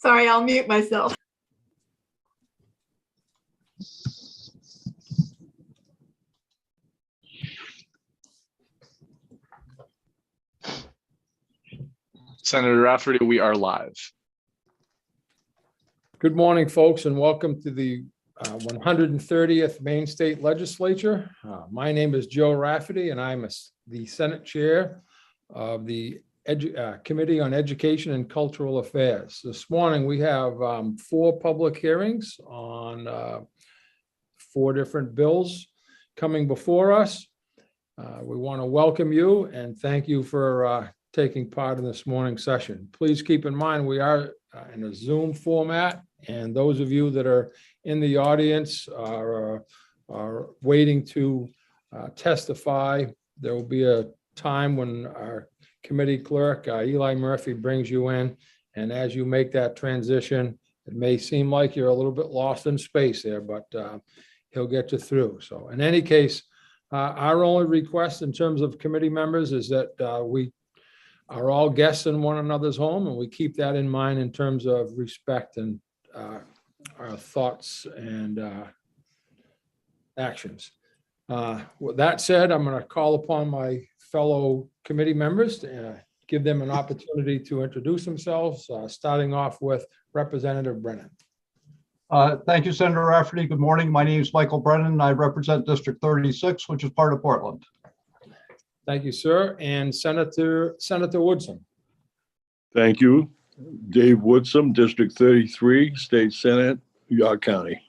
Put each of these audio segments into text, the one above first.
Sorry, I'll mute myself. Senator Rafferty, we are live. Good morning, folks, and welcome to the 130th Maine State Legislature. My name is Joe Rafferty, and I'm the Senate Chair of the Committee on Education and Cultural Affairs. This morning, we have 4 public hearings on 4 different bills coming before us. We want to welcome you and thank you for taking part in this morning's session. Please keep in mind we are in a Zoom format, and those of you that are in the audience are waiting to testify. There will be a time when our committee clerk, Eli Murphy, brings you in, and as you make that transition, it may seem like you're a little bit lost in space there, but he'll get you through. So in any case, our only request in terms of committee members is that we are all guests in one another's home, and we keep that in mind in terms of respect and our thoughts and actions. With that said, I'm going to call upon my fellow committee members to give them an opportunity to introduce themselves, starting off with Representative Brennan. Thank you, Senator Rafferty. Good morning. My name is Michael Brennan. I represent District 36, which is part of Portland. Thank you, sir. And Senator Woodson. Thank you. Dave Woodson, District 33, State Senate, York County.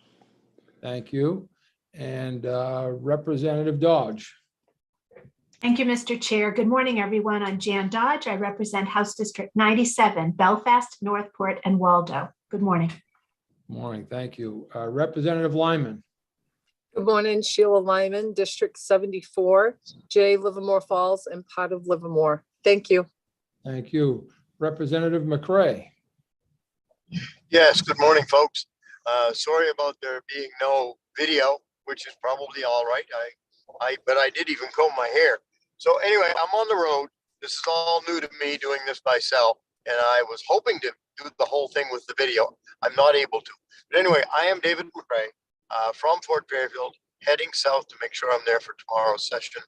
Thank you. And Representative Dodge. Thank you, Mr. Chair. Good morning, everyone. I'm Jan Dodge. I represent House District 97, Belfast, Northport, and Waldo. Good morning. Morning. Thank you. Representative Lyman. Good morning, Sheila Lyman, District 74, J. Livermore Falls, and part of Livermore. Thank you. Thank you. Representative McCray. Yes, good morning, folks. Sorry about there being no video, which is probably all right. But I did even comb my hair. So anyway, I'm on the road. This is all new to me doing this myself, and I was hoping to do the whole thing with the video. I'm not able to. But anyway, I am David McCray. From Fort Fairfield, heading south to make sure I'm there for tomorrow's session.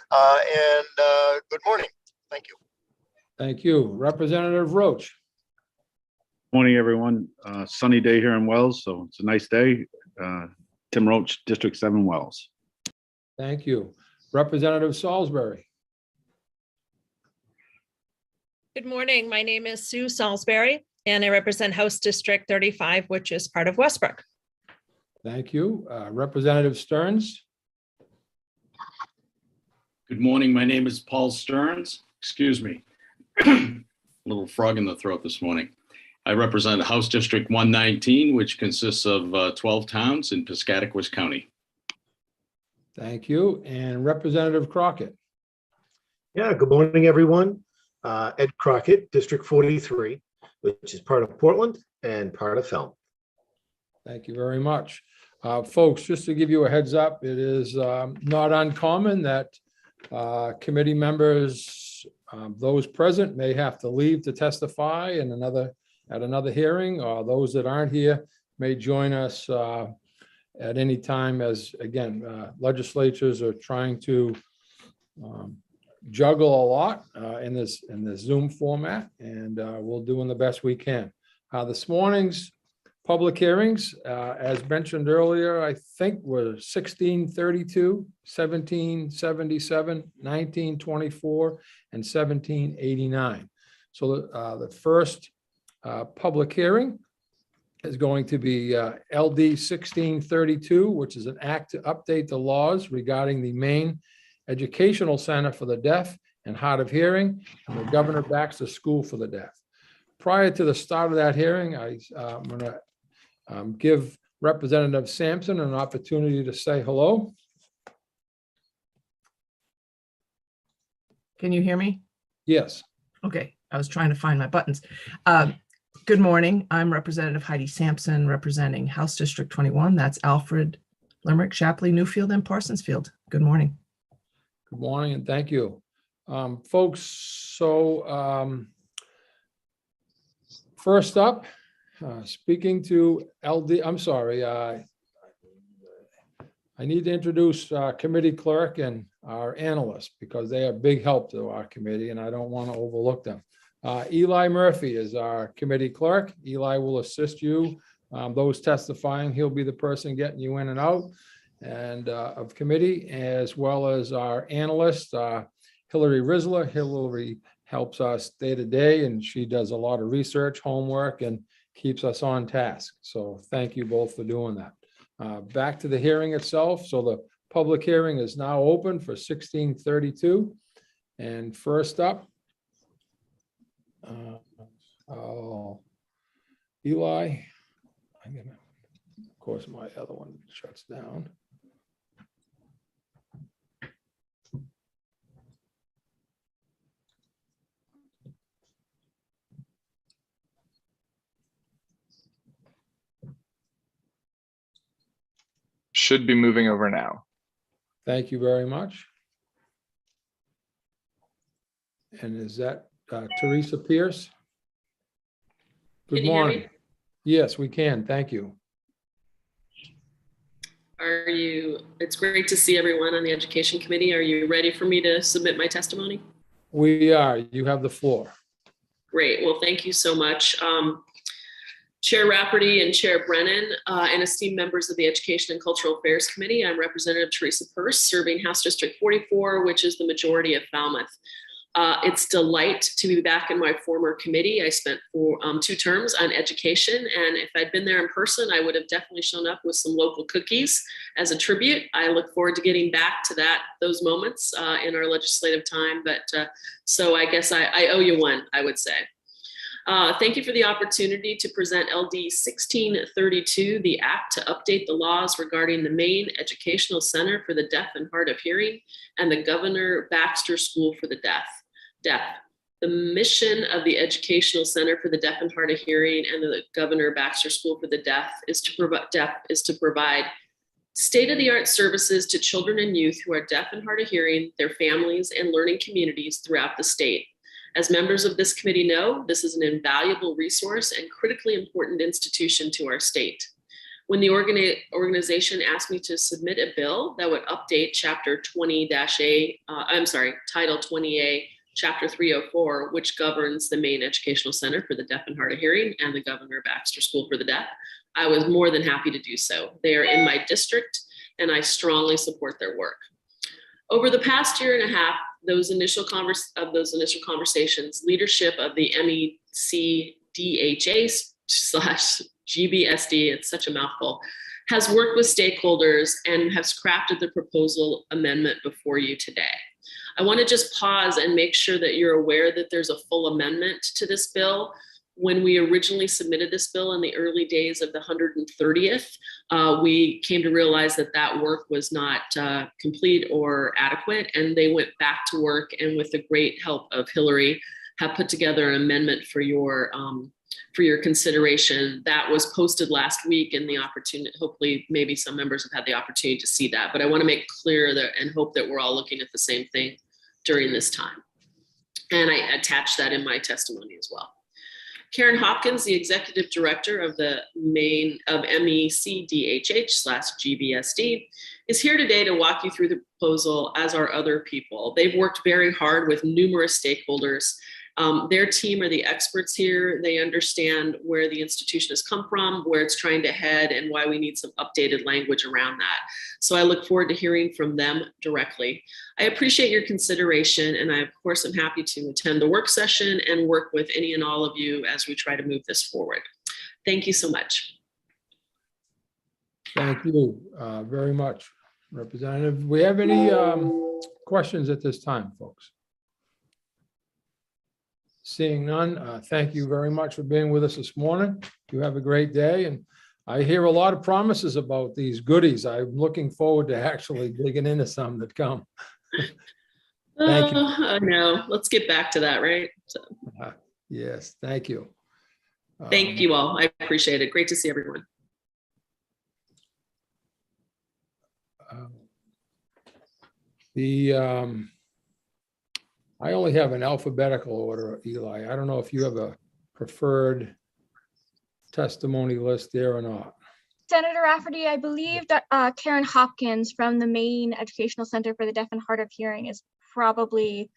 Good morning. Thank you. Thank you. Representative Roach. Morning, everyone. Sunny day here in Wells, so it's a nice day. Tim Roach, District 7, Wells. Thank you. Representative Salisbury. Good morning. My name is Sue Salisbury, and I represent House District 35, which is part of Westbrook. Thank you. Representative Stearns. Good morning. My name is Paul Stearns. Excuse me. A little frog in the throat this morning. I represent House District 119, which consists of 12 towns in Piscataquis County. Thank you. And Representative Crockett. Yeah, good morning, everyone. Ed Crockett, District 43, which is part of Portland and part of Felton. Thank you very much. Folks, just to give you a heads up, it is not uncommon that committee members, those present, may have to leave to testify at another hearing, or those that aren't here may join us at any time, as again, legislatures are trying to juggle a lot in this Zoom format, and we'll doing the best we can. This morning's public hearings, as mentioned earlier, I think were 1632, 1777, 1924, and 1789. So the first public hearing is going to be LD 1632, which is an act to update the laws regarding the Maine Educational Center for the Deaf and Hard of Hearing and the Governor Baxter School for the Deaf. Prior to the start of that hearing, I'm going to give Representative Sampson an opportunity to say hello. Can you hear me? Yes. Okay, I was trying to find my buttons. Good morning. I'm Representative Heidi Sampson, representing House District 21. That's Alfred, Limerick, Shapley, Newfield, and Parsonsfield. Good morning. Good morning, and thank you. Folks, so first up Speaking to LD, I'm sorry. I need to introduce our committee clerk and our analyst because they are big help to our committee and I don't want to overlook them. Eli Murphy is our committee clerk. Eli will assist you. Those testifying, he'll be the person getting you in and out and of committee, as well as our analyst, Hillary Risler. Hillary helps us day to day and she does a lot of research, homework, and keeps us on task. So thank you both for doing that. Back to the hearing itself. So the public hearing is now open for 1632. And first up, Eli, of course, my other one shuts down. Should be moving over now. Thank you very much. And is that Teresa Pierce? Good Can you hear morning. me? Yes, we can. Thank you. Are you, it's great to see everyone on the Education Committee. Are you ready for me to submit my testimony? We are. You have the floor. Great. Well, thank you so much. Chair Rafferty and Chair Brennan and esteemed members of the Education and Cultural Affairs Committee. I'm Representative Teresa Pierce, serving House District 44, which is the majority of Falmouth. It's a delight to be back in my former committee. I spent 2 terms on education, and if I'd been there in person, I would have definitely shown up with some local cookies as a tribute. I look forward to getting back to those moments in our legislative time, but so I guess I owe you one, I would say. Thank you for the opportunity to present LD 1632, the act to update the laws regarding the Maine Educational Center for the Deaf and Hard of Hearing and the Governor Baxter School for the Deaf. The mission of the Educational Center for the Deaf and Hard of Hearing and the Governor Baxter School for the Deaf is to provide state-of-the-art services to children and youth who are deaf and hard of hearing, their families, and learning communities throughout the state. As members of this committee know, this is an invaluable resource and critically important institution to our state. When the organization asked me to submit a bill that would update Chapter 20-A, Title 20A, Chapter 304, which governs the Maine Educational Center for the Deaf and Hard of Hearing and the Governor Baxter School for the Deaf, I was more than happy to do so. They are in my district and I strongly support their work. Over the past year and a half, those initial conversations, leadership of the MECDHA/GBSD, it's such a mouthful, has worked with stakeholders and has crafted the proposal amendment before you today. I want to just pause and make sure that you're aware that there's a full amendment to this bill. When we originally submitted this bill in the early days of the 130th, we came to realize that work was not complete or adequate, and they went back to work and with the great help of Hillary have put together an amendment for your consideration. That was posted last week, and the opportunity, hopefully maybe some members have had the opportunity to see that, but I want to make clear that and hope that we're all looking at the same thing during this time. And I attached that in my testimony as well. Karen Hopkins, the executive director of the MECDHH/GBSD, is here today to walk you through the proposal, as are other people. They've worked very hard with numerous stakeholders. Their team are the experts here. They understand where the institution has come from, where it's trying to head, and why we need some updated language around that. So I look forward to hearing from them directly. I appreciate your consideration, and I, of course, am happy to attend the work session and work with any and all of you as we try to move this forward. Thank you so much. Thank you very much, Representative. Do we have any questions at this time, folks? Seeing none, thank you very much for being with us this morning. You have a great day, and I hear a lot of promises about these goodies. I'm looking forward to actually digging into some that come. Thank you. I know. Let's get back to that, right? So, yes, thank you. Thank you all. I appreciate it. Great to see everyone. I only have an alphabetical order, Eli. I don't know if you have a preferred testimony list there or not? Senator Rafferty, I believe that Karen Hopkins from the Maine Educational Center for the Deaf and Hard of Hearing is probably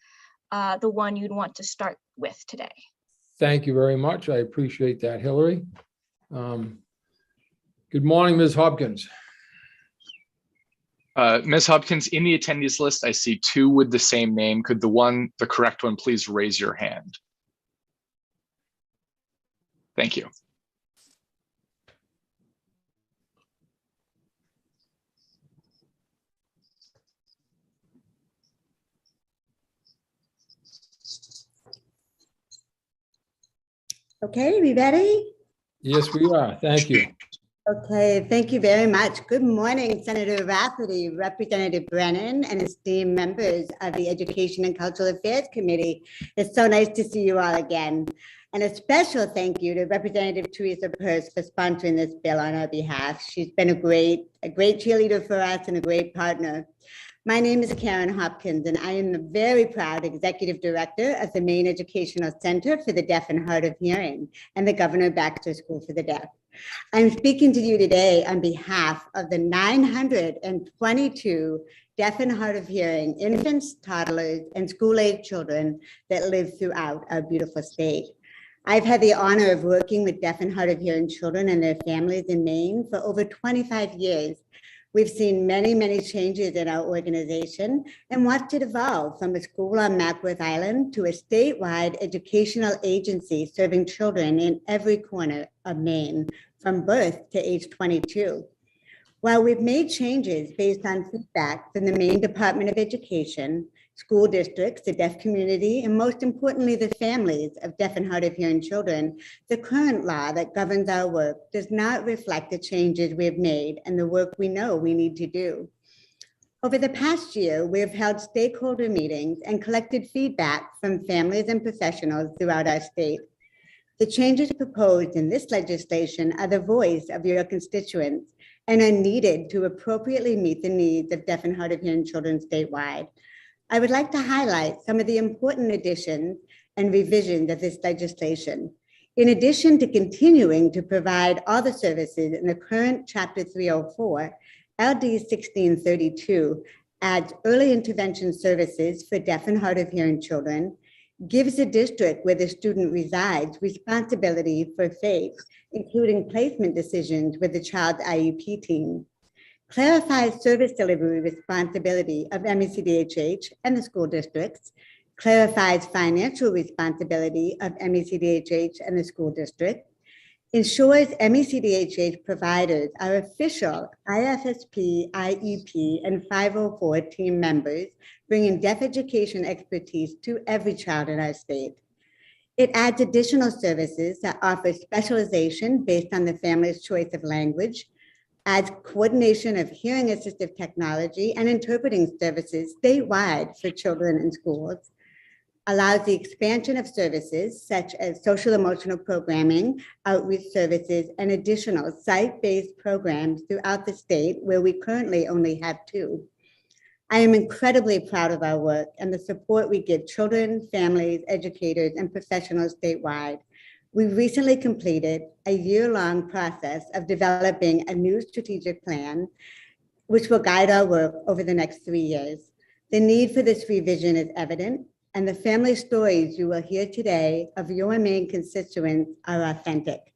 the one you'd want to start with today. Thank you very much. I appreciate that, Hillary. Good morning, Ms. Hopkins. Ms. Hopkins, in the attendees list, I see two with the same name. Could the correct one, please raise your hand? Thank you. Okay, we ready? Yes, we are. Thank you. Okay, thank you very much. Good morning, Senator Rafferty, Representative Brennan, and esteemed members of the Education and Cultural Affairs Committee. It's so nice to see you all again. And a special thank you to Representative Teresa Peirce for sponsoring this bill on our behalf. She's been a great cheerleader for us and a great partner. My name is Karen Hopkins, and I am the very proud Executive Director of the Maine Educational Center for the Deaf and Hard of Hearing and the Governor Baxter School for the Deaf. I'm speaking to you today on behalf of the 922 deaf and hard of hearing infants, toddlers, and school-age children that live throughout our beautiful state. I've had the honor of working with deaf and hard of hearing children and their families in Maine for over 25 years. We've seen many, many changes in our organization and watched it evolve from a school on Mackworth Island to a statewide educational agency serving children in every corner of Maine from birth to age 22. While we've made changes based on feedback from the Maine Department of Education, school districts, the deaf community, and most importantly, the families of deaf and hard of hearing children, the current law that governs our work does not reflect the changes we have made and the work we know we need to do. Over the past year, we have held stakeholder meetings and collected feedback from families and professionals throughout our state. The changes proposed in this legislation are the voice of your constituents and are needed to appropriately meet the needs of deaf and hard of hearing children statewide. I would like to highlight some of the important additions and revisions of this legislation. In addition to continuing to provide all the services in the current Chapter 304, LD 1632 adds early intervention services for deaf and hard of hearing children, gives the district where the student resides responsibility for FAPE, including placement decisions with the child's IEP team, clarifies service delivery responsibility of MECDHH and the school districts, clarifies financial responsibility of MECDHH and the school district, ensures MECDHH providers are official IFSP, IEP, and 504 team members, bringing deaf education expertise to every child in our state. It adds additional services that offer specialization based on the family's choice of language, adds coordination of hearing assistive technology and interpreting services statewide for children in schools, allows the expansion of services such as social emotional programming, outreach services, and additional site-based programs throughout the state where we currently only have 2. I am incredibly proud of our work and the support we give children, families, educators, and professionals statewide. We recently completed a year-long process of developing a new strategic plan, which will guide our work over the next 3 years. The need for this revision is evident, and the family stories you will hear today of your Maine constituents are authentic.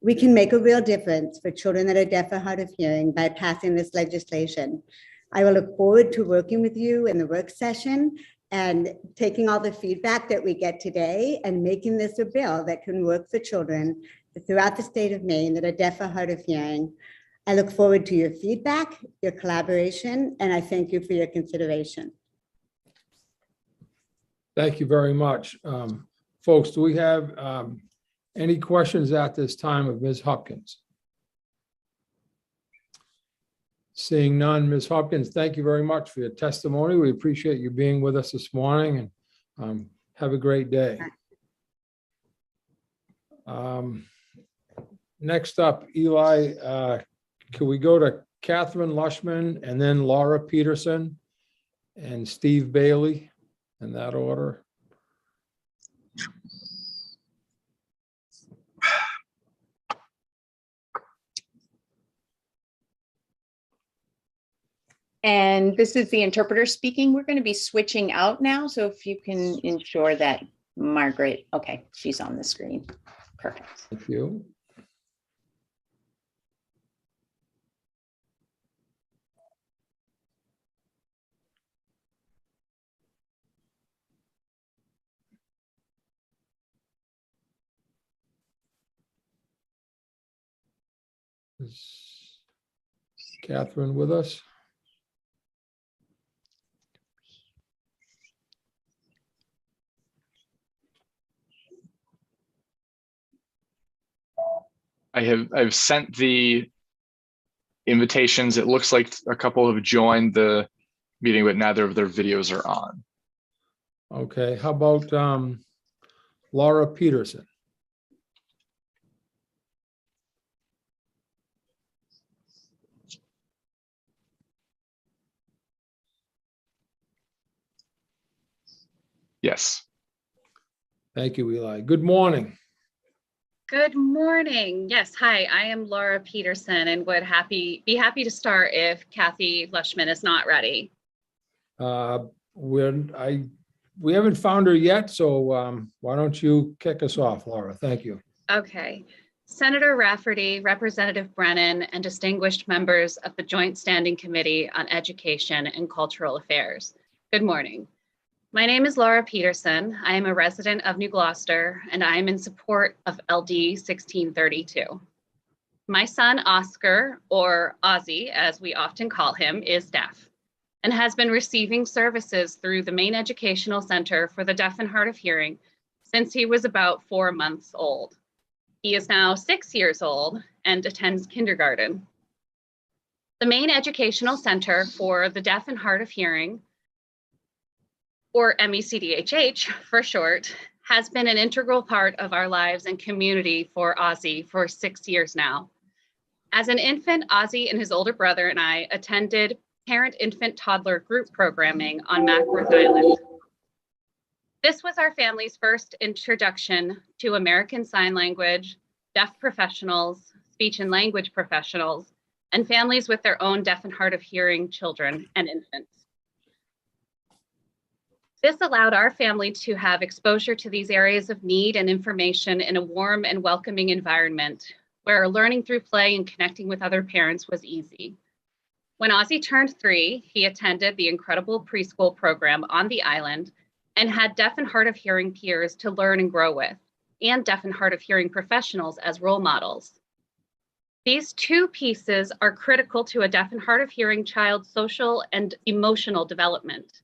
We can make a real difference for children that are deaf or hard of hearing by passing this legislation. I will look forward to working with you in the work session and taking all the feedback that we get today and making this a bill that can work for children throughout the state of Maine that are deaf or hard of hearing. I look forward to your feedback, your collaboration, and I thank you for your consideration. Thank you very much. Folks, do we have any questions at this time of Ms. Hopkins? Seeing none, Ms. Hopkins, thank you very much for your testimony. We appreciate you being with us this morning, and have a great day. Next up, Eli, can we go to Catherine Lushman and then Laura Peterson and Steve Bailey in that order? And this is the interpreter speaking. We're going to be switching out now. So if you can ensure that Margaret, okay, she's on the screen. Perfect. Thank you. Is Catherine with us? I've sent the invitations. It looks like a couple have joined the meeting, but neither of their videos are on. Okay, how about Laura Peterson? Yes. Thank you, Eli. Good morning. Good morning. Yes, hi, I am Laura Peterson and would be happy to start if Kathy Lushman is not ready. We haven't found her yet, so why don't you kick us off, Laura? Thank you. Okay. Senator Rafferty, Representative Brennan, and distinguished members of the Joint Standing Committee on Education and Cultural Affairs. Good morning. My name is Laura Peterson. I am a resident of New Gloucester, and I am in support of LD 1632. My son, Oscar, or Ozzy, as we often call him, is deaf and has been receiving services through the Maine Educational Center for the Deaf and Hard of Hearing since he was about 4 months old. He is now 6 years old and attends kindergarten. The Maine Educational Center for the Deaf and Hard of Hearing, or MECDHH for short, has been an integral part of our lives and community for Ozzy for 6 years now. As an infant, Ozzy and his older brother and I attended parent-infant-toddler group programming on Mackworth Island. This was our family's first introduction to American Sign Language, deaf professionals, speech and language professionals, and families with their own deaf and hard of hearing children and infants. This allowed our family to have exposure to these areas of need and information in a warm and welcoming environment where learning through play and connecting with other parents was easy. When Ozzy turned 3, he attended the incredible preschool program on the island and had deaf and hard of hearing peers to learn and grow with, and deaf and hard of hearing professionals as role models. These two pieces are critical to a deaf and hard of hearing child's social and emotional development.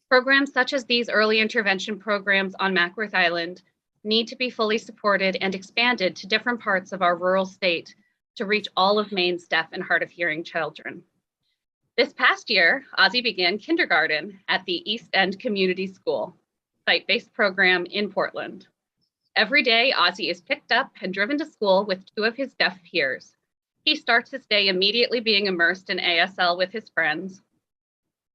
Programs such as these early intervention programs on Mackworth Island need to be fully supported and expanded to different parts of our rural state to reach all of Maine's deaf and hard of hearing children. This past year, Ozzy began kindergarten at the East End Community School, site-based program in Portland. Every day, Ozzy is picked up and driven to school with 2 of his deaf peers. He starts his day immediately being immersed in ASL with his friends.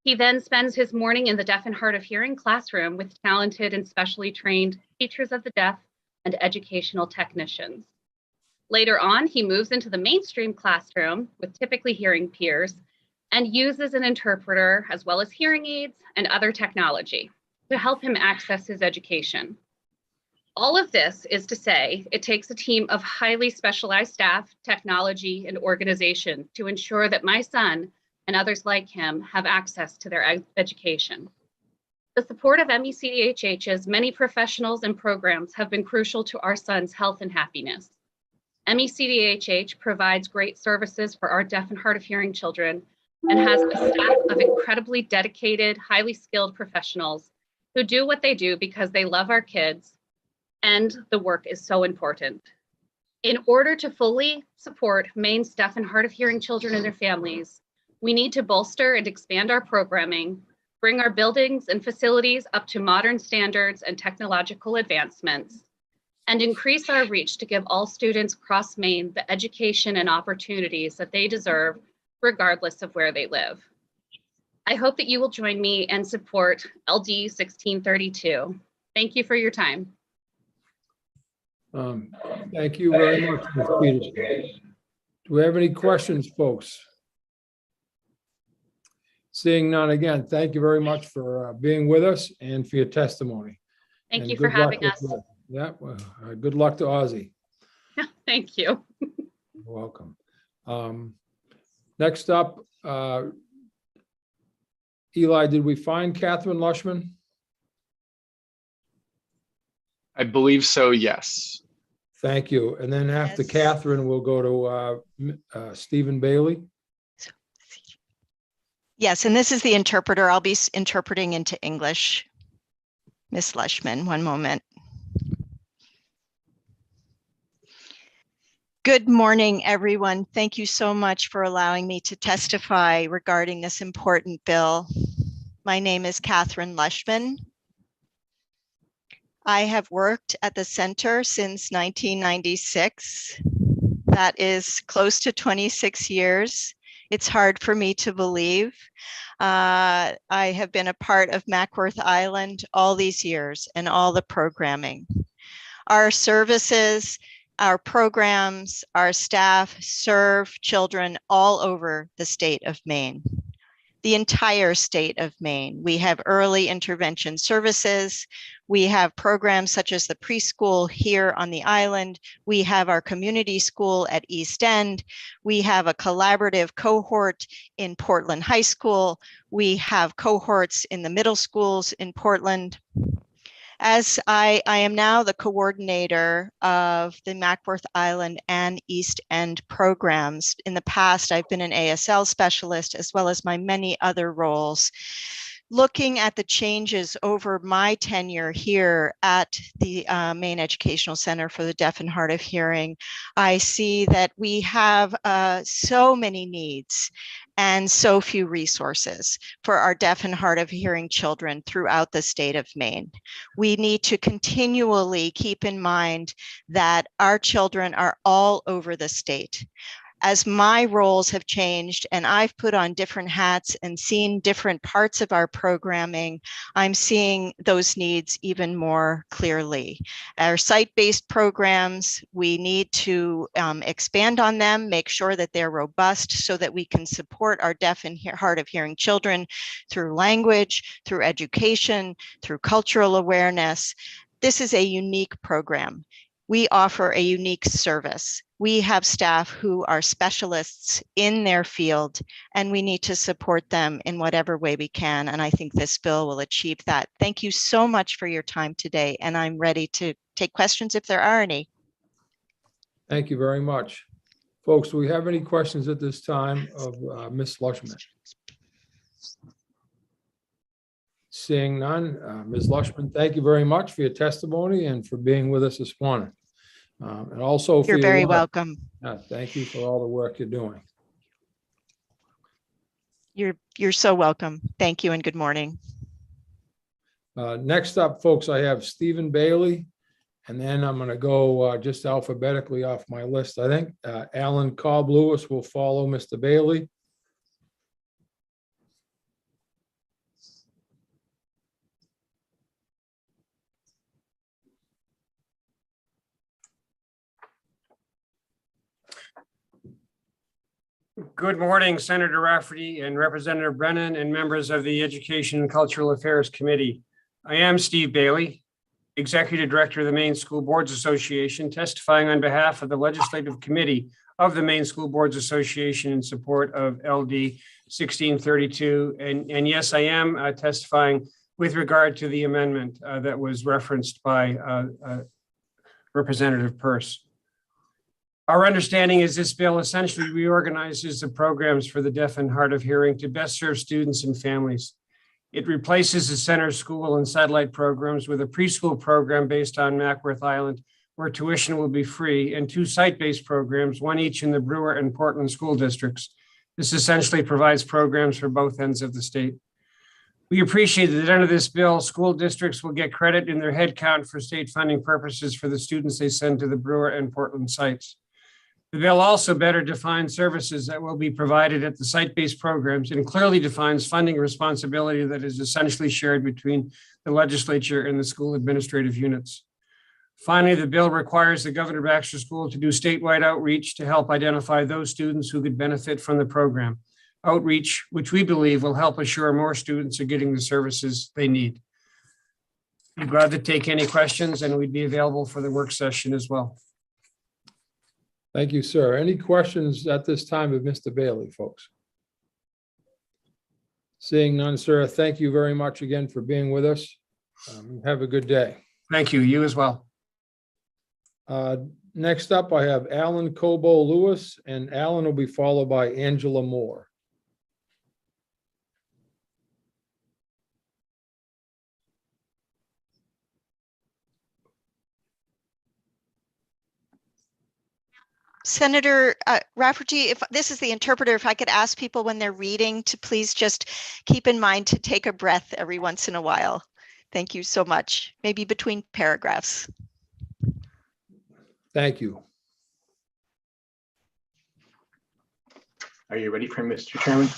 He then spends his morning in the deaf and hard of hearing classroom with talented and specially trained teachers of the deaf and educational technicians. Later on, he moves into the mainstream classroom with typically hearing peers and uses an interpreter as well as hearing aids and other technology to help him access his education. All of this is to say, it takes a team of highly specialized staff, technology, and organization to ensure that my son and others like him have access to their education. The support of MECDHH's many professionals and programs have been crucial to our son's health and happiness. MECDHH provides great services for our deaf and hard of hearing children and has a staff of incredibly dedicated, highly skilled professionals who do what they do because they love our kids and the work is so important. In order to fully support Maine's deaf and hard of hearing children and their families, we need to bolster and expand our programming, bring our buildings and facilities up to modern standards and technological advancements, and increase our reach to give all students across Maine the education and opportunities that they deserve, regardless of where they live. I hope that you will join me and support LD 1632. Thank you for your time. Thank you very much, Ms. Peterson. Do we have any questions, folks? Seeing none again, thank you very much for being with us and for your testimony. Thank And you for good luck having us. with Yeah, well, good luck to Ozzy. Thank you. You're welcome. Next up, Eli, did we find Catherine Lushman? I believe so, yes. Thank you. And then after Yes. Catherine, we'll go to Stephen Bailey. Yes, and this is the interpreter. I'll be interpreting into English. Miss Lushman, one moment. Good morning, everyone. Thank you so much for allowing me to testify regarding this important bill. My name is Catherine Lushman. I have worked at the center since 1996. That is close to 26 years. It's hard for me to believe. I have been a part of Mackworth Island all these years and all the programming. Our services, our programs, our staff serve children all over the state of Maine. The entire state of Maine. We have early intervention services. We have programs such as the preschool here on the island. We have our community school at East End. We have a collaborative cohort in Portland High School. We have cohorts in the middle schools in Portland. As I am now the coordinator of the Mackworth Island and East End programs. In the past, I've been an ASL specialist as well as my many other roles. Looking at the changes over my tenure here at the Maine Educational Center for the Deaf and Hard of Hearing, I see that we have so many needs and so few resources for our deaf and hard of hearing children throughout the state of Maine. We need to continually keep in mind that our children are all over the state. As my roles have changed and I've put on different hats and seen different parts of our programming, I'm seeing those needs even more clearly. Our site-based programs, we need to expand on them, make sure that they're robust so that we can support our deaf and hard of hearing children through language, through education, through cultural awareness. This is a unique program. We offer a unique service. We have staff who are specialists in their field, and we need to support them in whatever way we can. And I think this bill will achieve that. Thank you so much for your time today, and I'm ready to take questions if there are any. Thank you very much. Folks, do we have any questions at this time of Ms. Lushman? Seeing none, Ms. Lushman, thank you very much for your testimony and for being with us this morning. And also for You're your very work. welcome. Thank you for all the work you're doing. You're so welcome. Thank you and good morning. Next up, folks, I have Stephen Bailey, and then I'm going to go just alphabetically off my list. I think Alan Cobb Lewis will follow Mr. Bailey. Good morning, Senator Rafferty and Representative Brennan and members of the Education and Cultural Affairs Committee. I am Steve Bailey, Executive Director of the Maine School Boards Association, testifying on behalf of the Legislative Committee of the Maine School Boards Association in support of LD 1632. And yes, I am testifying with regard to the amendment that was referenced by Representative Peirce. Our understanding is this bill essentially reorganizes the programs for the deaf and hard of hearing to best serve students and families. It replaces the center school and satellite programs with a preschool program based on Mackworth Island, where tuition will be free, and two site-based programs, one each in the Brewer and Portland school districts. This essentially provides programs for both ends of the state. We appreciate that under this bill, school districts will get credit in their head count for state funding purposes for the students they send to the Brewer and Portland sites. The bill also better defines services that will be provided at the site-based programs and clearly defines funding responsibility that is essentially shared between the legislature and the school administrative units. Finally, the bill requires the Governor Baxter School to do statewide outreach to help identify those students who could benefit from the program. outreach, which we believe will help assure more students are getting the services they need. We're glad to take any questions, and we'd be available for the work session as well. Thank you, sir. Any questions at this time of Mr. Bailey, folks? Seeing none, sir, thank you very much again for being with us. Have a good day. Thank you. You as well. Next up, I have Alan Cobo Lewis, and Alan will be followed by Angela Moore. Senator Rafferty, if this is the interpreter, if I could ask people when they're reading to please just keep in mind to take a breath every once in a while. Thank you so much. Maybe between paragraphs. Thank you. Are you ready for Mr. Chairman?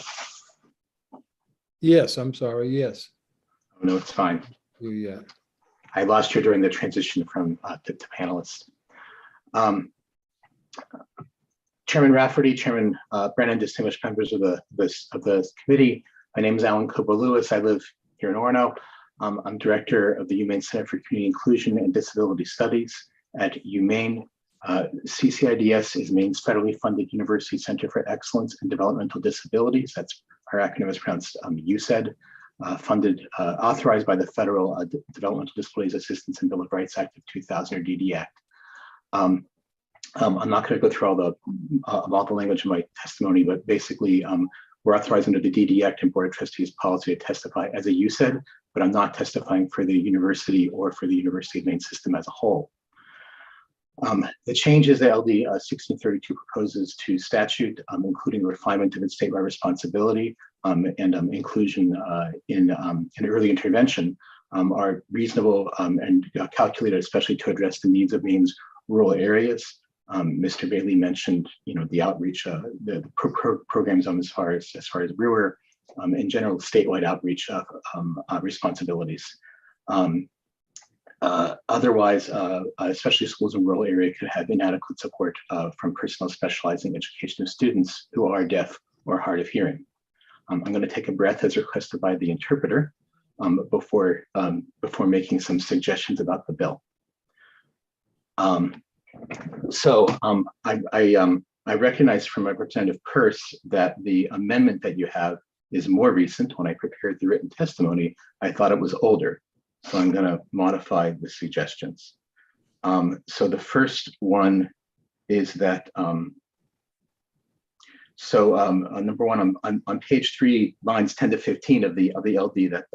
Yes, I'm sorry. Yes. Oh, no, it's fine. Yeah. I lost you during the transition from to panelists. Chairman Rafferty, Chairman Brennan, distinguished members of the committee. My name is Alan Cobo Lewis. I live here in Orono. I'm director of the UMaine Center for Community Inclusion and Disability Studies at UMaine. CCIDS is Maine's federally funded University Center for Excellence in Developmental Disabilities. That's our acronym is pronounced USED, authorized by the Federal Developmental Disabilities Assistance and Bill of Rights Act of 2000, or DD Act. I'm not going to go through all the language in my testimony, but basically we're authorized under the DD Act and Board of Trustees policy to testify as a USED, but I'm not testifying for the university or for the University of Maine system as a whole. The changes that LD 1632 proposes to statute, including the refinement of its statewide responsibility and inclusion in early intervention, are reasonable and calculated, especially to address the needs of Maine's rural areas. Mr. Bailey mentioned, the outreach, the programs as far as Brewer, in general statewide outreach responsibilities. Otherwise, especially schools in rural areas could have inadequate support from personnel specializing in education of students who are deaf or hard of hearing. I'm going to take a breath as requested by the interpreter before making some suggestions about the bill. I recognize from Representative Peirce that the amendment that you have is more recent. When I prepared the written testimony, I thought it was older. So I'm going to modify the suggestions. So the first one is that, number one, on page 3, lines 10 to 15 of the LD that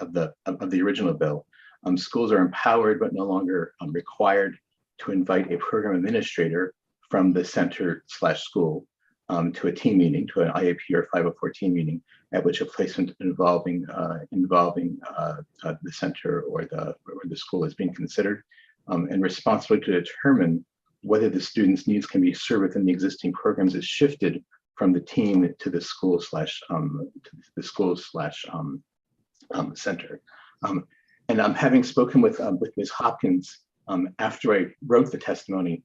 of the original bill, schools are empowered but no longer required to invite a program administrator from the center/school to a team meeting, to an IAP or 504 meeting, at which a placement involving the center or the school is being considered, and responsibility to determine whether the student's needs can be served within the existing programs is shifted from the team to the school center. And having spoken with Ms. Hopkins after I wrote the testimony,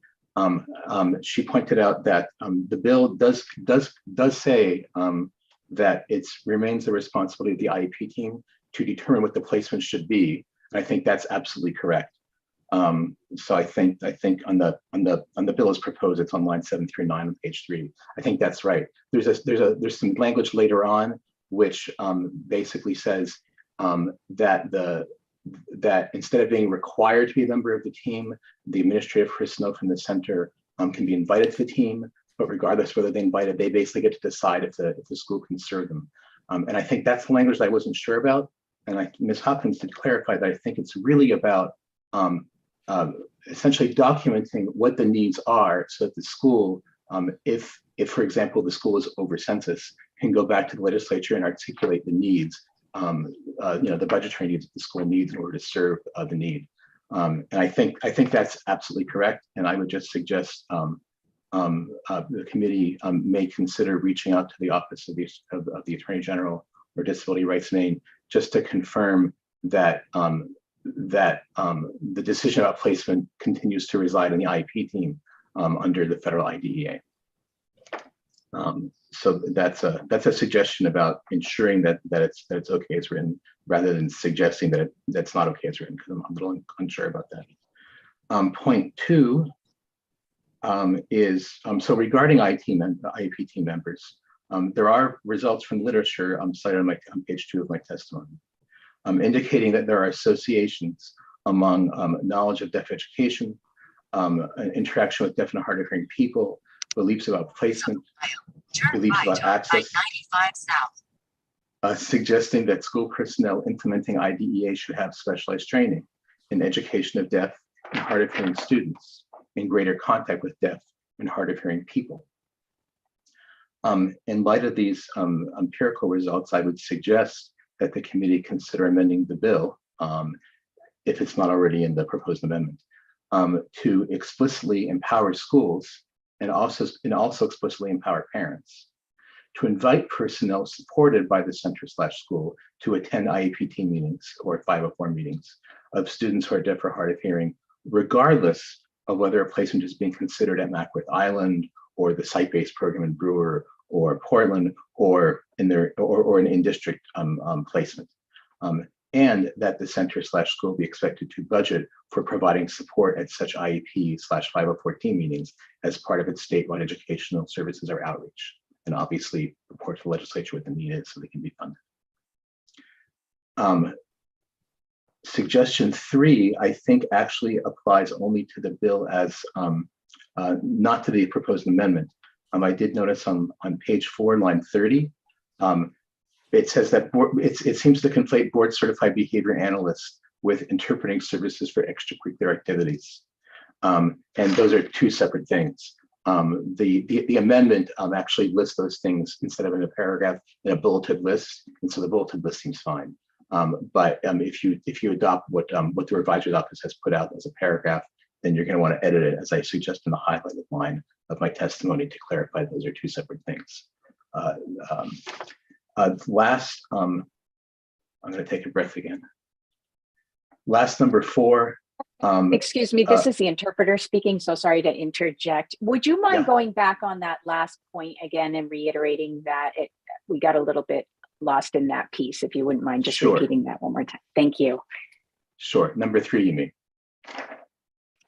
she pointed out that the bill does say that it remains the responsibility of the IEP team to determine what the placement should be. And I think that's absolutely correct. So I think on the bill as proposed, it's on line 739 on page 3. I think that's right. There's some language later on which basically says that instead of being required to be a member of the team, the administrative personnel from the center can be invited to the team, but regardless of whether they're invited, they basically get to decide if the school can serve them. And I think that's the language that I wasn't sure about. And Ms. Hopkins did clarify that I think it's really about essentially documenting what the needs are so that the school, if for example, the school is over census, can go back to the legislature and articulate the needs, the budgetary needs that the school needs in order to serve the need. And I think that's absolutely correct. And I would just suggest the committee may consider reaching out to the Office of the Attorney General or Disability Rights Maine just to confirm that the decision about placement continues to reside in the IEP team under the federal IDEA. So that's a suggestion about ensuring that it's okay as written, rather than suggesting that that's not okay as written, because I'm a little unsure about that. Point 2 is so regarding IEP team members, there are results from literature cited on page 2 of my testimony, indicating that there are associations among knowledge of deaf education, interaction with deaf and hard of hearing people, beliefs about placement, beliefs about access, suggesting that school personnel implementing IDEA should have specialized training in education of deaf and hard of hearing students, in greater contact with deaf and hard of hearing people. In light of these empirical results, I would suggest that the committee consider amending the bill, if it's not already in the proposed amendment, to explicitly empower schools and also explicitly empower parents to invite personnel supported by the center/school to attend IEP team meetings or 504 meetings of students who are deaf or hard of hearing, regardless of whether a placement is being considered at Mackworth Island or the site-based program in Brewer or Portland or in an in-district placement. And that the center/school be expected to budget for providing support at such IEP/504 team meetings as part of its statewide educational services or outreach, and obviously report to the legislature what the need is so they can be funded. Suggestion 3, I think, actually applies only to the bill as not to the proposed amendment. I did notice on page 4, line 30, it says that it seems to conflate board certified behavior analysts with interpreting services for extracurricular activities. And those are two separate things. The amendment actually lists those things instead of in a paragraph in a bulleted list. And so the bulleted list seems fine. But if you adopt what the revisor's office has put out as a paragraph, then you're going to want to edit it, as I suggest in the highlighted line of my testimony, to clarify those are two separate things. Last, I'm going to take a breath again. Last, number 4. Excuse me, this is the interpreter speaking, so sorry to interject. Would you mind going back on that last point again and reiterating that we got a little bit lost in that piece, if you wouldn't mind just repeating that one more time? Thank you. Sure. Number 3, you mean?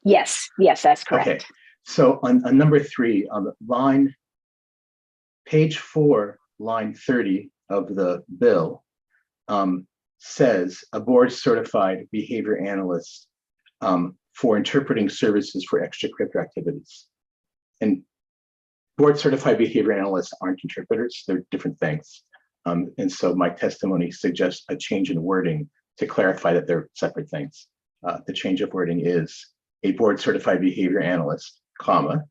Yes, that's correct. Okay. So on number 3, on page 4, line 30 of the bill says a board certified behavior analyst for interpreting services for extracurricular activities. And board certified behavior analysts aren't interpreters, they're different things. And so my testimony suggests a change in wording to clarify that they're separate things. The change of wording is a board certified behavior analyst, comma,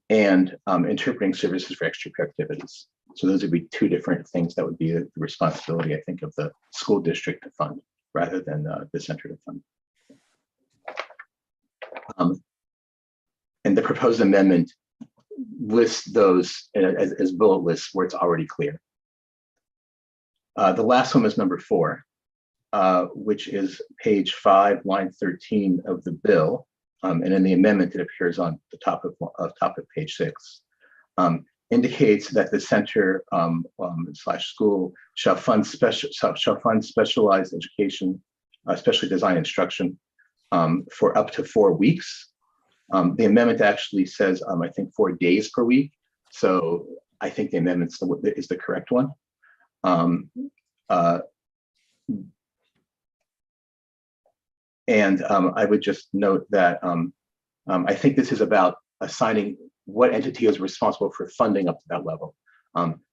and interpreting services for extracurricular activities. So those would be two different things that would be the responsibility, I think, of the school district to fund rather than the center to fund. And the proposed amendment lists those as bullet lists where it's already clear. The last one is number 4, which is page 5, line 13 of the bill. And in the amendment, it appears on the top of page 6. Indicates that the center /school shall fund specialized education, specially designed instruction for up to 4 weeks. The amendment actually says, I think 4 days per week. So I think the amendment is the correct one. And I would just note that I think this is about assigning what entity is responsible for funding up to that level.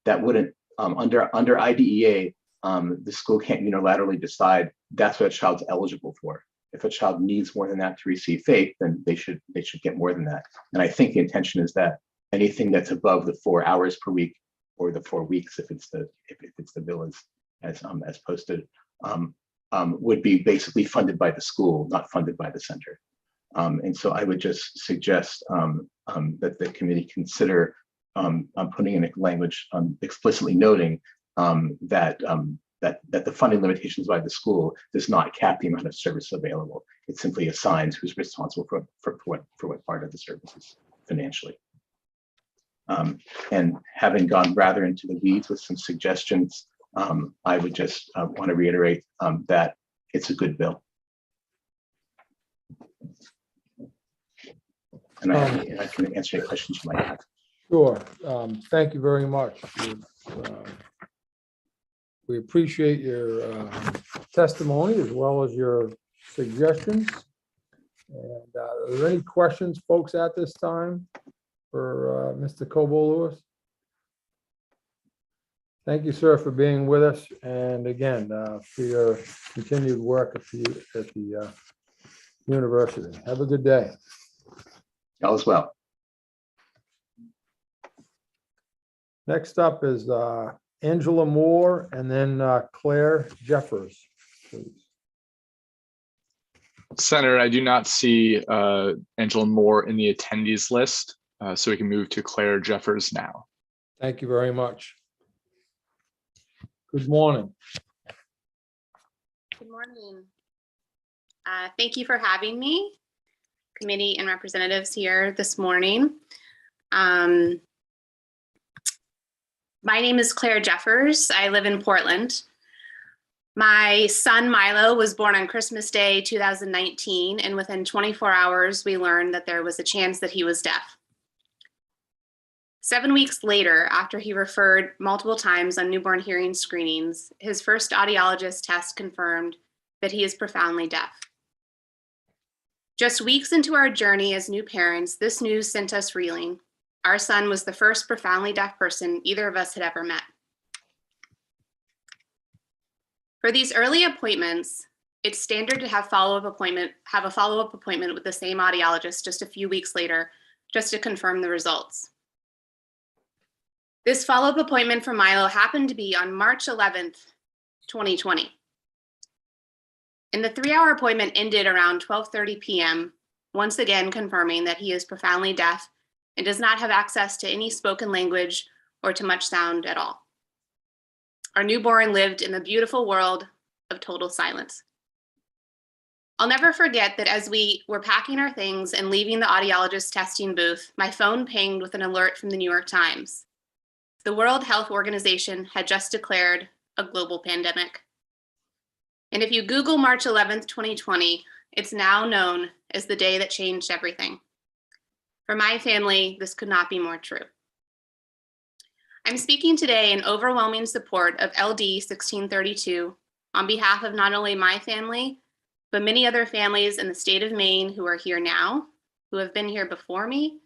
That wouldn't, under IDEA, the school can't unilaterally decide that's what a child's eligible for. If a child needs more than that to receive FAPE, then they should get more than that. And I think the intention is that anything that's above the 4 hours per week or the 4 weeks, if it's the bill as posted, would be basically funded by the school, not funded by the center. And so I would just suggest that the committee consider putting in a language explicitly noting that the funding limitations by the school does not cap the amount of service available. It simply assigns who's responsible for what part of the services financially. And having gone rather into the weeds with some suggestions, I would just want to reiterate that it's a good bill. And I can answer any questions you might have. Sure. Thank you very much. We appreciate your testimony as well as your suggestions. And are there any questions, folks, at this time for Mr. Cobo-Lewis? Thank you, sir, for being with us. And again, for your continued work at the university. Have a good day. All is well. Next up is Angela Moore and then Claire Jeffers, please. Senator, I do not see Angela Moore in the attendees list, so we can move to Claire Jeffers now. Thank you very much. Good morning. Good morning. Thank you for having me, committee and representatives here this morning. My name is Claire Jeffers. I live in Portland. My son Milo was born on Christmas Day 2019, and within 24 hours, we learned that there was a chance that he was deaf. 7 weeks later, after he referred multiple times on newborn hearing screenings, his first audiologist test confirmed that he is profoundly deaf. Just weeks into our journey as new parents, this news sent us reeling. Our son was the first profoundly deaf person either of us had ever met. For these early appointments, it's standard to have a follow-up appointment with the same audiologist just a few weeks later, just to confirm the results. This follow-up appointment for Milo happened to be on March 11th, 2020. And the 3-hour appointment ended around 12:30 p.m., once again confirming that he is profoundly deaf and does not have access to any spoken language or to much sound at all. Our newborn lived in the beautiful world of total silence. I'll never forget that as we were packing our things and leaving the audiologist testing booth, my phone pinged with an alert from the New York Times. The World Health Organization had just declared a global pandemic. And if you Google March 11th, 2020, it's now known as the day that changed everything. For my family, this could not be more true. I'm speaking today in overwhelming support of LD 1632 on behalf of not only my family, but many other families in the state of Maine who are here now, who have been here before me,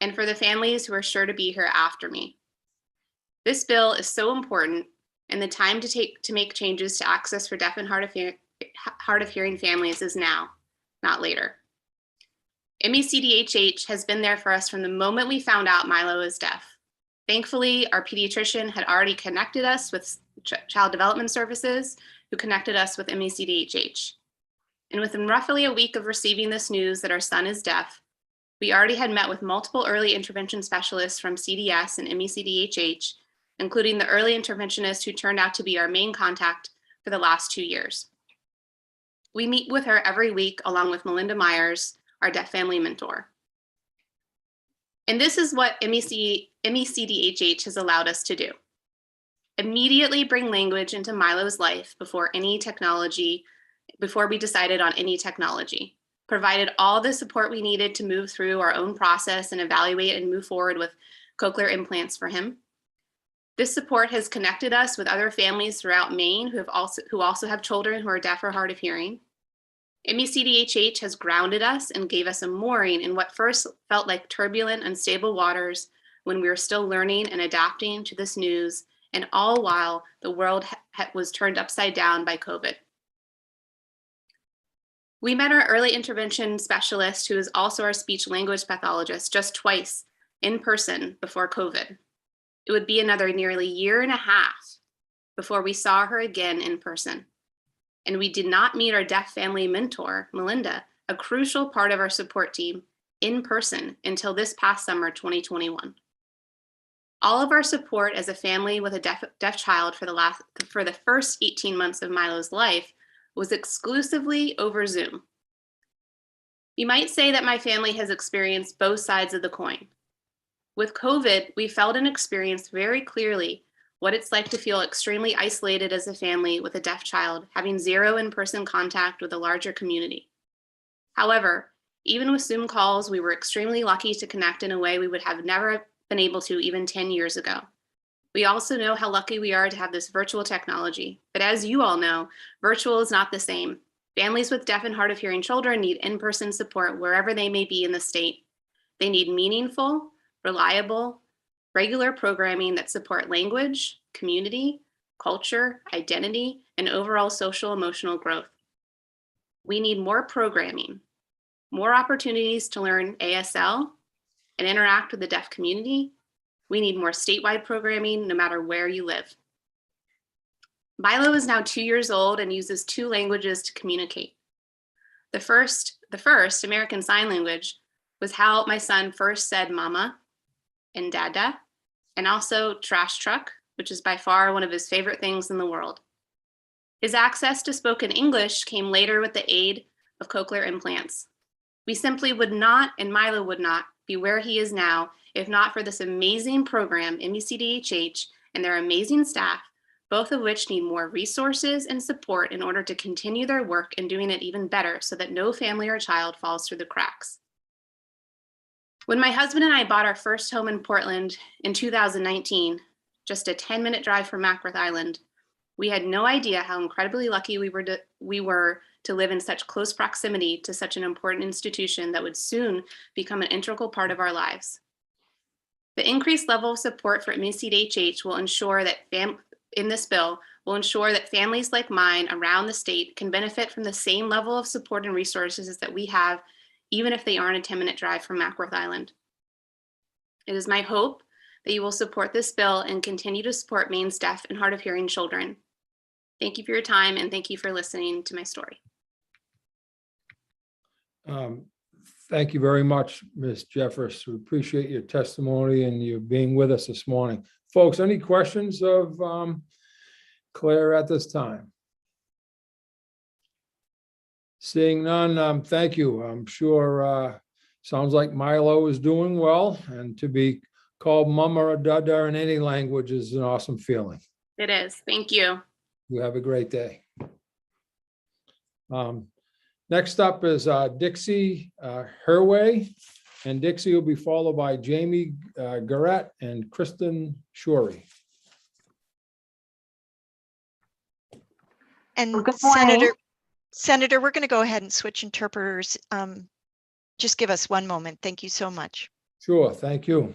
and for the families who are sure to be here after me. This bill is so important, and the time to make changes to access for deaf and hard of hearing families is now, not later. MECDHH has been there for us from the moment we found out Milo is deaf. Thankfully, our pediatrician had already connected us with Child Development Services, who connected us with MECDHH. And within roughly a week of receiving this news that our son is deaf, we already had met with multiple early intervention specialists from CDS and MECDHH, including the early interventionist who turned out to be our main contact for the last 2 years. We meet with her every week along with Melinda Myers, our deaf family mentor. And this is what MECDHH has allowed us to do. Immediately bring language into Milo's life before we decided on any technology. Provided all the support we needed to move through our own process and evaluate and move forward with cochlear implants for him. This support has connected us with other families throughout Maine who also have children who are deaf or hard of hearing. MECDHH has grounded us and gave us a mooring in what first felt like turbulent, unstable waters when we were still learning and adapting to this news, and all while the world was turned upside down by COVID. We met our early intervention specialist, who is also our speech language pathologist, just twice in person before COVID. It would be another nearly 1.5 years before we saw her again in person. And we did not meet our deaf family mentor, Melinda, a crucial part of our support team, in person until this past summer, 2021. All of our support as a family with a deaf child for the first 18 months of Milo's life was exclusively over Zoom. You might say that my family has experienced both sides of the coin. With COVID, we felt and experienced very clearly what it's like to feel extremely isolated as a family with a deaf child, having zero in-person contact with a larger community. However, even with Zoom calls, we were extremely lucky to connect in a way we would have never been able to even 10 years ago. We also know how lucky we are to have this virtual technology, but as you all know, virtual is not the same. Families with deaf and hard of hearing children need in-person support wherever they may be in the state. They need meaningful, reliable, regular programming that support language, community, culture, identity, and overall social emotional growth. We need more programming, more opportunities to learn ASL and interact with the deaf community. We need more statewide programming no matter where you live. Milo is now 2 years old and uses 2 languages to communicate. The first American Sign Language was how my son first said mama and dada, and also trash truck, which is by far one of his favorite things in the world. His access to spoken English came later with the aid of cochlear implants. We simply would not, and Milo would not, be where he is now if not for this amazing program, MECDHH, and their amazing staff, both of which need more resources and support in order to continue their work and doing it even better so that no family or child falls through the cracks. When my husband and I bought our first home in Portland in 2019, just a 10-minute drive from Mackworth Island, we had no idea how incredibly lucky we were to live in such close proximity to such an important institution that would soon become an integral part of our lives. The increased level of support for MECDHH will ensure that in this bill will ensure that families like mine around the state can benefit from the same level of support and resources that we have, even if they aren't a 10-minute drive from Mackworth Island. It is my hope that you will support this bill and continue to support Maine's deaf and hard of hearing children. Thank you for your time and thank you for listening to my story. Thank you very much, Ms. Jeffers. We appreciate your testimony and you being with us this morning. Folks, any questions of Claire at this time? Seeing none, thank you. I'm sure sounds like Milo is doing well, and to be called mama or dada in any language is an awesome feeling. It is. Thank you. You have a great day. Next up is Dixie Herway, and Dixie will be followed by Jamie Garrett and Kristen Shorey. And good morning. Senator, we're going to go ahead and switch interpreters. Just give us one moment. Thank you so much. Sure, thank you.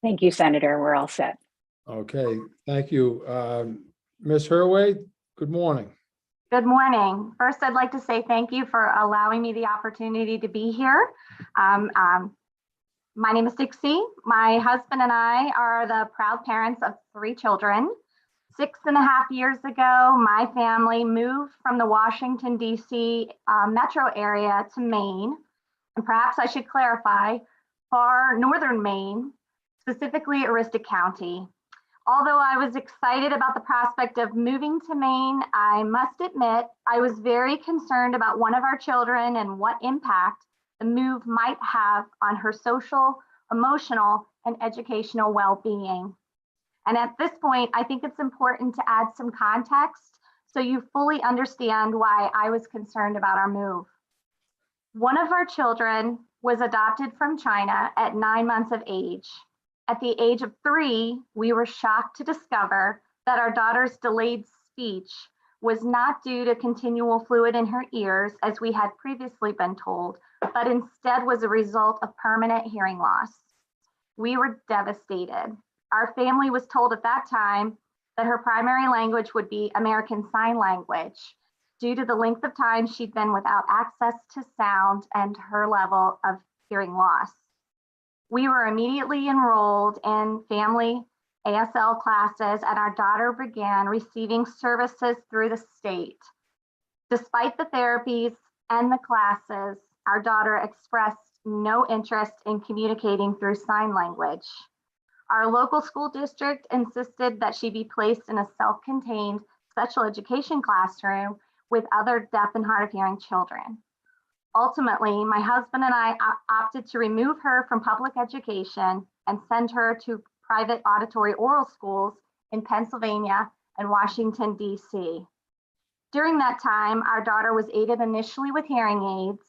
Thank you, Senator. We're all set. Okay, thank you. Ms. Herway, good morning. Good morning. First, I'd like to say thank you for allowing me the opportunity to be here. My name is Dixie. My husband and I are the proud parents of 3 children. 6.5 years ago, my family moved from the Washington, D.C. Metro area to Maine. And perhaps I should clarify, far northern Maine, specifically Aroostook County. Although I was excited about the prospect of moving to Maine, I must admit I was very concerned about one of our children and what impact the move might have on her social, emotional, and educational well-being. And at this point, I think it's important to add some context so you fully understand why I was concerned about our move. One of our children was adopted from China at 9 months of age. At the age of 3, we were shocked to discover that our daughter's delayed speech was not due to continual fluid in her ears, as we had previously been told, but instead was a result of permanent hearing loss. We were devastated. Our family was told at that time that her primary language would be American Sign Language due to the length of time she'd been without access to sound and her level of hearing loss. We were immediately enrolled in family ASL classes, and our daughter began receiving services through the state. Despite the therapies and the classes, our daughter expressed no interest in communicating through sign language. Our local school district insisted that she be placed in a self-contained special education classroom with other deaf and hard of hearing children. Ultimately, my husband and I opted to remove her from public education and send her to private auditory oral schools in Pennsylvania and Washington, D.C. During that time, our daughter was aided initially with hearing aids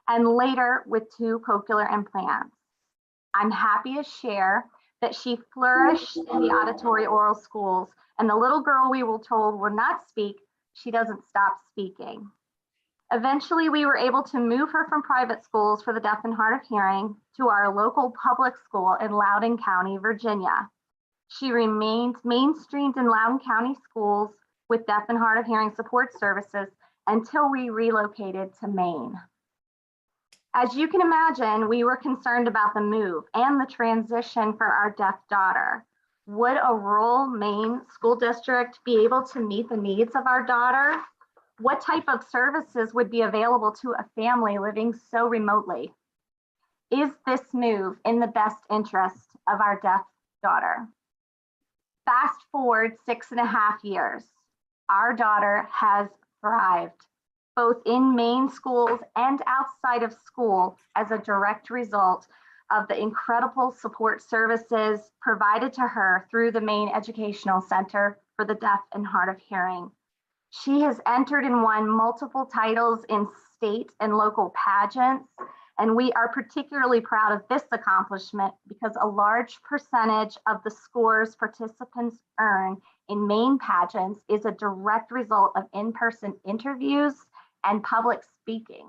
and later with 2 cochlear implants. I'm happy to share that she flourished in the auditory oral schools, and the little girl we were told would not speak, she doesn't stop speaking. Eventually, we were able to move her from private schools for the deaf and hard of hearing to our local public school in Loudoun County, Virginia. She remained mainstreamed in Loudoun County schools with deaf and hard of hearing support services until we relocated to Maine. As you can imagine, we were concerned about the move and the transition for our deaf daughter. Would a rural Maine school district be able to meet the needs of our daughter? What type of services would be available to a family living so remotely? Is this move in the best interest of our deaf daughter? Fast forward 6.5 years. Our daughter has thrived, both in Maine schools and outside of school, as a direct result of the incredible support services provided to her through the Maine Educational Center for the Deaf and Hard of Hearing. She has entered and won multiple titles in state and local pageants, and we are particularly proud of this accomplishment because a large percentage of the scores participants earn in Maine pageants is a direct result of in-person interviews and public speaking.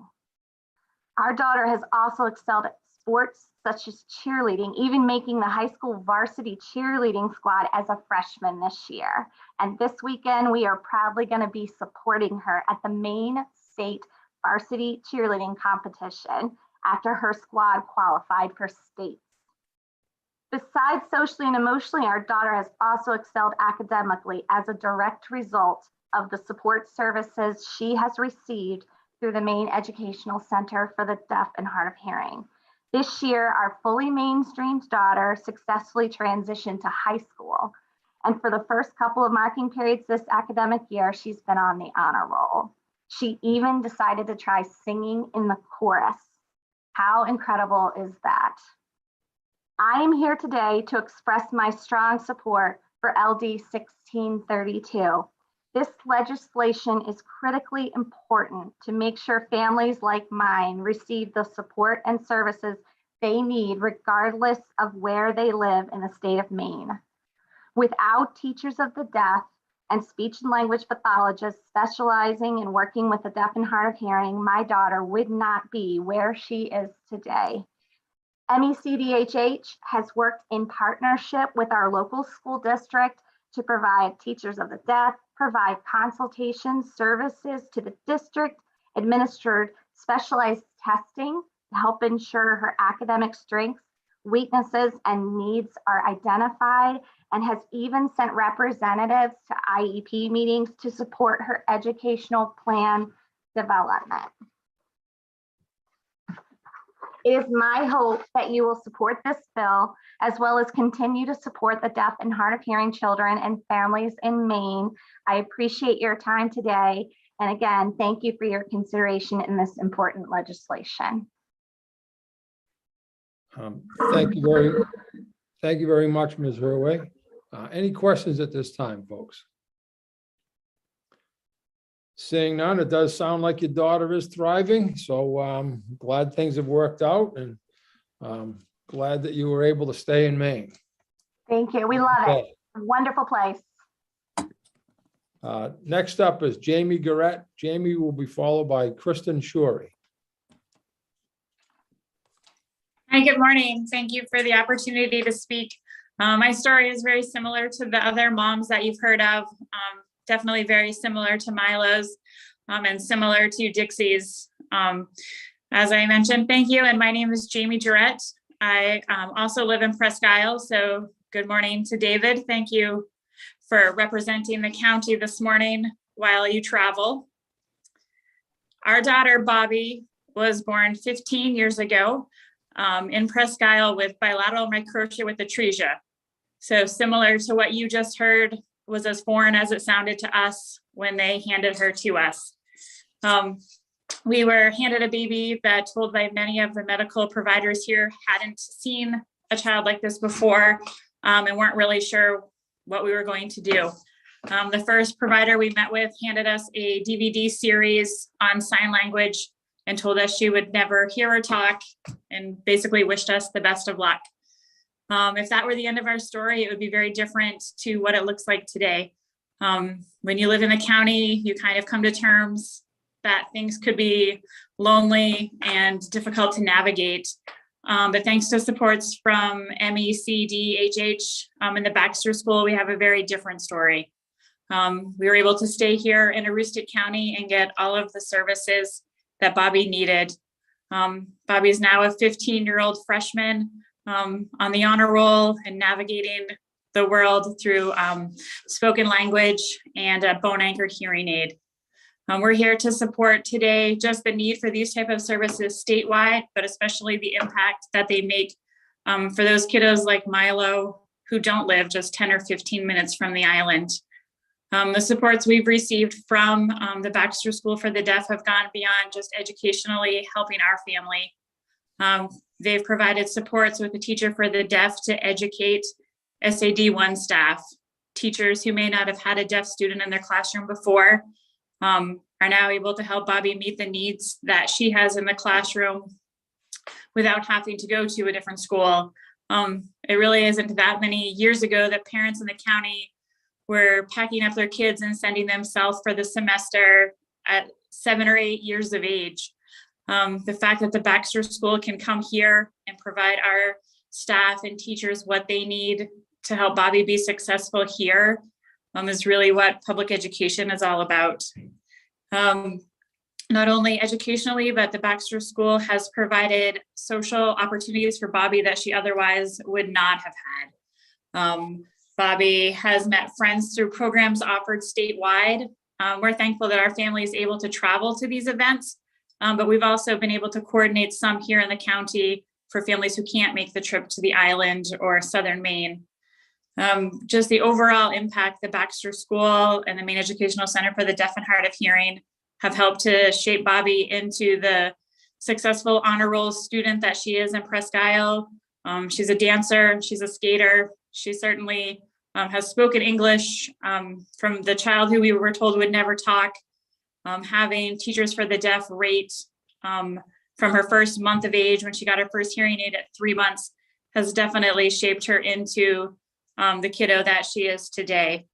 Our daughter has also excelled at sports such as cheerleading, even making the high school varsity cheerleading squad as a freshman this year. And this weekend, we are proudly going to be supporting her at the Maine State Varsity Cheerleading Competition after her squad qualified for states. Besides socially and emotionally, our daughter has also excelled academically as a direct result of the support services she has received through the Maine Educational Center for the Deaf and Hard of Hearing. This year, our fully mainstreamed daughter successfully transitioned to high school. And for the first couple of marking periods this academic year, she's been on the honor roll. She even decided to try singing in the chorus. How incredible is that? I am here today to express my strong support for LD 1632. This legislation is critically important to make sure families like mine receive the support and services they need regardless of where they live in the state of Maine. Without teachers of the deaf and speech and language pathologists specializing in working with the deaf and hard of hearing, my daughter would not be where she is today. MECDHH has worked in partnership with our local school district to provide teachers of the deaf, provide consultation services to the district, administered specialized testing to help ensure her academic strengths, weaknesses, and needs are identified, and has even sent representatives to IEP meetings to support her educational plan development. It is my hope that you will support this bill, as well as continue to support the deaf and hard of hearing children and families in Maine. I appreciate your time today. And again, thank you for your consideration in this important legislation. Thank you very much, Ms. Hurway. Any questions at this time, folks? Seeing none, it does sound like your daughter is thriving. So glad things have worked out, and glad that you were able to stay in Maine. Thank you. We love it. Wonderful place. Next up is Jamie Garrett. Jamie will be followed by Kristen Shorey. Hi, good morning. Thank you for the opportunity to speak. My story is very similar to the other moms that you've heard of. Definitely very similar to Milo's and similar to Dixie's. As I mentioned, thank you. And my name is Jamie Jarrett. I also live in Presque Isle. So good morning to David. Thank you for representing the county this morning while you travel. Our daughter, Bobby, was born 15 years ago in Presque Isle with bilateral microtia with atresia. So similar to what you just heard, was as foreign as it sounded to us when they handed her to us. We were handed a baby that told by many of the medical providers here hadn't seen a child like this before, and weren't really sure what we were going to do. The first provider we met with handed us a DVD series on sign language and told us she would never hear or talk, and basically wished us the best of luck. If that were the end of our story, it would be very different to what it looks like today. When you live in the county, you kind of come to terms that things could be lonely and difficult to navigate. But thanks to supports from MECDHH and the Baxter School, we have a very different story. We were able to stay here in Aroostook County and get all of the services that Bobby needed. Bobby is now a 15-year-old freshman on the honor roll and navigating the world through spoken language and a bone-anchored hearing aid. We're here to support today just the need for these type of services statewide, but especially the impact that they make for those kiddos like Milo who don't live just 10 or 15 minutes from the island. The supports we've received from the Baxter School for the Deaf have gone beyond just educationally helping our family. They've provided supports with a teacher for the deaf to educate SAD1 staff. Teachers who may not have had a deaf student in their classroom before are now able to help Bobby meet the needs that she has in the classroom without having to go to a different school. It really isn't that many years ago that parents in the county were packing up their kids and sending them south for the semester at 7 or 8 years of age. The fact that the Baxter School can come here and provide our staff and teachers what they need to help Bobby be successful here is really what public education is all about. Not only educationally, but the Baxter School has provided social opportunities for Bobby that she otherwise would not have had. Bobby has met friends through programs offered statewide. We're thankful that our family is able to travel to these events, but we've also been able to coordinate some here in the county for families who can't make the trip to the island or southern Maine. Just the overall impact the Baxter School and the Maine Educational Center for the Deaf and Hard of Hearing have helped to shape Bobby into the successful honor roll student that she is in Presque Isle. She's a dancer, she's a skater. She certainly has spoken English from the child who we were told would never talk. Having Teachers for the Deaf rate from her first month of age when she got her first hearing aid at 3 months has definitely shaped her into the kiddo that she is today.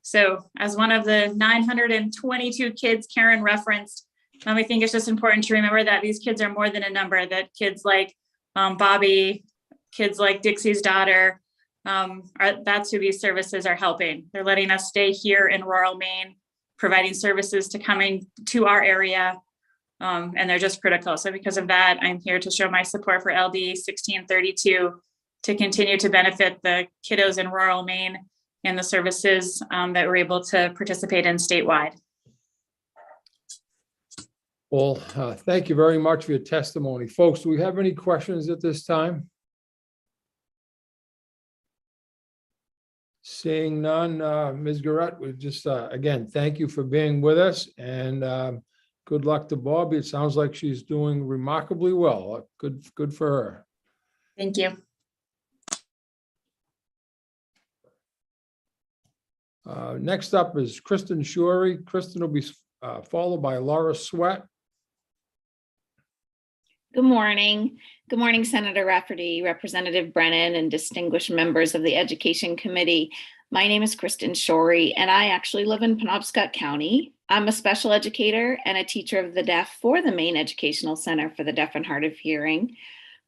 So as one of the 922 kids Karen referenced, I think it's just important to remember that these kids are more than a number, that kids like Bobby, kids like Dixie's daughter, that's who these services are helping. They're letting us stay here in rural Maine, providing services to coming to our area, and they're just critical. So because of that, I'm here to show my support for LD 1632 to continue to benefit the kiddos in rural Maine and the services that we're able to participate in statewide. Well, thank you very much for your testimony. Folks, do we have any questions at this time? Seeing none, Ms. Garrett, we just, again, thank you for being with us, and good luck to Bobby. It sounds like she's doing remarkably well. Good for her. Thank you. Next up is Kristen Shorey. Kristen will be followed by Laura Sweat. Good morning. Good morning, Senator Rafferty, Representative Brennan, and distinguished members of the Education Committee. My name is Kristen Shorey, and I actually live in Penobscot County. I'm a special educator and a teacher of the deaf for the Maine Educational Center for the Deaf and Hard of Hearing,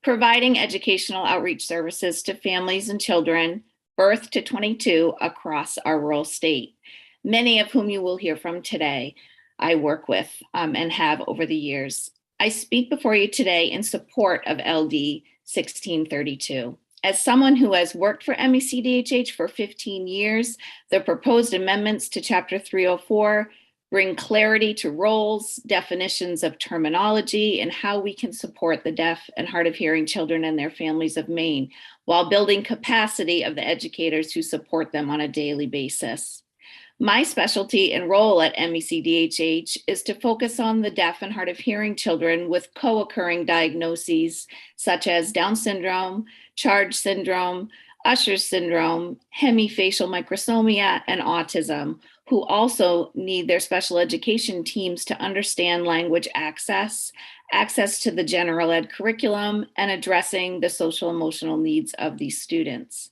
providing educational outreach services to families and children birth to 22 across our rural state, many of whom you will hear from today. I work with and have over the years. I speak before you today in support of LD 1632. As someone who has worked for MECDHH for 15 years, the proposed amendments to Chapter 304 bring clarity to roles, definitions of terminology, and how we can support the deaf and hard of hearing children and their families of Maine, while building capacity of the educators who support them on a daily basis. My specialty and role at MECDHH is to focus on the deaf and hard of hearing children with co-occurring diagnoses such as Down syndrome, Charge syndrome, Usher's syndrome, hemifacial microsomia, and autism, who also need their special education teams to understand language access to the general ed curriculum, and addressing the social emotional needs of these students.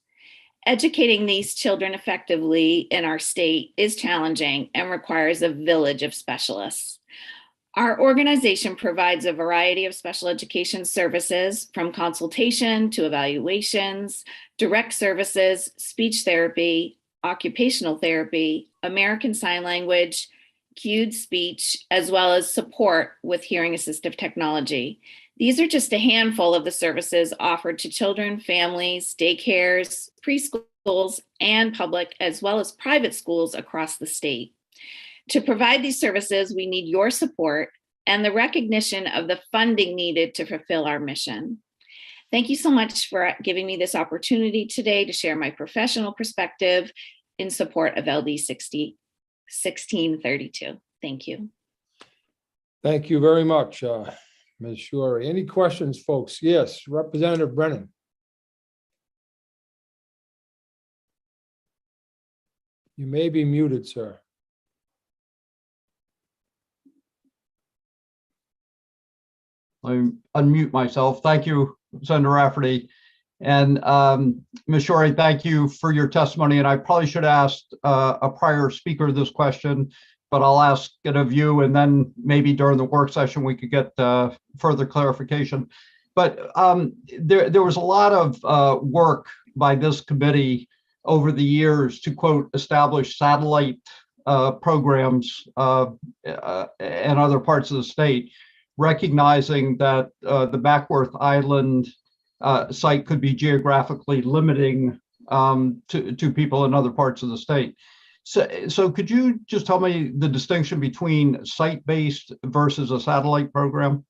Educating these children effectively in our state is challenging and requires a village of specialists. Our organization provides a variety of special education services, from consultation to evaluations, direct services, speech therapy, occupational therapy, American Sign Language, cued speech, as well as support with hearing assistive technology. These are just a handful of the services offered to children, families, daycares, preschools, and public, as well as private schools across the state. To provide these services, we need your support and the recognition of the funding needed to fulfill our mission. Thank you so much for giving me this opportunity today to share my professional perspective in support of LD 1632. Thank you. Thank you very much, Ms. Shorey. Any questions, folks? Yes, Representative Brennan. You may be muted, sir. I unmute myself. Thank you, Senator Rafferty. And Ms. Shorey, thank you for your testimony. And I probably should have asked a prior speaker this question, but I'll ask it of you, and then maybe during the work session we could get further clarification. But there was a lot of work by this committee over the years to, quote, establish satellite programs in other parts of the state, recognizing that the Mackworth Island site could be geographically limiting to people in other parts of the state. So could you just tell me the distinction between site-based versus a satellite program?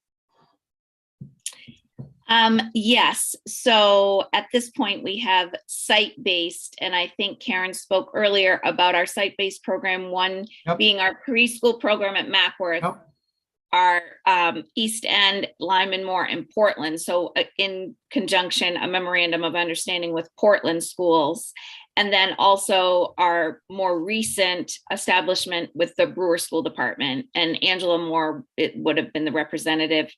Yes. So at this point, we have site-based, and I think Karen spoke earlier about our site-based program, one being our preschool program at Mackworth, our East End, Lyman Moore, and Portland. So in conjunction, a memorandum of understanding with Portland schools. And then also our more recent establishment with the Brewer School Department. And Angela Moore, it would have been the representative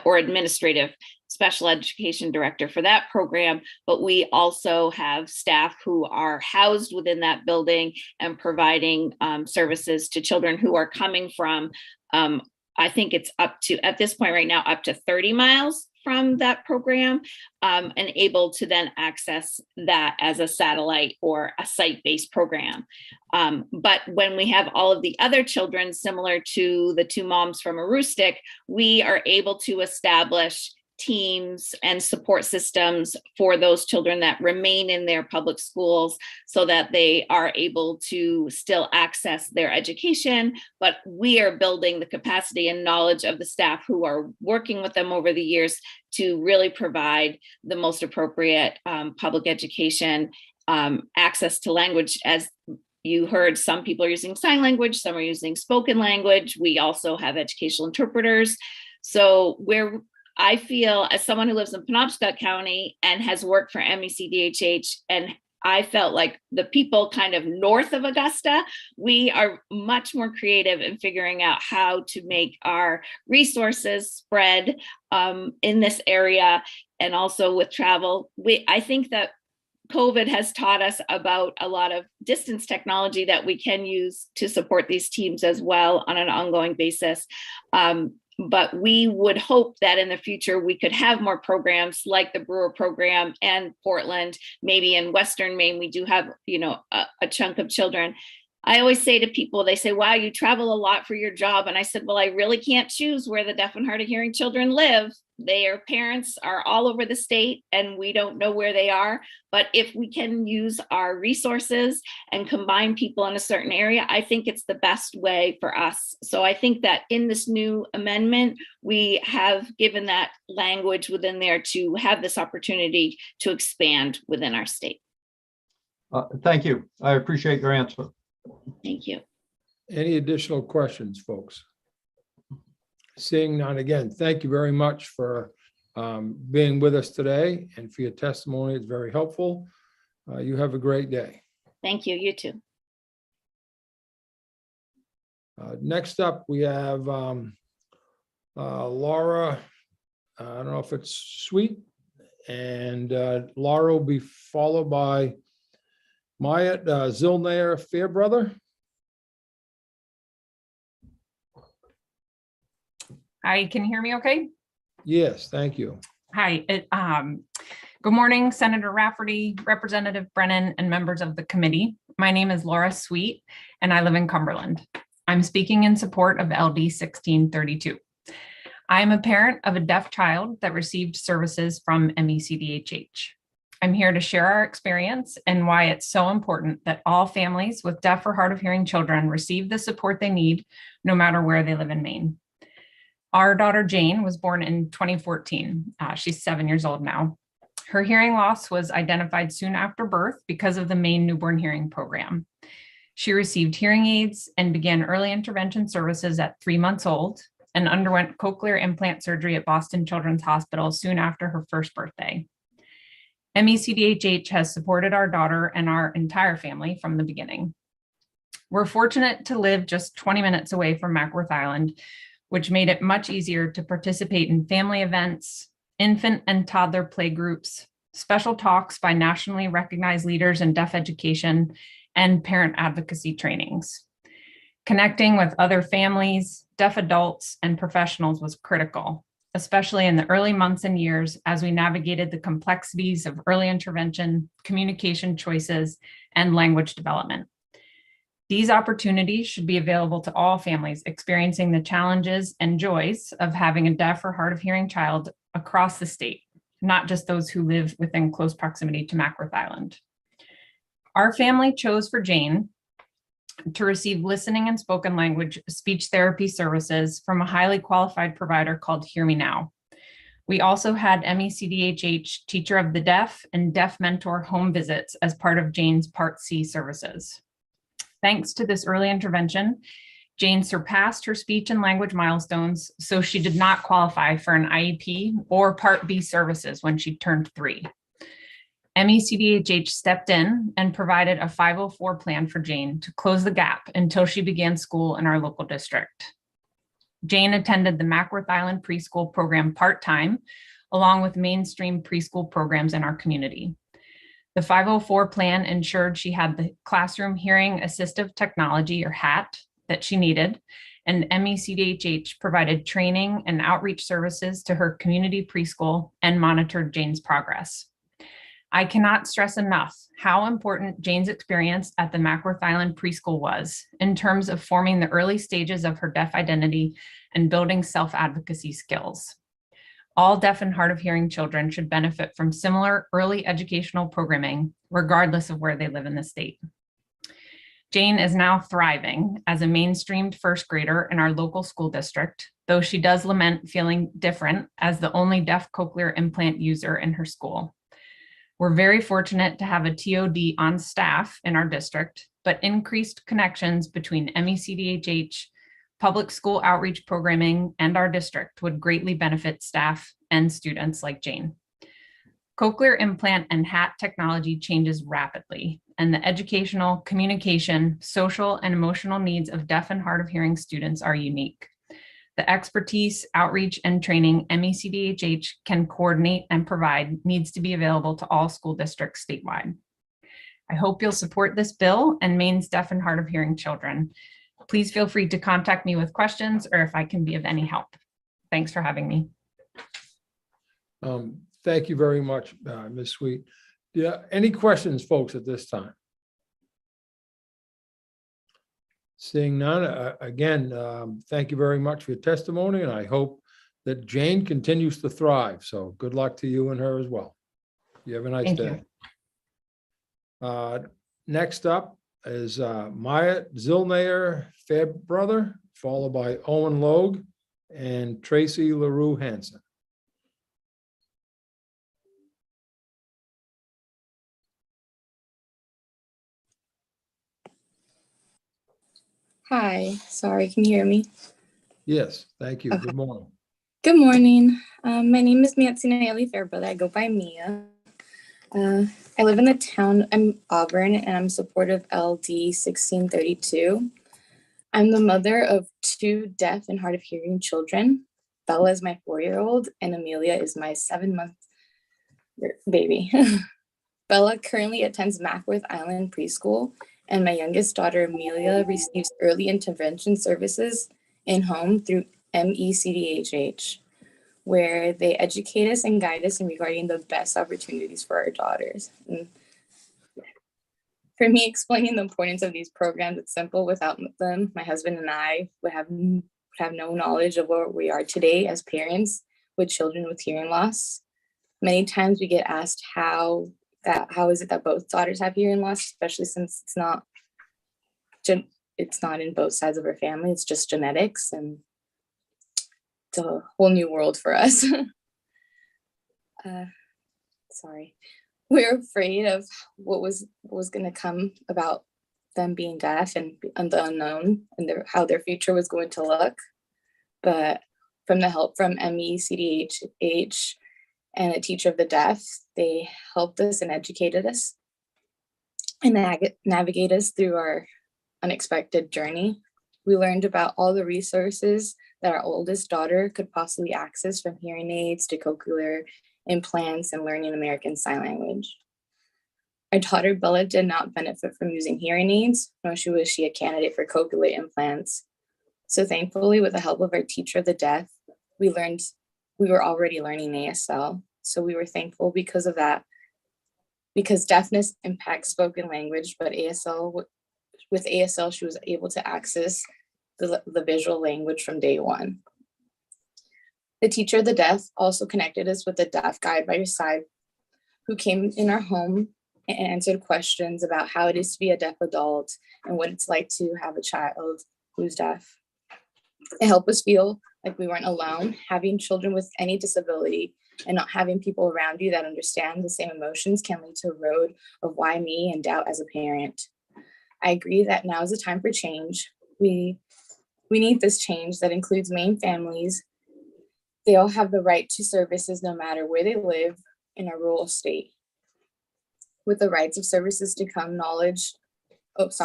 or administrative special education director for that program. But we also have staff who are housed within that building and providing services to children who are coming from, I think it's up to, at this point right now, up to 30 miles from that program, and able to then access that as a satellite or a site-based program. But when we have all of the other children, similar to the two moms from Aroostook, we are able to establish teams and support systems for those children that remain in their public schools so that they are able to still access their education. But we are building the capacity and knowledge of the staff who are working with them over the years to really provide the most appropriate public education, access to language. As you heard, some people are using sign language, some are using spoken language. We also have educational interpreters. So I feel, as someone who lives in Penobscot County and has worked for MECDHH, and I felt like the people kind of north of Augusta, we are much more creative in figuring out how to make our resources spread in this area. And also with travel, I think that COVID has taught us about a lot of distance technology that we can use to support these teams as well on an ongoing basis. But we would hope that in the future we could have more programs like the Brewer program and Portland. Maybe in Western Maine, we do have, a chunk of children. I always say to people, they say, wow, you travel a lot for your job. And I said, well, I really can't choose where the deaf and hard of hearing children live. Their parents are all over the state and we don't know where they are. But if we can use our resources and combine people in a certain area, I think it's the best way for us. So I think that in this new amendment, we have given that language within there to have this opportunity to expand within our state. Thank you. I appreciate your answer. Thank you. Any additional questions, folks? Seeing none, again, thank you very much for being with us today and for your testimony. It's very helpful. You have a great day. Thank you. You too. Next up, we have Laura. I don't know if it's Sweet, and Laura will be followed by Myatt Zilnair Fairbrother. Hi, can you hear me okay? Yes, thank you. Hi, good morning, Senator Rafferty, Representative Brennan, and members of the committee. My name is Laura Sweet, and I live in Cumberland. I'm speaking in support of LD 1632. I am a parent of a deaf child that received services from MECDHH. I'm here to share our experience and why it's so important that all families with deaf or hard of hearing children receive the support they need, no matter where they live in Maine. Our daughter Jane was born in 2014. She's 7 years old now. Her hearing loss was identified soon after birth because of the Maine Newborn Hearing Program. She received hearing aids and began early intervention services at 3 months old and underwent cochlear implant surgery at Boston Children's Hospital soon after her first birthday. MECDHH has supported our daughter and our entire family from the beginning. We're fortunate to live just 20 minutes away from Mackworth Island, which made it much easier to participate in family events, infant and toddler play groups, special talks by nationally recognized leaders in deaf education, and parent advocacy trainings. Connecting with other families, deaf adults, and professionals was critical, especially in the early months and years as we navigated the complexities of early intervention, communication choices, and language development. These opportunities should be available to all families experiencing the challenges and joys of having a deaf or hard of hearing child across the state, not just those who live within close proximity to Mackworth Island. Our family chose for Jane to receive listening and spoken language speech therapy services from a highly qualified provider called Hear Me Now. We also had MECDHH Teacher of the Deaf and Deaf Mentor home visits as part of Jane's Part C services. Thanks to this early intervention, Jane surpassed her speech and language milestones, so she did not qualify for an IEP or Part B services when she turned 3. MECDHH stepped in and provided a 504 plan for Jane to close the gap until she began school in our local district. Jane attended the Mackworth Island preschool program part-time, along with mainstream preschool programs in our community. The 504 plan ensured she had the classroom hearing assistive technology, or HAT, that she needed, and MECDHH provided training and outreach services to her community preschool and monitored Jane's progress. I cannot stress enough how important Jane's experience at the Mackworth Island preschool was in terms of forming the early stages of her deaf identity and building self-advocacy skills. All deaf and hard of hearing children should benefit from similar early educational programming, regardless of where they live in the state. Jane is now thriving as a mainstreamed first grader in our local school district, though she does lament feeling different as the only deaf cochlear implant user in her school. We're very fortunate to have a TOD on staff in our district, but increased connections between MECDHH, public school outreach programming, and our district would greatly benefit staff and students like Jane. Cochlear implant and HAT technology changes rapidly, and the educational, communication, social, and emotional needs of deaf and hard of hearing students are unique. The expertise, outreach, and training MECDHH can coordinate and provide needs to be available to all school districts statewide. I hope you'll support this bill and Maine's deaf and hard of hearing children. Please feel free to contact me with questions or if I can be of any help. Thanks for having me. Thank you very much, Ms. Sweet. Yeah, any questions, folks, at this time? Seeing none, again, thank you very much for your testimony, and I hope that Jane continues to thrive. So good luck to you and her as well. You have a nice day. Next up is Myatt Zilnair Fairbrother, followed by Owen Logue and Tracy LaRue Hansen. Hi, sorry, can you hear me? Yes, thank you. Good morning. Good morning. My name is Nancy Naeli Fairbrother. I go by Mia. I live in the town, I'm Auburn, and I'm supportive LD 1632. I'm the mother of 2 deaf and hard of hearing children. Bella is my 4-year-old, and Amelia is my 7-month baby. Bella currently attends Mackworth Island Preschool, and my youngest daughter, Amelia, receives early intervention services in home through MECDHH, where they educate us and guide us in regarding the best opportunities for our daughters. And for me, explaining the importance of these programs, it's simple. Without them, my husband and I would have no knowledge of where we are today as parents with children with hearing loss. Many times we get asked how is it that both daughters have hearing loss, especially since it's not in both sides of our family, it's just genetics, and it's a whole new world for us. Sorry. We're afraid of what was going to come about them being deaf and the unknown and how their future was going to look. But from the help from MECDHH and a teacher of the deaf, they helped us and educated us and navigate us through our unexpected journey. We learned about all the resources that our oldest daughter could possibly access, from hearing aids to cochlear implants and learning American Sign Language. Our daughter Bella did not benefit from using hearing aids, nor was she a candidate for cochlear implants. So thankfully, with the help of our teacher of the deaf, we were already learning ASL. So we were thankful because of that, because deafness impacts spoken language, but with ASL, she was able to access the visual language from day one. The teacher of the deaf also connected us with a deaf guide by her side, who came in our home and answered questions about how it is to be a deaf adult and what it's like to have a child who's deaf. It helped us feel like we weren't alone. Having children with any disability and not having people around you that understand the same emotions can lead to a road of why me and doubt as a parent. I agree that now is the time for change. We need this change that includes Maine families. They all have the right to services no matter where they live in a rural state. With the rights of services to come knowledge, with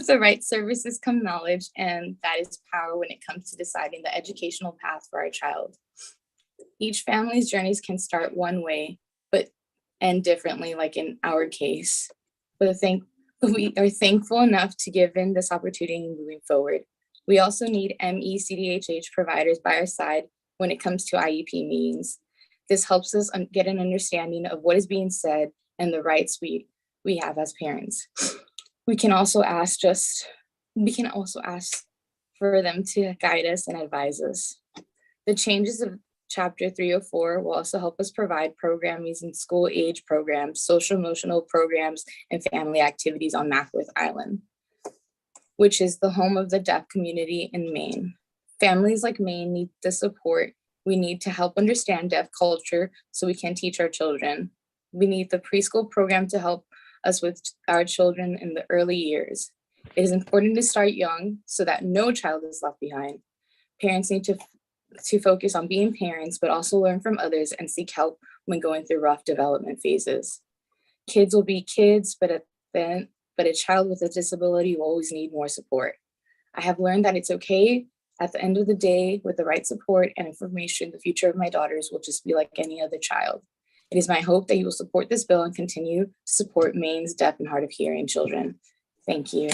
the right services come knowledge, and that is power when it comes to deciding the educational path for our child. Each family's journeys can start one way, but end differently, like in our case. But we are thankful enough to give in this opportunity moving forward. We also need MECDHH providers by our side when it comes to IEP meetings. This helps us get an understanding of what is being said and the rights we have as parents. We can also ask for them to guide us and advise us. The changes of Chapter 304 will also help us provide programming in school age programs, social emotional programs, and family activities on Mackworth Island, which is the home of the deaf community in Maine. Families like Maine need the support. We need to help understand deaf culture so we can teach our children. We need the preschool program to help us with our children in the early years. It is important to start young so that no child is left behind. Parents need to focus on being parents, but also learn from others and seek help when going through rough development phases. Kids will be kids, but a child with a disability will always need more support. I have learned that it's okay. At the end of the day, with the right support and information, the future of my daughters will just be like any other child. It is my hope that you will support this bill and continue to support Maine's deaf and hard of hearing children. Thank you.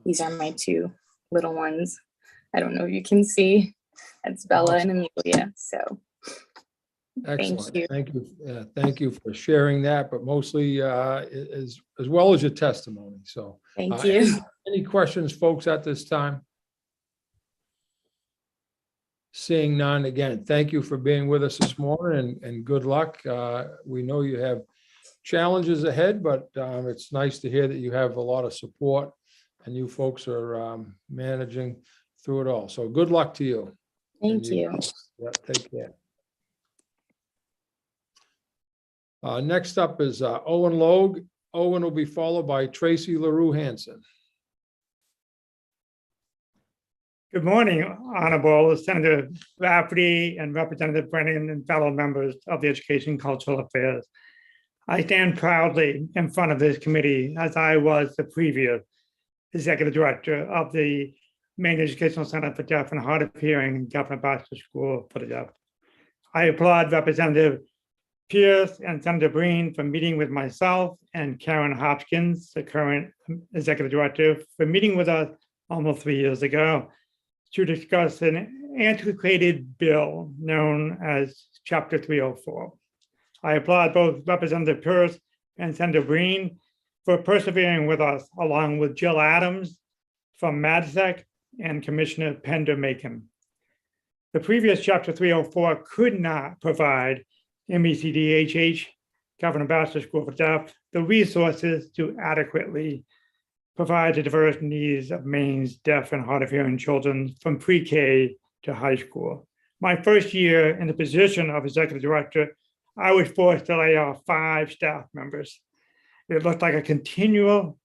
These are my 2 little ones. I don't know if you can see. That's Bella and Amelia. So Excellent. Thank you. Thank you for sharing that, but mostly as well as your testimony. So Thank you. Any questions, folks, at this time? Seeing none, again, thank you for being with us this morning, and good luck. We know you have challenges ahead, but it's nice to hear that you have a lot of support and you folks are managing through it all. So good luck to you. Thank you. Yeah, take care. Next up is Owen Logue, Owen will be followed by Tracy LaRue Hanson. Good morning, Honorable Senator Rafferty and Representative Brennan and fellow members of the Education and Cultural Affairs. I stand proudly in front of this committee as I was the previous Executive Director of the Maine Educational Center for Deaf and Hard of Hearing and Governor Baxter School for the Deaf. I applaud Representative Pierce and Senator Breen for meeting with myself and Karen Hopkins, the current Executive Director, for meeting with us almost 3 years ago to discuss an antiquated bill known as Chapter 304. I applaud both Representative Pierce and Senator Breen for persevering with us, along with Jill Adams from MADSEC and Commissioner Pender Macon. The previous Chapter 304 could not provide MECDHH, Governor Baxter School for Deaf, the resources to adequately provide the diverse needs of Maine's deaf and hard of hearing children from pre-K to high school. My first year in the position of Executive Director, I was forced to lay off 5 staff members. It looked like a continual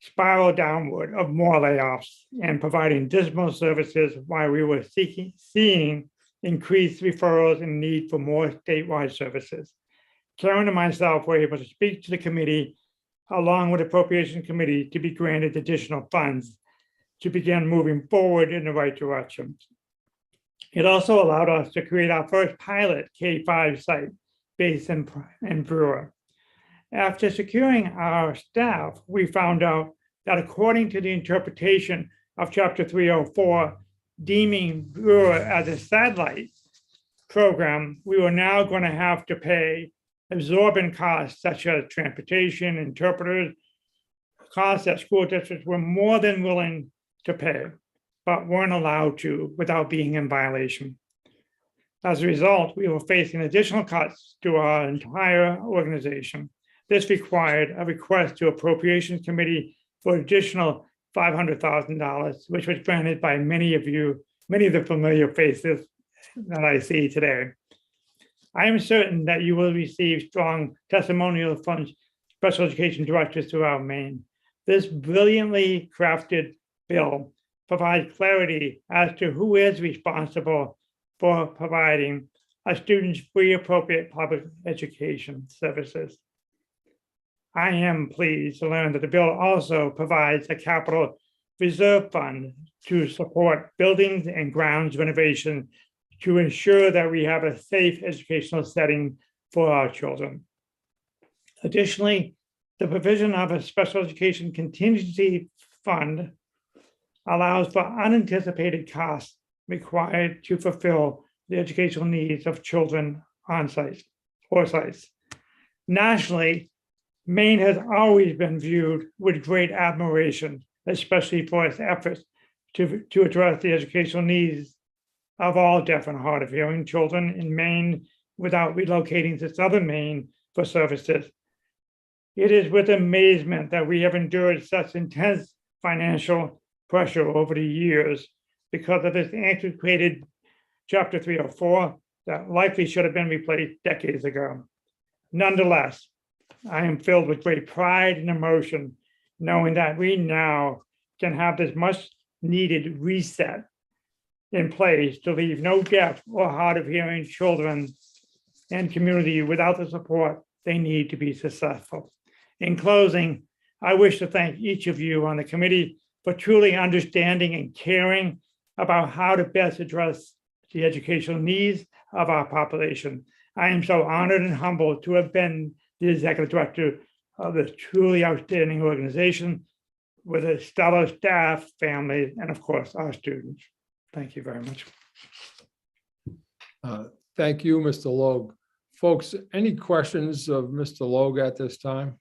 spiral downward of more layoffs and providing dismal services while we were seeing increased referrals and need for more statewide services. Karen and myself were able to speak to the committee along with the Appropriation Committee to be granted additional funds to begin moving forward in the right direction. It also allowed us to create our first pilot K-5 site based in Brewer. After securing our staff, we found out that according to the interpretation of Chapter 304, deeming Brewer as a satellite program, we were now going to have to pay absorbent costs such as transportation, interpreters, costs that school districts were more than willing to pay, but weren't allowed to without being in violation. As a result, we were facing additional cuts to our entire organization. This required a request to Appropriations Committee for additional $500,000, which was granted by many of the familiar faces that I see today. I am certain that you will receive strong testimonials from special education directors throughout Maine. This brilliantly crafted bill provides clarity as to who is responsible for providing a student's free appropriate public education services. I am pleased to learn that the bill also provides a capital reserve fund to support buildings and grounds renovation to ensure that we have a safe educational setting for our children. Additionally, the provision of a special education contingency fund allows for unanticipated costs required to fulfill the educational needs of children on sites or sites. Nationally, Maine has always been viewed with great admiration, especially for its efforts to address the educational needs of all deaf and hard of hearing children in Maine without relocating to southern Maine for services. It is with amazement that we have endured such intense financial pressure over the years because of this antiquated Chapter 304 that likely should have been replaced decades ago. Nonetheless, I am filled with great pride and emotion knowing that we now can have this much needed reset in place to leave no deaf or hard of hearing children and community without the support they need to be successful. In closing, I wish to thank each of you on the committee for truly understanding and caring about how to best address the educational needs of our population. I am so honored and humbled to have been the executive director of this truly outstanding organization with a stellar staff, family, and of course, our students. Thank you very much. Thank you, Mr. Logue. Folks, any questions of Mr. Logue at this time?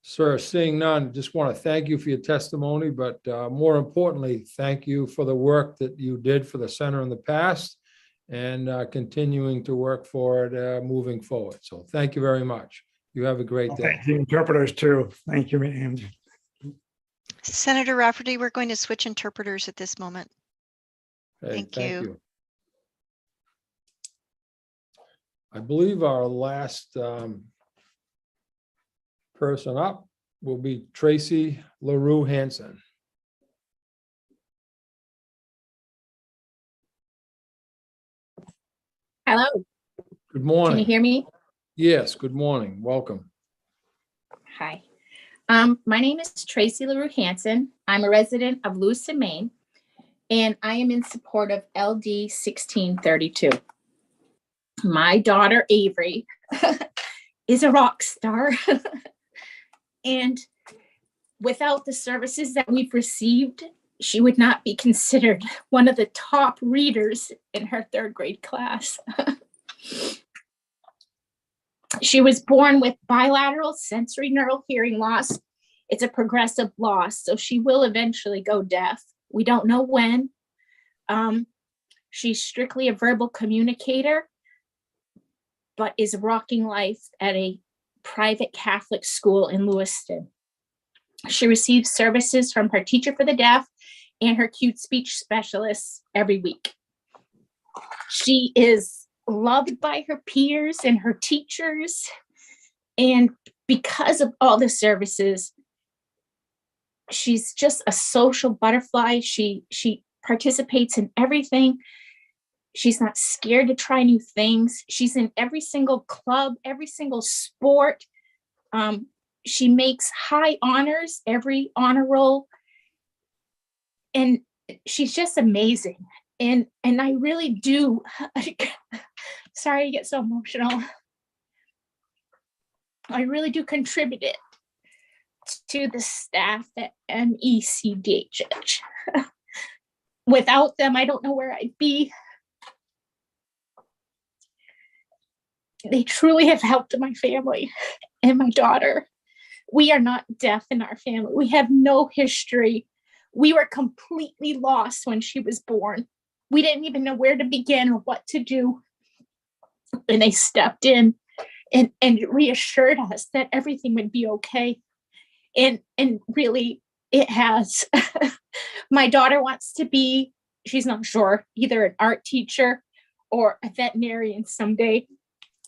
Sir, seeing none, just want to thank you for your testimony, but more importantly, thank you for the work that you did for the center in the past and continuing to work for it moving forward. So thank you very much. You have a great day. Thank the interpreters too. Thank you, ma'am. Senator Rafferty, we're going to switch interpreters at this moment. Hey, Thank you. I believe our last person up will be Tracy LaRue Hanson. Hello, Good morning. can you hear me? Yes, good morning. Welcome. Hi. My name is Tracy LaRue Hanson. I'm a resident of Lewiston, Maine, and I am in support of LD 1632. My daughter Avery is a rock star, and without the services that we've received, she would not be considered one of the top readers in her third grade class. She was born with bilateral sensory neural hearing loss. It's a progressive loss, so she will eventually go deaf. We don't know when. She's strictly a verbal communicator, but is rocking life at a private Catholic school in Lewiston. She receives services from her teacher for the deaf and her cute speech specialist every week. She is loved by her peers and her teachers. And because of all the services, she's just a social butterfly. She participates in everything. She's not scared to try new things. She's in every single club, every single sport. She makes high honors, every honor roll. And she's just amazing. And I really do, sorry I get so emotional. I really do contribute it to the staff at MECDHH. Without them, I don't know where I'd be. They truly have helped my family and my daughter. We are not deaf in our family. We have no history. We were completely lost when she was born. We didn't even know where to begin or what to do. And they stepped in and reassured us that everything would be okay. And really, it has. My daughter wants to be, she's not sure, either an art teacher or a veterinarian someday.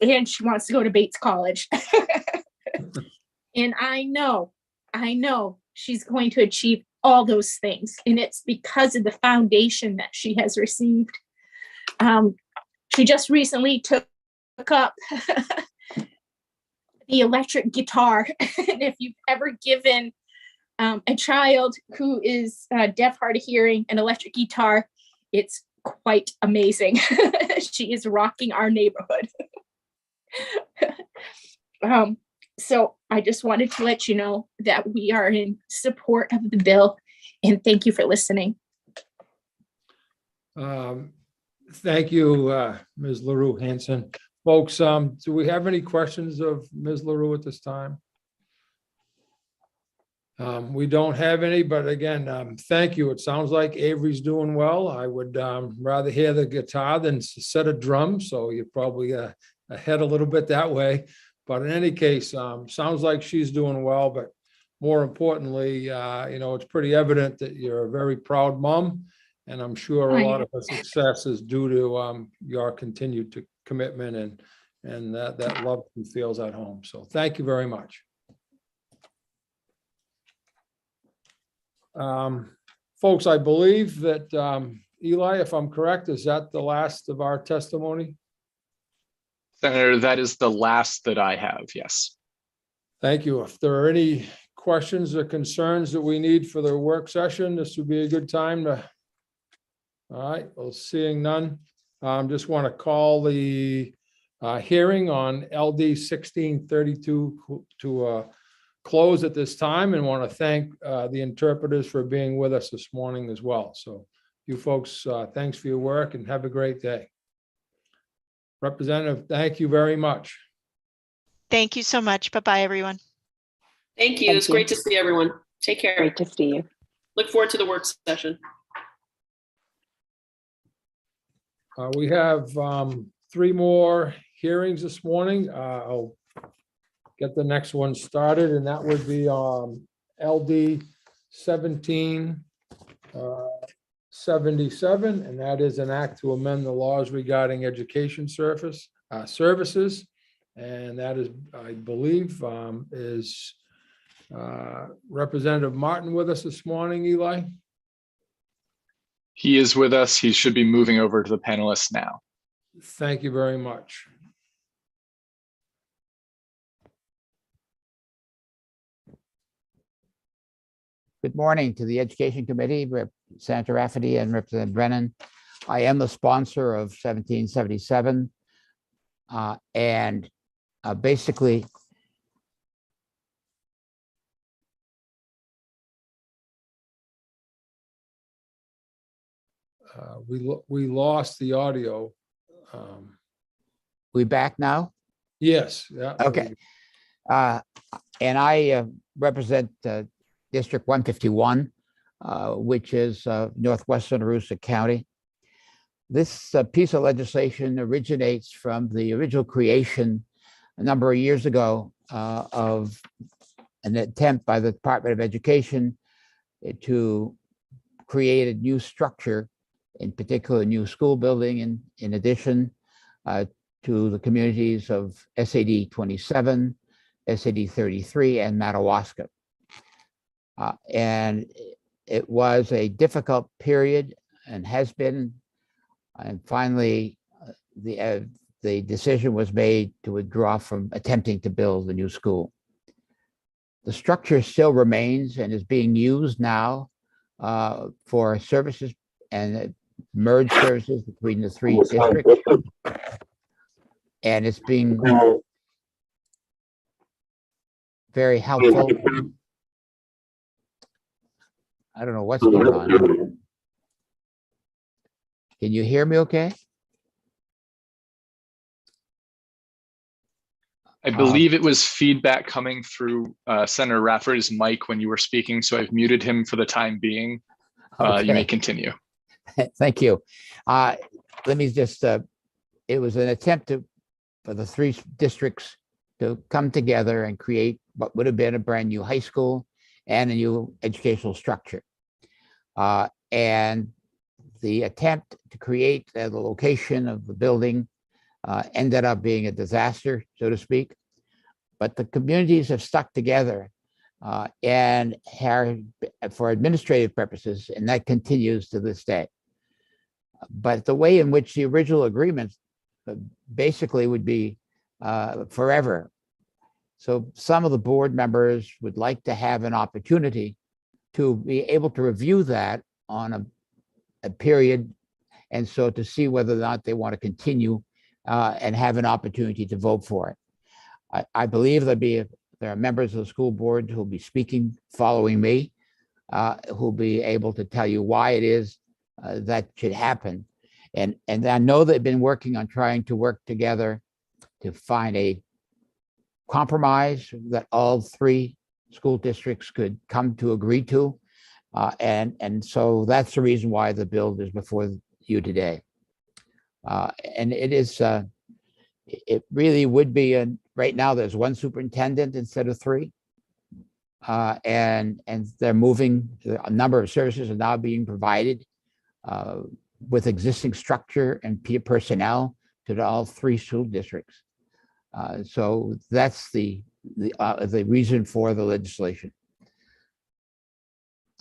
And she wants to go to Bates College. And I know she's going to achieve all those things. And it's because of the foundation that she has received. She just recently took up the electric guitar. And if you've ever given a child who is deaf, hard of hearing an electric guitar, it's quite amazing. She is rocking our neighborhood. So I just wanted to let you know that we are in support of the bill, and thank you for listening. Thank you, Ms. LaRue Hanson. Folks, do we have any questions of Ms. LaRue at this time? We don't have any, but again, thank you. It sounds like Avery's doing well. I would rather hear the guitar than a set of drums, so you're probably ahead a little bit that way. But in any case, sounds like she's doing well, but more importantly, it's pretty evident that you're a very proud mom, and I'm sure a lot of her success is due to your continued commitment and that love she feels at home. So thank you very much. Folks, I believe that Eli, if I'm correct, is that the last of our testimony? Senator, that is the last that I have, yes. Thank you. If there are any questions or concerns that we need for the work session, this would be a good time to. All right, well, seeing none, just want to call the hearing on LD 1632 to close at this time, and want to thank the interpreters for being with us this morning as well. So you folks, thanks for your work and have a great day. Representative, thank you very much. Thank you so much. Bye-bye, everyone. Thank you. It's great to see everyone. Take care. Great to see you. Look forward to the work session. We have 3 more hearings this morning. I'll get the next one started, and that would be LD 1777, and that is an act to amend the laws regarding education services. Services. And that is, I believe, is Representative Martin with us this morning, Eli? He is with us. He should be moving over to the panelists now. Thank you very much. Good morning to the Education Committee, Senator Rafferty and Representative Brennan. I am the sponsor of 1777. And basically, we lost the audio. We back now? Yes. Yeah. Okay. And I represent District 151, which is northwestern Aroostook County. This piece of legislation originates from the original creation a number of years ago of an attempt by the Department of Education to create a new structure, in particular a new school building, in addition to the communities of SAD 27, SAD 33, and Madawaska. And it was a difficult period and has been. And finally, the decision was made to withdraw from attempting to build a new school. The structure still remains and is being used now for services and merged services between the three districts. And it's being very helpful. I don't know what's going on. Can you hear me okay? I believe it was feedback coming through Senator Rafferty's mic when you were speaking, so I've muted him for the time being. Okay. You may continue. Thank you. Let me just, it was an attempt for the three districts to come together and create what would have been a brand new high school and a new educational structure. And the attempt to create the location of the building ended up being a disaster, so to speak. But the communities have stuck together and for administrative purposes, and that continues to this day. But the way in which the original agreement basically would be forever. So some of the board members would like to have an opportunity to be able to review that on a period, and so to see whether or not they want to continue and have an opportunity to vote for it. I believe there are members of the school board who will be speaking following me, who will be able to tell you why it is that should happen. And I know they've been working on trying to work together to find a compromise that all three school districts could come to agree to. And so that's the reason why the bill is before you today. And it is, it really would be, right now there's one superintendent instead of three. And they're moving, a number of services are now being provided with existing structure and personnel to all three school districts. So that's the reason for the legislation.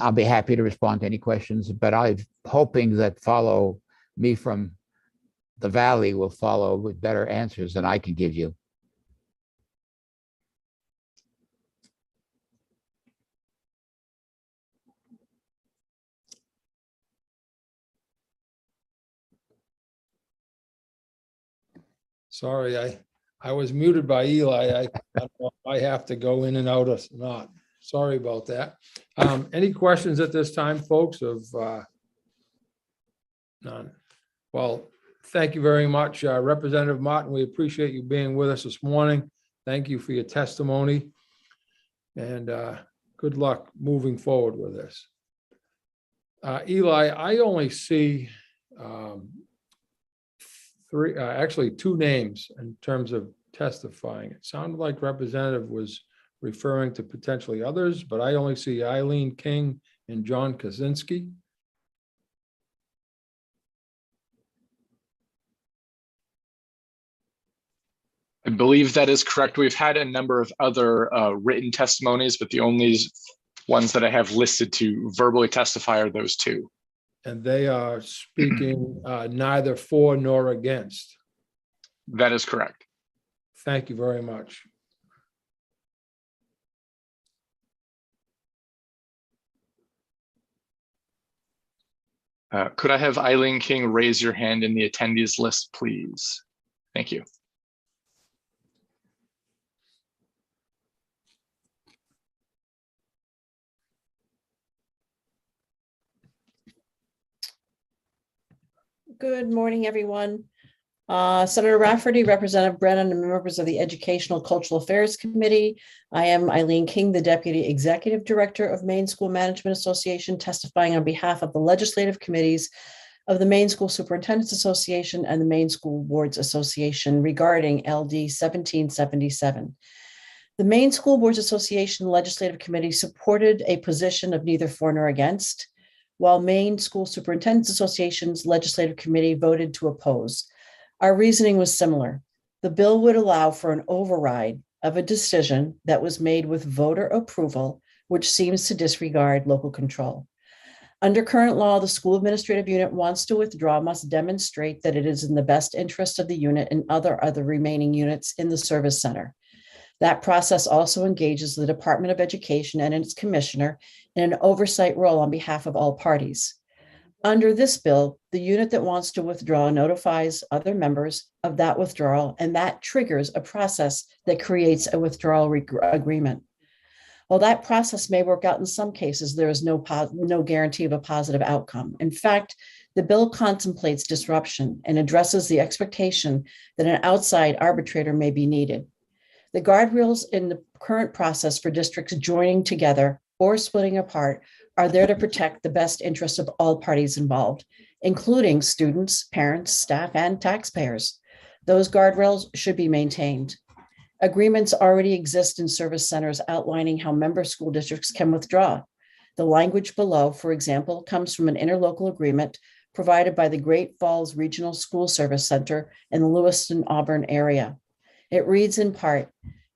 I'll be happy to respond to any questions, but I'm hoping that follow me from the Valley will follow with better answers than I can give you. Sorry, I was muted by Eli. I don't know if I have to go in and out or not. Sorry about that. Any questions at this time, folks? None. Well, thank you very much, Representative Martin. We appreciate you being with us this morning. Thank you for your testimony, and good luck moving forward with this. Eli, I only see actually two names in terms of testifying. It sounded like Representative was referring to potentially others, but I only see Eileen King and John Kaczynski. I believe that is correct. We've had a number of other written testimonies, but the only ones that I have listed to verbally testify are those two. And they are speaking neither for nor against. That is correct. Thank you very much. Could I have Eileen King raise your hand in the attendees list, please? Thank you. Good morning, everyone. Senator Rafferty, Representative Brennan, and members of the Educational Cultural Affairs Committee. I am Eileen King, the Deputy Executive Director of Maine School Management Association, testifying on behalf of the legislative committees of the Maine School Superintendents Association and the Maine School Boards Association regarding LD 1777. The Maine School Boards Association Legislative Committee supported a position of neither for nor against, while Maine School Superintendents Association's Legislative Committee voted to oppose. Our reasoning was similar. The bill would allow for an override of a decision that was made with voter approval, which seems to disregard local control. Under current law, the school administrative unit wants to withdraw must demonstrate that it is in the best interest of the unit and other remaining units in the service center. That process also engages the Department of Education and its commissioner in an oversight role on behalf of all parties. Under this bill, the unit that wants to withdraw notifies other members of that withdrawal, and that triggers a process that creates a withdrawal agreement. While that process may work out in some cases, there is no guarantee of a positive outcome. In fact, the bill contemplates disruption and addresses the expectation that an outside arbitrator may be needed. The guardrails in the current process for districts joining together or splitting apart are there to protect the best interests of all parties involved, including students, parents, staff, and taxpayers. Those guardrails should be maintained. Agreements already exist in service centers outlining how member school districts can withdraw. The language below, for example, comes from an interlocal agreement provided by the Great Falls Regional School Service Center in the Lewiston-Auburn area. It reads in part,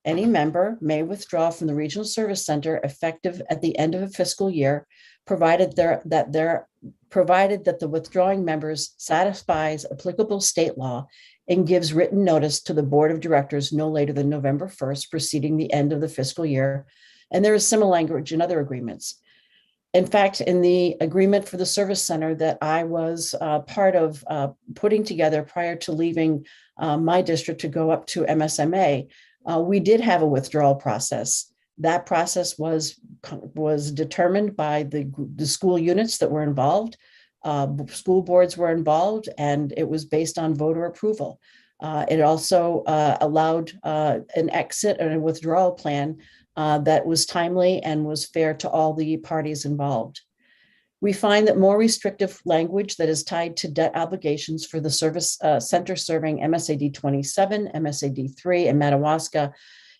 any member may withdraw from the Regional Service Center effective at the end of a fiscal year, provided that the withdrawing members satisfies applicable state law and gives written notice to the Board of Directors no later than November 1st, preceding the end of the fiscal year. And there is similar language in other agreements. In fact, in the agreement for the service center that I was part of putting together prior to leaving my district to go up to MSMA, we did have a withdrawal process. That process was determined by the school units that were involved. School boards were involved, and it was based on voter approval. It also allowed an exit and a withdrawal plan that was timely and was fair to all the parties involved. We find that more restrictive language that is tied to debt obligations for the service center serving MSAD 27, MSAD 3, and Madawaska,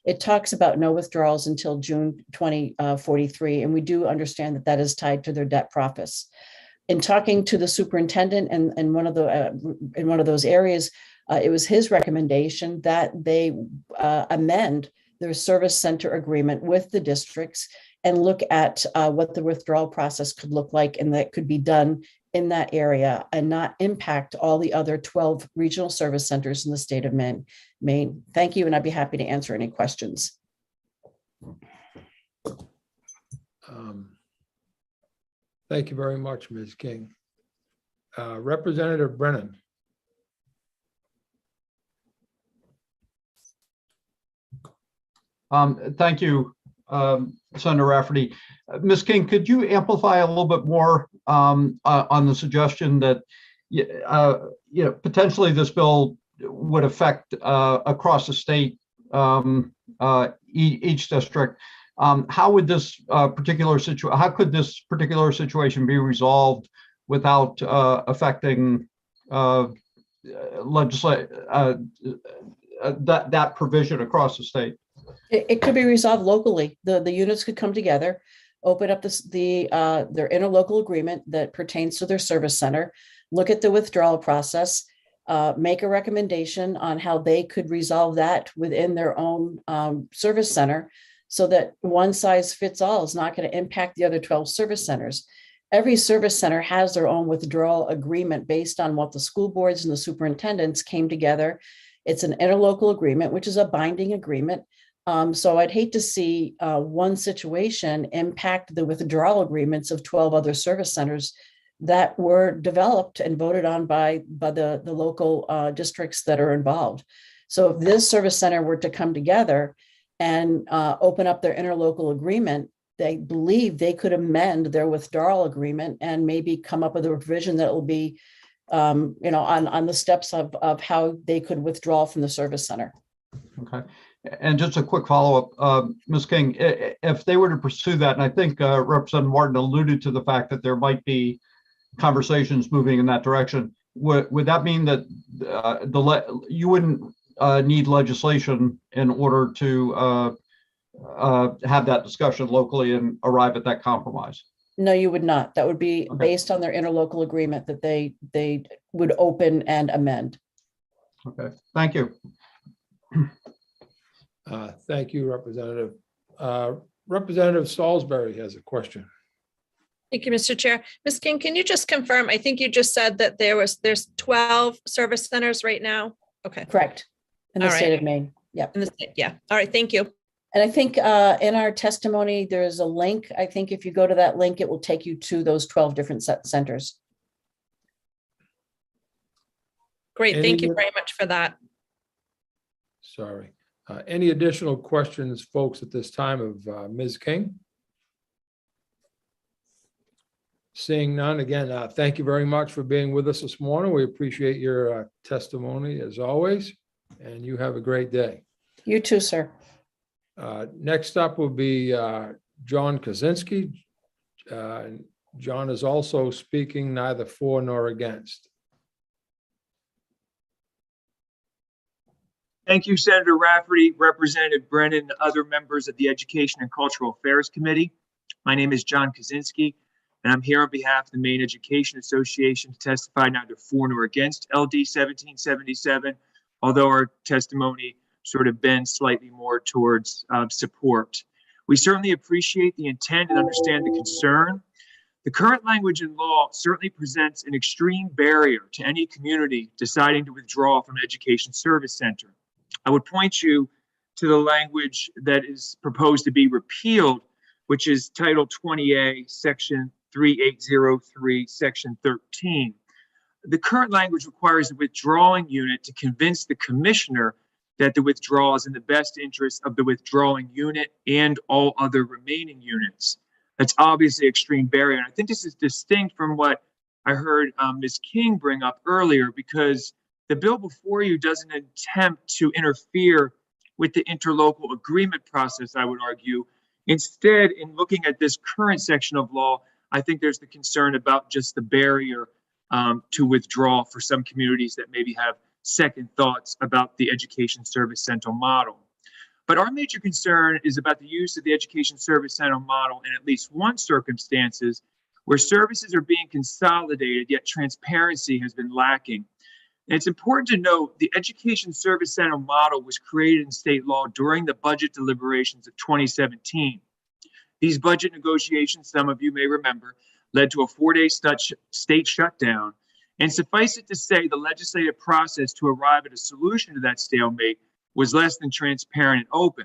it talks about no withdrawals until June 2043, and we do understand that that is tied to their debt profits. In talking to the superintendent in one of those areas, it was his recommendation that they amend their service center agreement with the districts and look at what the withdrawal process could look like, and that could be done in that area and not impact all the other 12 regional service centers in the state of Maine. Thank you, and I'd be happy to answer any questions. Thank you very much, Ms. King. Representative Brennan. Thank you, Senator Rafferty. Ms. King, could you amplify a little bit more on the suggestion that potentially this bill would affect across the state each district? How would this particular situation? How could this particular situation be resolved without affecting that provision across the state? It could be resolved locally. The units could come together, open up their interlocal agreement that pertains to their service center, look at the withdrawal process, make a recommendation on how they could resolve that within their own service center, so that one size fits all is not going to impact the other 12 service centers. Every service center has their own withdrawal agreement based on what the school boards and the superintendents came together. It's an interlocal agreement, which is a binding agreement. So I'd hate to see one situation impact the withdrawal agreements of 12 other service centers that were developed and voted on by the local districts that are involved. So if this service center were to come together and open up their interlocal agreement, they believe they could amend their withdrawal agreement and maybe come up with a revision that will be, on the steps of how they could withdraw from the service center. Okay. And just a quick follow-up, Ms. King, if they were to pursue that, and I think Representative Martin alluded to the fact that there might be conversations moving in that direction, would that mean that you wouldn't need legislation in order to have that discussion locally and arrive at that compromise? No, you would not. That would be based on their interlocal agreement that they would open and amend. Okay, thank you. Thank you, Representative. Representative Salisbury has a question. Thank you, Mr. Chair. Ms. King, can you just confirm? I think you just said that there's 12 service centers right now. Okay. Correct. In the All state right. of Maine. Yep. In the state, yeah. All right. Thank you. And I think in our testimony, there's a link. I think if you go to that link, it will take you to those 12 different centers. Great. Thank you very much for that. Sorry. Any additional questions, folks, at this time of Ms. King? Seeing none, again, thank you very much for being with us this morning. We appreciate your testimony as always, and you have a great day. You too, sir. Next up will be John Kaczynski. John is also speaking neither for nor against. Thank you, Senator Rafferty, Representative Brennan, and other members of the Education and Cultural Affairs Committee. My name is John Kaczynski, and I'm here on behalf of the Maine Education Association to testify neither for nor against LD 1777, although our testimony sort of bends slightly more towards support. We certainly appreciate the intent and understand the concern. The current language in law certainly presents an extreme barrier to any community deciding to withdraw from an education service center. I would point you to the language that is proposed to be repealed, which is Title 20A, Section 3803, Section 13. The current language requires the withdrawing unit to convince the commissioner that the withdrawal is in the best interest of the withdrawing unit and all other remaining units. That's obviously an extreme barrier. And I think this is distinct from what I heard Ms. King bring up earlier, because the bill before you doesn't attempt to interfere with the interlocal agreement process, I would argue. Instead, in looking at this current section of law, I think there's the concern about just the barrier to withdraw for some communities that maybe have second thoughts about the education service center model. But our major concern is about the use of the education service center model in at least one circumstances where services are being consolidated, yet transparency has been lacking. And it's important to note the education service center model was created in state law during the budget deliberations of 2017. These budget negotiations, some of you may remember, led to a 4-day state shutdown. And suffice it to say, the legislative process to arrive at a solution to that stalemate was less than transparent and open.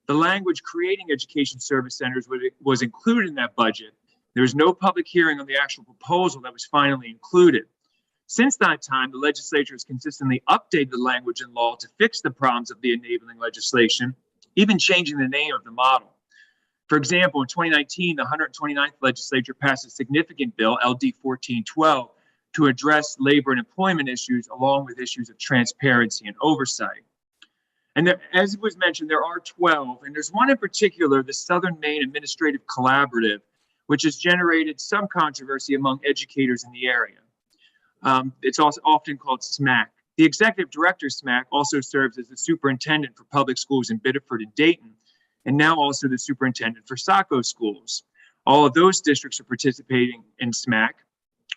The language creating education service centers was included in that budget. There was no public hearing on the actual proposal that was finally included. Since that time, the legislature has consistently updated the language in law to fix the problems of the enabling legislation, even changing the name of the model. For example, in 2019, the 129th legislature passed a significant bill, LD 1412, to address labor and employment issues along with issues of transparency and oversight. And there, as it was mentioned, there are 12, and there's one in particular, the Southern Maine Administrative Collaborative, which has generated some controversy among educators in the area. It's also often called SMAC. The executive director of SMAC also serves as the superintendent for public schools in Biddeford and Dayton, and now also the superintendent for Saco schools. All of those districts are participating in SMAC.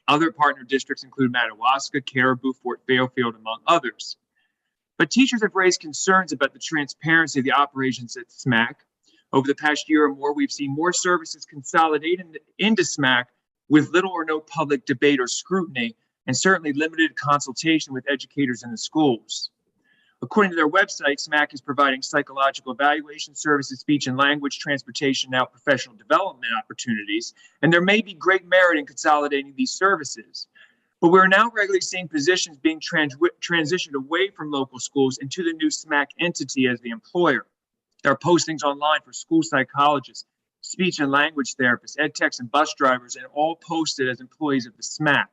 Other partner districts include Madawaska, Caribou, Fort Fairfield, among others. But teachers have raised concerns about the transparency of the operations at SMAC. Over the past year or more, we've seen more services consolidated into SMAC with little or no public debate or scrutiny, and certainly limited consultation with educators in the schools. According to their website, SMAC is providing psychological evaluation services, speech and language, transportation, now professional development opportunities, and there may be great merit in consolidating these services. But we're now regularly seeing positions being transitioned away from local schools into the new SMAC entity as the employer. There are postings online for school psychologists, speech and language therapists, ed techs, and bus drivers, and all posted as employees of the SMAC.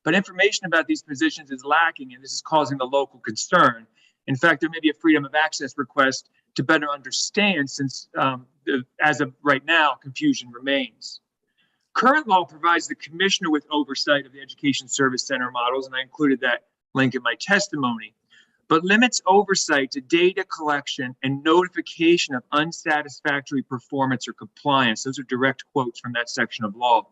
But information about these positions is lacking, and this is causing the local concern. In fact, there may be a freedom of access request to better understand, since as of right now, confusion remains. Current law provides the commissioner with oversight of the Education Service Center models, and I included that link in my testimony, but limits oversight to data collection and notification of unsatisfactory performance or compliance. Those are direct quotes from that section of law.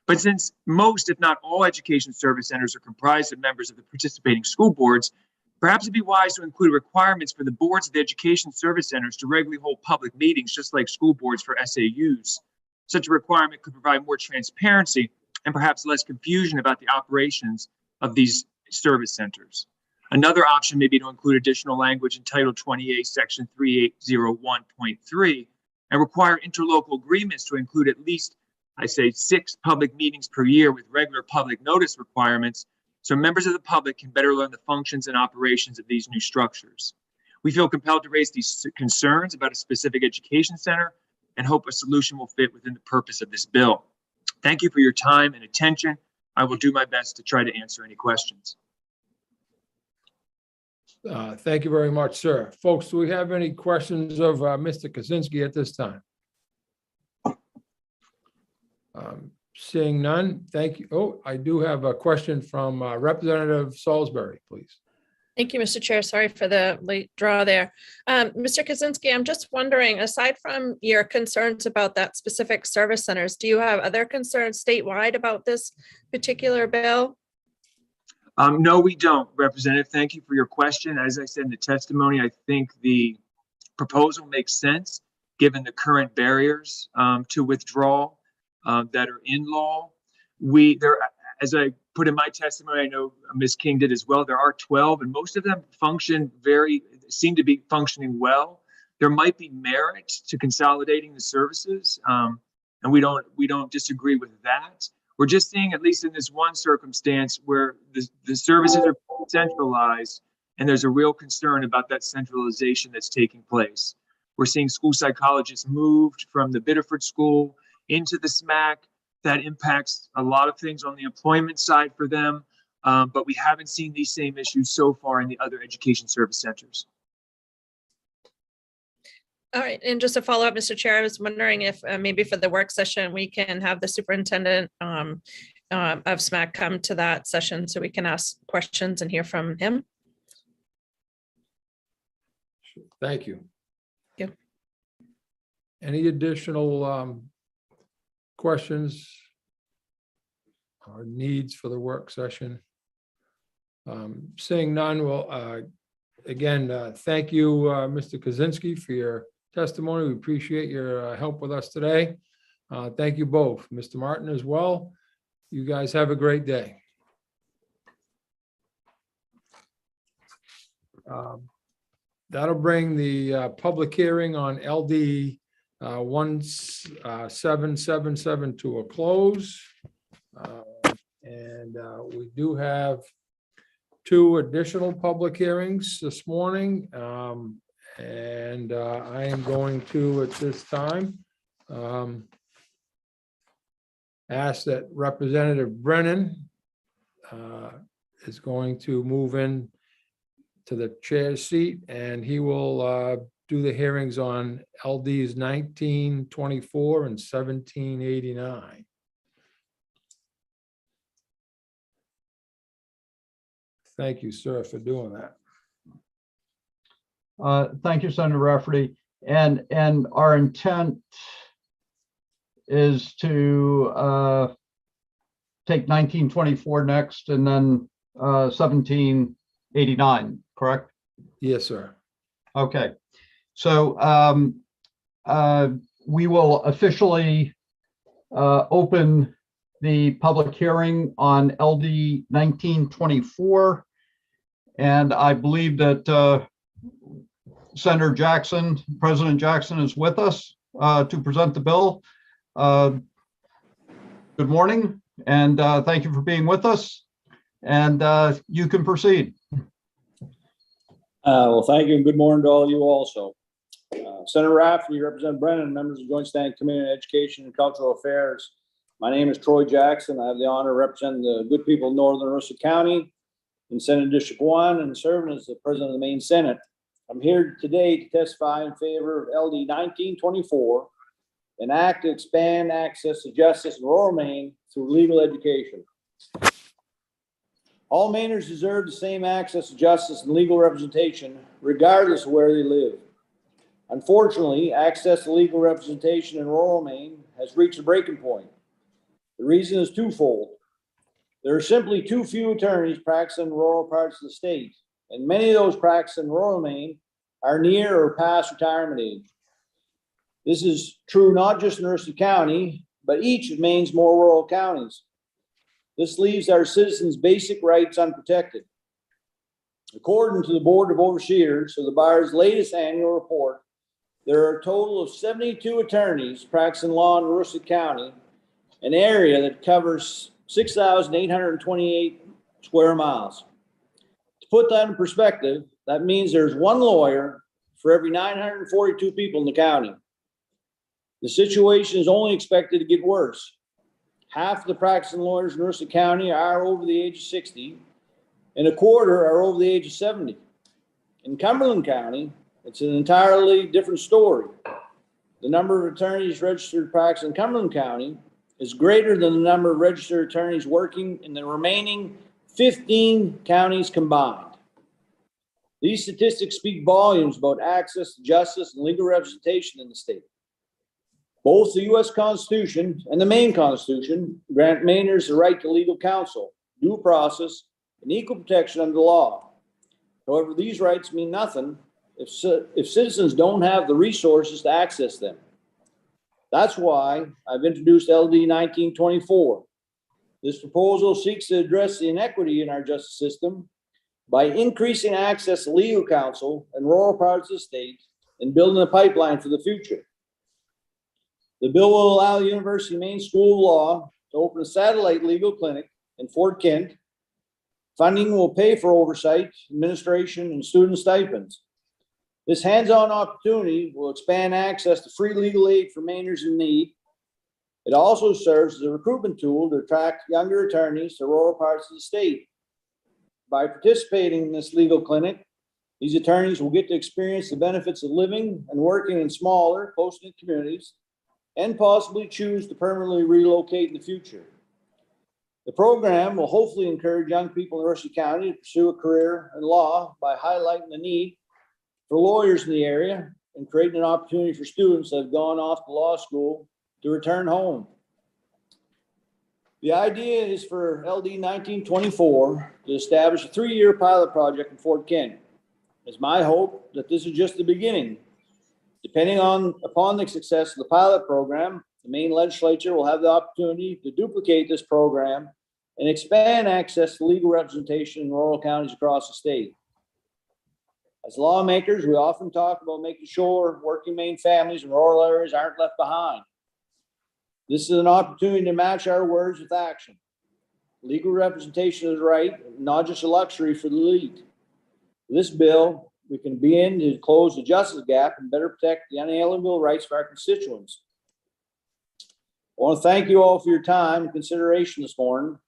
But since most, if not all, education service centers are comprised of members of the participating school boards, perhaps it'd be wise to include requirements for the boards of the education service centers to regularly hold public meetings, just like school boards for SAUs. Such a requirement could provide more transparency and perhaps less confusion about the operations of these service centers. Another option may be to include additional language in Title 28, Section 3801.3, and require interlocal agreements to include at least, I say, 6 public meetings per year with regular public notice requirements, so members of the public can better learn the functions and operations of these new structures. We feel compelled to raise these concerns about a specific education center and hope a solution will fit within the purpose of this bill. Thank you for your time and attention. I will do my best to try to answer any questions. Thank you very much, sir. Folks, do we have any questions of Mr. Kaczynski at this time? Seeing none, thank you. Oh, I do have a question from Representative Salisbury, please. Thank you, Mr. Chair. Sorry for the late draw there. Mr. Kaczynski, I'm just wondering, aside from your concerns about that specific service centers, do you have other concerns statewide about this particular bill? No, we don't, Representative. Thank you for your question. As I said in the testimony, I think the proposal makes sense given the current barriers to withdrawal that are in law. As I put in my testimony, I know Ms. King did as well, there are 12 and most of them seem to be functioning well. There might be merit to consolidating the services, and we don't disagree with that. We're just seeing, at least in this one circumstance, where the services are centralized and there's a real concern about that centralization that's taking place. We're seeing school psychologists moved from the Biddeford School into the SMAC. That impacts a lot of things on the employment side for them, but we haven't seen these same issues so far in the other education service centers. All right, and just to follow up, Mr. Chair, I was wondering if maybe for the work session, we can have the superintendent of SMAC come to that session so we can ask questions and hear from him. Thank you. Thank you. Any additional questions or needs for the work session? Seeing none, well, again, thank you, Mr. Kaczynski, for your testimony. We appreciate your help with us today. Thank you both. Mr. Martin as well. You guys have a great day. That'll bring the public hearing on LD 1777 to a close. And we do have 2 additional public hearings this morning. And I am going to, at this time, ask that Representative Brennan is going to move in to the chair's seat, and he will do the hearings on LDs 1924 and 1789. Thank you, sir, for doing that. Thank you, Senator Rafferty. And our intent is to take 1924 next and then 1789, correct? Yes, sir. Okay. So we will officially open the public hearing on LD 1924. And I believe that Senator Jackson, President Jackson is with us to present the bill. Good morning, and thank you for being with us. And you can proceed. Well, thank you, and good morning to all of you also. Senator Rafferty, Representative Brennan, members of the Joint Standing Committee on Education and Cultural Affairs. My name is Troy Jackson. I have the honor of representing the good people of Northern Aroostook County in Senate District 1 and serving as the President of the Maine Senate. I'm here today to testify in favor of LD 1924, an act to expand access to justice in rural Maine through legal education. All Mainers deserve the same access to justice and legal representation, regardless of where they live. Unfortunately, access to legal representation in rural Maine has reached a breaking point. The reason is twofold. There are simply too few attorneys practicing in rural parts of the state, and many of those practicing in rural Maine are near or past retirement age. This is true not just in Aroostook County, but each of Maine's more rural counties. This leaves our citizens' basic rights unprotected. According to the Board of Overseers of the bar's latest annual report, there are a total of 72 attorneys practicing law in Aroostook County, an area that covers 6,828 square miles. To put that in perspective, that means there's one lawyer for every 942 people in the county. The situation is only expected to get worse. Half of the practicing lawyers in Aroostook County are over the age of 60, and a quarter are over the age of 70. In Cumberland County, it's an entirely different story. The number of attorneys registered to practice in Cumberland County is greater than the number of registered attorneys working in the remaining 15 counties combined. These statistics speak volumes about access to justice and legal representation in the state. Both the U.S. Constitution and the Maine Constitution grant Mainers the right to legal counsel, due process, and equal protection under the law. However, these rights mean nothing if citizens don't have the resources to access them. That's why I've introduced LD 1924. This proposal seeks to address the inequity in our justice system by increasing access to legal counsel in rural parts of the state and building a pipeline for the future. The bill will allow the University of Maine School of Law to open a satellite legal clinic in Fort Kent. Funding will pay for oversight, administration, and student stipends. This hands-on opportunity will expand access to free legal aid for Mainers in need. It also serves as a recruitment tool to attract younger attorneys to rural parts of the state. By participating in this legal clinic, these attorneys will get to experience the benefits of living and working in smaller, close-knit communities, and possibly choose to permanently relocate in the future. The program will hopefully encourage young people in Aroostook County to pursue a career in law by highlighting the need for lawyers in the area and creating an opportunity for students that have gone off to law school to return home. The idea is for LD 1924 to establish a 3-year pilot project in Fort Kent. It's my hope that this is just the beginning. Depending upon the success of the pilot program, the Maine legislature will have the opportunity to duplicate this program and expand access to legal representation in rural counties across the state. As lawmakers, we often talk about making sure working Maine families in rural areas aren't left behind. This is an opportunity to match our words with action. Legal representation is right, not just a luxury for the elite. With this bill, we can begin to close the justice gap and better protect the unalienable rights of our constituents. I want to thank you all for your time and consideration this morning.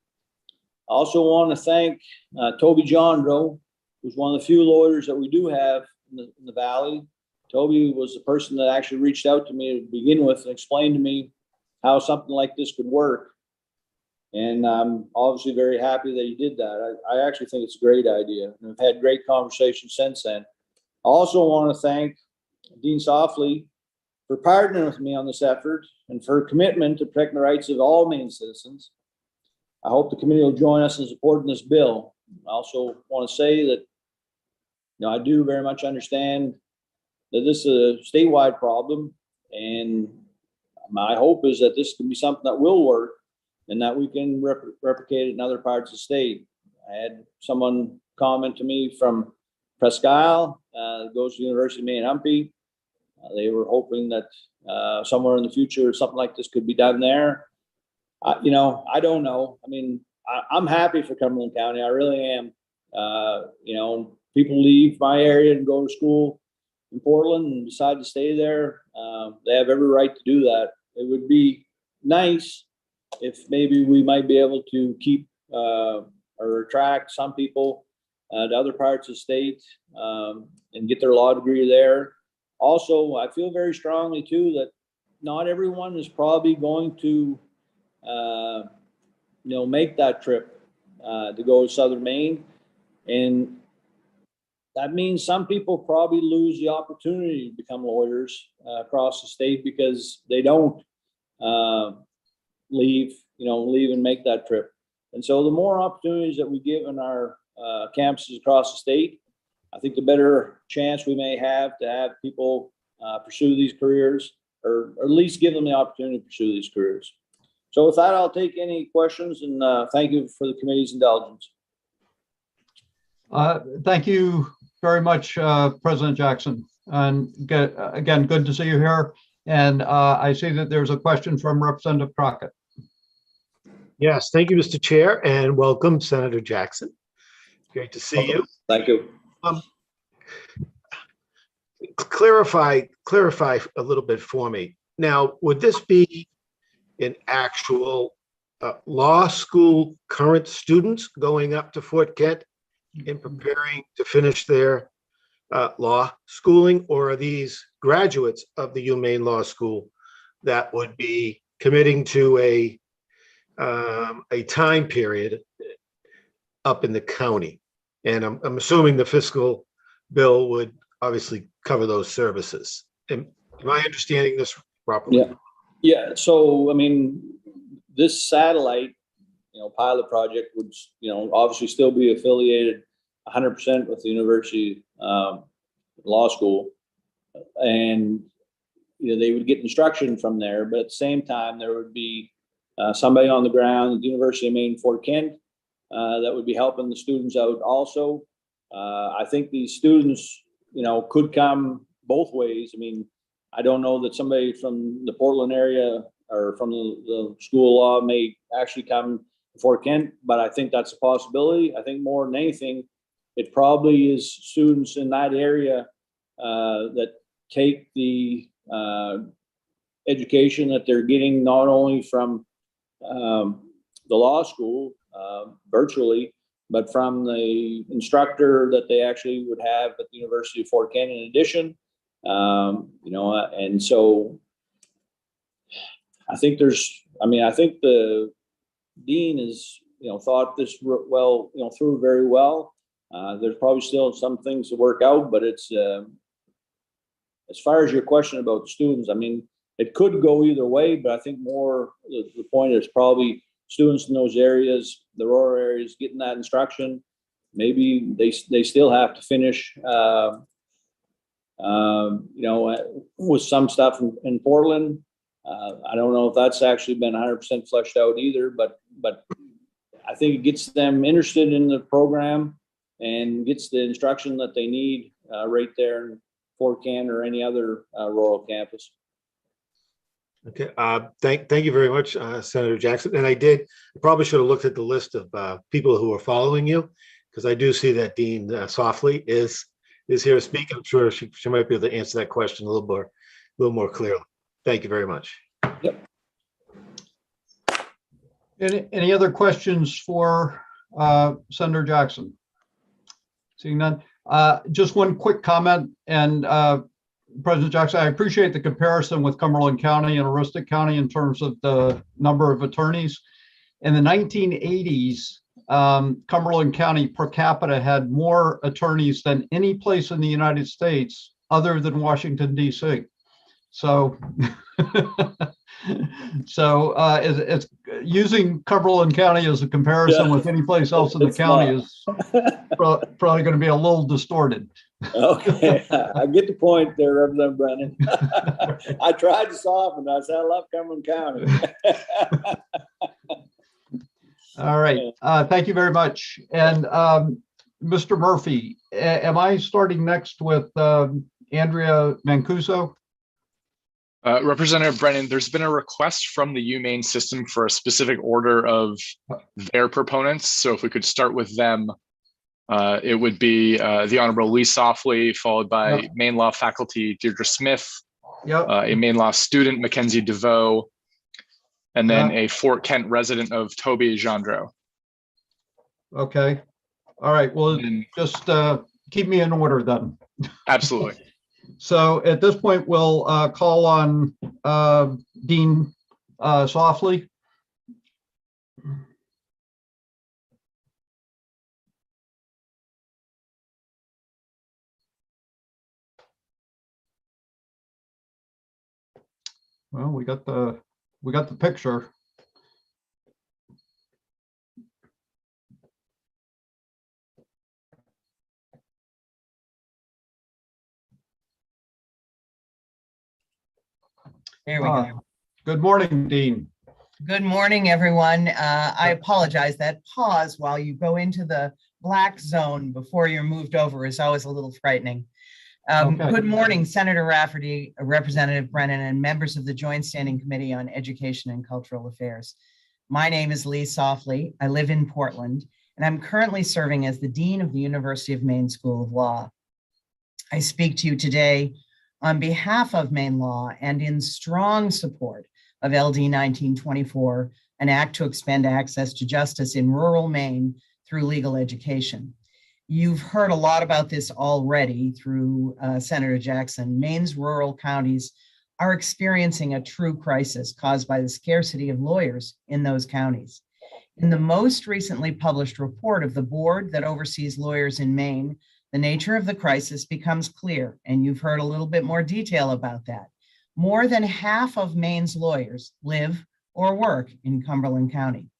I also want to thank Toby Jondro, who's one of the few lawyers that we do have in the Valley. Toby was the person that actually reached out to me to begin with and explained to me how something like this could work. And I'm obviously very happy that he did that. I actually think it's a great idea. And I've had great conversations since then. I also want to thank Dean Softly for partnering with me on this effort and for her commitment to protect the rights of all Maine citizens. I hope the committee will join us in supporting this bill. I also want to say that, I do very much understand that this is a statewide problem, and my hope is that this can be something that will work and that we can replicate it in other parts of the state. I had someone comment to me from Presque Isle, goes to the University of Maine-Umpie. They were hoping that somewhere in the future, something like this could be done there. I don't know. I mean, I'm happy for Cumberland County. I really am. People leave my area and go to school in Portland and decide to stay there. They have every right to do that. It would be nice if maybe we might be able to keep or attract some people to other parts of the state and get their law degree there. Also, I feel very strongly too that not everyone is probably going to make that trip to go to Southern Maine, and that means some people probably lose the opportunity to become lawyers across the state because they don't leave and make that trip. And so the more opportunities that we give in our campuses across the state, I think the better chance we may have to have people pursue these careers, or at least give them the opportunity to pursue these careers. So with that, I'll take any questions, and thank you for the committee's indulgence. Thank you very much, President Jackson. And again, good to see you here. And I see that there's a question from Representative Crockett. Yes, thank you, Mr. Chair, and welcome, Senator Jackson. Great to see you. Thank you. Clarify a little bit for me. Now, would this be an actual law school current students going up to Fort Kent and preparing to finish their law schooling, or are these graduates of the UMaine Law School that would be committing to a time period up in the county? And I'm assuming the fiscal bill would obviously cover those services. Am I understanding this properly? Yeah. So, I mean, this satellite, pilot project would, obviously still be affiliated 100% with the University Law School, and they would get instruction from there. But at the same time, there would be somebody on the ground at the University of Maine, Fort Kent, that would be helping the students out also. I think these students, could come both ways. I mean, I don't know that somebody from the Portland area or from the School of Law may actually come to Fort Kent, but I think that's a possibility. I think more than anything, it probably is students in that area that take the education that they're getting not only from the law school virtually, but from the instructor that they actually would have at the University of Fort Kent in addition. And so I think I think the dean is, thought this through very well. There's probably still some things to work out, but it's, as far as your question about the students, I mean, it could go either way, but I think more the point is probably students in those areas, the rural areas, getting that instruction. Maybe they still have to finish, with some stuff in Portland. I don't know if that's actually been 100% fleshed out either, but I think it gets them interested in the program and gets the instruction that they need right there in Fort Kent or any other rural campus. Okay, thank you very much, Senator Jackson. And I probably should have looked at the list of people who are following you, because I do see that Dean Softly is here to speak. I'm sure she might be able to answer that question a little more clearly. Thank you very much. Yep. Any other questions for Senator Jackson? Seeing none. Just one quick comment, and President Jackson, I appreciate the comparison with Cumberland County and Aroostook County in terms of the number of attorneys. In the 1980s, Cumberland County per capita had more attorneys than any place in the United States other than Washington, D.C. So, it's using Cumberland County as a comparison with any place else in the It's county not. is probably going to be a little distorted. Okay, I get the point there, Representative Brennan. I tried to soften. I said I love Cumberland County. All right, thank you very much. And Mr. Murphy, am I starting next with Andrea Mancuso? Representative Brennan, there's been a request from the UMaine system for a specific order of their proponents. So if we could start with them, it would be the Honorable Lee Softly, followed by Maine Law faculty Deirdre Smith, a Maine Law student Mackenzie DeVoe, and then a Fort Kent resident of Toby Gendreau. Okay. All right. Well, just keep me in order then. Absolutely. So at this point, we'll call on Dean Softly. Well, we got the picture. There we go. Good morning, Dean. Good morning, everyone. I apologize. That pause while you go into the black zone before you're moved over is always a little frightening. Good morning, Senator Rafferty, Representative Brennan, and members of the Joint Standing Committee on Education and Cultural Affairs. My name is Lee Softly. I live in Portland, and I'm currently serving as the Dean of the University of Maine School of Law. I speak to you today on behalf of Maine Law and in strong support of LD 1924, an act to expand access to justice in rural Maine through legal education. You've heard a lot about this already through Senator Jackson. Maine's rural counties are experiencing a true crisis caused by the scarcity of lawyers in those counties. In the most recently published report of the board that oversees lawyers in Maine, the nature of the crisis becomes clear, and you've heard a little bit more detail about that. More than half of Maine's lawyers live or work in Cumberland County.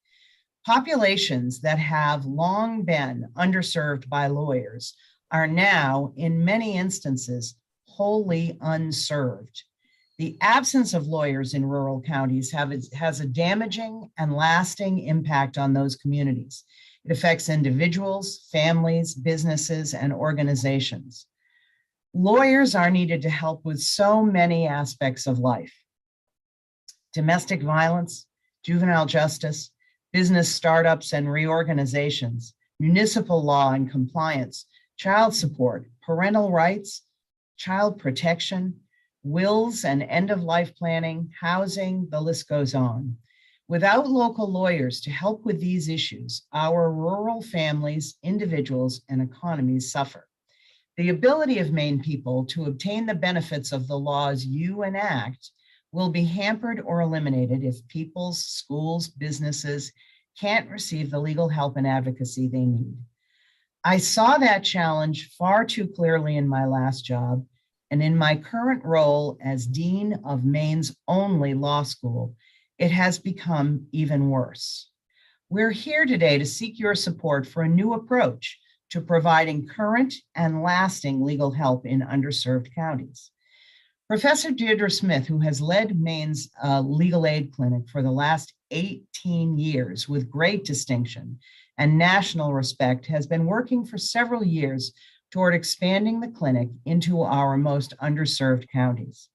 Populations that have long been underserved by lawyers are now, in many instances, wholly unserved. The absence of lawyers in rural counties has a damaging and lasting impact on those communities. It affects individuals, families, businesses, and organizations. Lawyers are needed to help with so many aspects of life: domestic violence, juvenile justice, business startups and reorganizations, municipal law and compliance, child support, parental rights, child protection, wills and end-of-life planning, housing, the list goes on. Without local lawyers to help with these issues, our rural families, individuals, and economies suffer. The ability of Maine people to obtain the benefits of the laws you enact will be hampered or eliminated if people's schools, businesses can't receive the legal help and advocacy they need. I saw that challenge far too clearly in my last job, and in my current role as Dean of Maine's only law school, it has become even worse. We're here today to seek your support for a new approach to providing current and lasting legal help in underserved counties. Professor Deirdre Smith, who has led Maine's legal aid clinic for the last 18 years with great distinction and national respect, has been working for several years toward expanding the clinic into our most underserved counties.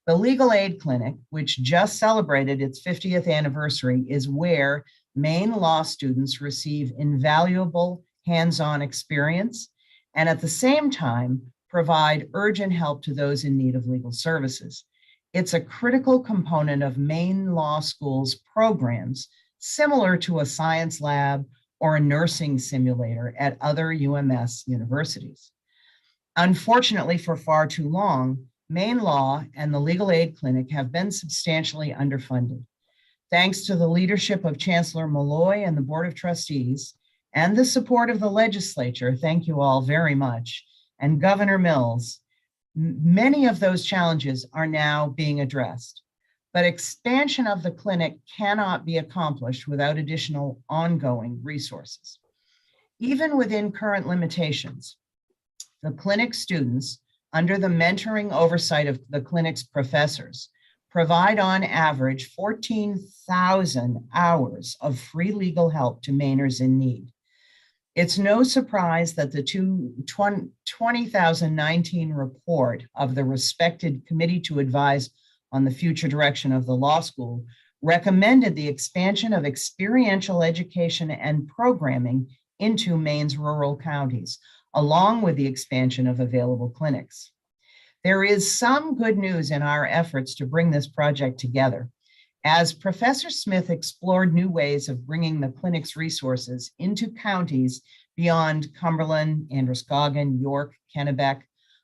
The Legal Aid Clinic, which just celebrated its 50th anniversary, is where Maine law students receive invaluable hands-on experience and at the same time provide urgent help to those in need of legal services. It's a critical component of Maine Law School's programs, similar to a science lab or a nursing simulator at other UMS universities. Unfortunately, for far too long, Maine Law and the Legal Aid Clinic have been substantially underfunded. Thanks to the leadership of Chancellor Malloy and the Board of Trustees and the support of the legislature, thank you all very much, and Governor Mills, Many of those challenges are now being addressed, but expansion of the clinic cannot be accomplished without additional ongoing resources. Even within current limitations, the clinic students, under the mentoring oversight of the clinic's professors, provide on average 14,000 hours of free legal help to Mainers in need. It's no surprise that the 2019 report of the respected Committee to Advise on the Future Direction of the Law School recommended the expansion of experiential education and programming into Maine's rural counties, along with the expansion of available clinics. There is some good news in our efforts to bring this project together. As Professor Smith explored new ways of bringing the clinic's resources into counties beyond Cumberland, Androscoggin, York, Kennebec,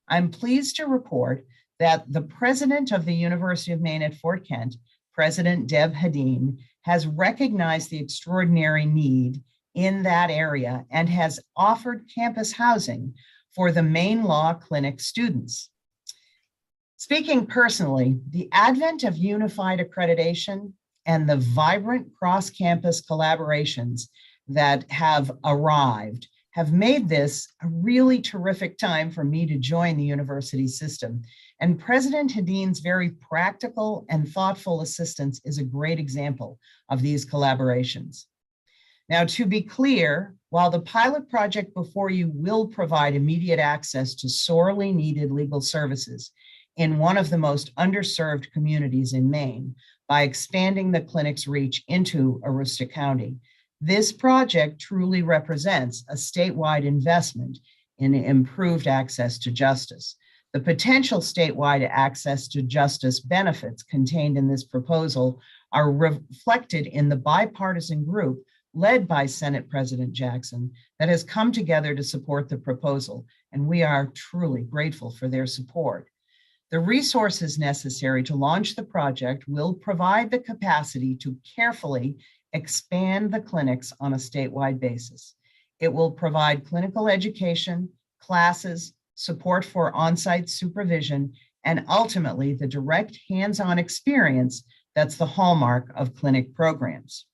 I'm pleased to report that the president of the University of Maine at Fort Kent, President Deb Hadeen, has recognized the extraordinary need in that area and has offered campus housing for the Maine Law Clinic students. Speaking personally, the advent of unified accreditation and the vibrant cross-campus collaborations that have arrived have made this a really terrific time for me to join the university system. And President Hadeen's very practical and thoughtful assistance is a great example of these collaborations. Now, to be clear, while the pilot project before you will provide immediate access to sorely needed legal services in one of the most underserved communities in Maine by expanding the clinic's reach into Aroostook County, this project truly represents a statewide investment in improved access to justice. The potential statewide access to justice benefits contained in this proposal are reflected in the bipartisan group led by Senate President Jackson that has come together to support the proposal, and we are truly grateful for their support. The resources necessary to launch the project will provide the capacity to carefully expand the clinics on a statewide basis. It will provide clinical education, classes, support for on-site supervision, and ultimately the direct hands-on experience that's the hallmark of clinic programs.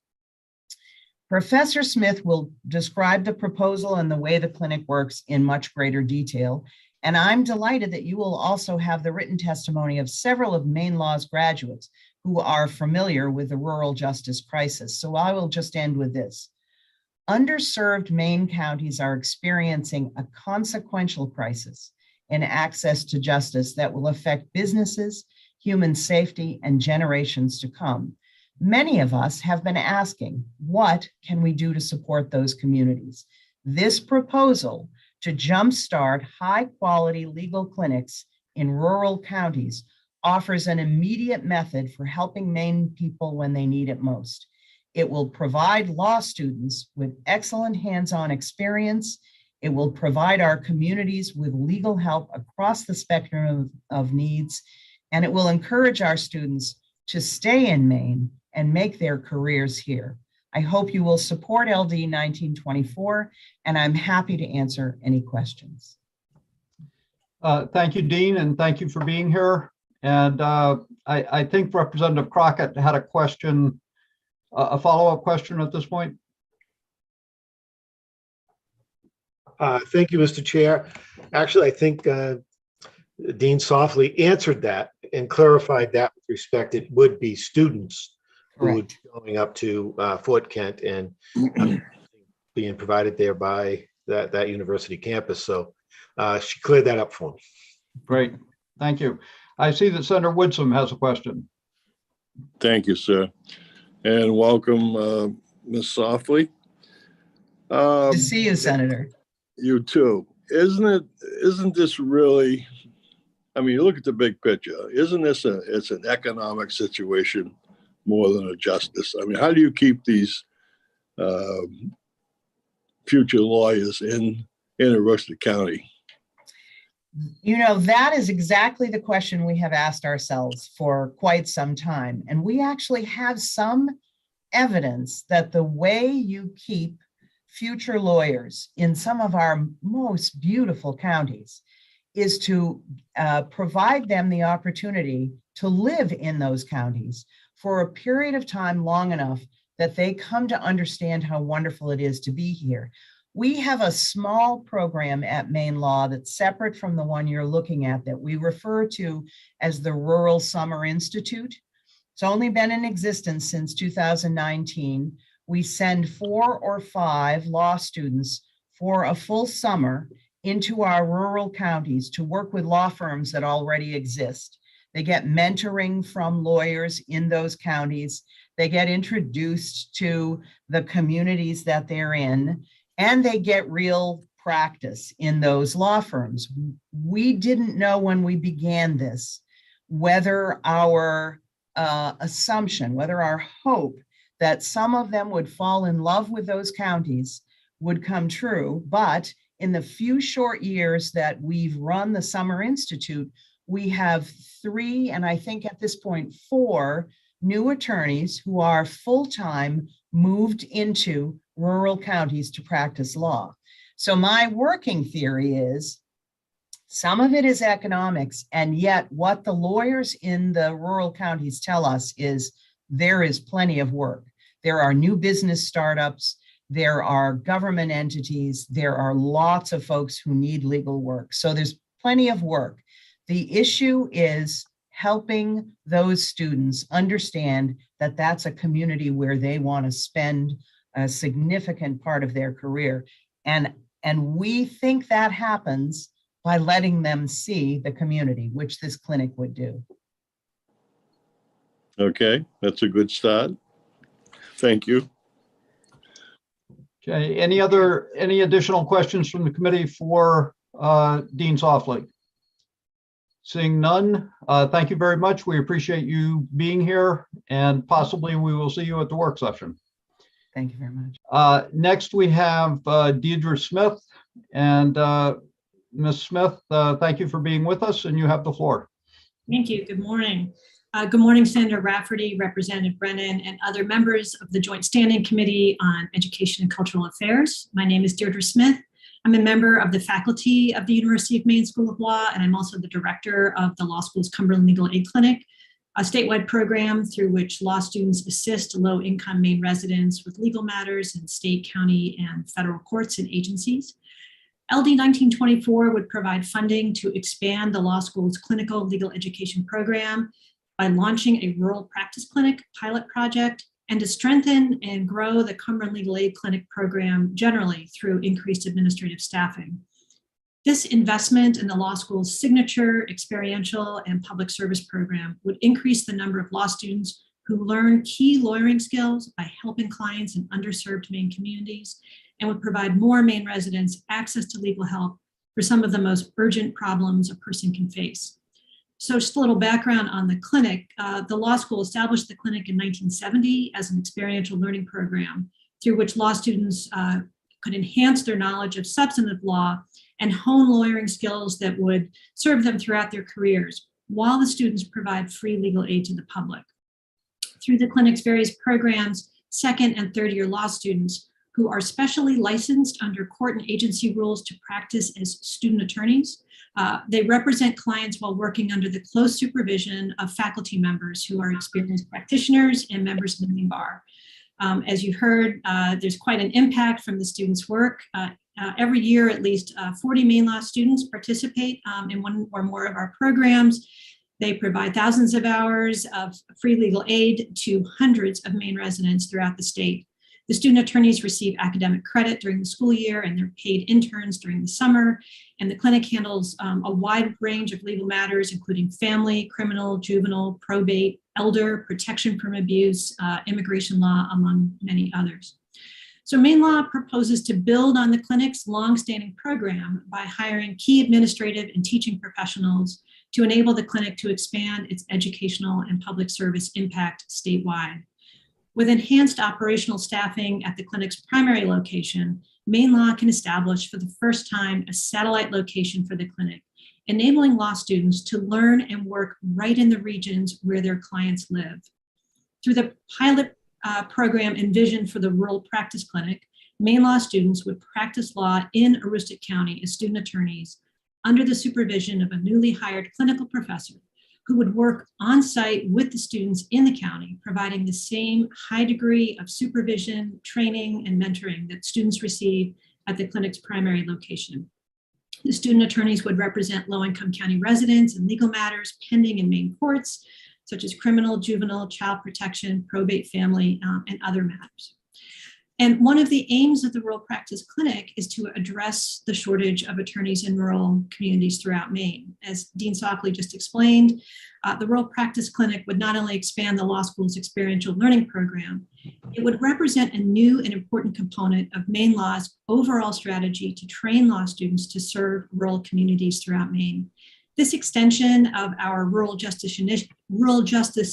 Professor Smith will describe the proposal and the way the clinic works in much greater detail. And I'm delighted that you will also have the written testimony of several of Maine Law's graduates who are familiar with the rural justice crisis. So I will just end with this. Underserved Maine counties are experiencing a consequential crisis in access to justice that will affect businesses, human safety, and generations to come. Many of us have been asking, what can we do to support those communities? This proposal to jumpstart high-quality legal clinics in rural counties offers an immediate method for helping Maine people when they need it most. It will provide law students with excellent hands-on experience. It will provide our communities with legal help across the spectrum of needs, and it will encourage our students to stay in Maine and make their careers here. I hope you will support LD 1924, and I'm happy to answer any questions. Thank you, Dean, and thank you for being here. And I think Representative Crockett had a question, a follow-up question at this point. Thank you, Mr. Chair. Actually, I think Dean softly answered that and clarified that with respect, it would be students who would be going up to Fort Kent and being provided there by that university campus. So she cleared that up for me. Great, thank you. I see that Senator Woodson has a question. Thank you, sir. And welcome, Ms. Softly. Good to see you, Senator. You too. Isn't this really, I mean, look at the big picture. Isn't this it's an economic situation more than a justice? I mean, how do you keep these future lawyers in Aroostook County? You know, that is exactly the question we have asked ourselves for quite some time. And we actually have some evidence that the way you keep future lawyers in some of our most beautiful counties is to provide them the opportunity to live in those counties for a period of time long enough that they come to understand how wonderful it is to be here. We have a small program at Maine Law that's separate from the one you're looking at that we refer to as the Rural Summer Institute. It's only been in existence since 2019. We send 4 or 5 law students for a full summer into our rural counties to work with law firms that already exist. They get mentoring from lawyers in those counties. They get introduced to the communities that they're in, and they get real practice in those law firms. We didn't know when we began this whether our assumption, whether our hope that some of them would fall in love with those counties would come true. But in the few short years that we've run the Summer Institute, we have 3, and I think at this point 4 new attorneys who are full-time moved into rural counties to practice law. So my working theory is some of it is economics, and yet what the lawyers in the rural counties tell us is there is plenty of work. There are new business startups, there are government entities, there are lots of folks who need legal work. So there's plenty of work. The issue is helping those students understand that that's a community where they want to spend a significant part of their career. And we think that happens by letting them see the community, which this clinic would do. Okay, that's a good start. Thank you. Okay, any additional questions from the committee for Dean Softlake? Seeing none, thank you very much. We appreciate you being here, and possibly we will see you at the work session. Thank you very much. Next, we have Deirdre Smith. And Ms. Smith, thank you for being with us, and you have the floor. Thank you. Good morning. Good morning, Senator Rafferty, Representative Brennan, and other members of the Joint Standing Committee on Education and Cultural Affairs. My name is Deirdre Smith. I'm a member of the faculty of the University of Maine School of Law, and I'm also the director of the law school's Cumberland Legal Aid Clinic, a statewide program through which law students assist low-income Maine residents with legal matters in state, county, and federal courts and agencies. LD 1924 would provide funding to expand the law school's clinical legal education program by launching a rural practice clinic pilot project, and to strengthen and grow the Cumberland Legal Aid Clinic program generally through increased administrative staffing. This investment in the law school's signature, experiential, and public service program would increase the number of law students who learn key lawyering skills by helping clients in underserved Maine communities, and would provide more Maine residents access to legal help for some of the most urgent problems a person can face. So just a little background on the clinic. The law school established the clinic in 1970 as an experiential learning program through which law students could enhance their knowledge of substantive law and hone lawyering skills that would serve them throughout their careers, while the students provide free legal aid to the public. Through the clinic's various programs, 2nd and 3rd year law students who are specially licensed under court and agency rules to practice as student attorneys. They represent clients while working under the close supervision of faculty members who are experienced practitioners and members of the Maine Bar. As you heard, there's quite an impact from the students' work. Every year, at least 40 Maine law students participate in one or more of our programs. They provide thousands of hours of free legal aid to hundreds of Maine residents throughout the state. The student attorneys receive academic credit during the school year, and they're paid interns during the summer. And the clinic handles a wide range of legal matters, including family, criminal, juvenile, probate, elder, protection from abuse, immigration law, among many others. So Maine Law proposes to build on the clinic's longstanding program by hiring key administrative and teaching professionals to enable the clinic to expand its educational and public service impact statewide. With enhanced operational staffing at the clinic's primary location, Maine Law can establish for the first time a satellite location for the clinic, enabling law students to learn and work right in the regions where their clients live. Through the pilot program envisioned for the rural practice clinic, Maine Law students would practice law in Aroostook County as student attorneys under the supervision of a newly hired clinical professor who would work on site with the students in the county, providing the same high degree of supervision, training, and mentoring that students receive at the clinic's primary location. The student attorneys would represent low-income county residents in legal matters pending in Maine courts, such as criminal, juvenile, child protection, probate, family, and other matters. And one of the aims of the Rural Practice Clinic is to address the shortage of attorneys in rural communities throughout Maine. As Dean Sockley just explained, the Rural Practice Clinic would not only expand the law school's experiential learning program, it would represent a new and important component of Maine law's overall strategy to train law students to serve rural communities throughout Maine. This extension of our rural justice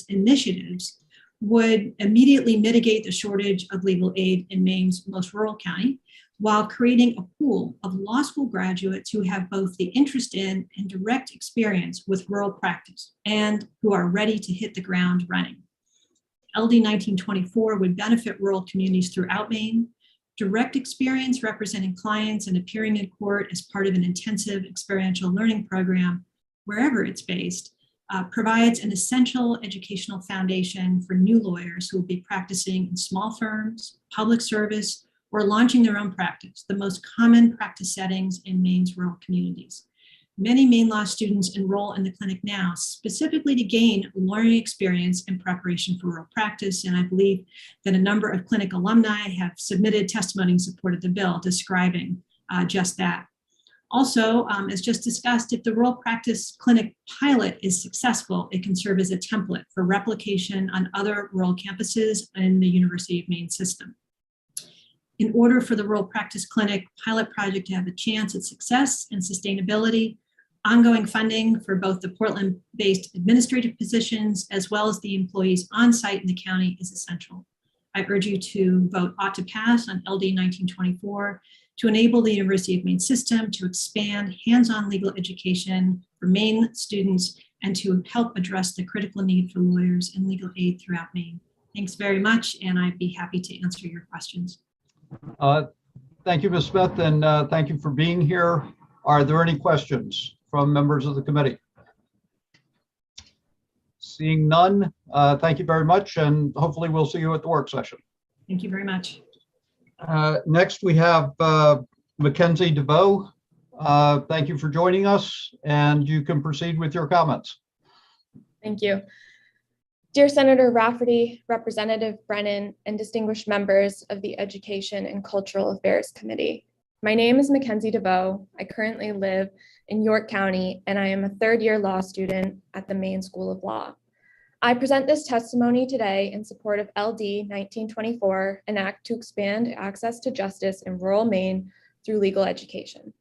initiatives would immediately mitigate the shortage of legal aid in Maine's most rural county, while creating a pool of law school graduates who have both the interest in and direct experience with rural practice and who are ready to hit the ground running. LD 1924 would benefit rural communities throughout Maine. Direct experience representing clients and appearing in court as part of an intensive experiential learning program, wherever it's based, provides an essential educational foundation for new lawyers who will be practicing in small firms, public service, or launching their own practice, the most common practice settings in Maine's rural communities. Many Maine law students enroll in the clinic now specifically to gain learning experience in preparation for rural practice, and I believe that a number of clinic alumni have submitted testimony in support of the bill describing just that. Also, as just discussed, if the Rural Practice Clinic pilot is successful, it can serve as a template for replication on other rural campuses in the University of Maine system. In order for the Rural Practice Clinic pilot project to have a chance at success and sustainability, ongoing funding for both the Portland-based administrative positions as well as the employees on site in the county is essential. I urge you to vote ought to pass on LD 1924 to enable the University of Maine system to expand hands-on legal education for Maine students and to help address the critical need for lawyers and legal aid throughout Maine. Thanks very much, and I'd be happy to answer your questions. Thank you, Ms. Smith, and thank you for being here. Are there any questions from members of the committee? Seeing none, thank you very much, and hopefully we'll see you at the work session. Thank you very much. Next, we have Mackenzie DeVoe. Thank you for joining us, and you can proceed with your comments. Thank you. Dear Senator Rafferty, Representative Brennan, and distinguished members of the Education and Cultural Affairs Committee. My name is Mackenzie DeVoe. I currently live in York County, and I am a third-year law student at the Maine School of Law. I present this testimony today in support of LD 1924, an act to expand access to justice in rural Maine through legal education.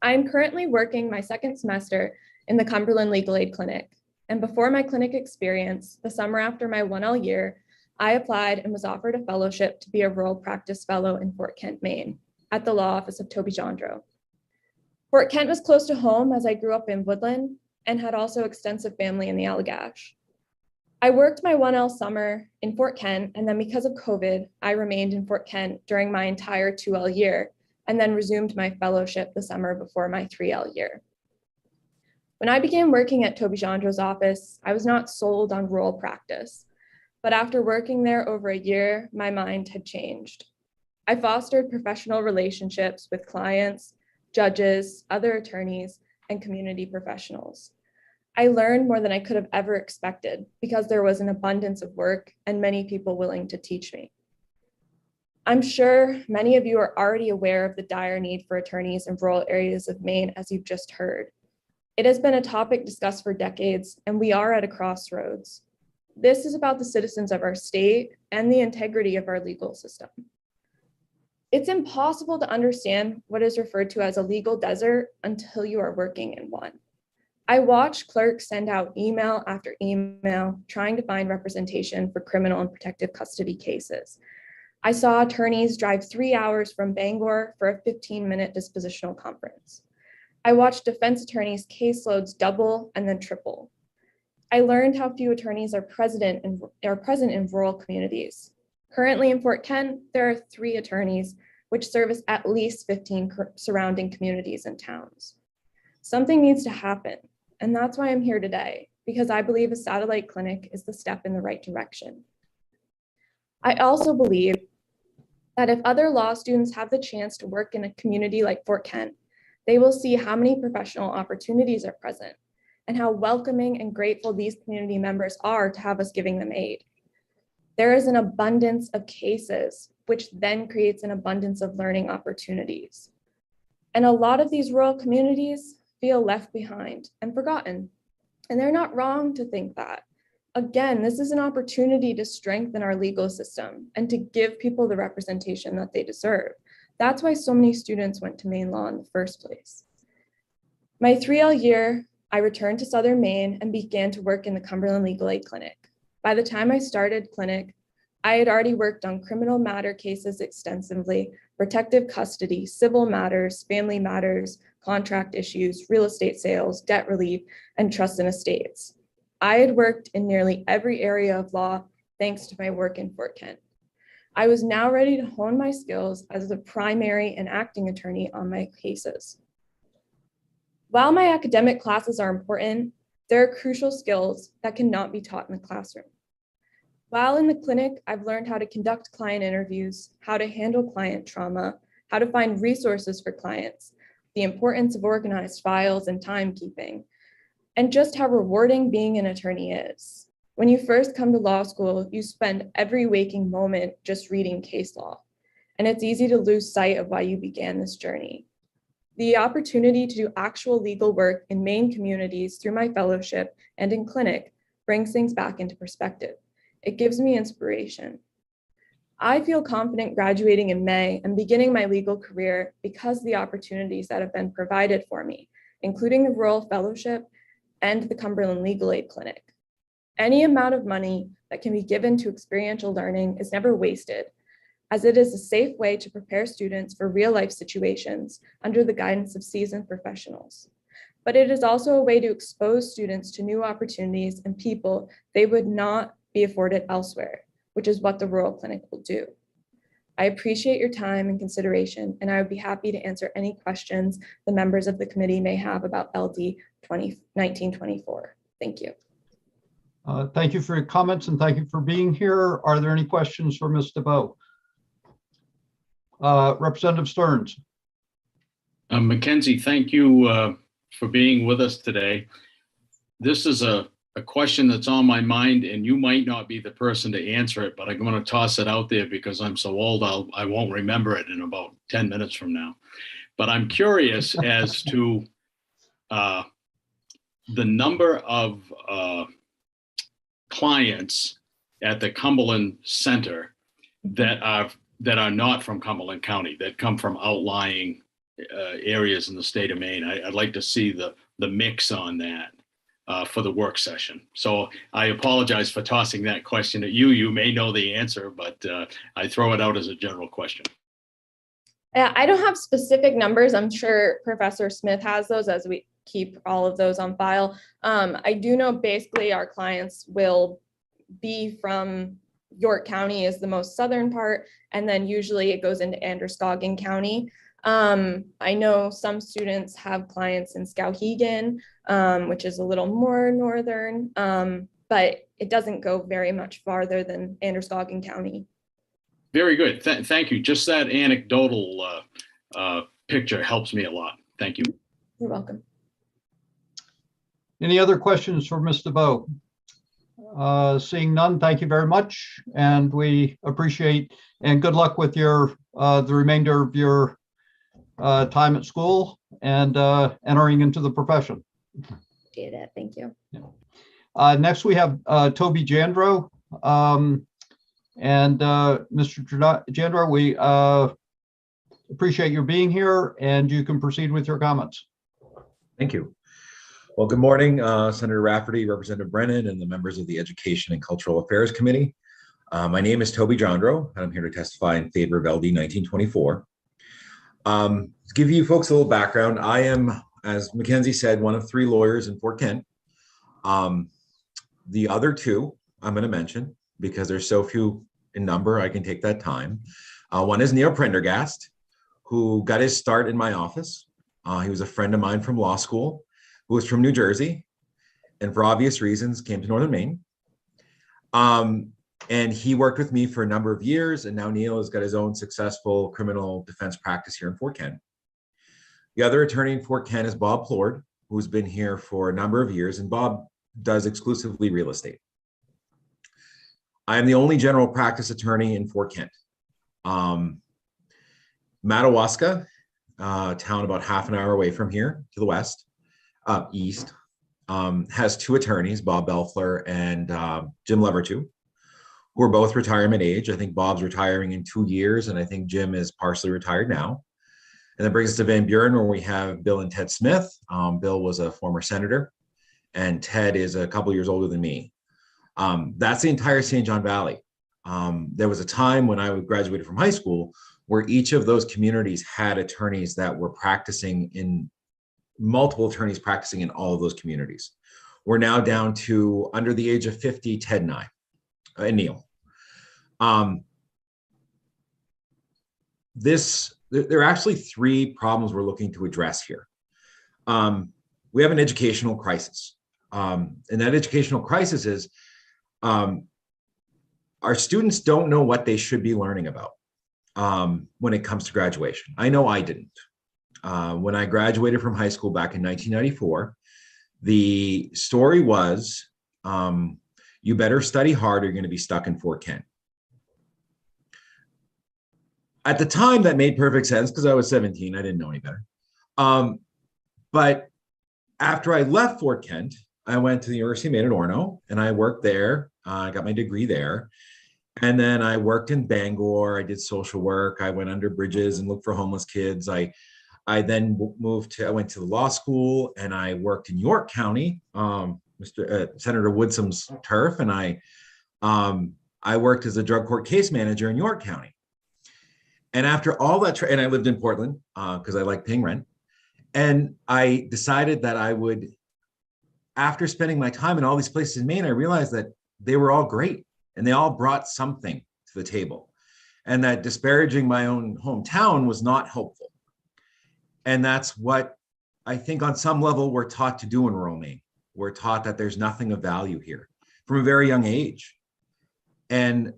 I am currently working my second semester in the Cumberland Legal Aid Clinic, and before my clinic experience, the summer after my 1L year, I applied and was offered a fellowship to be a rural practice fellow in Fort Kent, Maine, at the law office of Toby Jandro. Fort Kent was close to home as I grew up in Woodland and had also extensive family in the Allagash. I worked my 1L summer in Fort Kent, and then because of COVID, I remained in Fort Kent during my entire 2L year, and then resumed my fellowship the summer before my 3L year. When I began working at Toby Jandro's office, I was not sold on rural practice, but after working there over a year, my mind had changed. I fostered professional relationships with clients, judges, other attorneys, and community professionals. I learned more than I could have ever expected because there was an abundance of work and many people willing to teach me. I'm sure many of you are already aware of the dire need for attorneys in rural areas of Maine, as you've just heard. It has been a topic discussed for decades, and we are at a crossroads. This is about the citizens of our state and the integrity of our legal system. It's impossible to understand what is referred to as a legal desert until you are working in one. I watched clerks send out email after email trying to find representation for criminal and protective custody cases. I saw attorneys drive 3 hours from Bangor for a 15-minute dispositional conference. I watched defense attorneys' caseloads double and then triple. I learned how few attorneys are present in rural communities. Currently in Fort Kent, there are 3 attorneys, which service at least 15 surrounding communities and towns. Something needs to happen. And that's why I'm here today, because I believe a satellite clinic is the step in the right direction. I also believe that if other law students have the chance to work in a community like Fort Kent, they will see how many professional opportunities are present and how welcoming and grateful these community members are to have us giving them aid. There is an abundance of cases, which then creates an abundance of learning opportunities. And a lot of these rural communities feel left behind and forgotten. And they're not wrong to think that. Again, this is an opportunity to strengthen our legal system and to give people the representation that they deserve. That's why so many students went to Maine Law in the first place. My 3L year, I returned to Southern Maine and began to work in the Cumberland Legal Aid Clinic. By the time I started clinic, I had already worked on criminal matter cases extensively, protective custody, civil matters, family matters, contract issues, real estate sales, debt relief, and trust and estates. I had worked in nearly every area of law thanks to my work in Fort Kent. I was now ready to hone my skills as the primary and acting attorney on my cases. While my academic classes are important, there are crucial skills that cannot be taught in the classroom. While in the clinic, I've learned how to conduct client interviews, how to handle client trauma, how to find resources for clients, the importance of organized files and timekeeping, and just how rewarding being an attorney is. When you first come to law school, you spend every waking moment just reading case law, and it's easy to lose sight of why you began this journey. The opportunity to do actual legal work in Maine communities through my fellowship and in clinic brings things back into perspective. It gives me inspiration. I feel confident graduating in May and beginning my legal career because of the opportunities that have been provided for me, including the Rural Fellowship and the Cumberland Legal Aid Clinic. Any amount of money that can be given to experiential learning is never wasted, as it is a safe way to prepare students for real-life situations under the guidance of seasoned professionals. But it is also a way to expose students to new opportunities and people they would not be afforded elsewhere, which is what the Rural Clinic will do. I appreciate your time and consideration, and I would be happy to answer any questions the members of the committee may have about LD 1924. Thank you. Thank you for your comments and thank you for being here. Are there any questions for Ms. DeVoe? Representative Stearns. Mackenzie, thank you for being with us today. This is a question that's on my mind, and you might not be the person to answer it, but I'm going to toss it out there because I'm so old I won't remember it in about 10 minutes from now. But I'm curious as to the number of clients at the Cumberland Center that are not from Cumberland County, that come from outlying areas in the state of Maine. I'd like to see the mix on that for the work session. So I apologize for tossing that question at you. You may know the answer, but I throw it out as a general question. I don't have specific numbers. I'm sure Professor Smith has those, as we keep all of those on file. I do know basically our clients will be from York County is the most southern part, and then usually it goes into Androscoggin County. I know some students have clients in Skowhegan, which is a little more northern, but it doesn't go very much farther than Androscoggin County. Very good. Thank you. Just that anecdotal picture helps me a lot. Thank you. You're welcome. Any other questions for Ms. DeVoe? Seeing none, thank you very much. And we appreciate and good luck with your the remainder of your time at school and entering into the profession. Appreciate it. Thank you. Next, we have Toby Jandro. Mr. Jandro, we appreciate your being here, and you can proceed with your comments. Thank you. Well, good morning, Senator Rafferty, Representative Brennan, and the members of the Education and Cultural Affairs Committee. My name is Toby Jandro, and I'm here to testify in favor of LD 1924. To give you folks a little background, I am, as Mackenzie said, one of 3 lawyers in Fort Kent. The other 2 I'm going to mention because there's so few in number, I can take that time. One is Neil Prendergast, who got his start in my office He was a friend of mine from law school who was from New Jersey and for obvious reasons came to Northern Maine. And he worked with me for a number of years, and now Neil has got his own successful criminal defense practice here in Fort Kent. The other attorney in Fort Kent is Bob Plord, who's been here for a number of years, and Bob does exclusively real estate. I am the only general practice attorney in Fort Kent. Madawaska, town about half an hour away from here to the west, east, has two attorneys, Bob Belfler and Jim Levertue, who are both retirement age. I think Bob's retiring in 2 years, and I think Jim is partially retired now. And that brings us to Van Buren, where we have Bill and Ted Smith. Bill was a former senator, and Ted is a couple years older than me. That's the entire St. John Valley. There was a time when I graduated from high school where each of those communities had attorneys that were practicing in, multiple attorneys practicing in all of those communities. We're now down to under the age of 50, Ted and I, and Neil. There are actually three problems we're looking to address here. We have an educational crisis. And that educational crisis is our students don't know what they should be learning about when it comes to graduation. I know I didn't. When I graduated from high school back in 1994, the story was, you better study hard or you're going to be stuck in Fort Kent. At the time, that made perfect sense because I was 17. I didn't know any better. But after I left Fort Kent, I went to the University of Maine at Orono, and I worked there. I got my degree there. And then I worked in Bangor. I did social work. I went under bridges and looked for homeless kids. I then I went to the law school, and I worked in York County, Senator Woodsome's turf. And I worked as a drug court case manager in York County. And after all that, and I lived in Portland because I like paying rent. And I decided that I would, after spending my time in all these places in Maine, I realized that they were all great and they all brought something to the table, and that disparaging my own hometown was not helpful. And that's what I think on some level we're taught to do in rural Maine. We're taught that there's nothing of value here from a very young age. And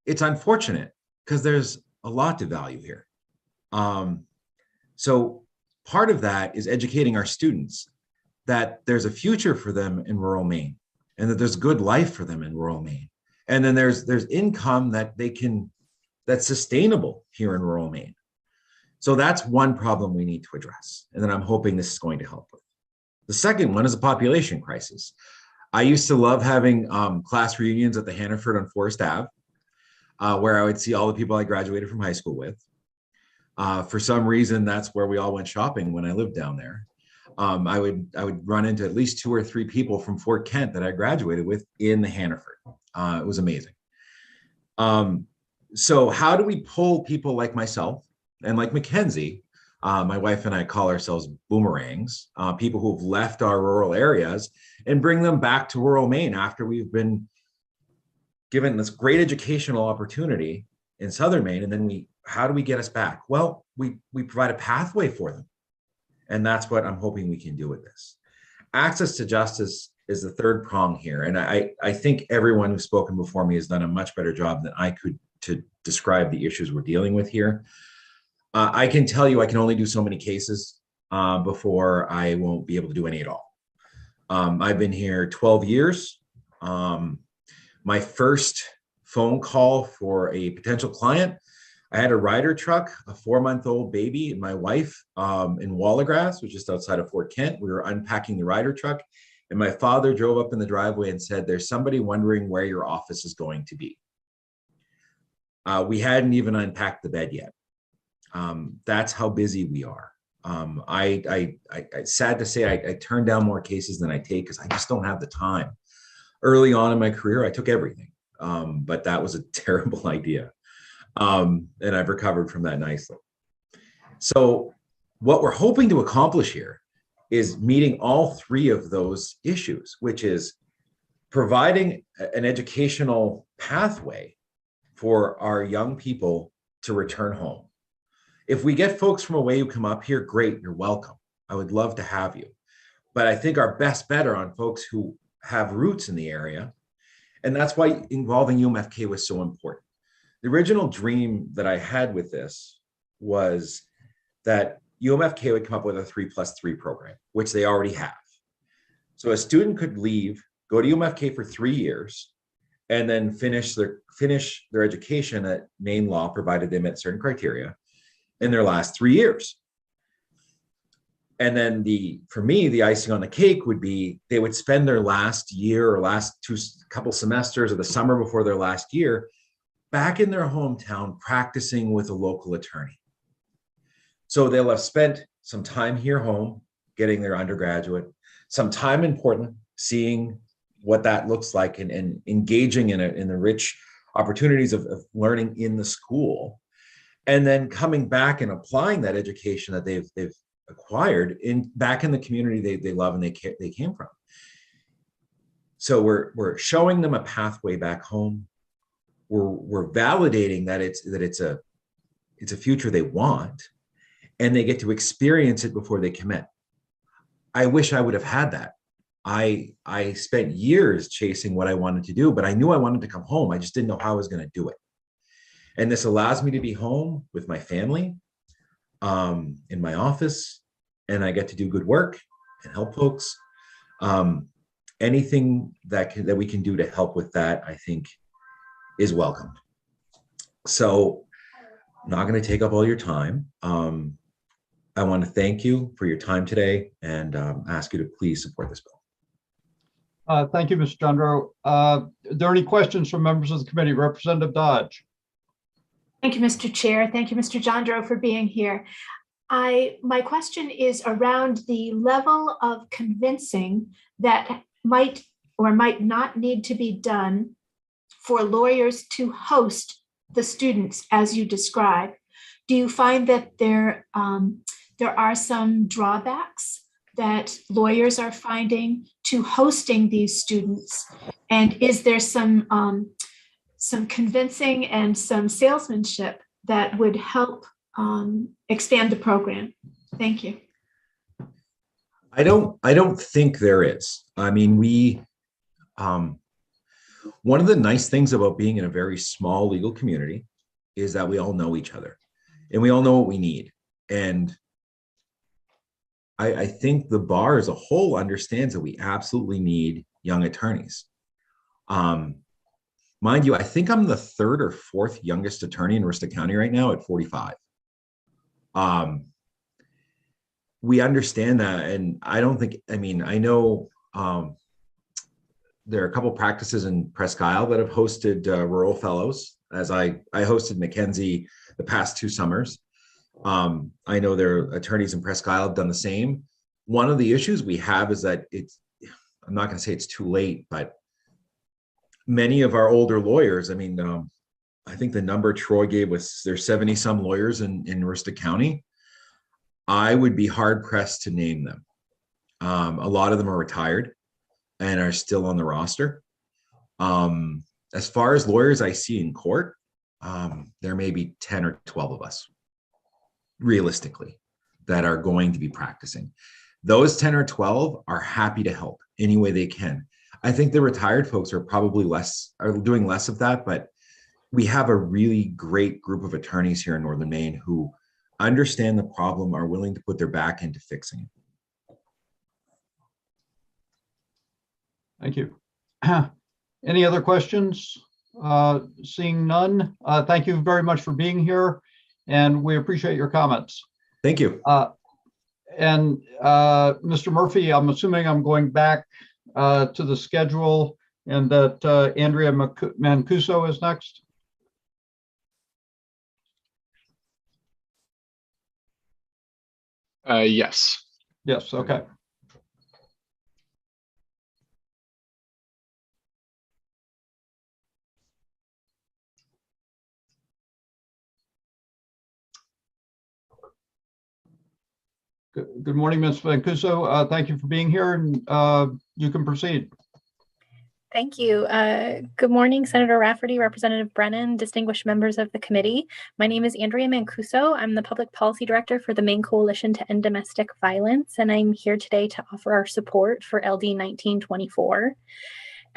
it's unfortunate because there's a lot to value here. So part of that is educating our students that there's a future for them in rural Maine, and that there's good life for them in rural Maine. And then there's income that that's sustainable here in rural Maine. So that's one problem we need to address, and that I'm hoping this is going to help with. The second one is a population crisis. I used to love having class reunions at the Hannaford on Forest Ave, where I would see all the people I graduated from high school with. For some reason, that's where we all went shopping when I lived down there. I would run into at least 2 or 3 people from Fort Kent that I graduated with in the Hannaford. It was amazing. So how do we pull people like myself and like Mackenzie? My wife and I call ourselves boomerangs, people who've left our rural areas, and bring them back to rural Maine after we've been given this great educational opportunity in Southern Maine. And then how do we get us back? Well, we provide a pathway for them. And that's what I'm hoping we can do with this. Access to justice is the third prong here. And I think everyone who's spoken before me has done a much better job than I could to describe the issues we're dealing with here. I can tell you I can only do so many cases before I won't be able to do any at all. I've been here 12 years. My first phone call for a potential client, I had a rider truck, a 4-month-old baby, and my wife in Wallagrass, which is just outside of Fort Kent. We were unpacking the rider truck, and my father drove up in the driveway and said, "There's somebody wondering where your office is going to be." We hadn't even unpacked the bed yet. That's how busy we are. Sad to say, I turn down more cases than I take because I just don't have the time. Early on in my career, I took everything, but that was a terrible idea. And I've recovered from that nicely. So what we're hoping to accomplish here is meeting all three of those issues, which is providing an educational pathway for our young people to return home. If we get folks from away who come up here, great, you're welcome. I would love to have you. But I think our best bet are on folks who have roots in the area. And that's why involving UMFK was so important. The original dream that I had with this was that UMFK would come up with a 3+3 program, which they already have. So a student could leave, go to UMFK for 3 years, and then finish their education at Maine Law, provided they met certain criteria, in their last 3 years. And then for me, the icing on the cake would be they would spend their last year or last couple semesters or the summer before their last year back in their hometown practicing with a local attorney. So they'll have spent some time here home, getting their undergraduate, some time in Portland, seeing what that looks like and engaging in the rich opportunities of learning in the school, and then coming back and applying that education that they've acquired back in the community they love and they came from. So we're showing them a pathway back home. We're validating that it's a future they want, and they get to experience it before they commit. I wish I would have had that. I spent years chasing what I wanted to do, but I knew I wanted to come home. I just didn't know how I was going to do it. And this allows me to be home with my family, in my office, and I get to do good work and help folks. Anything that we can do to help with that, I think, is welcomed. So I'm not going to take up all your time. I want to thank you for your time today and ask you to please support this bill. Thank you, Mr. Jandro. Are there any questions from members of the committee? Representative Dodge. Thank you, Mr. Chair. Thank you, Mr. Jandro, for being here. My question is around the level of convincing that might or might not need to be done for lawyers to host the students as you describe. Do you find that there are some drawbacks that lawyers are finding to hosting these students? And is there some convincing and some salesmanship that would help expand the program? Thank you. I don't think there is. I mean, one of the nice things about being in a very small legal community is that we all know each other and we all know what we need. And I think the bar as a whole understands that we absolutely need young attorneys. Mind you, I think I'm the 3rd or 4th youngest attorney in Aroostook County right now at 45. We understand that, and I know there are a couple practices in Presque Isle that have hosted rural fellows, as I hosted Mackenzie the past 2 summers. I know there are attorneys in Presque Isle have done the same. One of the issues we have is that I'm not going to say it's too late, but many of our older lawyers, I think the number Troy gave was there's 70 some lawyers in Aroostook County. I would be hard pressed to name them. A lot of them are retired and are still on the roster. As far as lawyers I see in court, there may be 10 or 12 of us, realistically, that are going to be practicing. Those 10 or 12 are happy to help any way they can. I think the retired folks are probably doing less of that, but we have a really great group of attorneys here in Northern Maine who understand the problem, are willing to put their back into fixing it. Thank you. Any other questions? Seeing none, thank you very much for being here, and we appreciate your comments. Thank you. And Mr. Murphy, I'm assuming I'm going back to the schedule and that Andrea Mancuso is next. Yes. Yes, okay. Good morning, Ms. Mancuso. Thank you for being here, and you can proceed. Thank you. Good morning, Senator Rafferty, Representative Brennan, distinguished members of the committee. My name is Andrea Mancuso. I'm the Public Policy Director for the Maine Coalition to End Domestic Violence, and I'm here today to offer our support for LD 1924.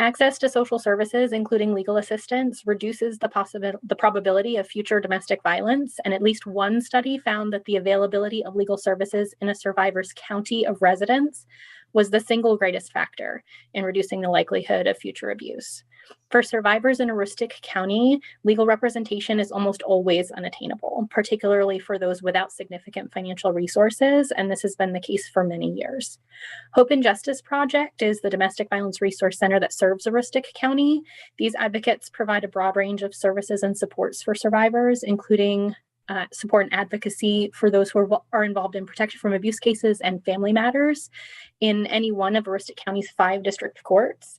Access to social services, including legal assistance, reduces the probability of future domestic violence, and at least one study found that the availability of legal services in a survivor's county of residence was the single greatest factor in reducing the likelihood of future abuse. For survivors in a rustic county, legal representation is almost always unattainable, particularly for those without significant financial resources, and this has been the case for many years. Hope and Justice Project is the domestic violence resource center that serves a rustic county. These advocates provide a broad range of services and supports for survivors, including support and advocacy for those who are involved in protection from abuse cases and family matters in any one of Aroostook County's 5 district courts.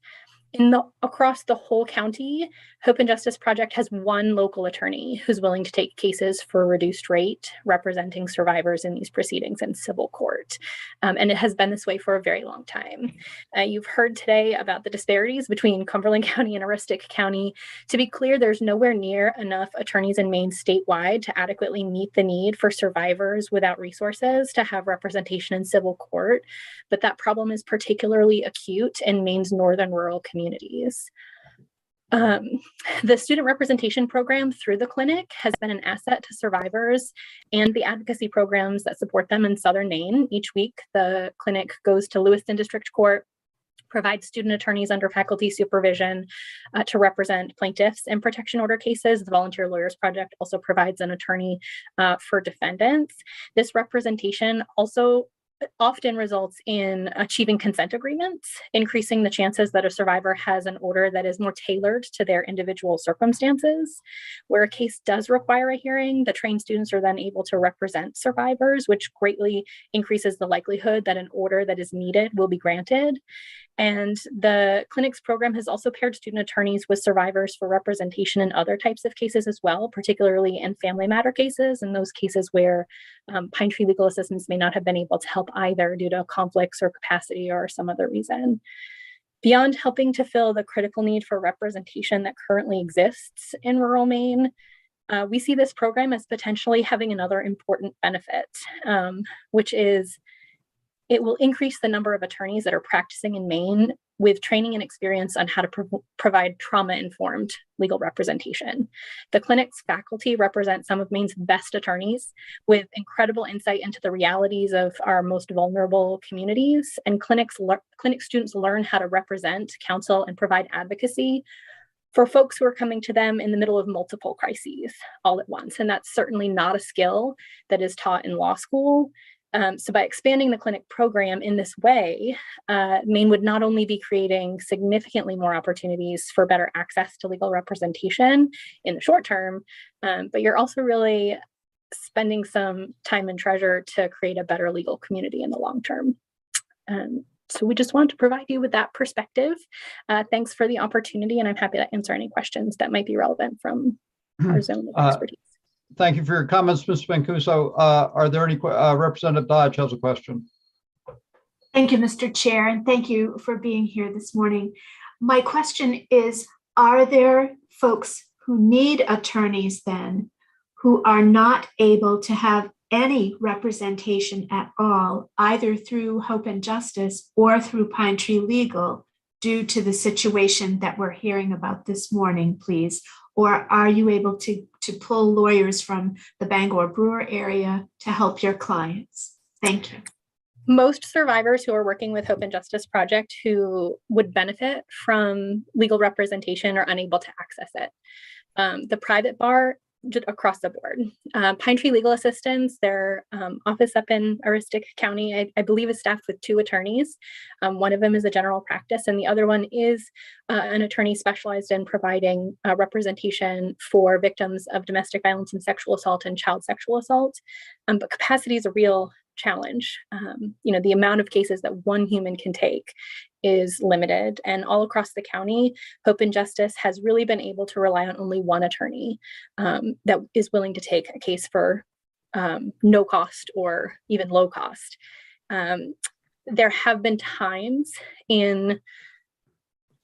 Across the whole county, Hope and Justice Project has one local attorney who's willing to take cases for a reduced rate, representing survivors in these proceedings in civil court. And it has been this way for a very long time. You've heard today about the disparities between Cumberland County and Aroostook County. To be clear, there's nowhere near enough attorneys in Maine statewide to adequately meet the need for survivors without resources to have representation in civil court. But that problem is particularly acute in Maine's northern rural communities. The student representation program through the clinic has been an asset to survivors and the advocacy programs that support them in southern Maine. Each week, the clinic goes to Lewiston District Court, provides student attorneys under faculty supervision to represent plaintiffs in protection order cases. The Volunteer Lawyers Project also provides an attorney for defendants. This representation also often results in achieving consent agreements, increasing the chances that a survivor has an order that is more tailored to their individual circumstances. Where a case does require a hearing, the trained students are then able to represent survivors, which greatly increases the likelihood that an order that is needed will be granted. And the clinic's program has also paired student attorneys with survivors for representation in other types of cases as well, particularly in family matter cases and those cases where Pine Tree Legal Assistance may not have been able to help either due to conflicts or capacity or some other reason. Beyond helping to fill the critical need for representation that currently exists in rural Maine, we see this program as potentially having another important benefit, which is it will increase the number of attorneys that are practicing in Maine with training and experience on how to provide trauma-informed legal representation. The clinic's faculty represent some of Maine's best attorneys with incredible insight into the realities of our most vulnerable communities, and clinic students learn how to represent, counsel, and provide advocacy for folks who are coming to them in the middle of multiple crises all at once. And that's certainly not a skill that is taught in law school. So by expanding the clinic program in this way, Maine would not only be creating significantly more opportunities for better access to legal representation in the short term, but you're also really spending some time and treasure to create a better legal community in the long term. So we just want to provide you with that perspective. Thanks for the opportunity, and I'm happy to answer any questions that might be relevant from our zone of expertise. Thank you for your comments, Ms. Mancuso. Are there any, Representative Dodge has a question. Thank you, Mr. Chair, and thank you for being here this morning. My question is, are there folks who need attorneys then who are not able to have any representation at all, either through Hope and Justice or through Pine Tree Legal, due to the situation that we're hearing about this morning, please? Or are you able to pull lawyers from the Bangor Brewer area to help your clients? Thank you. Most survivors who are working with Hope and Justice Project who would benefit from legal representation are unable to access it. The private bar, just across the board. Pine Tree Legal Assistance, their office up in Aroostook County, I believe is staffed with 2 attorneys. One of them is a general practice, and the other one is an attorney specialized in providing representation for victims of domestic violence and sexual assault and child sexual assault. But capacity is a real challenge. The amount of cases that one human can take is limited, and all across the county, Hope and Justice has really been able to rely on only one attorney that is willing to take a case for no cost or even low cost. There have been times in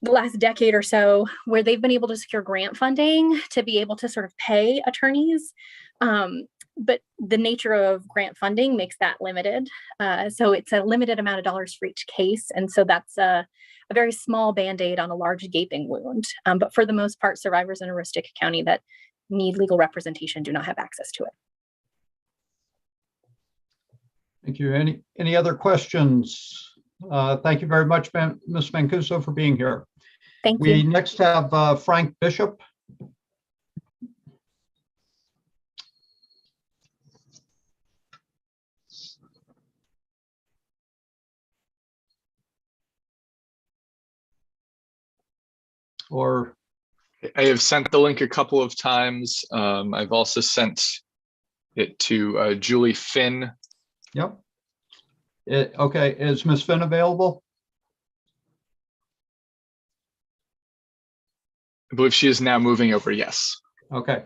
the last decade or so, where they've been able to secure grant funding to be able to sort of pay attorneys. But the nature of grant funding makes that limited. So it's a limited amount of dollars for each case. And so that's a very small Band-Aid on a large gaping wound. But for the most part, survivors in Aroostook County that need legal representation do not have access to it. Thank you. Any other questions? Thank you very much, Ms. Mancuso, for being here. Thank you. We next have Frank Bishop. Or I have sent the link a couple of times. I've also sent it to Julie Finn. Yep. Okay, is Ms. Finn available? I believe she is now moving over, yes. Okay.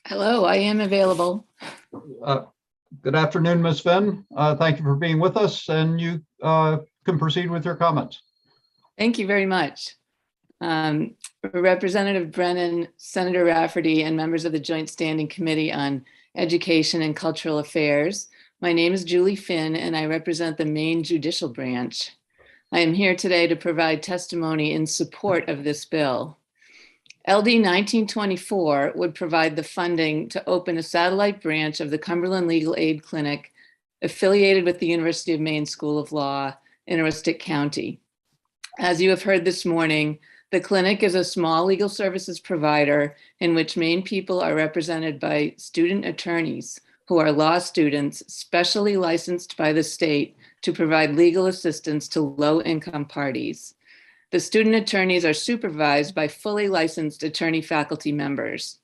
Hello, I am available. Good afternoon, Ms. Finn. Thank you for being with us, and you can proceed with your comments. Thank you very much. Representative Brennan, Senator Rafferty, and members of the Joint Standing Committee on Education and Cultural Affairs. My name is Julie Finn, and I represent the Maine Judicial Branch. I am here today to provide testimony in support of this bill. LD 1924 would provide the funding to open a satellite branch of the Cumberland Legal Aid Clinic affiliated with the University of Maine School of Law in Aroostook County. As you have heard this morning, the clinic is a small legal services provider in which Maine people are represented by student attorneys who are law students specially licensed by the state to provide legal assistance to low-income parties. The student attorneys are supervised by fully licensed attorney faculty members.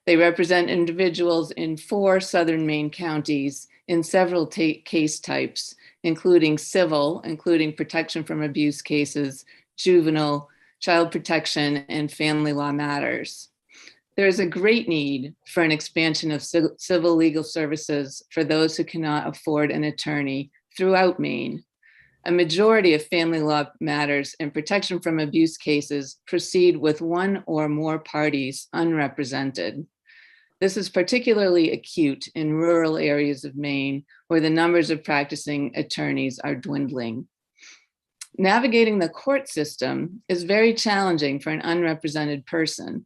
They represent individuals in 4 southern Maine counties in several case types, including civil, including protection from abuse cases, juvenile, child protection, and family law matters. There is a great need for an expansion of civil legal services for those who cannot afford an attorney throughout Maine. A majority of family law matters and protection from abuse cases proceed with 1 or more parties unrepresented. This is particularly acute in rural areas of Maine where the numbers of practicing attorneys are dwindling. Navigating the court system is very challenging for an unrepresented person.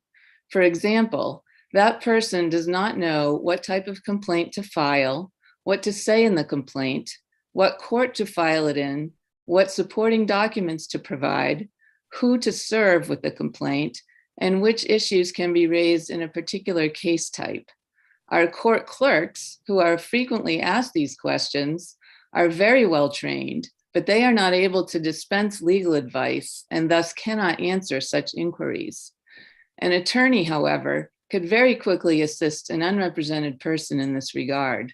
For example, that person does not know what type of complaint to file, what to say in the complaint, what court to file it in, what supporting documents to provide, who to serve with the complaint, and which issues can be raised in a particular case type. Our court clerks, who are frequently asked these questions, are very well trained, but they are not able to dispense legal advice and thus cannot answer such inquiries. An attorney, however, could very quickly assist an unrepresented person in this regard.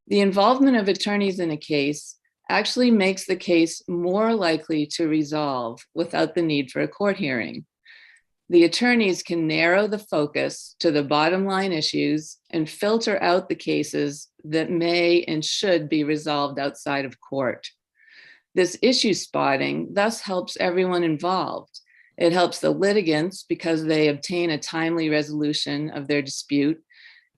The involvement of attorneys in a case actually makes the case more likely to resolve without the need for a court hearing. The attorneys can narrow the focus to the bottom line issues and filter out the cases that may and should be resolved outside of court. This issue spotting thus helps everyone involved. It helps the litigants because they obtain a timely resolution of their dispute.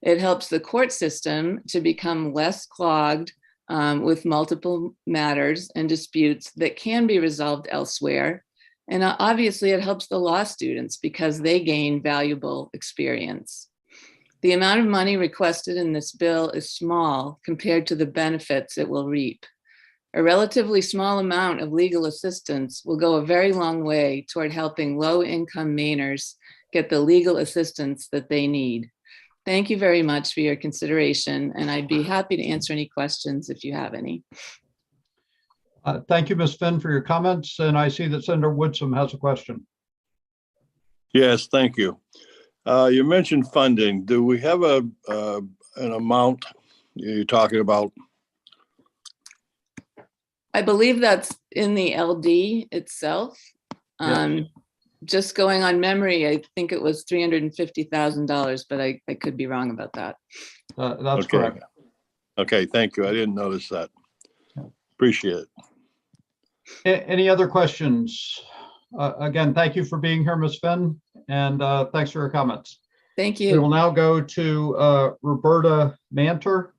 It helps the court system to become less clogged with multiple matters and disputes that can be resolved elsewhere. And obviously it helps the law students because they gain valuable experience. The amount of money requested in this bill is small compared to the benefits it will reap. A relatively small amount of legal assistance will go a very long way toward helping low-income Mainers get the legal assistance that they need. Thank you very much for your consideration, and I'd be happy to answer any questions if you have any. Thank you, Ms. Finn, for your comments, and I see that Senator Woodson has a question. Yes, thank you. You mentioned funding. Do we have an amount you're talking about? I believe that's in the LD itself. Yes. Just going on memory, I think it was $350,000, but I could be wrong about that. That's correct. Okay, thank you. I didn't notice that. Appreciate it. Any other questions? Again, thank you for being here, Ms. Finn, and thanks for your comments. Thank We will you. now go to Roberta Manter.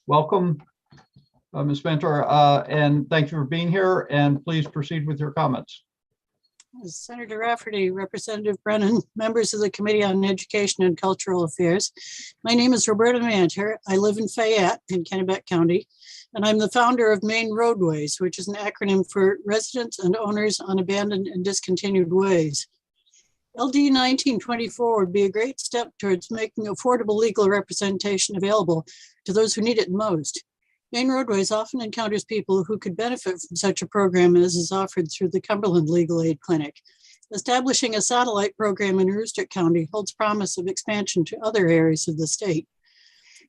Welcome, Ms. Manter, and thank you for being here, and please proceed with your comments. Senator Rafferty, Representative Brennan, members of the Committee on Education and Cultural Affairs. My name is Roberta Manter. I live in Fayette in Kennebec County, and I'm the founder of Maine Roadways, which is an acronym for Residents and Owners on Abandoned and Discontinued Ways. LD 1924 would be a great step towards making affordable legal representation available to those who need it most. Maine Roadways often encounters people who could benefit from such a program as is offered through the Cumberland Legal Aid Clinic. Establishing a satellite program in Aroostook County holds promise of expansion to other areas of the state.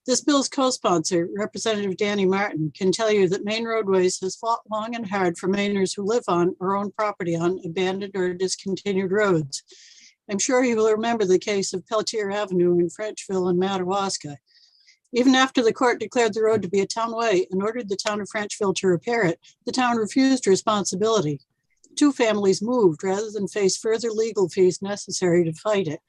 This bill's co-sponsor, Representative Danny Martin, can tell you that Maine Roadways has fought long and hard for Mainers who live on or own property on abandoned or discontinued roads. I'm sure you will remember the case of Pelletier Avenue in Frenchville and Madawaska. Even after the court declared the road to be a town way and ordered the town of Frenchville to repair it, the town refused responsibility. Two families moved rather than face further legal fees necessary to fight it.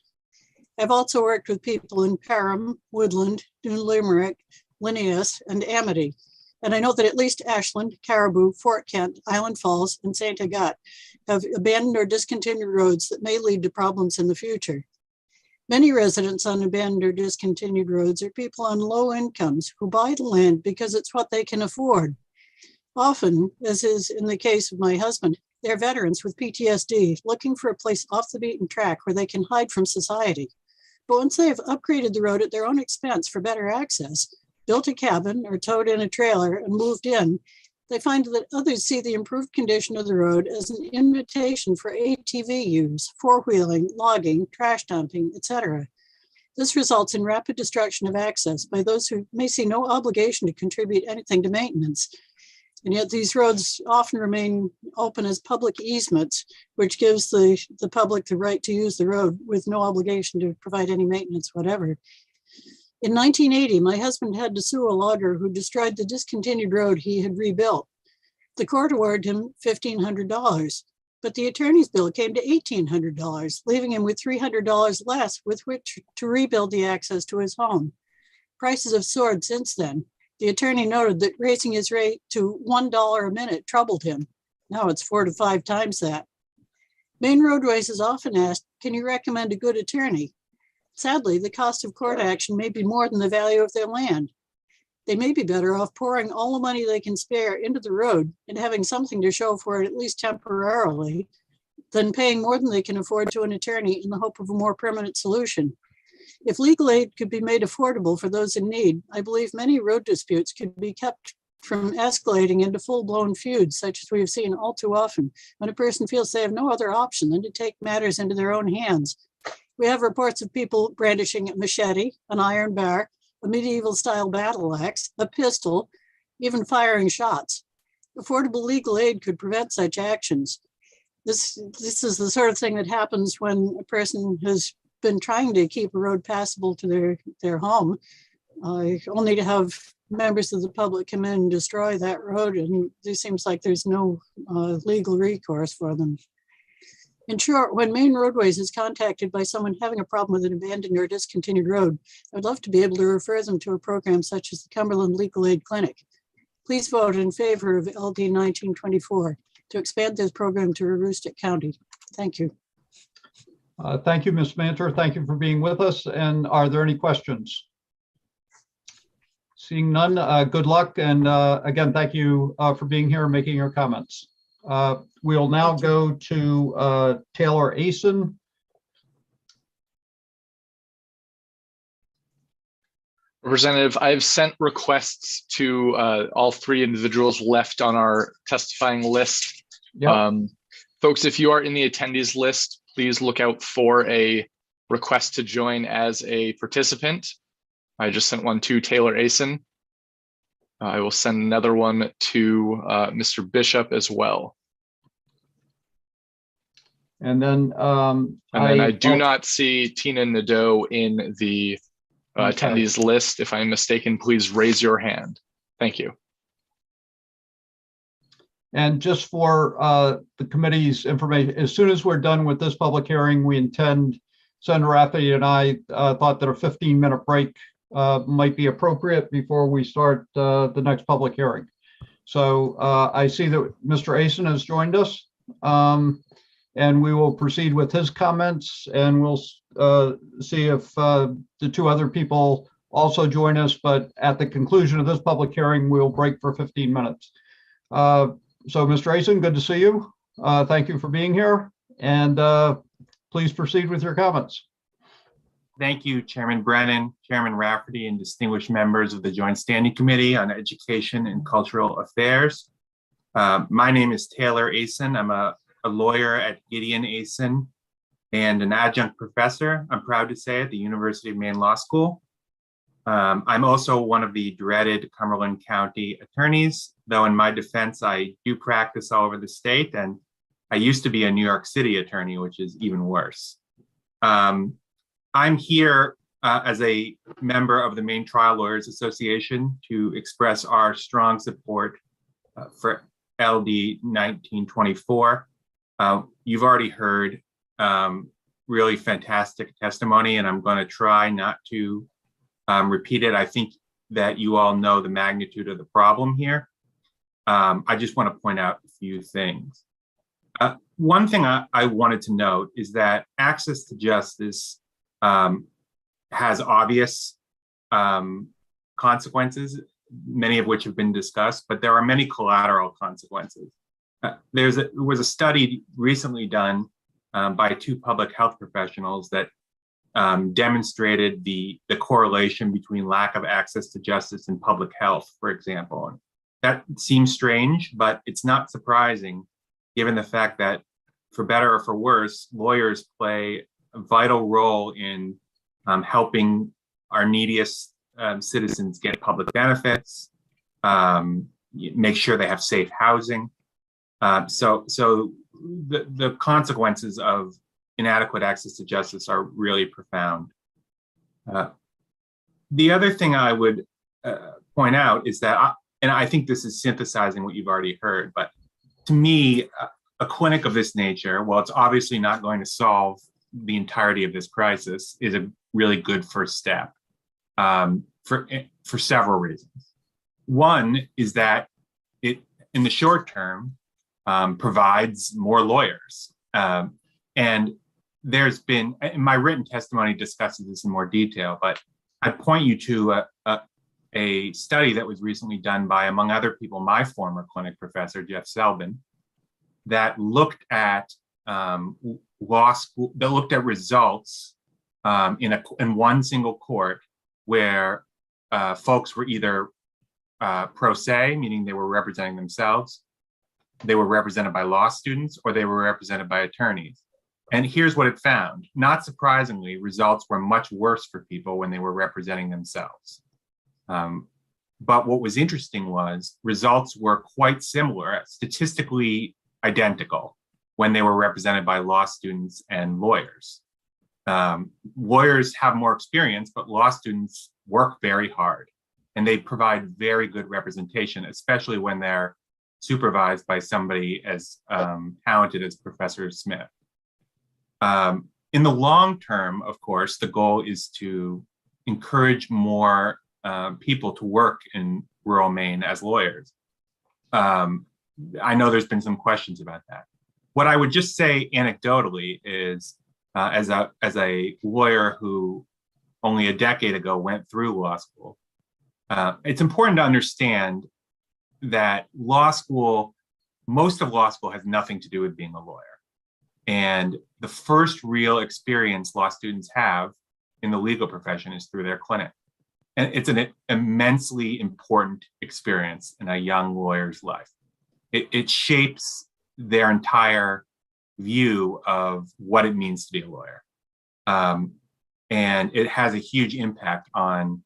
I've also worked with people in Parham, Woodland, Dune Limerick, Linnaeus, and Amity. And I know that at least Ashland, Caribou, Fort Kent, Island Falls, and St. Agathe have abandoned or discontinued roads that may lead to problems in the future. Many residents on abandoned or discontinued roads are people on low incomes who buy the land because it's what they can afford. Often, as is in the case of my husband, they're veterans with PTSD looking for a place off the beaten track where they can hide from society. But once they have upgraded the road at their own expense for better access, built a cabin or towed in a trailer and moved in, they find that others see the improved condition of the road as an invitation for ATV use, four-wheeling, logging, trash dumping, etc. This results in rapid destruction of access by those who may see no obligation to contribute anything to maintenance. And yet these roads often remain open as public easements, which gives the public the right to use the road with no obligation to provide any maintenance whatever. In 1980, my husband had to sue a logger who destroyed the discontinued road he had rebuilt. The court awarded him $1,500, but the attorney's bill came to $1,800, leaving him with $300 less with which to rebuild the access to his home. Prices have soared since then. The attorney noted that raising his rate to $1 a minute troubled him. Now it's 4 to 5 times that. Maine Roadways is often asked, can you recommend a good attorney? Sadly, the cost of court action may be more than the value of their land. They may be better off pouring all the money they can spare into the road and having something to show for it, at least temporarily, than paying more than they can afford to an attorney in the hope of a more permanent solution. If legal aid could be made affordable for those in need, I believe many road disputes could be kept from escalating into full-blown feuds, such as we have seen all too often, when a person feels they have no other option than to take matters into their own hands. We have reports of people brandishing a machete, an iron bar, a medieval-style battle axe, a pistol, even firing shots. Affordable legal aid could prevent such actions. This is the sort of thing that happens when a person has been trying to keep a road passable to their home, only to have members of the public come in and destroy that road, and it seems like there's no legal recourse for them. In short, when Maine Roadways is contacted by someone having a problem with an abandoned or discontinued road, I'd love to be able to refer them to a program such as the Cumberland Legal Aid Clinic. Please vote in favor of LD 1924 to expand this program to Aroostook County. Thank you. Thank you, Ms. Manter. Thank you for being with us. And are there any questions? Seeing none, good luck. And again, thank you for being here and making your comments. We'll now go to Taylor Asen. Representative, I've sent requests to all 3 individuals left on our testifying list. Yep. Folks, if you are in the attendees list, please look out for a request to join as a participant. I just sent one to Taylor Asen. I will send another one to Mr. Bishop as well. And then I do not see Tina Nadeau in the attendees list. If I'm mistaken, please raise your hand. Thank you. And just for the committee's information, as soon as we're done with this public hearing, we intend, Senator Rafferty and I thought that a 15-minute break might be appropriate before we start the next public hearing. So I see that Mr. Asen has joined us, and we will proceed with his comments, and we'll see if the two other people also join us. But at the conclusion of this public hearing, we'll break for 15 minutes. So, Mr. Asen, good to see you. Thank you for being here, and please proceed with your comments. Thank you, Chairman Brennan, Chairman Rafferty, and distinguished members of the Joint Standing Committee on Education and Cultural Affairs. My name is Taylor Asen. I'm a lawyer at Gideon Asen and an adjunct professor, I'm proud to say, at the University of Maine Law School. I'm also one of the dreaded Cumberland County attorneys, though in my defense, I do practice all over the state, and I used to be a New York City attorney, which is even worse. I'm here as a member of the Maine Trial Lawyers Association to express our strong support for LD 1924. You've already heard really fantastic testimony, and I'm going to try not to repeat it. I think that you all know the magnitude of the problem here. I just want to point out a few things. One thing I wanted to note is that access to justice has obvious consequences, many of which have been discussed, but there are many collateral consequences. There was a study recently done by two public health professionals that demonstrated the correlation between lack of access to justice and public health, for example. And that seems strange, but it's not surprising given the fact that, for better or for worse, lawyers play a vital role in helping our neediest citizens get public benefits, make sure they have safe housing. So the consequences of inadequate access to justice are really profound. The other thing I would point out is that, and I think this is synthesizing what you've already heard, but to me, a clinic of this nature, while it's obviously not going to solve the entirety of this crisis, is a really good first step for several reasons. One is that it, in the short term, provides more lawyers. And there's been, and my written testimony discusses this in more detail, but I point you to a study that was recently done by, among other people, my former clinic professor, Jeff Selbin, that looked at law school, that looked at results in one single court where folks were either pro se, meaning they were representing themselves, they were represented by law students, or they were represented by attorneys. And here's what it found. Not surprisingly, results were much worse for people when they were representing themselves. But what was interesting was results were quite similar, statistically identical, when they were represented by law students and lawyers. Lawyers have more experience, but law students work very hard, and they provide very good representation, especially when they're supervised by somebody as talented as Professor Smith. In the long term, of course, the goal is to encourage more people to work in rural Maine as lawyers. I know there's been some questions about that. What I would just say anecdotally is, as a lawyer who only a decade ago went through law school, it's important to understand that law school, most of law school has nothing to do with being a lawyer. And the first real experience law students have in the legal profession is through their clinic. And it's an immensely important experience in a young lawyer's life. It shapes their entire view of what it means to be a lawyer. And it has a huge impact on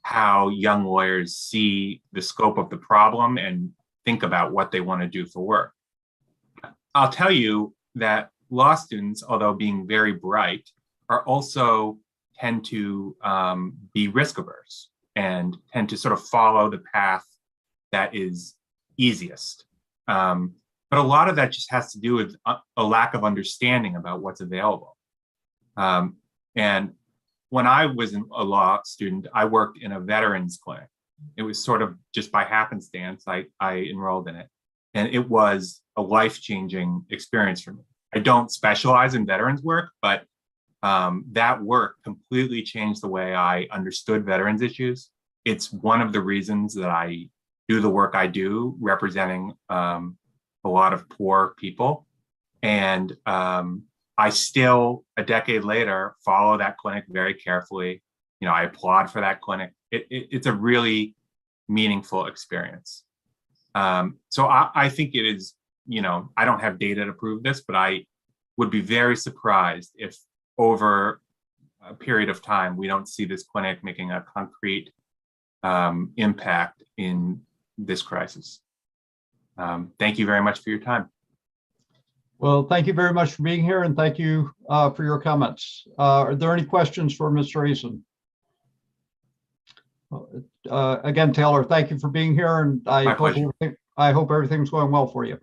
how young lawyers see the scope of the problem and think about what they want to do for work. I'll tell you that law students, although being very bright, are also tend to be risk averse and tend to sort of follow the path that is easiest. But a lot of that just has to do with a lack of understanding about what's available. And when I was a law student, I worked in a veterans clinic. It was sort of just by happenstance, I enrolled in it. And it was a life-changing experience for me. I don't specialize in veterans work, but that work completely changed the way I understood veterans issues. It's one of the reasons that I do the work I do, representing a lot of poor people. And I still, a decade later, follow that clinic very carefully. You know, I applaud for that clinic. It's a really meaningful experience. So I think it is, you know, I don't have data to prove this, but I would be very surprised if over a period of time, we don't see this clinic making a concrete impact in this crisis. Thank you very much for your time. Well, thank you very much for being here, and thank you for your comments. Are there any questions for Mr. Eason? Again, Taylor, thank you for being here, and I hope everything's going well for you.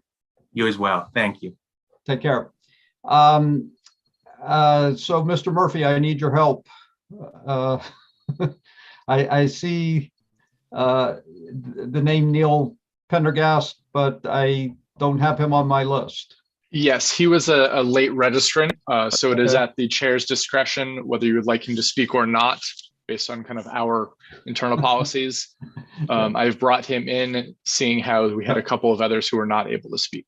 You as well. Thank you. Take care. So, Mr. Murphy, I need your help. I see the name Neil Pendergast, but I don't have him on my list. Yes, he was a late registrant, so it is at the chair's discretion whether you would like him to speak or not, based on kind of our internal policies. I've brought him in, seeing how we had a couple of others who were not able to speak.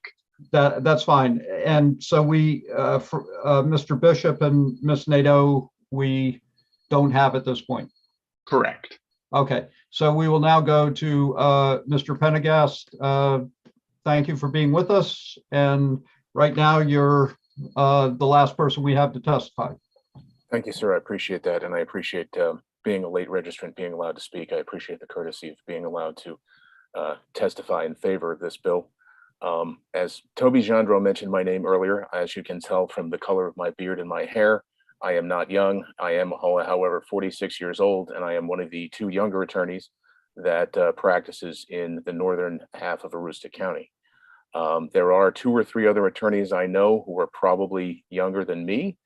That's fine. And so we, for Mr. Bishop and Ms. Nadeau, we don't have at this point. Correct. Okay, so we will now go to Mr. Pendergast. Thank you for being with us. And right now, you're the last person we have to testify. Thank you, sir. I appreciate that. And I appreciate being a late registrant, being allowed to speak. I appreciate the courtesy of being allowed to testify in favor of this bill. As Toby Gendreau mentioned my name earlier, as you can tell from the color of my beard and my hair, I am not young. I am, however, 46 years old, and I am one of the two younger attorneys that practices in the northern half of Aroostook County. There are 2 or 3 other attorneys I know who are probably younger than me,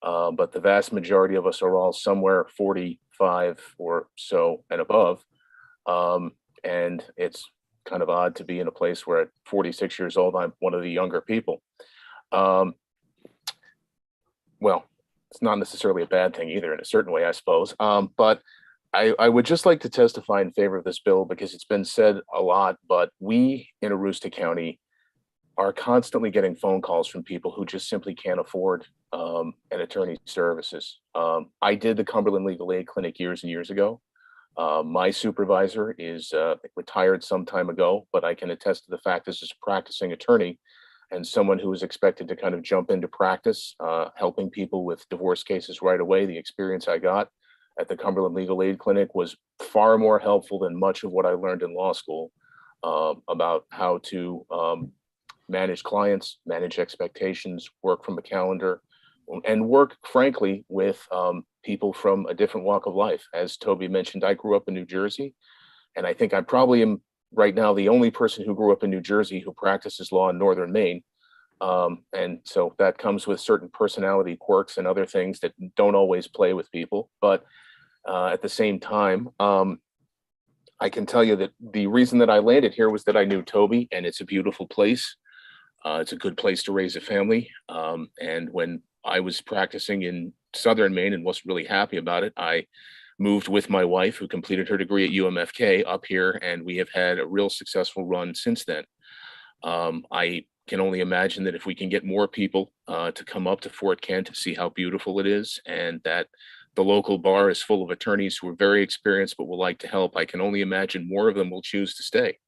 but the vast majority of us are all somewhere 45 or so and above. And it's kind of odd to be in a place where at 46 years old, I'm one of the younger people. Well, it's not necessarily a bad thing either in a certain way, I suppose. But I would just like to testify in favor of this bill because it's been said a lot, but we in Aroostook County are constantly getting phone calls from people who just simply can't afford an attorney's services. I did the Cumberland Legal Aid Clinic years and years ago. My supervisor is retired some time ago, but I can attest to the fact this is a practicing attorney and someone who is expected to kind of jump into practice, helping people with divorce cases right away. The experience I got at the Cumberland Legal Aid Clinic was far more helpful than much of what I learned in law school about how to manage clients, manage expectations, work from a calendar, and work, frankly, with people from a different walk of life. As Toby mentioned, I grew up in New Jersey, and I think I probably am right now the only person who grew up in New Jersey who practices law in northern Maine. And so that comes with certain personality quirks and other things that don't always play with people. But at the same time, I can tell you that the reason that I landed here was that I knew Toby, and it's a beautiful place. It's a good place to raise a family. And when I was practicing in southern Maine and wasn't really happy about it, I moved with my wife, who completed her degree at UMFK, up here, and we have had a real successful run since then. I can only imagine that if we can get more people to come up to Fort Kent to see how beautiful it is, and that the local bar is full of attorneys who are very experienced but will like to help, I can only imagine more of them will choose to stay.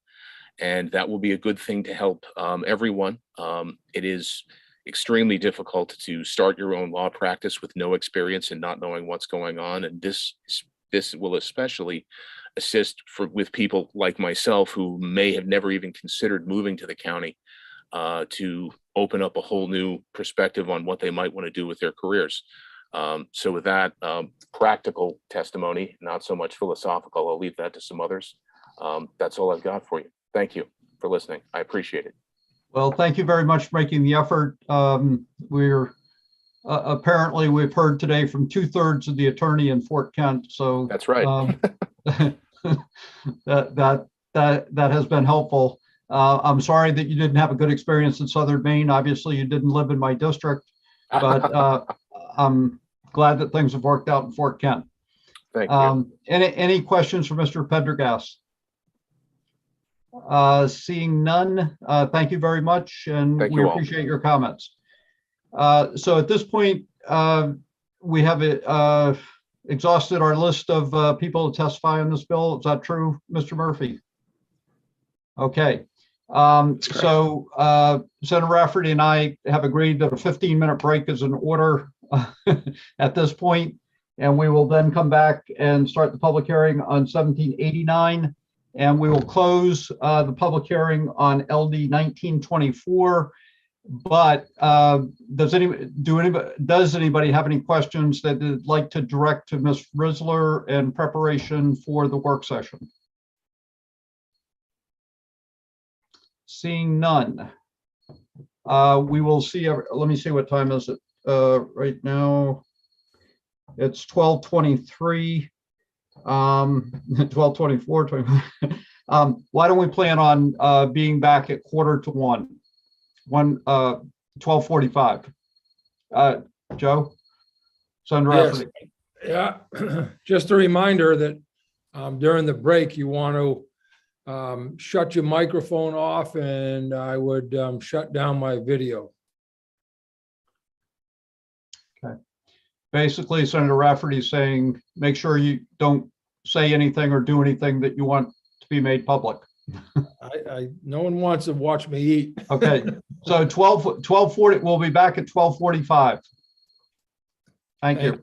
And that will be a good thing to help everyone. It is extremely difficult to start your own law practice with no experience and not knowing what's going on. And this is this will especially assist with people like myself who may have never even considered moving to the county, to open up a whole new perspective on what they might want to do with their careers. So with that practical testimony, not so much philosophical, I'll leave that to some others. That's all I've got for you. Thank you for listening. I appreciate it. Well, thank you very much for making the effort. We're apparently we've heard today from 2/3 of the attorney in Fort Kent. So that's right. that has been helpful. I'm sorry that you didn't have a good experience in Southern Maine. Obviously, you didn't live in my district, but I'm glad that things have worked out in Fort Kent. Thank you. Any questions for Mr. Pendergast? Seeing none, thank you very much, and we appreciate your comments. So at this point, we have exhausted our list of people to testify on this bill. Is that true, Mr. Murphy? Okay. So Senator Rafferty and I have agreed that a 15-minute break is in order at this point, and we will then come back and start the public hearing on 1789, and we will close the public hearing on LD 1924. But does anybody have any questions that they'd like to direct to Ms. Risler in preparation for the work session? Seeing none, we will see. Let me see, what time is it right now? It's 12:23, 12:24. Why don't we plan on being back at 12:45? Joe, Senator Rafferty. Yeah, just a reminder that during the break, you want to shut your microphone off, and I would shut down my video. Okay. Basically, Senator Rafferty is saying, make sure you don't say anything or do anything that you want to be made public. No one wants to watch me eat. Okay, so 12:40, we'll be back at 12:45. Thank you.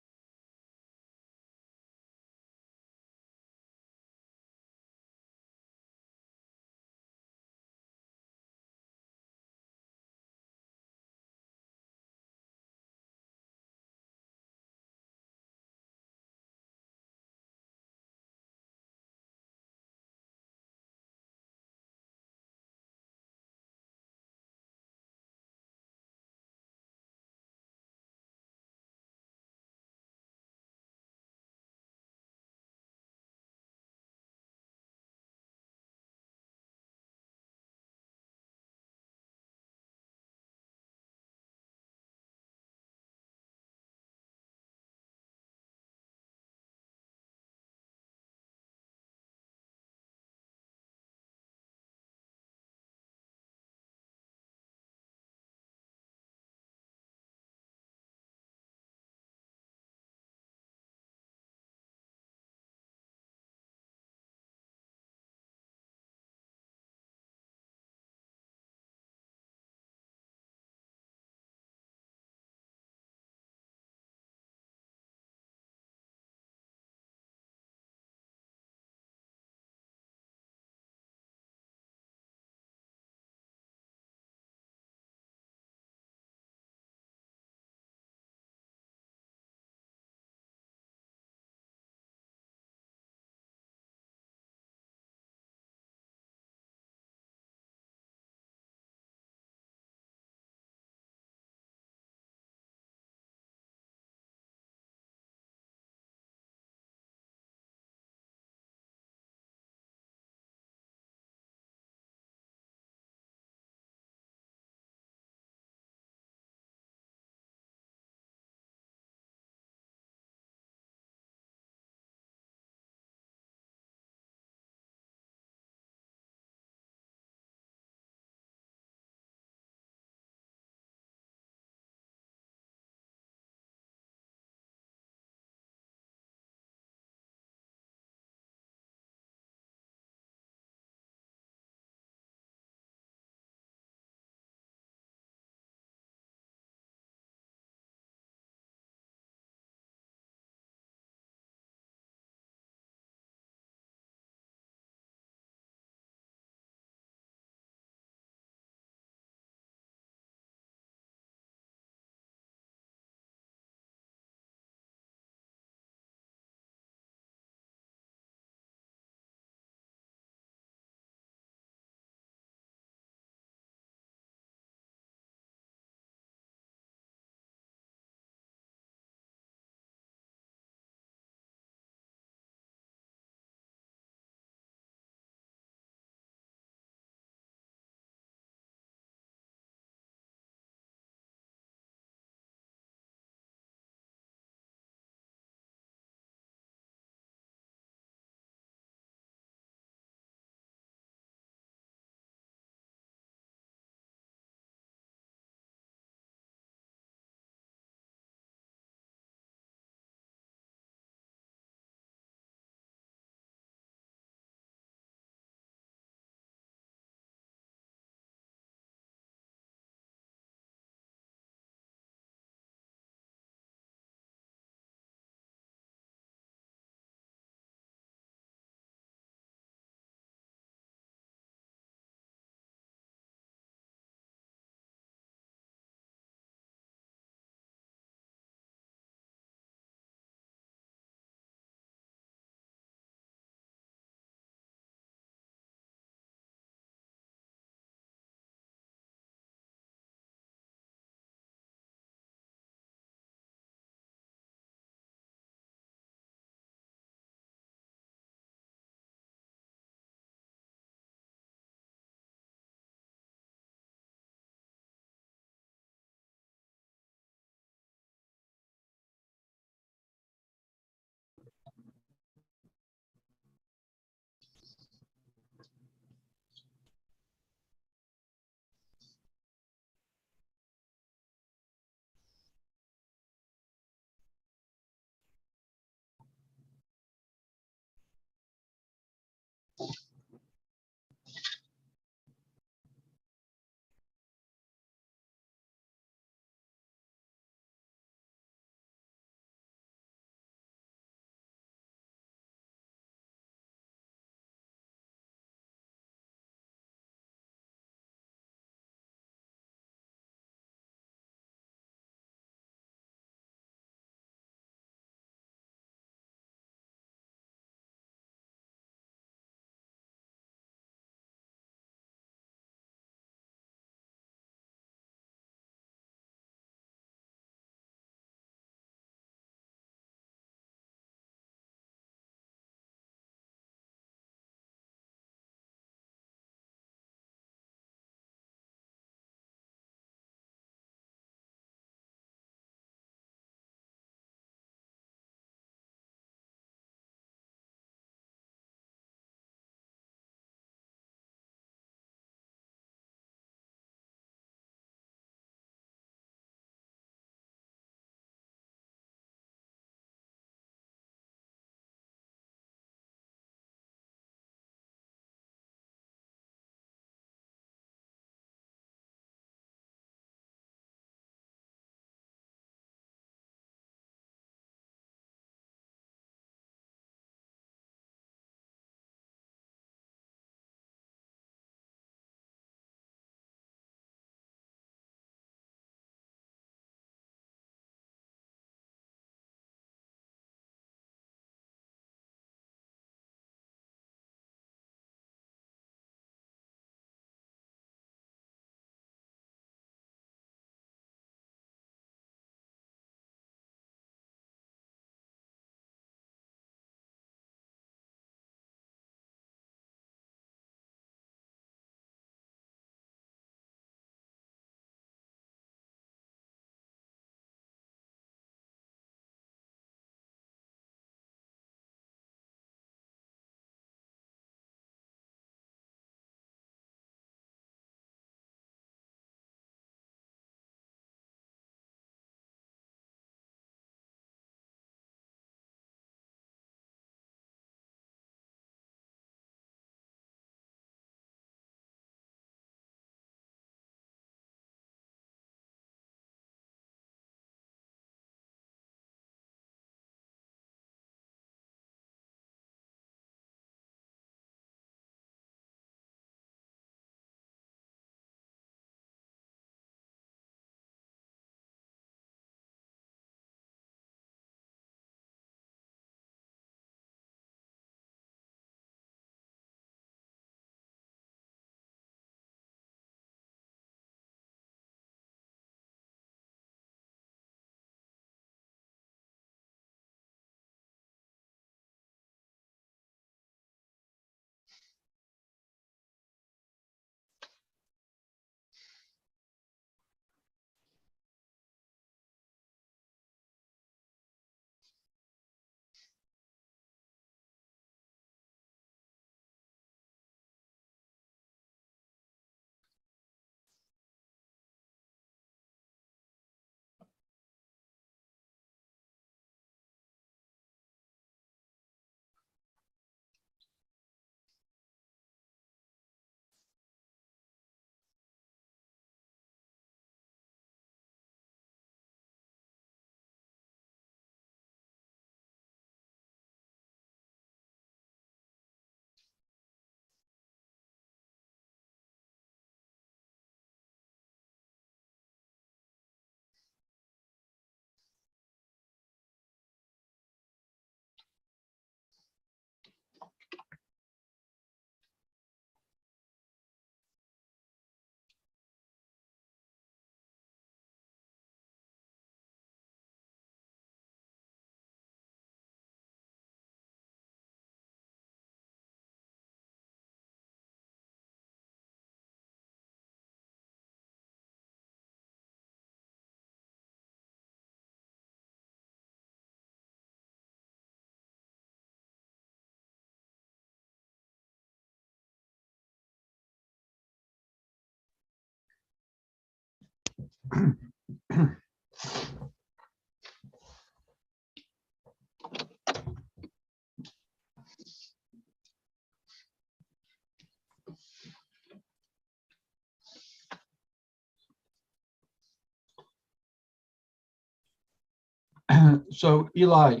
So Eli,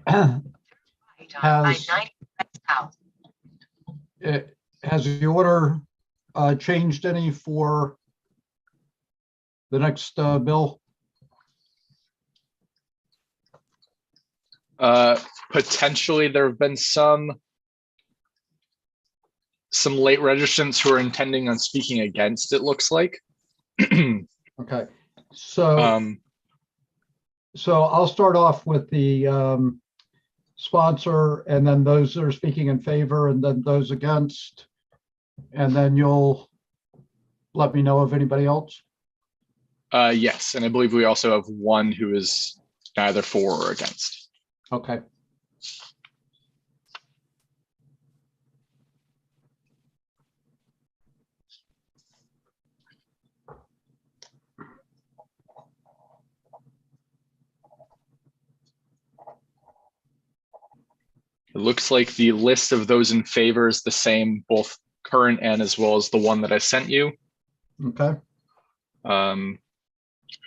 has the order changed any for the next bill? Potentially, there have been some late registrants who are intending on speaking against, it looks like. Okay, so so I'll start off with the sponsor, and then those that are speaking in favor, and then those against, and then you'll let me know of anybody else. Yes, and I believe we also have one who is neither for or against. Okay. It looks like the list of those in favor is the same, both current and as well as the one that I sent you. Okay.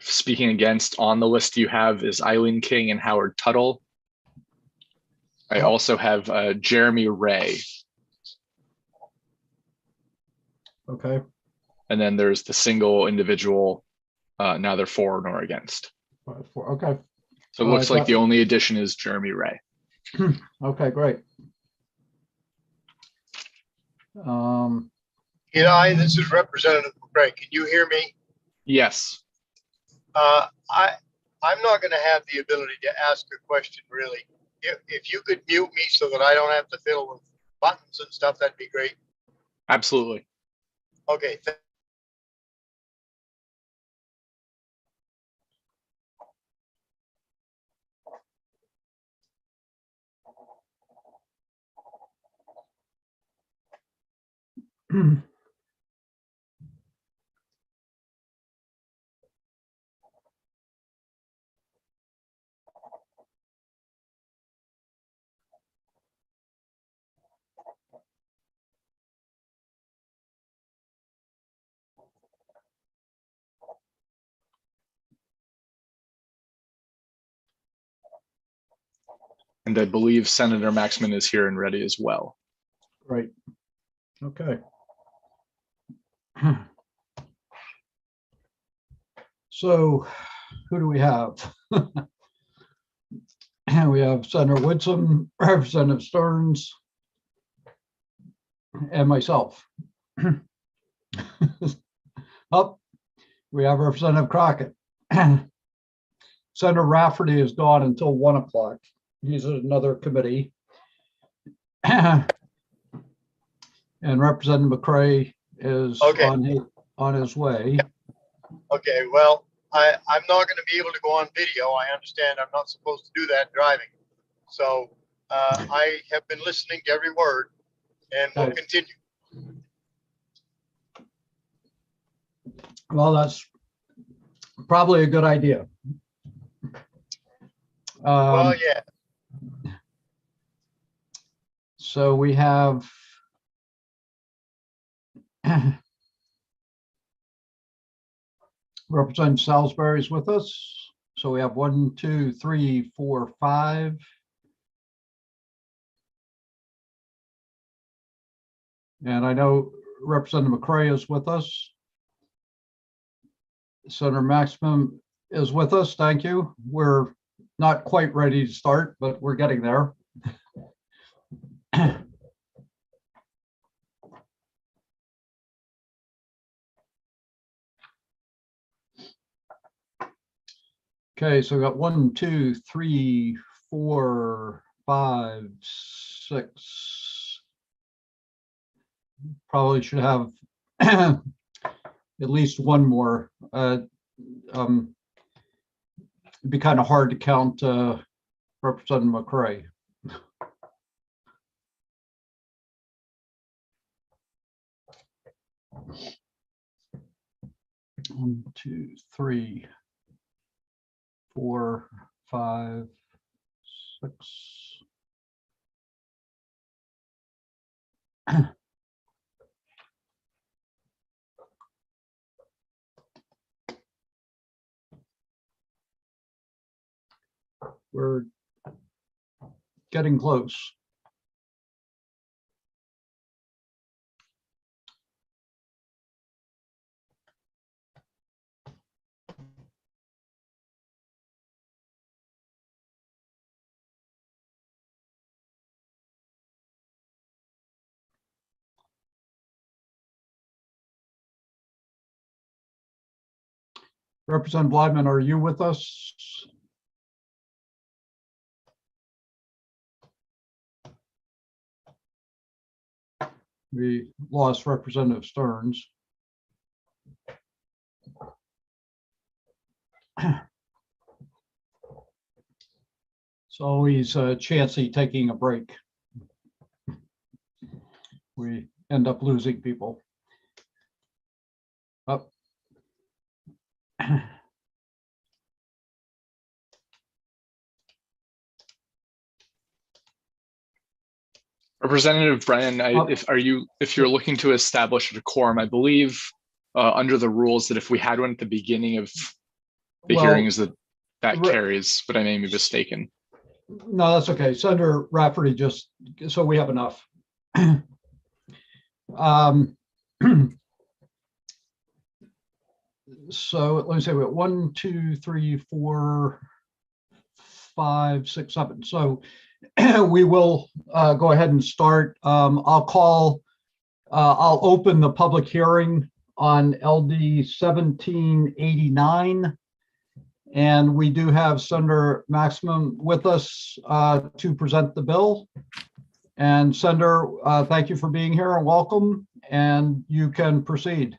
Speaking against on the list you have is Eileen King and Howard Tuttle. I also have Jeremy Ray. Okay. And then there's the single individual, neither for nor against. Okay. So it looks like the only addition is Jeremy Ray. Okay, great. Eli, this is Representative McCray. Can you hear me? Yes. I'm not going to have the ability to ask a question, really. If you could mute me so that I don't have to fiddle with buttons and stuff, that'd be great. Absolutely. Okay. And I believe Senator Maxman is here and ready as well. Right. Okay. So who do we have? We have Senator Woodson, Representative Stearns, and myself. Up, we have Representative Crockett. Senator Rafferty is gone until 1 o'clock. He's at another committee. And Representative McCray is on his way. Okay, well, I'm not going to be able to go on video. I understand I'm not supposed to do that driving. So I have been listening to every word and will continue. Well, that's probably a good idea. Well, yeah. So we have Representative Salisbury is with us. So we have 1, 2, 3, 4, 5. And I know Representative McCray is with us. Senator Maxman is with us. Thank you. We're not quite ready to start, but we're getting there. Okay, so we got 1, 2, 3, 4, 5, 6. Probably should have at least one more. It'd be kind of hard to count Representative McCray. 1, 2, 3, 4, 5, 6. We're getting close. Representative Blyman, are you with us? We lost Representative Stearns. It's always Chancey taking a break. We end up losing people. Up. Representative Brennan, if you're looking to establish a quorum, I believe under the rules that if we had one at the beginning of the hearings that carries, but I may be mistaken. No, that's okay. Senator Rafferty, just so we have enough. So let me say we got 1, 2, 3, 4, 5, 6, 7. So we will go ahead and start. I'll open the public hearing on LD 1789. And we do have Senator Maximum with us to present the bill. And Senator, thank you for being here and welcome. And you can proceed.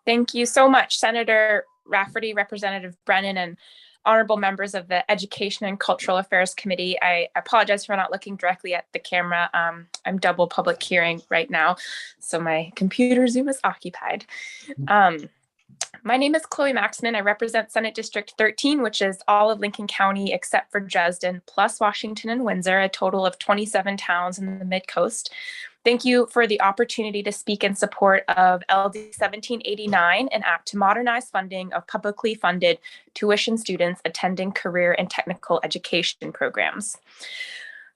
Thank you so much, Senator Rafferty, Representative Brennan, and honorable members of the Education and Cultural Affairs Committee. I apologize for not looking directly at the camera. I'm double public hearing right now, so my computer Zoom is occupied. My name is Chloe Maxman. I represent Senate District 13, which is all of Lincoln County except for Dresden, plus Washington and Windsor, a total of 27 towns in the Mid-Coast. Thank you for the opportunity to speak in support of LD 1789, an act to modernize funding of publicly funded tuition students attending career and technical education programs.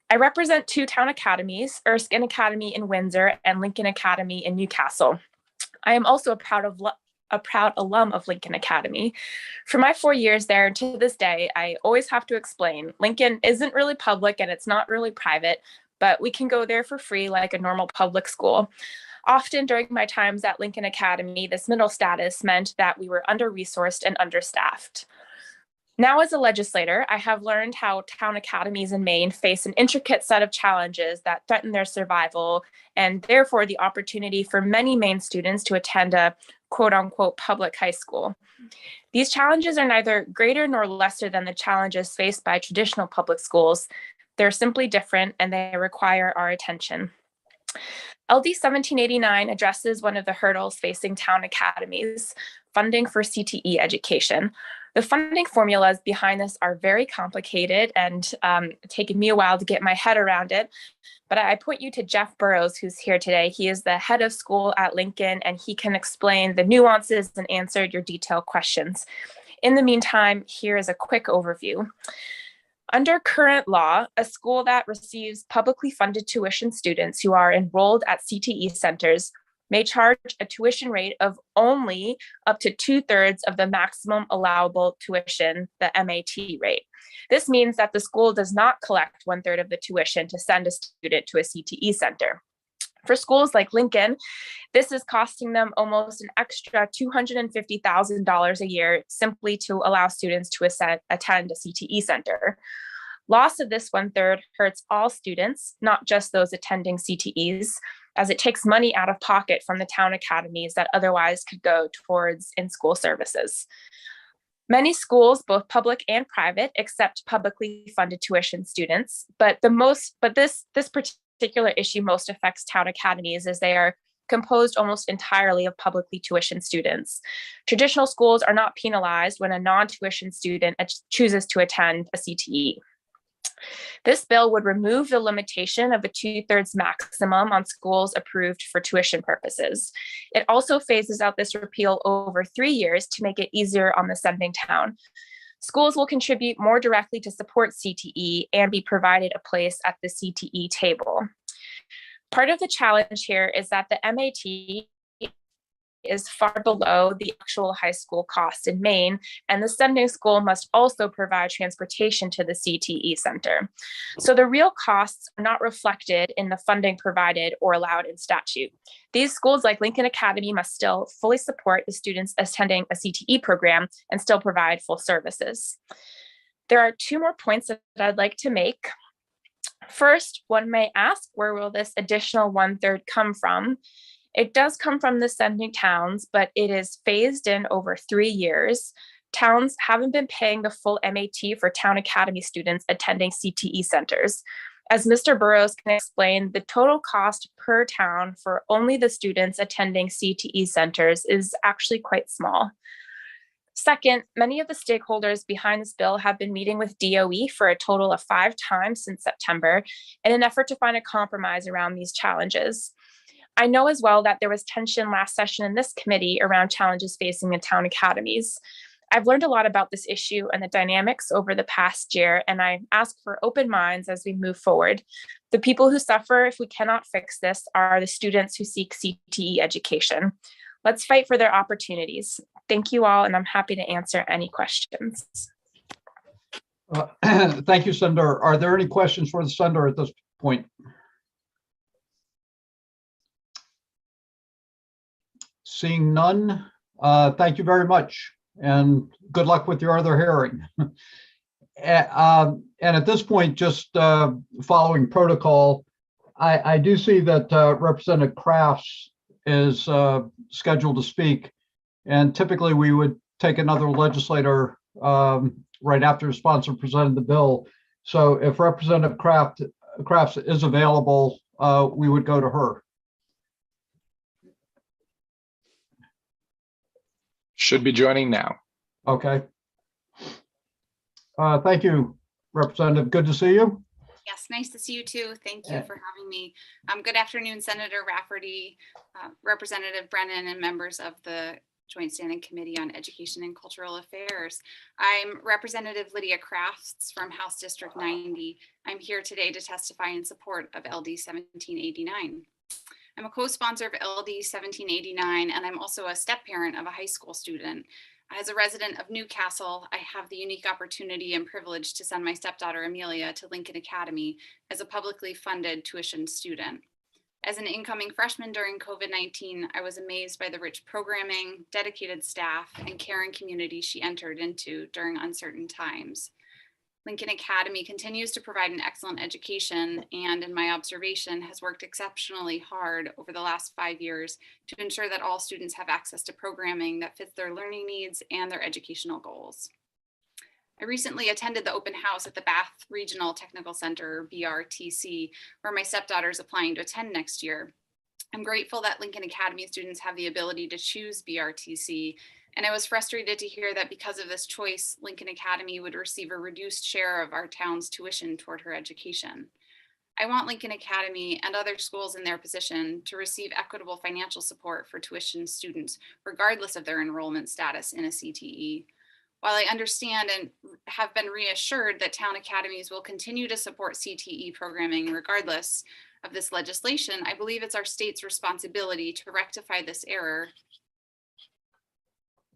I represent 2 town academies, Erskine Academy in Windsor and Lincoln Academy in Newcastle. I am also a proud alum of Lincoln Academy. For my 4 years there, and to this day, I always have to explain, Lincoln isn't really public and it's not really private, but we can go there for free like a normal public school. Often during my times at Lincoln Academy, this middle status meant that we were under-resourced and understaffed. Now, as a legislator, I have learned how town academies in Maine face an intricate set of challenges that threaten their survival, and therefore the opportunity for many Maine students to attend a quote-unquote public high school. These challenges are neither greater nor lesser than the challenges faced by traditional public schools. They're simply different and they require our attention. LD 1789 addresses one of the hurdles facing town academies, funding for CTE education. The funding formulas behind this are very complicated and taken me a while to get my head around it. But I point you to Jeff Burrows, who's here today. He is the head of school at Lincoln, and he can explain the nuances and answer your detailed questions. In the meantime, here is a quick overview. Under current law, a school that receives publicly funded tuition students who are enrolled at CTE centers may charge a tuition rate of only up to 2/3 of the maximum allowable tuition, the MAT rate. This means that the school does not collect 1/3 of the tuition to send a student to a CTE center. For schools like Lincoln, this is costing them almost an extra $250,000 a year simply to allow students to attend a CTE center. Loss of this 1/3 hurts all students, not just those attending CTEs, as it takes money out of pocket from the town academies that otherwise could go towards in-school services. Many schools, both public and private, accept publicly funded tuition students, but this particular issue most affects town academies as they are composed almost entirely of publicly tuition students. Traditional schools are not penalized when a non-tuition student chooses to attend a CTE. This bill would remove the limitation of a 2/3 maximum on schools approved for tuition purposes. It also phases out this repeal over 3 years to make it easier on the sending town. Schools will contribute more directly to support CTE and be provided a place at the CTE table. Part of the challenge here is that the MAT is far below the actual high school cost in Maine, and the sending school must also provide transportation to the CTE center. So the real costs are not reflected in the funding provided or allowed in statute. These schools, like Lincoln Academy, must still fully support the students attending a CTE program and still provide full services. There are 2 more points that I'd like to make. First, one may ask, where will this additional 1/3 come from? It does come from the sending towns, but it is phased in over 3 years. Towns haven't been paying the full MAT for town academy students attending CTE centers. As Mr. Burrows can explain, the total cost per town for only the students attending CTE centers is actually quite small. Second, many of the stakeholders behind this bill have been meeting with DOE for a total of 5 times since September in an effort to find a compromise around these challenges. I know as well that there was tension last session in this committee around challenges facing the town academies. I've learned a lot about this issue and the dynamics over the past year, and I ask for open minds as we move forward. The people who suffer if we cannot fix this are the students who seek CTE education. Let's fight for their opportunities. Thank you all, and I'm happy to answer any questions. Thank you, Senator. Are there any questions for the Senator at this point? Seeing none, thank you very much, and good luck with your other hearing. And at this point, just following protocol, I do see that Representative Crafts is scheduled to speak, and typically we would take another legislator right after the sponsor presented the bill. So if Representative Crafts is available, we would go to her. Should be joining now. Okay. Thank you, Representative. Good to see you. Yes, nice to see you too. Thank you for having me. Good afternoon, Senator Rafferty, Representative Brennan, and members of the Joint Standing Committee on Education and Cultural Affairs. I'm Representative Lydia Crafts from House District 90. I'm here today to testify in support of LD 1789. I'm a co-sponsor of LD 1789, and I'm also a step-parent of a high school student. As a resident of Newcastle, I have the unique opportunity and privilege to send my stepdaughter Amelia to Lincoln Academy as a publicly funded tuition student. As an incoming freshman during COVID-19, I was amazed by the rich programming, dedicated staff, and caring community she entered into during uncertain times. Lincoln Academy continues to provide an excellent education and, in my observation, has worked exceptionally hard over the last 5 years to ensure that all students have access to programming that fits their learning needs and their educational goals. I recently attended the open house at the Bath Regional Technical Center, BRTC, where my stepdaughter is applying to attend next year. I'm grateful that Lincoln Academy students have the ability to choose BRTC, and I was frustrated to hear that because of this choice, Lincoln Academy would receive a reduced share of our town's tuition toward her education. I want Lincoln Academy and other schools in their position to receive equitable financial support for tuition students, regardless of their enrollment status in a CTE. While I understand and have been reassured that town academies will continue to support CTE programming regardless of this legislation, I believe it's our state's responsibility to rectify this error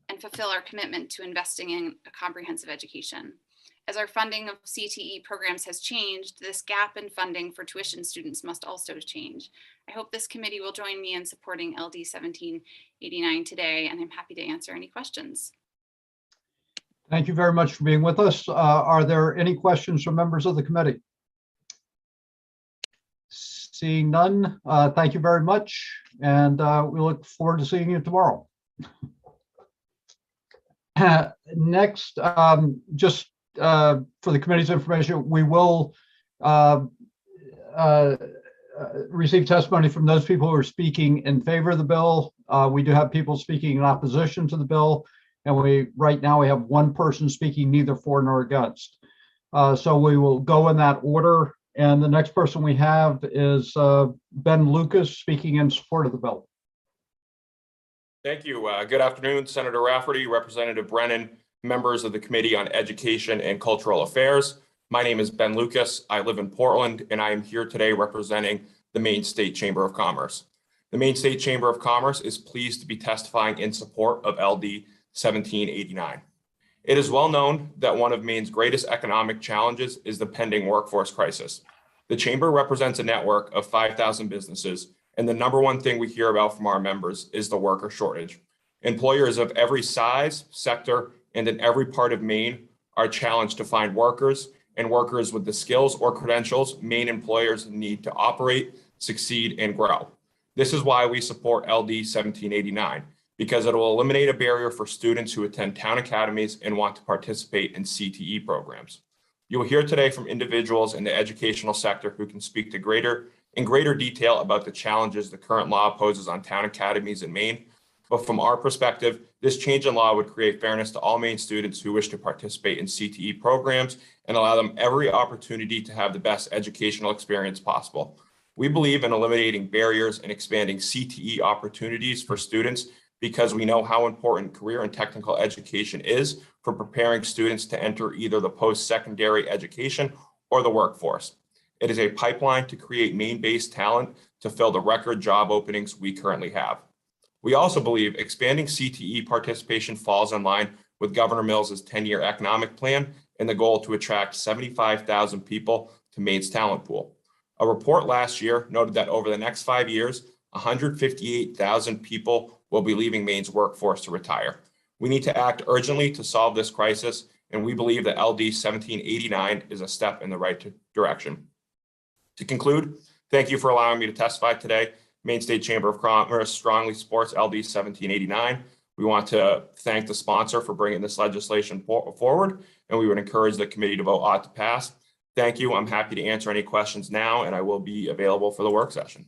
and fulfill our commitment to investing in a comprehensive education. As our funding of CTE programs has changed, this gap in funding for tuition students must also change. I hope this committee will join me in supporting LD 1789 today, and I'm happy to answer any questions. Thank you very much for being with us. Are there any questions from members of the committee? Seeing none, thank you very much, and we look forward to seeing you tomorrow. Next, just for the committee's information, we will receive testimony from those people who are speaking in favor of the bill. We do have people speaking in opposition to the bill. And right now we have one person speaking neither for nor against. So we will go in that order. And the next person we have is Ben Lucas speaking in support of the bill. Thank you. Good afternoon, Senator Rafferty, Representative Brennan, members of the Committee on Education and Cultural Affairs. My name is Ben Lucas. I live in Portland, and I am here today representing the Maine State Chamber of Commerce. The Maine State Chamber of Commerce is pleased to be testifying in support of LD 1789. It is well known that one of Maine's greatest economic challenges is the pending workforce crisis. The Chamber represents a network of 5,000 businesses, and the number one thing we hear about from our members is the worker shortage. Employers of every size, sector, and in every part of Maine are challenged to find workers, and workers with the skills or credentials Maine employers need to operate, succeed, and grow. This is why we support LD 1789, because it will eliminate a barrier for students who attend town academies and want to participate in CTE programs. You will hear today from individuals in the educational sector who can speak to in greater detail about the challenges the current law poses on town academies in Maine. But from our perspective, this change in law would create fairness to all Maine students who wish to participate in CTE programs and allow them every opportunity to have the best educational experience possible. We believe in eliminating barriers and expanding CTE opportunities for students because we know how important career and technical education is for preparing students to enter either the post-secondary education or the workforce. It is a pipeline to create Maine-based talent to fill the record job openings we currently have. We also believe expanding CTE participation falls in line with Governor Mills's 10-year economic plan and the goal to attract 75,000 people to Maine's talent pool. A report last year noted that over the next 5 years, 158,000 people will be leaving Maine's workforce to retire. We need to act urgently to solve this crisis, and we believe that LD 1789 is a step in the right direction. To conclude, thank you for allowing me to testify today. Maine State Chamber of Commerce strongly supports LD 1789. We want to thank the sponsor for bringing this legislation forward, and we would encourage the committee to vote ought to pass. Thank you. I'm happy to answer any questions now, and I will be available for the work session.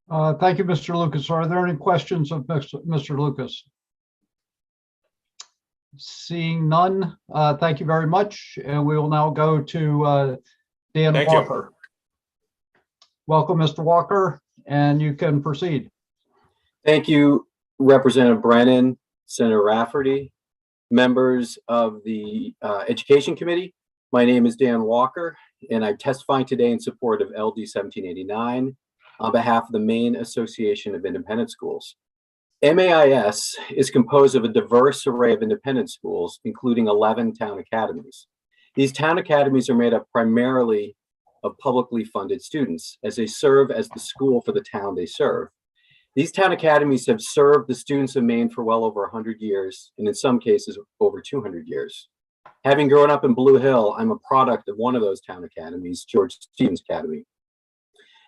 Thank you, Mr. Lucas. Are there any questions of Mr. Lucas? Seeing none, thank you very much. And we will now go to Dan Walker. Welcome, Mr. Walker, and you can proceed. Thank you, Representative Brennan, Senator Rafferty, members of the Education Committee. My name is Dan Walker, and I'm testifying today in support of LD 1789 on behalf of the Maine Association of Independent Schools. MAIS is composed of a diverse array of independent schools, including 11 town academies. These town academies are made up primarily of publicly funded students, as they serve as the school for the town they serve. These town academies have served the students of Maine for well over 100 years, and in some cases, over 200 years. Having grown up in Blue Hill, I'm a product of one of those town academies, George Stevens Academy.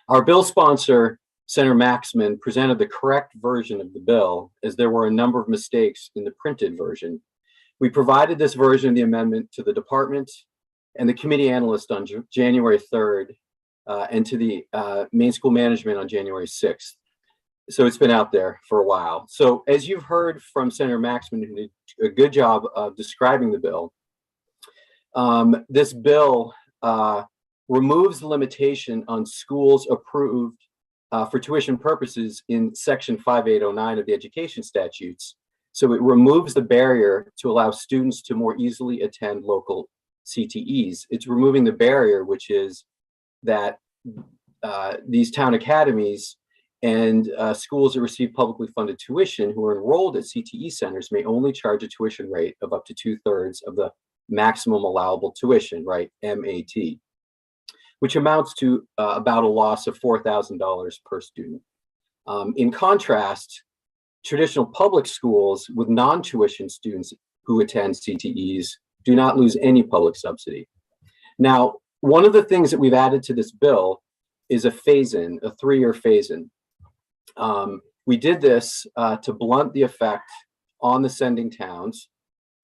Our bill sponsor, Senator Maxman, presented the correct version of the bill, as there were a number of mistakes in the printed version. We provided this version of the amendment to the department and the committee analyst on January 3rd, and to the Maine School Management on January 6th. So it's been out there for a while. So as you've heard from Senator Maxman, who did a good job of describing the bill, this bill removes the limitation on schools approved for tuition purposes in Section 5809 of the education statutes. So it removes the barrier to allow students to more easily attend local CTEs. It's removing the barrier, which is that these town academies and schools that receive publicly funded tuition who are enrolled at CTE centers may only charge a tuition rate of up to 2/3 of the maximum allowable tuition, right, MAT, which amounts to about a loss of $4,000 per student. In contrast, traditional public schools with non-tuition students who attend CTEs do not lose any public subsidy. Now, one of the things that we've added to this bill is a phase-in, a 3-year phase-in. We did this to blunt the effect on the sending towns.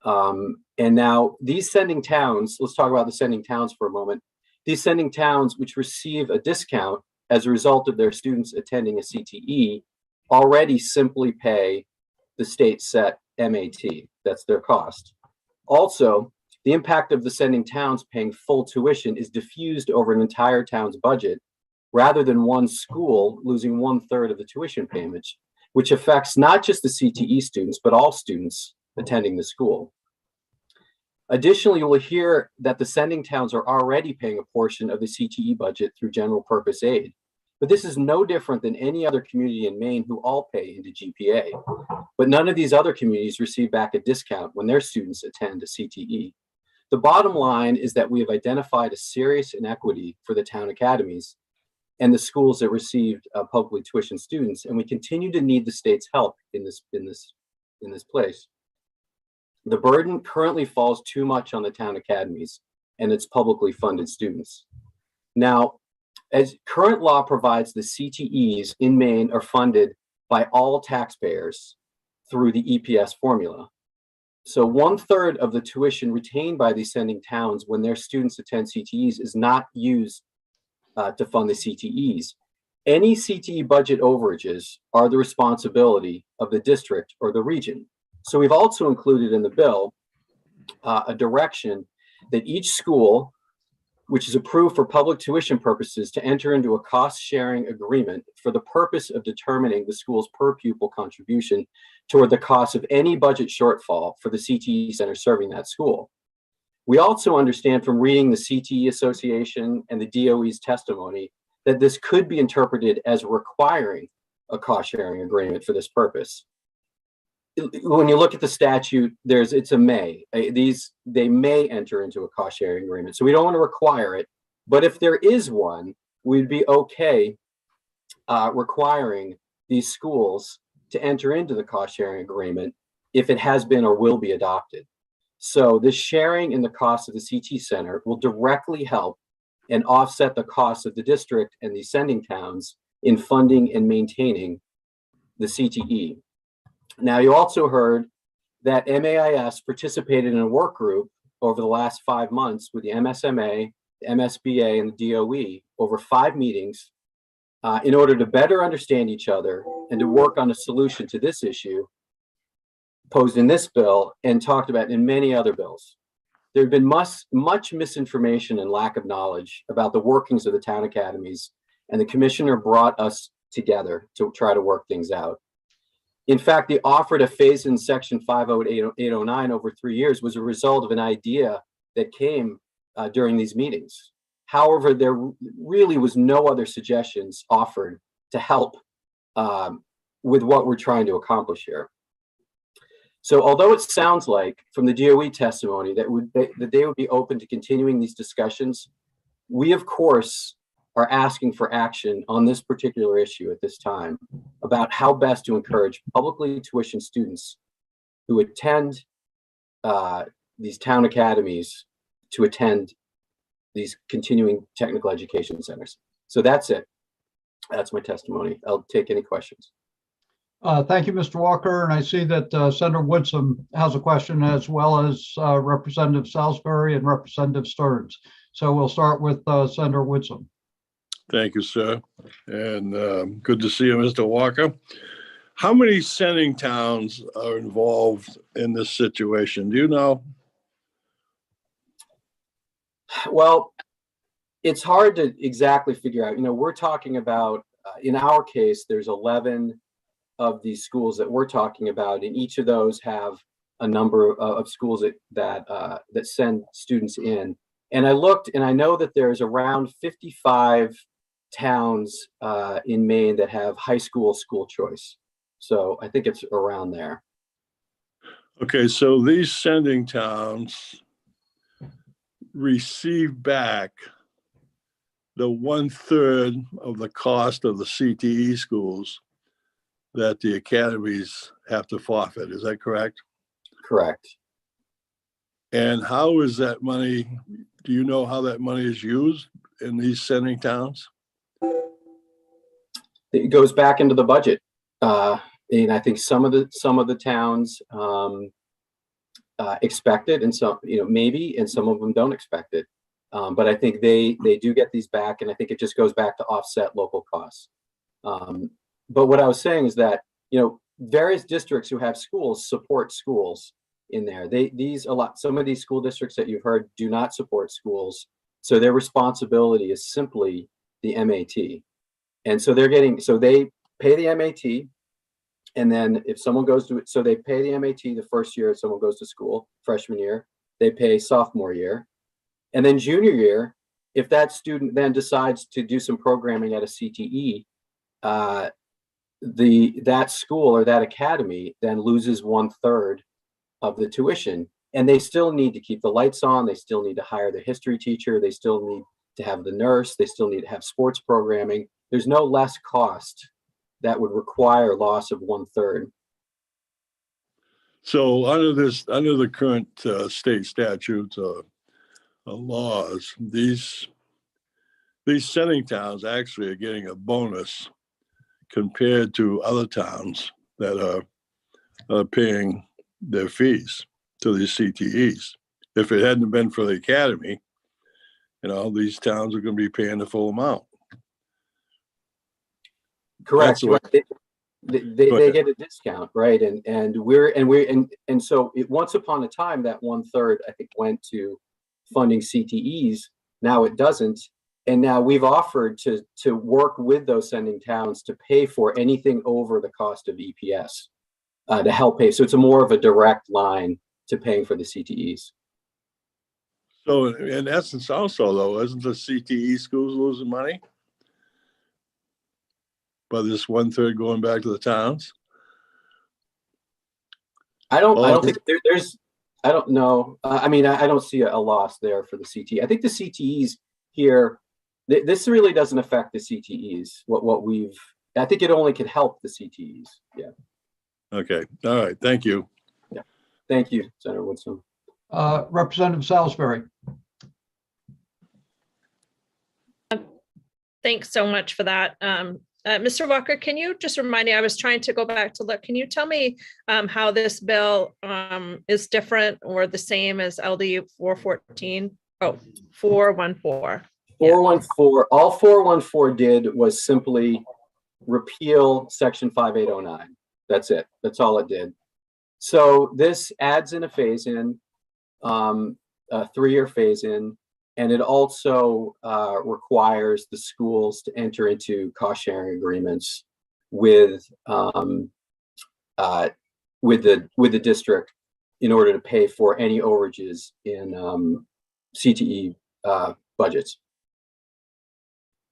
And now these sending towns, let's talk about the sending towns for a moment. These sending towns which receive a discount as a result of their students attending a CTE already simply pay the state set MAT. That's their cost. Also, the impact of the sending towns paying full tuition is diffused over an entire town's budget, rather than one school losing 1/3 of the tuition payments, which affects not just the CTE students, but all students attending the school. Additionally, you will hear that the sending towns are already paying a portion of the CTE budget through general purpose aid. But this is no different than any other community in Maine who all pay into GPA. But none of these other communities receive back a discount when their students attend a CTE. The bottom line is that we have identified a serious inequity for the town academies and the schools that received publicly tuition students, and we continue to need the state's help in this place. The burden currently falls too much on the town academies and its publicly funded students. Now, as current law provides, the CTEs in Maine are funded by all taxpayers through the EPS formula. So 1/3 of the tuition retained by these sending towns when their students attend CTEs is not used to fund the CTEs. Any CTE budget overages are the responsibility of the district or the region. So we've also included in the bill a direction that each school, which is approved for public tuition purposes, to enter into a cost-sharing agreement for the purpose of determining the school's per pupil contribution toward the cost of any budget shortfall for the CTE center serving that school. We also understand from reading the CTE Association and the DOE's testimony that this could be interpreted as requiring a cost-sharing agreement for this purpose. When you look at the statute, it's a may. They may enter into a cost-sharing agreement. So we don't want to require it, but if there is one, we'd be okay requiring these schools to enter into the cost-sharing agreement if it has been or will be adopted. So this sharing in the cost of the CT center will directly help and offset the costs of the district and the sending towns in funding and maintaining the CTE. Now, you also heard that MAIS participated in a work group over the last 5 months with the MSMA, the MSBA, and the DOE over 5 meetings in order to better understand each other and to work on a solution to this issue posed in this bill and talked about in many other bills. There had been much misinformation and lack of knowledge about the workings of the town academies, and the commissioner brought us together to try to work things out. In fact, the offer to phase in section 50809 over 3 years was a result of an idea that came during these meetings. However, there really was no other suggestions offered to help with what we're trying to accomplish here. So although it sounds like from the DOE testimony that they would be open to continuing these discussions, we of course are asking for action on this particular issue at this time about how best to encourage publicly tuition students who attend these town academies to attend these continuing technical education centers. So that's it. That's my testimony. I'll take any questions. Thank you, Mr. Walker. And I see that Senator Woodson has a question, as well as Representative Salisbury and Representative Stearns. So we'll start with Senator Woodson. Thank you, sir. And good to see you, Mr. Walker. How many sending towns are involved in this situation? Do you know? Well, it's hard to exactly figure out. You know, we're talking about, in our case, there's 11 of these schools that we're talking about, and each of those have a number of schools that send students in. And I looked, and I know that there's around 55 towns in Maine that have high school choice. So I think it's around there. Okay, so these sending towns receive back the 1/3 of the cost of the CTE schools that the academies have to forfeit. Is that correct? Correct. And how is that money, do you know how that money is used in these sending towns? It goes back into the budget. And I think some of the towns expect it, and some, maybe, and some of them don't expect it. But I think they do get these back, and I think it just goes back to offset local costs. But what I was saying is that, various districts who have schools support schools in there. Some of these school districts that you've heard do not support schools. So their responsibility is simply the MAT. And so they pay the MAT. And then if someone goes to it, so they pay the MAT the first year someone goes to school, freshman year, they pay sophomore year. And then junior year, if that student then decides to do some programming at a CTE, that school or that academy then loses 1/3 of the tuition, and they still need to keep the lights on. They still need to hire the history teacher. They still need to have the nurse. They still need to have sports programming. There's no less cost that would require loss of 1/3. So under the current state statutes or laws, these sending towns actually are getting a bonus compared to other towns that are paying their fees to these CTEs. If it hadn't been for the academy, these towns are going to be paying the full amount. Correct. They get a discount, right? And so once upon a time that 1/3 I think went to funding CTEs. Now it doesn't. And now we've offered to work with those sending towns to pay for anything over the cost of EPS to help pay. So it's more of a direct line to paying for the CTEs. So in essence also though, isn't the CTE schools losing money by this 1/3 going back to the towns? I don't think there's, I don't know. I don't see a loss there for the CTE. I think the CTEs here, this really doesn't affect the CTEs. I think it only could help the CTEs. Yeah. Okay. All right. Thank you. Yeah. Thank you, Senator Woodson. Representative Salisbury. Thanks so much for that. Mr. Walker, can you just remind me, I was trying to go back to look, can you tell me how this bill is different or the same as LD 414? Oh, 414. 414, all 414 did was simply repeal section 5809. That's it. That's all it did. So this adds in a phase-in, a 3-year phase-in, and it also requires the schools to enter into cost-sharing agreements with the district in order to pay for any overages in CTE budgets.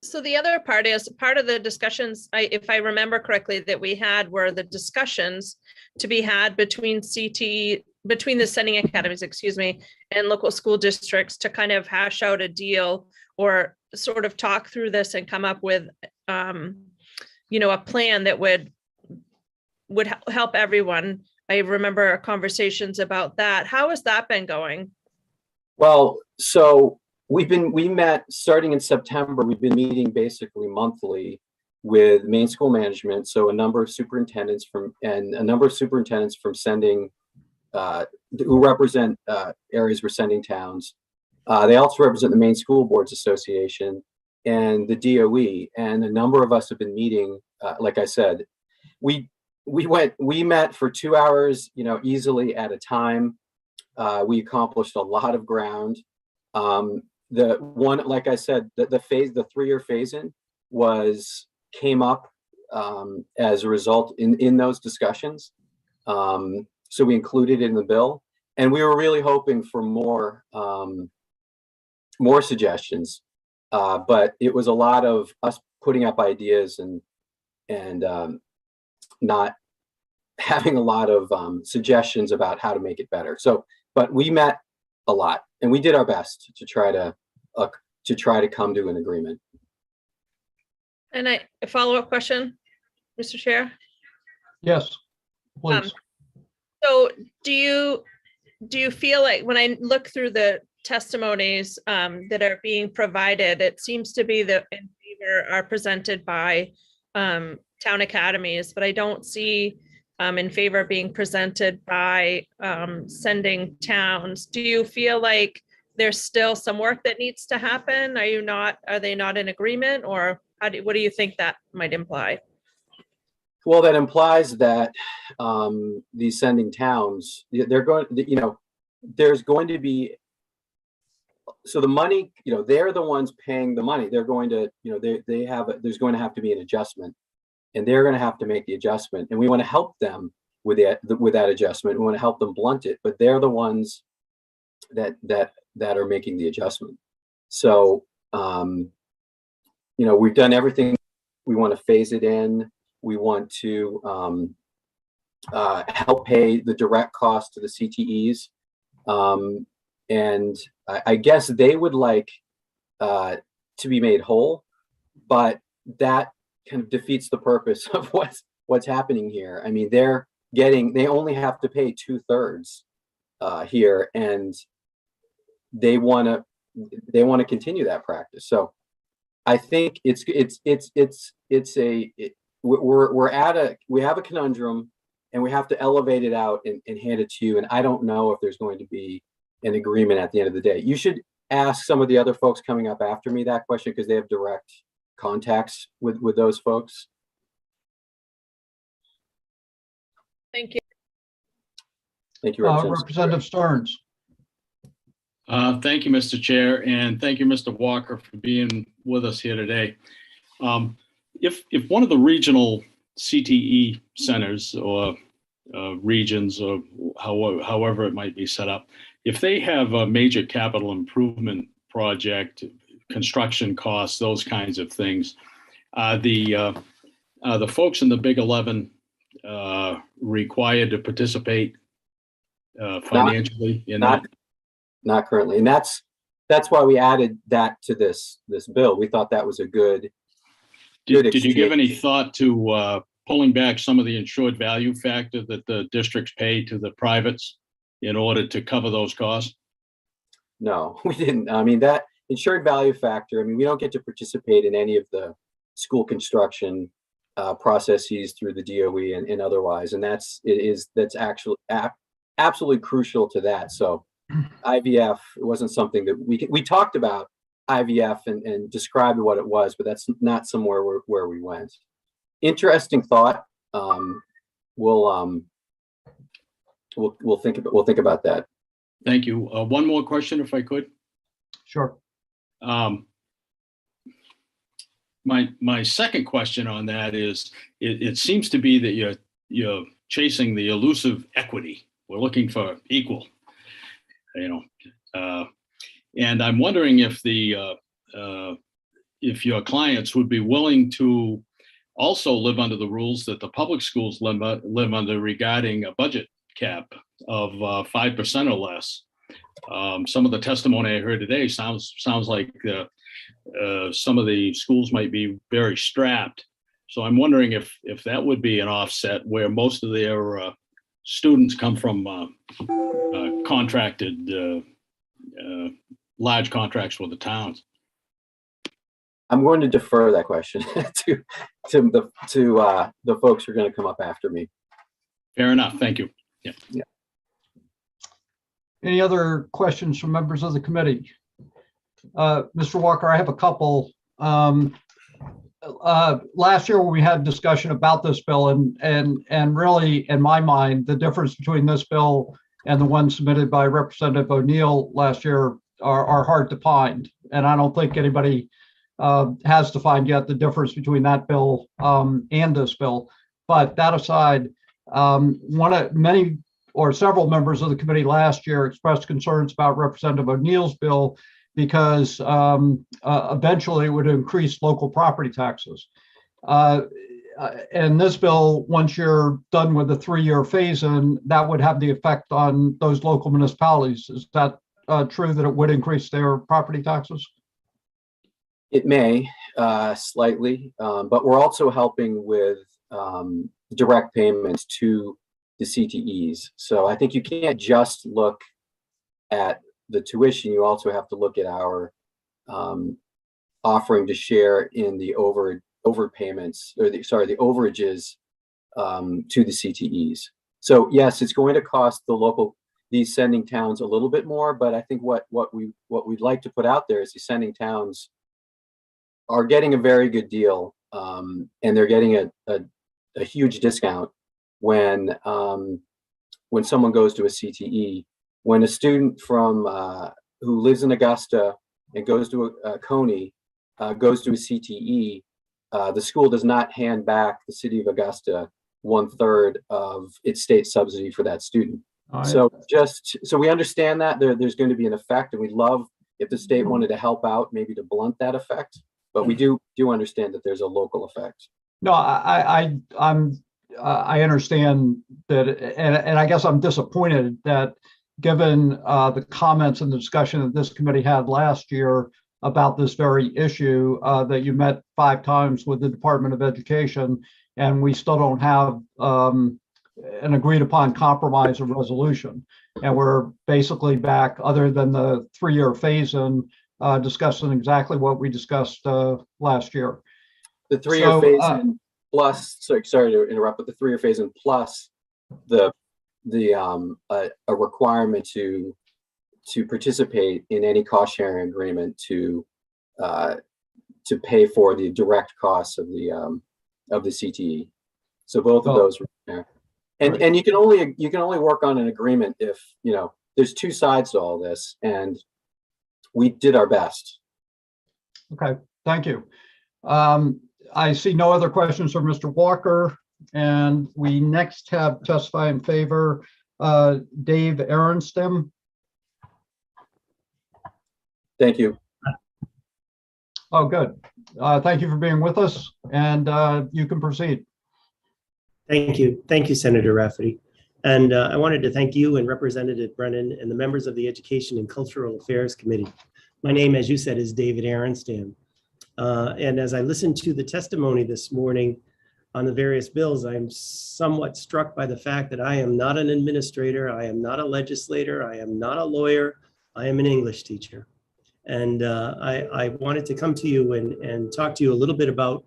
So the other part is part of the discussions, if I remember correctly, that we had were the discussions to be had between the sending academies, and local school districts to kind of hash out a deal or sort of talk through this and come up with, a plan that would help everyone. I remember conversations about that. How has that been going? Well, so we met starting in September. We've been meeting basically monthly with Maine School Management. So a number of superintendents from sending who represent areas we're sending towns. They also represent the Maine School Boards Association and the DOE. And a number of us have been meeting. Like I said, we met for 2 hours, easily at a time. We accomplished a lot of ground. The one, like I said, the 3-year phase-in came up as a result in those discussions. So we included it in the bill, and we were really hoping for more suggestions. But it was a lot of us putting up ideas and not having a lot of suggestions about how to make it better. So, but we met a lot, and we did our best to try to come to an agreement. And a follow-up question, Mr. Chair? Yes, please. So do you feel like when I look through the testimonies that are being provided, it seems to be that in favor are presented by town academies, but I don't see in favor being presented by sending towns. Do you feel like there's still some work that needs to happen? Are they not in agreement, or what do you think that might imply? Well, that implies that these sending towns, they're going, there's going to be, so the money, they're the ones paying the money. They're going to, there's going to have to be an adjustment, and they're going to have to make the adjustment. And we want to help them with that adjustment. We want to help them blunt it, but they're the ones that are making the adjustment. So, we've done everything. We want to phase it in. We want to help pay the direct cost to the CTEs. And I guess they would like to be made whole, but that kind of defeats the purpose of what's happening here. I mean, they only have to pay 2/3 here, and they want to continue that practice. So I think we have a conundrum, and we have to elevate it out and hand it to you. And I don't know if there's going to be an agreement at the end of the day. You should ask some of the other folks coming up after me that question, because they have direct contacts with those folks. Thank you. Thank you, Representative Stearns. Thank you, Mr. Chair, and thank you, Mr. Walker, for being with us here today. If one of the regional CTE centers or regions, or however it might be set up, if they have a major capital improvement project, construction costs, those kinds of things, the folks in the Big 11 required to participate financially in that? Not currently, and that's why we added that to this bill. We thought that was a good. Did you give any thought to pulling back some of the insured value factor that the districts pay to the privates in order to cover those costs? No, we didn't. I mean, that insured value factor, I mean, we don't get to participate in any of the school construction processes through the DOE and otherwise, and that's actually absolutely crucial to that. So IVF wasn't something that we talked about IVF and described what it was, but that's not somewhere where we went. Interesting thought. We'll think about that. Thank you. One more question, if I could. Sure. My second question on that is, it seems to be that you're chasing the elusive equity. We're looking for equal, and I'm wondering if if your clients would be willing to also live under the rules that the public schools live under regarding a budget cap of 5% or less. Some of the testimony I heard today sounds like some of the schools might be very strapped. So I'm wondering if that would be an offset where most of their students come from contracted large contracts with the towns. I'm going to defer that question to the folks who are going to come up after me. Fair enough. Thank you. Yeah. Any other questions from members of the committee? Mr. Walker, I have a couple. Last year when we had discussion about this bill, and really, in my mind, the difference between this bill and the one submitted by Representative O'Neill last year are hard to find. And I don't think anybody has defined yet the difference between that bill and this bill. But that aside, many or several members of the committee last year expressed concerns about Representative O'Neill's bill because eventually it would increase local property taxes. And this bill, once you're done with the 3-year phase-in, that would have the effect on those local municipalities. Is that true, that it would increase their property taxes? It may slightly, but we're also helping with direct payments to the CTEs. So I think you can't just look at the tuition. You also have to look at our offering to share in the overpayments, or the overages to the CTEs. So yes, it's going to cost the these sending towns a little bit more, but I think what we'd like to put out there is these sending towns are getting a very good deal, and they're getting a huge discount when someone goes to a CTE. When a student from who lives in Augusta and goes to Coney goes to a CTE, the school does not hand back the city of Augusta 1/3 of its state subsidy for that student. So we understand that there's going to be an effect, and we'd love if the state wanted to help out, maybe to blunt that effect. But we do understand that there's a local effect. No, I understand that, and I guess I'm disappointed that given the comments and the discussion that this committee had last year about this very issue, that you met 5 times with the Department of Education, and we still don't have an agreed upon compromise or resolution. And we're basically back, other than the 3-year phase-in, discussing exactly what we discussed last year. The 3-year phase-in plus, sorry to interrupt, but the 3-year phase-in plus a requirement to participate in any cost sharing agreement to pay for the direct costs of the CTE. So both of those are there. And you can only work on an agreement if, there's 2 sides to all this, and we did our best. Okay, thank you. I see no other questions from Mr. Walker, and we next have testify in favor, Dave Aronstim. Thank you. Oh, good. Thank you for being with us, and you can proceed. Thank you. Thank you, Senator Rafferty. And I wanted to thank you and Representative Brennan and the members of the Education and Cultural Affairs Committee. My name, as you said, is David Aronstam. And as I listened to the testimony this morning on the various bills, I'm somewhat struck by the fact that I am not an administrator, I am not a legislator, I am not a lawyer, I am an English teacher. And I wanted to come to you and talk to you a little bit about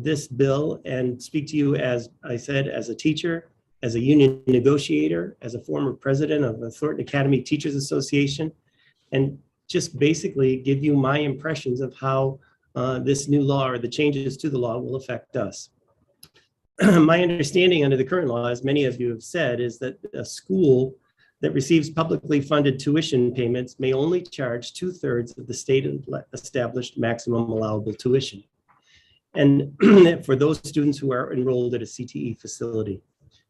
this bill and speak to you, as I said, as a teacher, as a union negotiator, as a former president of the Thornton Academy Teachers Association, and just basically give you my impressions of how this new law or the changes to the law will affect us. My understanding under the current law, as many of you have said, is that a school that receives publicly funded tuition payments may only charge 2/3 of the state established maximum allowable tuition. And for those students who are enrolled at a CTE facility.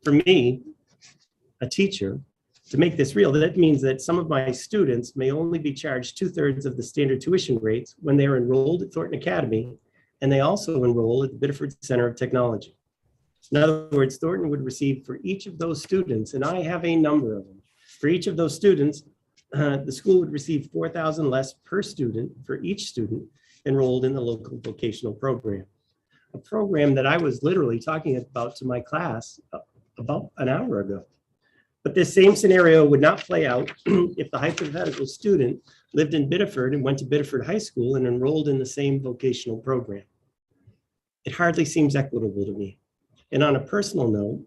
For me, a teacher, to make this real, that means that some of my students may only be charged 2/3 of the standard tuition rates when they are enrolled at Thornton Academy, and they also enroll at the Biddeford Center of Technology. In other words, Thornton would receive for each of those students, and I have a number of them, for each of those students, the school would receive $4,000 less per student for each student enrolled in the local vocational program. A program that I was literally talking about to my class about an hour ago. But this same scenario would not play out if the hypothetical student lived in Biddeford and went to Biddeford High School and enrolled in the same vocational program. It hardly seems equitable to me. And on a personal note,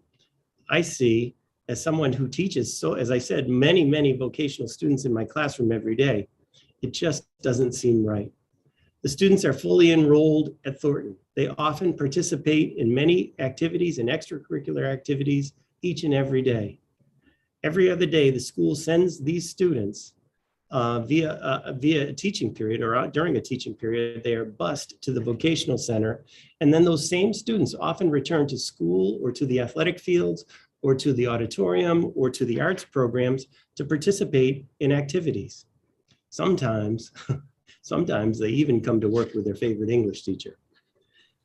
I see, as someone who teaches, so as I said, many vocational students in my classroom every day, it just doesn't seem right. The students are fully enrolled at Thornton. They often participate in many activities and extracurricular activities each and every day. Every other day, the school sends these students via a teaching period or during a teaching period, they are bused to the vocational center. And then those same students often return to school or to the athletic fields or to the auditorium or to the arts programs to participate in activities. Sometimes they even come to work with their favorite English teacher.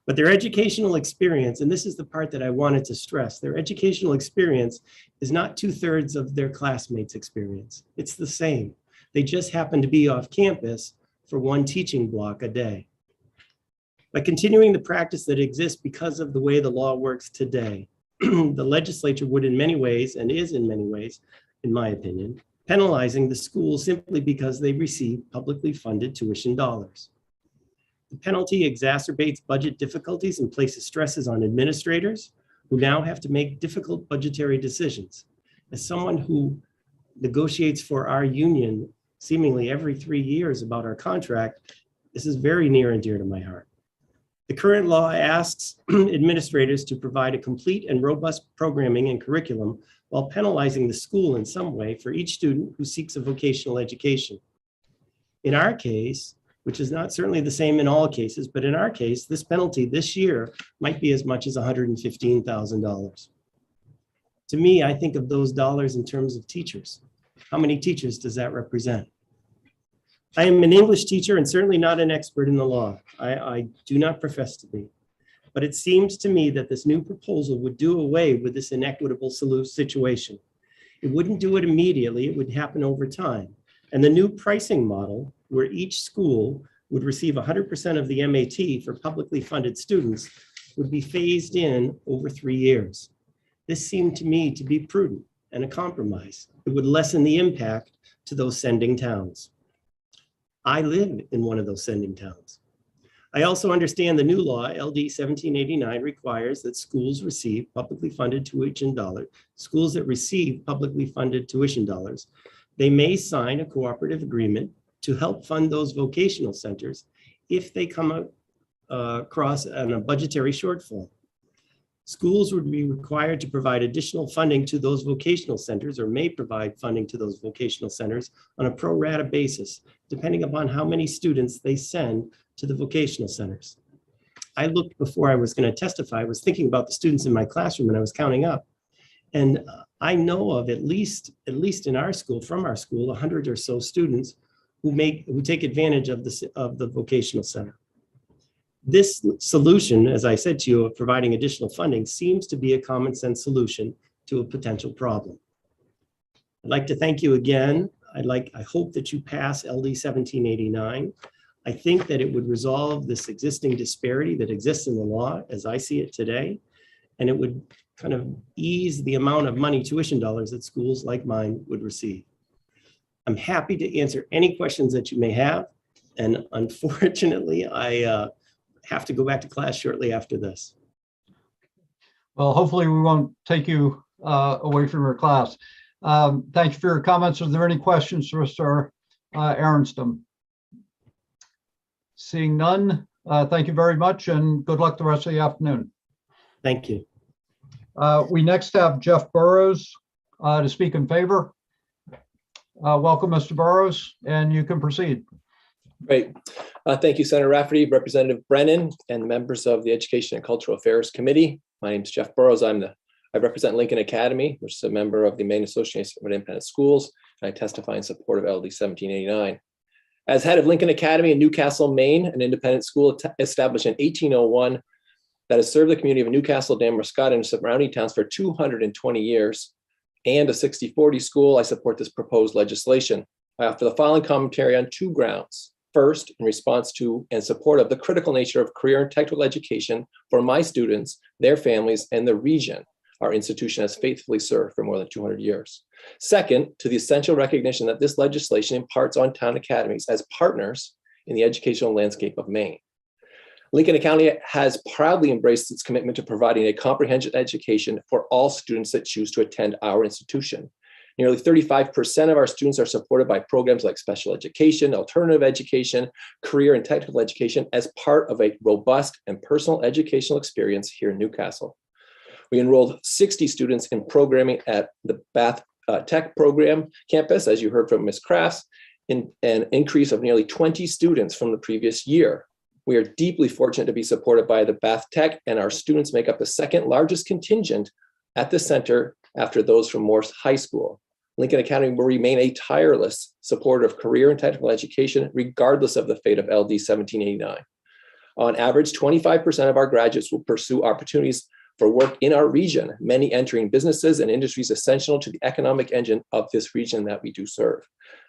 But their educational experience, and this is the part that I wanted to stress, their educational experience is not 2/3 of their classmates' experience. It's the same. They just happen to be off campus for one teaching block a day. By continuing the practice that exists because of the way the law works today, the legislature would in many ways, and is in many ways, in my opinion, penalizing the schools simply because they receive publicly funded tuition dollars. The penalty exacerbates budget difficulties and places stresses on administrators who now have to make difficult budgetary decisions. As someone who negotiates for our union seemingly every 3 years about our contract, this is very near and dear to my heart. The current law asks administrators to provide a complete and robust programming and curriculum while penalizing the school in some way for each student who seeks a vocational education. In our case, which is not certainly the same in all cases, but in our case, this penalty this year might be as much as $115,000. To me, I think of those dollars in terms of teachers. How many teachers does that represent? I am an English teacher and certainly not an expert in the law. I do not profess to be. But it seems to me that this new proposal would do away with this inequitable situation. It wouldn't do it immediately, it would happen over time. And the new pricing model, where each school would receive 100% of the MAT for publicly funded students, would be phased in over 3 years. This seemed to me to be prudent and a compromise. It would lessen the impact to those sending towns. I live in one of those sending towns. I also understand the new law, LD 1789, requires that schools receive publicly funded tuition dollars. Schools that receive publicly funded tuition dollars, they may sign a cooperative agreement to help fund those vocational centers if they come across a budgetary shortfall. Schools would be required to provide additional funding to those vocational centers, or may provide funding to those vocational centers on a pro rata basis, depending upon how many students they send to the vocational centers. I looked before I was going to testify, I was thinking about the students in my classroom and I was counting up. And I know of at least in our school, from our school, 100 or so students who take advantage of the vocational center. This solution, as I said to you, of providing additional funding seems to be a common sense solution to a potential problem. I'd like to thank you again. I hope that you pass LD 1789. I think that it would resolve this existing disparity that exists in the law as I see it today, and it would kind of ease the amount of money, tuition dollars, that schools like mine would receive. I'm happy to answer any questions that you may have, and unfortunately, I have to go back to class shortly after this. Well, hopefully we won't take you away from your class. Thank you for your comments. Are there any questions for Mr. Aronstam? Seeing none, thank you very much and good luck the rest of the afternoon. Thank you. We next have Jeff Burrows to speak in favor. Welcome, Mr. Burrows, and you can proceed. Great. Thank you, Senator Rafferty, Representative Brennan, and members of the Education and Cultural Affairs Committee. My name is Jeff Burrows. I represent Lincoln Academy, which is a member of the Maine Association of Independent Schools, and I testify in support of LD 1789. As head of Lincoln Academy in Newcastle, Maine, an independent school established in 1801 that has served the community of Newcastle, Damascus, and surrounding towns for 220 years, and a 60/40 school, I support this proposed legislation. I offer the following commentary on 2 grounds. First, in response to and support of the critical nature of career and technical education for my students, their families, and the region our institution has faithfully served for more than 200 years. Second, to the essential recognition that this legislation imparts on town academies as partners in the educational landscape of Maine. Lincoln County has proudly embraced its commitment to providing a comprehensive education for all students that choose to attend our institution. Nearly 35% of our students are supported by programs like special education, alternative education, career and technical education as part of a robust and personal educational experience here in Newcastle. We enrolled 60 students in programming at the Bath Tech program campus, as you heard from Ms. Crafts, in an increase of nearly 20 students from the previous year. We are deeply fortunate to be supported by the Bath Tech, and our students make up the 2nd largest contingent at the center after those from Morse High School. Lincoln Academy will remain a tireless supporter of career and technical education, regardless of the fate of LD 1789. On average, 25% of our graduates will pursue opportunities for work in our region, many entering businesses and industries essential to the economic engine of this region that we do serve.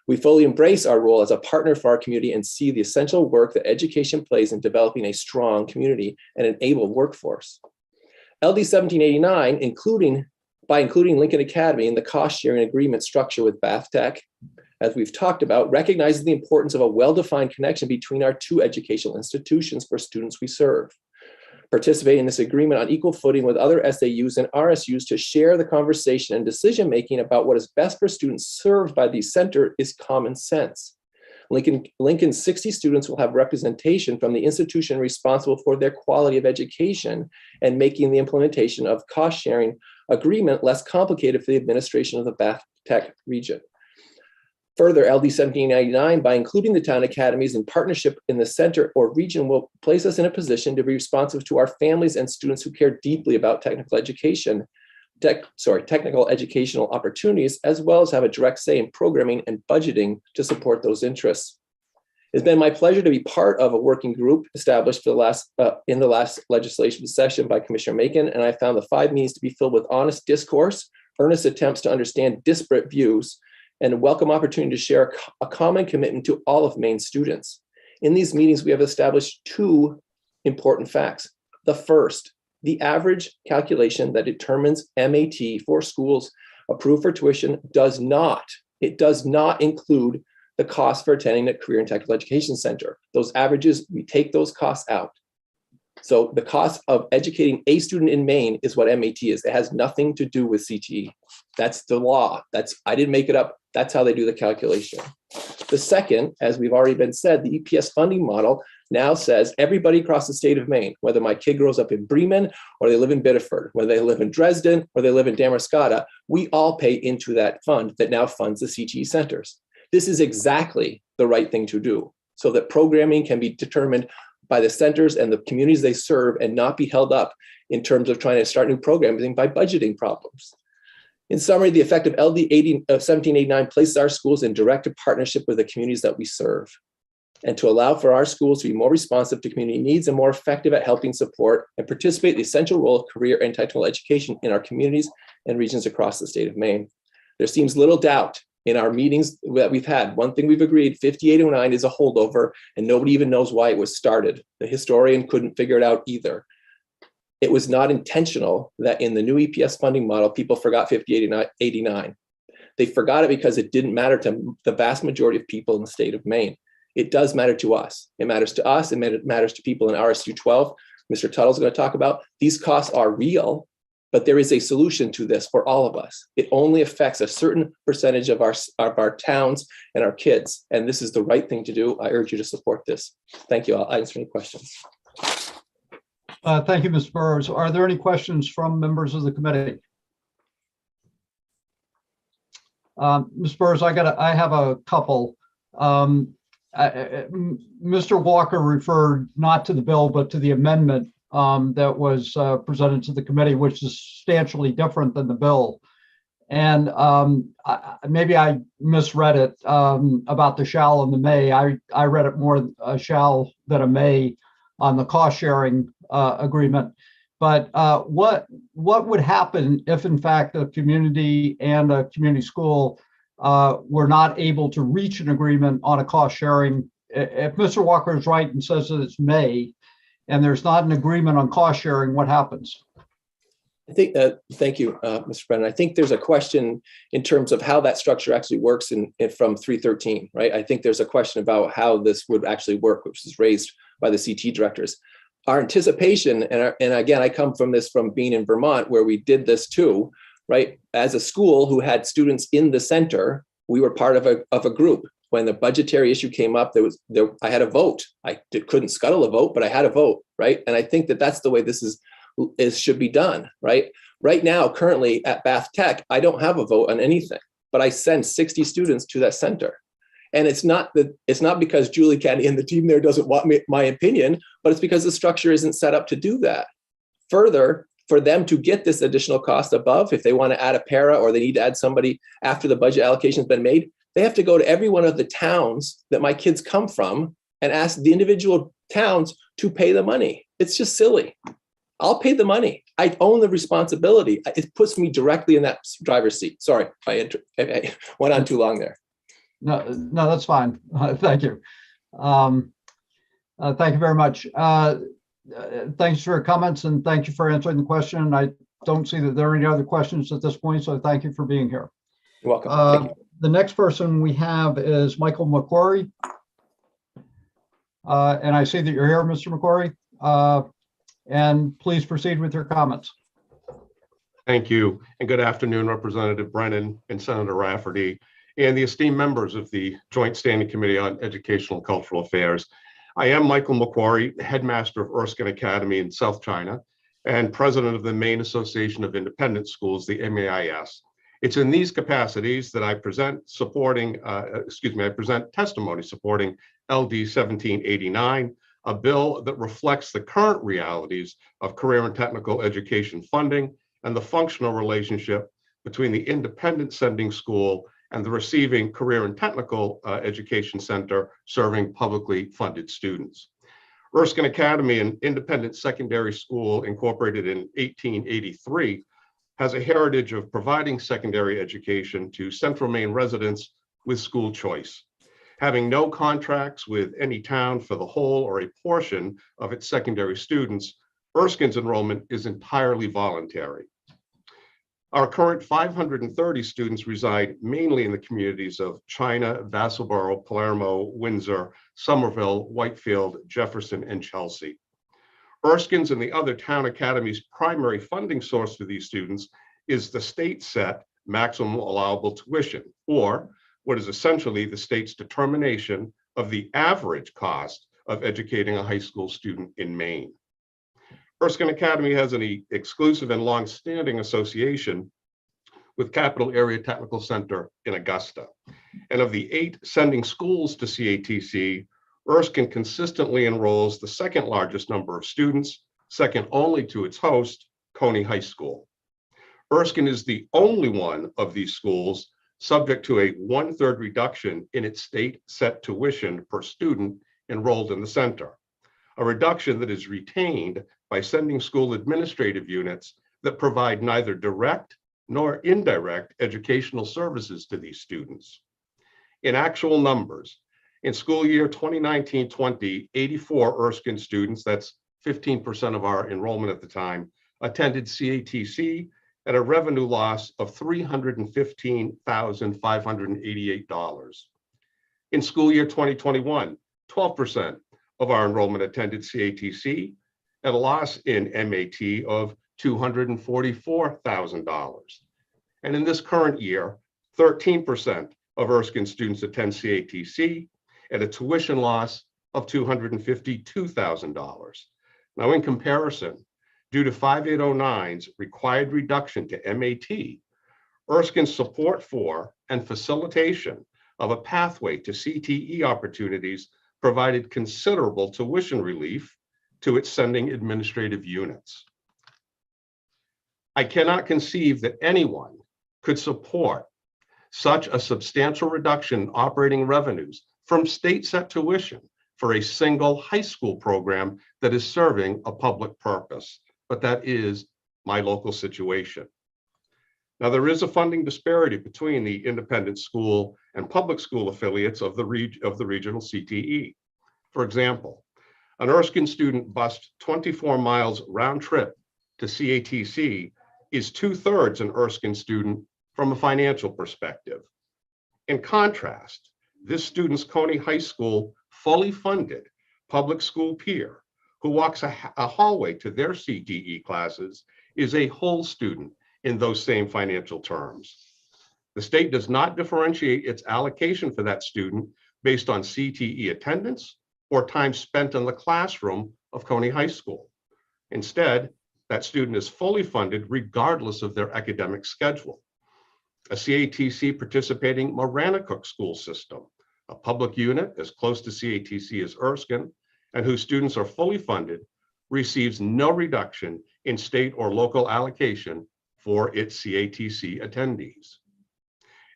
We fully embrace our role as a partner for our community and see the essential work that education plays in developing a strong community and an able workforce. LD 1789, by including Lincoln Academy in the cost-sharing agreement structure with Bath Tech, as we've talked about, recognizes the importance of a well-defined connection between our 2 educational institutions for students we serve. participate in this agreement on equal footing with other SAUs and RSUs to share the conversation and decision-making about what is best for students served by the center is common sense. Lincoln's 60 students will have representation from the institution responsible for their quality of education and making the implementation of cost-sharing agreement less complicated for the administration of the Bath Tech region. Further, LD 1799, by including the town academies in partnership in the center or region, will place us in a position to be responsive to our families and students who care deeply about technical education, technical educational opportunities, as well as have a direct say in programming and budgeting to support those interests. It's been my pleasure to be part of a working group established for in the last legislation session by Commissioner Macon, and I found the 5 meetings to be filled with honest discourse, earnest attempts to understand disparate views, and a welcome opportunity to share a common commitment to all of Maine's students. In these meetings, we have established 2 important facts. The first, the average calculation that determines MAT for schools approved for tuition does not include the cost for attending a career and technical education center. Those averages, we take those costs out. So the cost of educating a student in Maine is what MAT is. It has nothing to do with CTE. That's the law. I didn't make it up. That's how they do the calculation. The second, as we've already been said, the EPS funding model now says everybody across the state of Maine, whether my kid grows up in Bremen or they live in Biddeford, whether they live in Dresden or they live in Damariscotta, we all pay into that fund that now funds the CTE centers. This is exactly the right thing to do so that programming can be determined by the centers and the communities they serve and not be held up in terms of trying to start new programming by budgeting problems. In summary, the effect of LD 1789 places our schools in direct partnership with the communities that we serve, and to allow for our schools to be more responsive to community needs and more effective at helping support and participate in the essential role of career and technical education in our communities and regions across the state of Maine. There seems little doubt in our meetings that we've had. One thing we've agreed, 5809 is a holdover and nobody even knows why it was started. The historian couldn't figure it out either. It was not intentional that in the new EPS funding model, people forgot 5889. They forgot it because it didn't matter to the vast majority of people in the state of Maine. It does matter to us. It matters to us, and it matters to people in RSU 12. Mr. Tuttle's going to talk about these costs are real, but there is a solution to this for all of us. It only affects a certain percentage of our towns and our kids, and this is the right thing to do. I urge you to support this. Thank you. I'll answer any questions. Thank you, Ms. Burrows. Are there any questions from members of the committee? Ms. Burrows, I have a couple. Mr. Walker referred not to the bill, but to the amendment that was presented to the committee, which is substantially different than the bill. And maybe I misread it about the shall and the may. I read it more a shall than a may on the cost sharing agreement. But what would happen if, in fact, a community and a community school were not able to reach an agreement on a cost sharing? If Mr. Walker is right and says that it's may, and there's not an agreement on cost sharing, what happens? I think, thank you, Mr. Brennan. I think there's a question in terms of how that structure actually works from 313, right? I think there's a question about how this would actually work, which is raised by the CT directors. Our anticipation, and again, I come from being in Vermont, where we did this too, right? As a school who had students in the center, we were part of a group. When the budgetary issue came up, I had a vote. I couldn't scuttle a vote, but I had a vote, right? And I think that's the way this should be done, right? Right now, currently at Bath Tech, I don't have a vote on anything, but I send 60 students to that center. And it's not because Julie Caddy and the team there doesn't want my opinion, but it's because the structure isn't set up to do that. Further, for them to get this additional cost above, if they want to add a para or they need to add somebody after the budget allocation has been made, they have to go to every one of the towns that my kids come from and ask the individual towns to pay the money. It's just silly. I'll pay the money. I own the responsibility. It puts me directly in that driver's seat. Sorry, I went on too long there. No, that's fine. Thank you. Thank you very much. Thanks for your comments and thank you for answering the question. I don't see that there are any other questions at this point, so thank you for being here. You're welcome. Thank you. The next person we have is Michael McQuarrie. And I see that you're here, Mr. McQuarrie. And please proceed with your comments. Thank you, and good afternoon, Representative Brennan and Senator Rafferty, and the esteemed members of the Joint Standing Committee on Educational and Cultural Affairs. I am Michael McQuarrie, headmaster of Erskine Academy in South China and president of the Maine Association of Independent Schools, the MAIS. It's in these capacities that I present testimony supporting LD 1789, a bill that reflects the current realities of career and technical education funding and the functional relationship between the independent sending school and the receiving career and technical education center serving publicly funded students. Erskine Academy, an independent secondary school incorporated in 1883, has a heritage of providing secondary education to Central Maine residents with school choice. Having no contracts with any town for the whole or a portion of its secondary students, Erskine's enrollment is entirely voluntary. Our current 530 students reside mainly in the communities of China, Vassalboro, Palermo, Windsor, Somerville, Whitefield, Jefferson, and Chelsea. Erskine's and the other town academies' primary funding source for these students is the state set maximum allowable tuition, or what is essentially the state's determination of the average cost of educating a high school student in Maine. Erskine Academy has an exclusive and long-standing association with Capital Area Technical Center in Augusta. And of the 8 sending schools to CATC, Erskine consistently enrolls the second largest number of students, second only to its host, Coney High School. Erskine is the only one of these schools subject to a 1/3 reduction in its state set tuition per student enrolled in the center, a reduction that is retained by sending school administrative units that provide neither direct nor indirect educational services to these students. In actual numbers, in school year 2019-20, 84 Erskine students, that's 15% of our enrollment at the time, attended CATC at a revenue loss of $315,588. In school year 2021, 12% of our enrollment attended CATC at a loss in MAT of $244,000. And in this current year, 13% of Erskine students attend CATC at a tuition loss of $252,000. Now, in comparison, due to 5809's required reduction to MAT, Erskine's support for and facilitation of a pathway to CTE opportunities provided considerable tuition relief to its sending administrative units. I cannot conceive that anyone could support such a substantial reduction in operating revenues from state set tuition for a single high school program that is serving a public purpose, but that is my local situation. Now, there is a funding disparity between the independent school and public school affiliates of the regional CTE. For example, an Erskine student bused 24 miles round trip to CATC is 2/3 an Erskine student from a financial perspective. In contrast, this student's Coney High School fully funded public school peer who walks a hallway to their CTE classes is a whole student in those same financial terms. The state does not differentiate its allocation for that student based on CTE attendance or time spent in the classroom of Coney High School. Instead, that student is fully funded regardless of their academic schedule. A CATC participating Maranacook school system, a public unit as close to CATC as Erskine, and whose students are fully funded, receives no reduction in state or local allocation for its CATC attendees.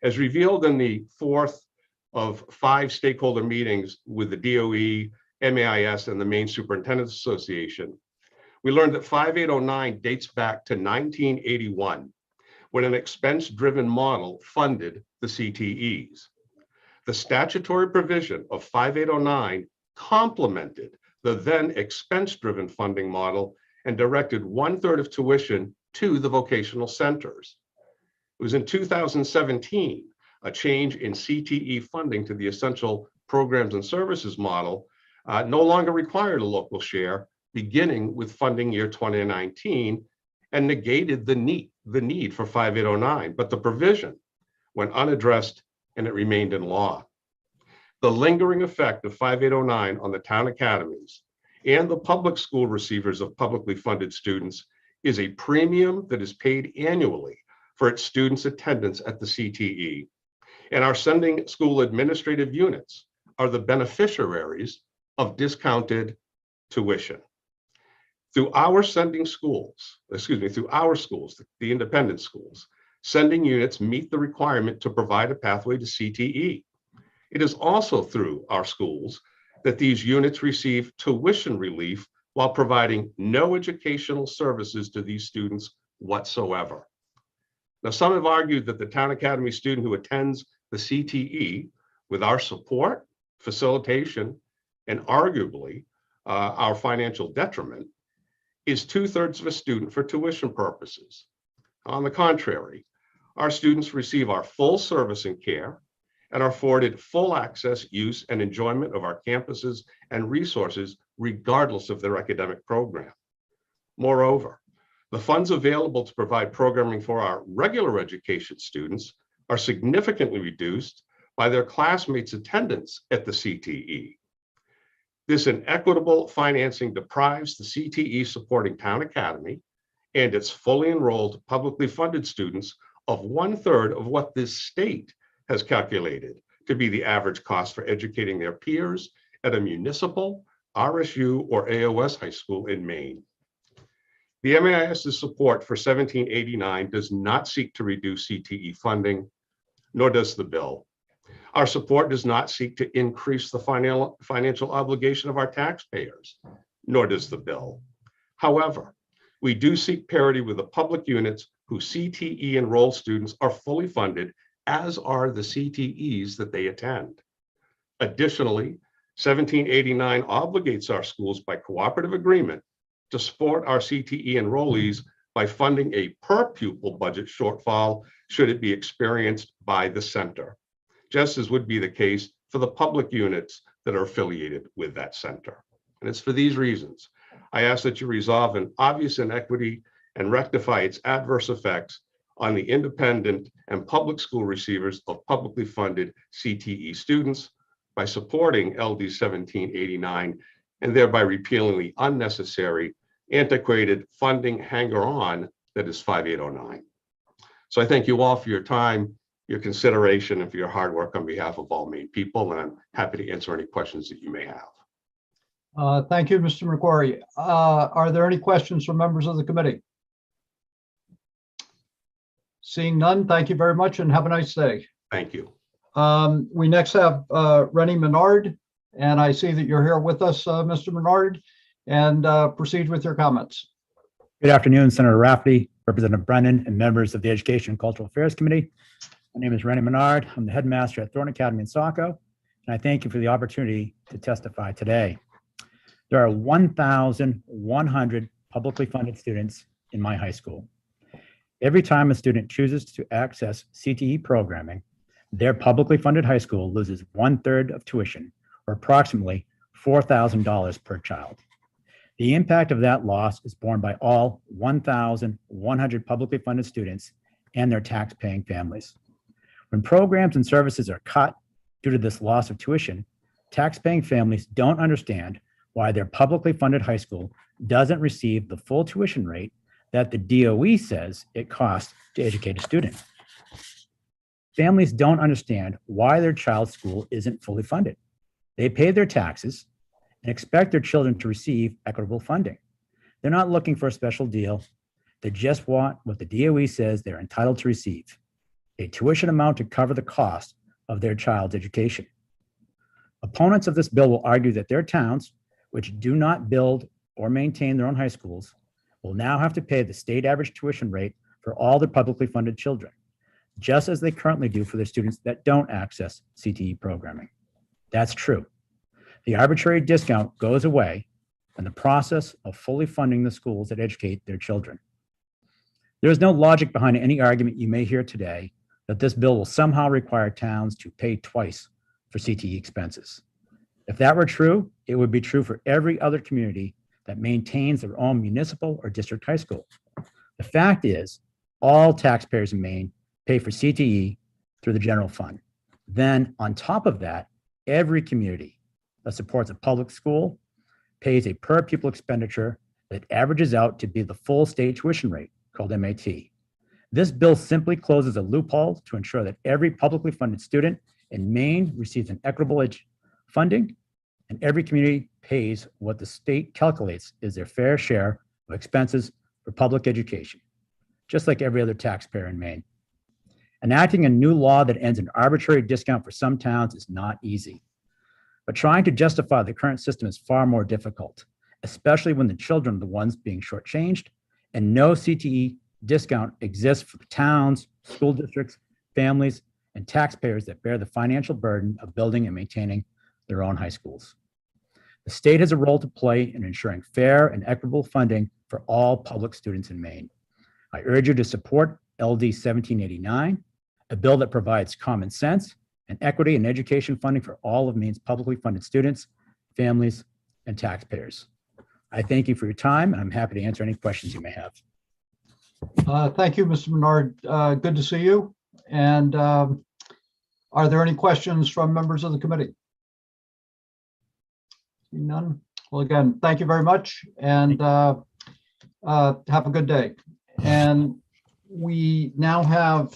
As revealed in the 4th of 5 stakeholder meetings with the DOE, MAIS, and the Maine Superintendents Association, we learned that 5809 dates back to 1981, when an expense-driven model funded the CTEs. The statutory provision of 5809 complemented the then expense-driven funding model and directed 1/3 of tuition to the vocational centers. It was in 2017, a change in CTE funding to the essential programs and services model no longer required a local share, beginning with funding year 2019 and negated the need for 5809, but the provision went unaddressed and it remained in law. The lingering effect of 5809 on the town academies and the public school receivers of publicly funded students is a premium that is paid annually for its students' attendance at the CTE. And our sending school administrative units are the beneficiaries of discounted tuition. Through our schools, the independent schools, sending units meet the requirement to provide a pathway to CTE. It is also through our schools that these units receive tuition relief while providing no educational services to these students whatsoever. Now, some have argued that the town academy student who attends the CTE with our support, facilitation, and arguably our financial detriment is 2/3 of a student for tuition purposes. On the contrary, our students receive our full service and care and are afforded full access, use, and enjoyment of our campuses and resources, regardless of their academic program. Moreover, the funds available to provide programming for our regular education students are significantly reduced by their classmates' attendance at the CTE. This inequitable financing deprives the CTE supporting town academy and its fully enrolled publicly funded students of 1/3 of what this state has calculated to be the average cost for educating their peers at a municipal, RSU, or AOS high school in Maine. The MAIS's support for 1789 does not seek to reduce CTE funding, nor does the bill. Our support does not seek to increase the financial obligation of our taxpayers, nor does the bill. However, we do seek parity with the public units whose CTE enrolled students are fully funded, as are the CTEs that they attend. Additionally, 1789 obligates our schools by cooperative agreement to support our CTE enrollees by funding a per pupil budget shortfall should it be experienced by the center, just as would be the case for the public units that are affiliated with that center. And it's for these reasons I ask that you resolve an obvious inequity and rectify its adverse effects on the independent and public school receivers of publicly funded CTE students by supporting LD 1789 and thereby repealing the unnecessary, antiquated funding hanger-on that is 5809. So I thank you all for your time, your consideration, and for your hard work on behalf of all Maine people, and I'm happy to answer any questions that you may have. Thank you, Mr. McQuarrie. Are there any questions from members of the committee? Seeing none, thank you very much and have a nice day. Thank you. We next have Rennie Menard, and I see that you're here with us, Mr. Menard, and proceed with your comments. Good afternoon, Senator Rafferty, Representative Brennan, and members of the Education and Cultural Affairs Committee. My name is Rennie Menard. I'm the headmaster at Thorne Academy in Saco, and I thank you for the opportunity to testify today. There are 1,100 publicly funded students in my high school. Every time a student chooses to access CTE programming, their publicly funded high school loses 1/3 of tuition, or approximately $4,000 per child. The impact of that loss is borne by all 1,100 publicly funded students and their tax-paying families. When programs and services are cut due to this loss of tuition, tax-paying families don't understand why their publicly funded high school doesn't receive the full tuition rate that the DOE says it costs to educate a student. Families don't understand why their child's school isn't fully funded. They pay their taxes and expect their children to receive equitable funding. They're not looking for a special deal. They just want what the DOE says they're entitled to receive, a tuition amount to cover the cost of their child's education. Opponents of this bill will argue that their towns, which do not build or maintain their own high schools, will now have to pay the state average tuition rate for all their publicly funded children, just as they currently do for their students that don't access CTE programming. That's true. The arbitrary discount goes away in the process of fully funding the schools that educate their children. There is no logic behind any argument you may hear today that this bill will somehow require towns to pay twice for CTE expenses. If that were true, it would be true for every other community that maintains their own municipal or district high school. The fact is, all taxpayers in Maine pay for CTE through the general fund. Then on top of that, every community that supports a public school pays a per pupil expenditure that averages out to be the full state tuition rate, called MAT. This bill simply closes a loophole to ensure that every publicly funded student in Maine receives an equitable funding, and every community pays what the state calculates is their fair share of expenses for public education, just like every other taxpayer in Maine. Enacting a new law that ends an arbitrary discount for some towns is not easy, but trying to justify the current system is far more difficult, especially when the children are the ones being shortchanged and no CTE discount exists for the towns, school districts, families, and taxpayers that bear the financial burden of building and maintaining their own high schools. The state has a role to play in ensuring fair and equitable funding for all public students in Maine. I urge you to support LD 1789, a bill that provides common sense and equity in education funding for all of Maine's publicly funded students, families, and taxpayers. I thank you for your time, and I'm happy to answer any questions you may have. Thank you, Mr. Menard. Good to see you. And are there any questions from members of the committee? None. Well, again, thank you very much, and have a good day. And we now have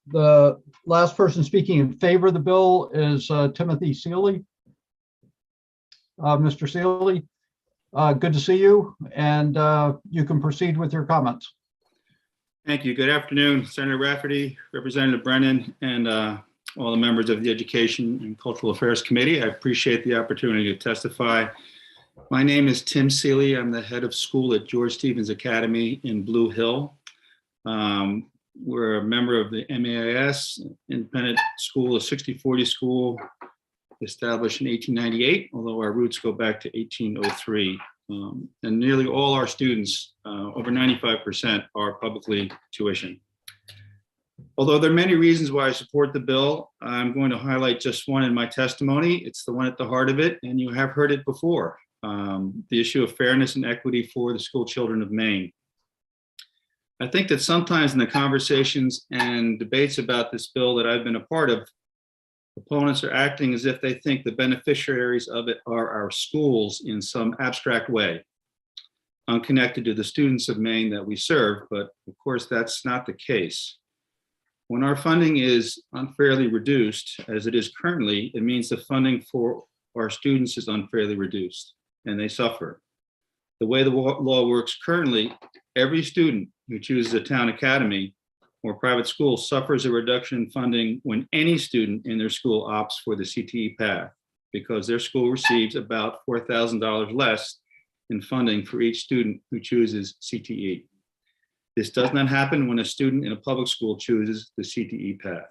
the last person speaking in favor of the bill is Timothy Seeley. Mr. Seeley, good to see you, and you can proceed with your comments. Thank you. Good afternoon, Senator Rafferty, Representative Brennan, and all the members of the Education and Cultural Affairs Committee. I appreciate the opportunity to testify. My name is Tim Seeley. I'm the head of school at George Stevens Academy in Blue Hill. We're a member of the MAIS, independent school, a 60/40 school established in 1898, although our roots go back to 1803. And nearly all our students, over 95%, are publicly tuition. Although there are many reasons why I support the bill, I'm going to highlight just one in my testimony. It's the one at the heart of it, and you have heard it before, the issue of fairness and equity for the school children of Maine. I think that sometimes in the conversations and debates about this bill that I've been a part of, opponents are acting as if they think the beneficiaries of it are our schools in some abstract way, unconnected to the students of Maine that we serve, but of course that's not the case. When our funding is unfairly reduced, as it is currently, it means the funding for our students is unfairly reduced and they suffer. The way the law works currently, every student who chooses a town academy or private school suffers a reduction in funding when any student in their school opts for the CTE path, because their school receives about $4,000 less in funding for each student who chooses CTE. This does not happen when a student in a public school chooses the CTE path.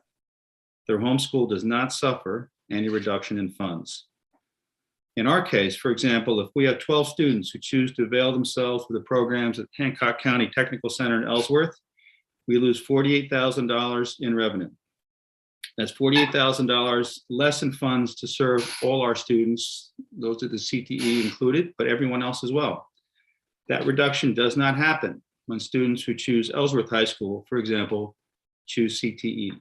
Their home school does not suffer any reduction in funds. In our case, for example, if we have 12 students who choose to avail themselves of the programs at Hancock County Technical Center in Ellsworth, we lose $48,000 in revenue. That's $48,000 less in funds to serve all our students. Those are the CTE included, but everyone else as well. That reduction does not happen when students who choose Ellsworth High School, for example, choose CTE.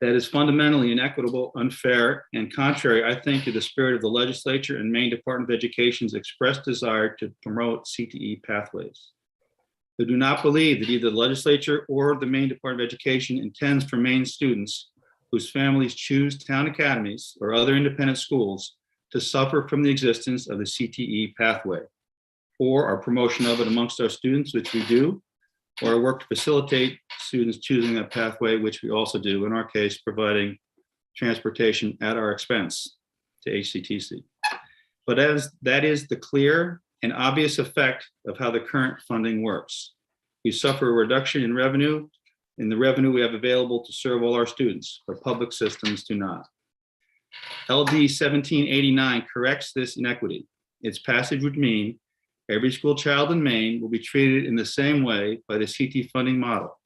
That is fundamentally inequitable, unfair, and contrary, I think, to the spirit of the legislature and Maine Department of Education's expressed desire to promote CTE pathways. I do not believe that either the legislature or the Maine Department of Education intends for Maine students whose families choose town academies or other independent schools to suffer from the existence of the CTE pathway, or our promotion of it amongst our students, which we do, or our work to facilitate students choosing that pathway, which we also do, in our case, providing transportation at our expense to HCTC. But that is the clear and obvious effect of how the current funding works. We suffer a reduction in the revenue we have available to serve all our students, but public systems do not. LD 1789 corrects this inequity. Its passage would mean every school child in Maine will be treated in the same way by the CTE funding model,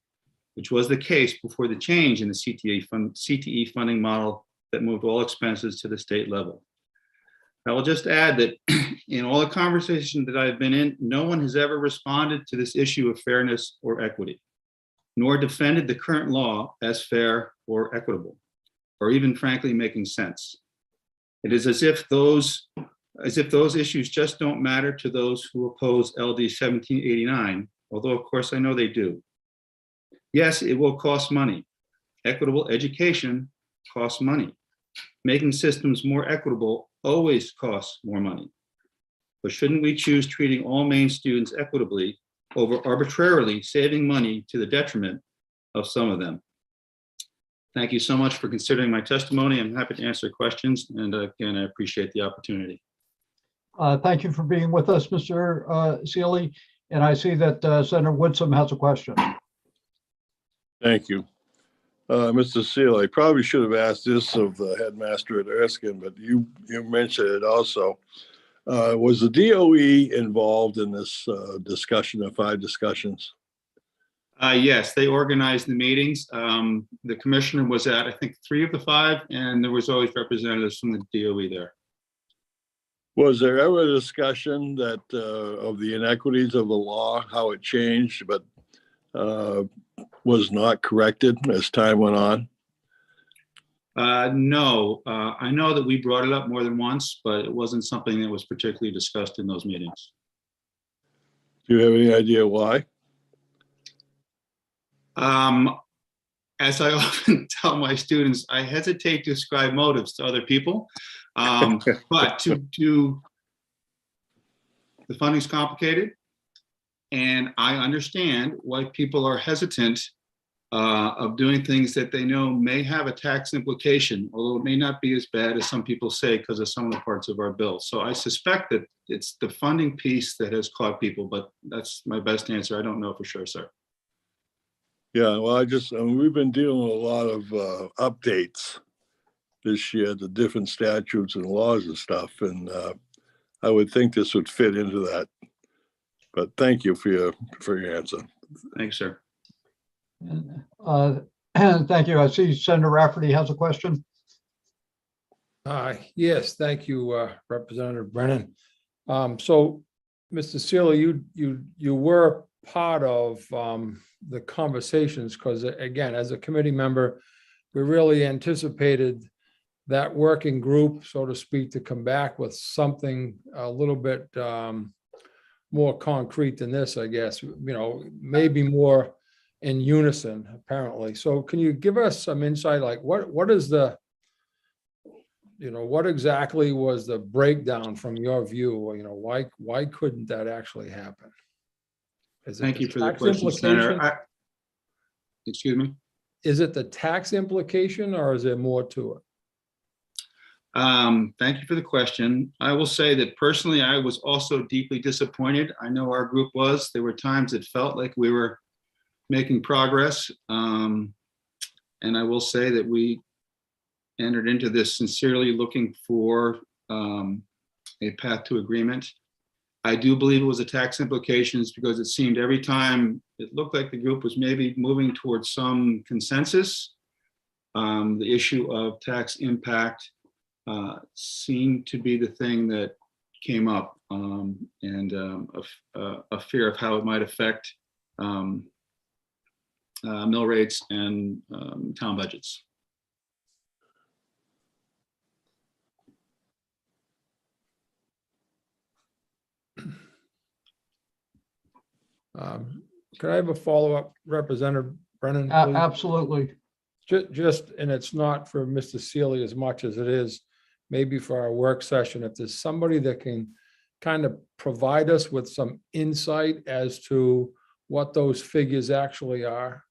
which was the case before the change in the CTE funding model that moved all expenses to the state level. I will just add that in all the conversations that I've been in, no one has ever responded to this issue of fairness or equity, nor defended the current law as fair or equitable, or even frankly making sense. It is as if those issues just don't matter to those who oppose LD 1789, although of course I know they do. Yes, it will cost money. Equitable education costs money. Making systems more equitable always costs more money. But shouldn't we choose treating all Maine students equitably over arbitrarily saving money to the detriment of some of them? Thank you so much for considering my testimony. I'm happy to answer questions. And again, I appreciate the opportunity. Thank you for being with us, Mr. Seeley. And I see that Senator Woodson has a question. Thank you. Mr. Seal, I probably should have asked this of the headmaster at Erskine, but you mentioned it also. Was the DOE involved in this discussion of 5 discussions? Yes, they organized the meetings. The commissioner was at, I think, 3 of the 5, and there was always representatives from the DOE there. Was there ever a discussion that of the inequities of the law, how it changed, but was not corrected as time went on? No, I know that we brought it up more than once, but it wasn't something that was particularly discussed in those meetings. Do you have any idea why? As I often tell my students, I hesitate to ascribe motives to other people, but the funding's complicated, and I understand why people are hesitant of doing things that they know may have a tax implication, although it may not be as bad as some people say because of some of the parts of our bill. So I suspect that it's the funding piece that has caught people, but that's my best answer. I don't know for sure, sir. Yeah, well, we've been dealing with a lot of updates this year, the different statutes and laws and stuff, and I would think this would fit into that. But thank you for your answer. Thanks, sir. Thank you. I see Senator Rafferty has a question. Yes, thank you, Representative Brennan. So, Mr. Seeley, you were part of the conversations because, again, as a committee member, we really anticipated that working group, so to speak, to come back with something a little bit more concrete than this, I guess, maybe more in unison, apparently. So can you give us some insight, like what is the, what exactly was the breakdown from your view? Why couldn't that actually happen? Thank you for the question, Senator. Excuse me? Is it the tax implication or is there more to it? Thank you for the question. I will say that personally, I was also deeply disappointed. I know our group was. There were times it felt like we were making progress. And I will say that we entered into this sincerely looking for a path to agreement. I do believe it was a tax implications because it seemed every time it looked like the group was maybe moving towards some consensus. The issue of tax impact seemed to be the thing that came up, and a fear of how it might affect mill rates and town budgets. Could I have a follow-up, Representative Brennan? Please? Absolutely. Just, and it's not for Mr. Seeley as much as it is maybe for our work session. If there's somebody that can kind of provide us with some insight as to what those figures actually are,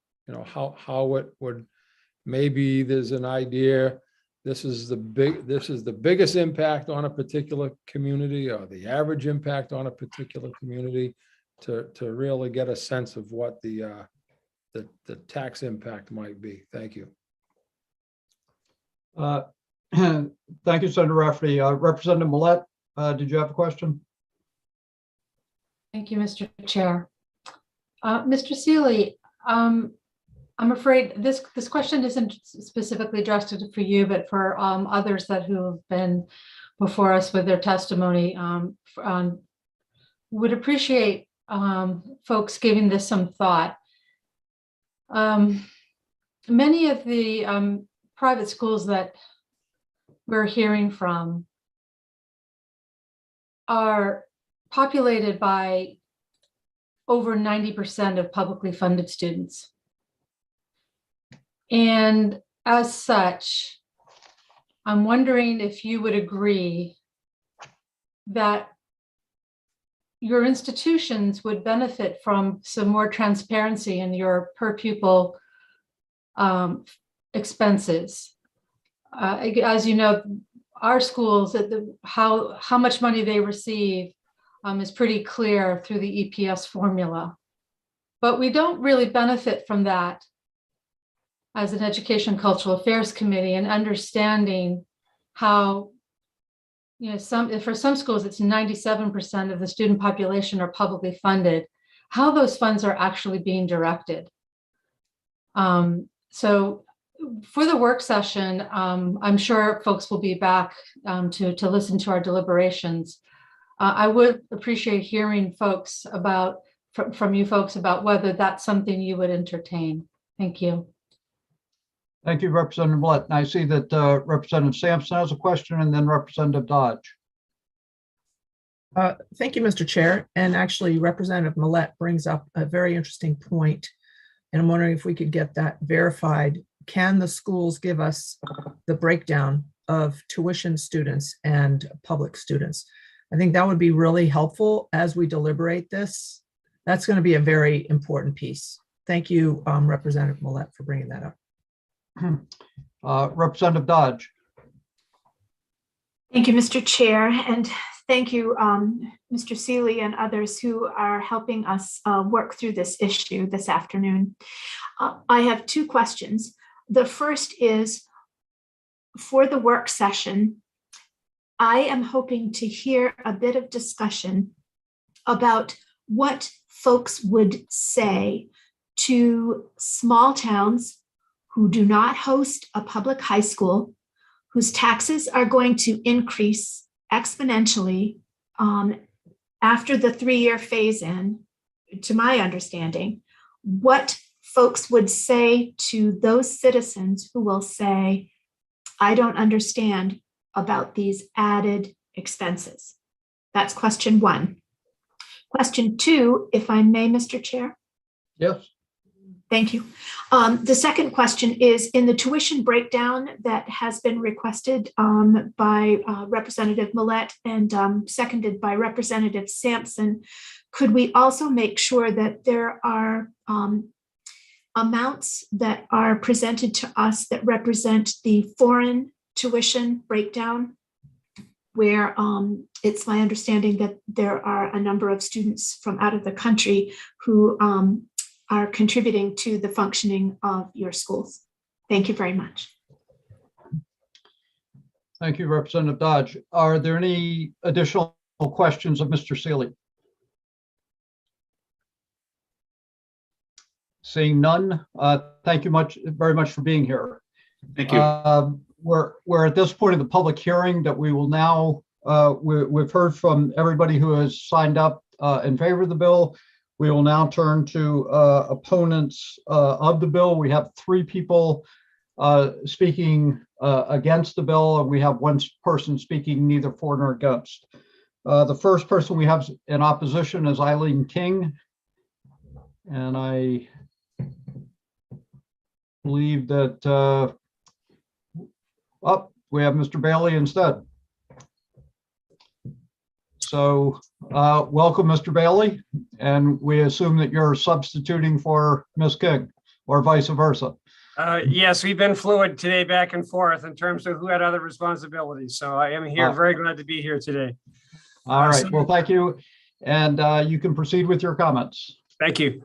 how it would, maybe there's an idea, this is the biggest impact on a particular community or the average impact on a particular community, to really get a sense of what the tax impact might be. Thank you. Thank you, Senator Rafferty. Representative Millette, did you have a question? Thank you, Mr. Chair. Mr. Seeley, I'm afraid this question isn't specifically addressed for you, but for others who have been before us with their testimony. Would appreciate folks giving this some thought. Many of the private schools that we're hearing from are populated by over 90% of publicly funded students. And as such, I'm wondering if you would agree that your institutions would benefit from some more transparency in your per pupil expenses. As you know, our schools, how much money they receive is pretty clear through the EPS formula. But we don't really benefit from that as an Education Cultural Affairs Committee, and understanding how, for some schools, it's 97% of the student population are publicly funded, how those funds are actually being directed. So for the work session, I'm sure folks will be back to listen to our deliberations. I would appreciate hearing folks from you folks about whether that's something you would entertain. Thank you. Thank you, Representative Millett. And I see that Representative Sampson has a question, and then Representative Dodge. Thank you, Mr. Chair. And actually, Representative Millett brings up a very interesting point. And I'm wondering if we could get that verified. Can the schools give us the breakdown of tuition students and public students? I think that would be really helpful as we deliberate this. That's going to be a very important piece. Thank you, Representative Millett, for bringing that up. Representative Dodge. Thank you, Mr. Chair, and thank you, Mr. Seeley and others who are helping us work through this issue this afternoon. I have two questions. The first is, for the work session, I am hoping to hear a bit of discussion about what folks would say to small towns who do not host a public high school, whose taxes are going to increase exponentially after the 3-year phase-in, to my understanding, what folks would say to those citizens who will say, I don't understand about these added expenses. That's question one. Question two, if I may, Mr. Chair. Yes. Thank you. The second question is, in the tuition breakdown that has been requested by Representative Millett and seconded by Representative Sampson, could we also make sure that there are amounts that are presented to us that represent the foreign tuition breakdown, where it's my understanding that there are a number of students from out of the country who are contributing to the functioning of your schools. Thank you very much. Thank you, Representative Dodge. Are there any additional questions of Mr. Seeley? Seeing none, thank you very much for being here. Thank you. We're at this point of the public hearing that we will now, we've heard from everybody who has signed up in favor of the bill. We will now turn to opponents of the bill. We have 3 people speaking against the bill, and we have 1 person speaking neither for nor against. The first person we have in opposition is Eileen King, and I believe that we have Mr. Bailey instead. So welcome, Mr. Bailey, and we assume that you're substituting for Ms. King, or vice versa. Yes, we've been fluid today, back and forth in terms of who had other responsibilities. So I am here, very glad to be here today. All right, well, thank you. And you can proceed with your comments. Thank you.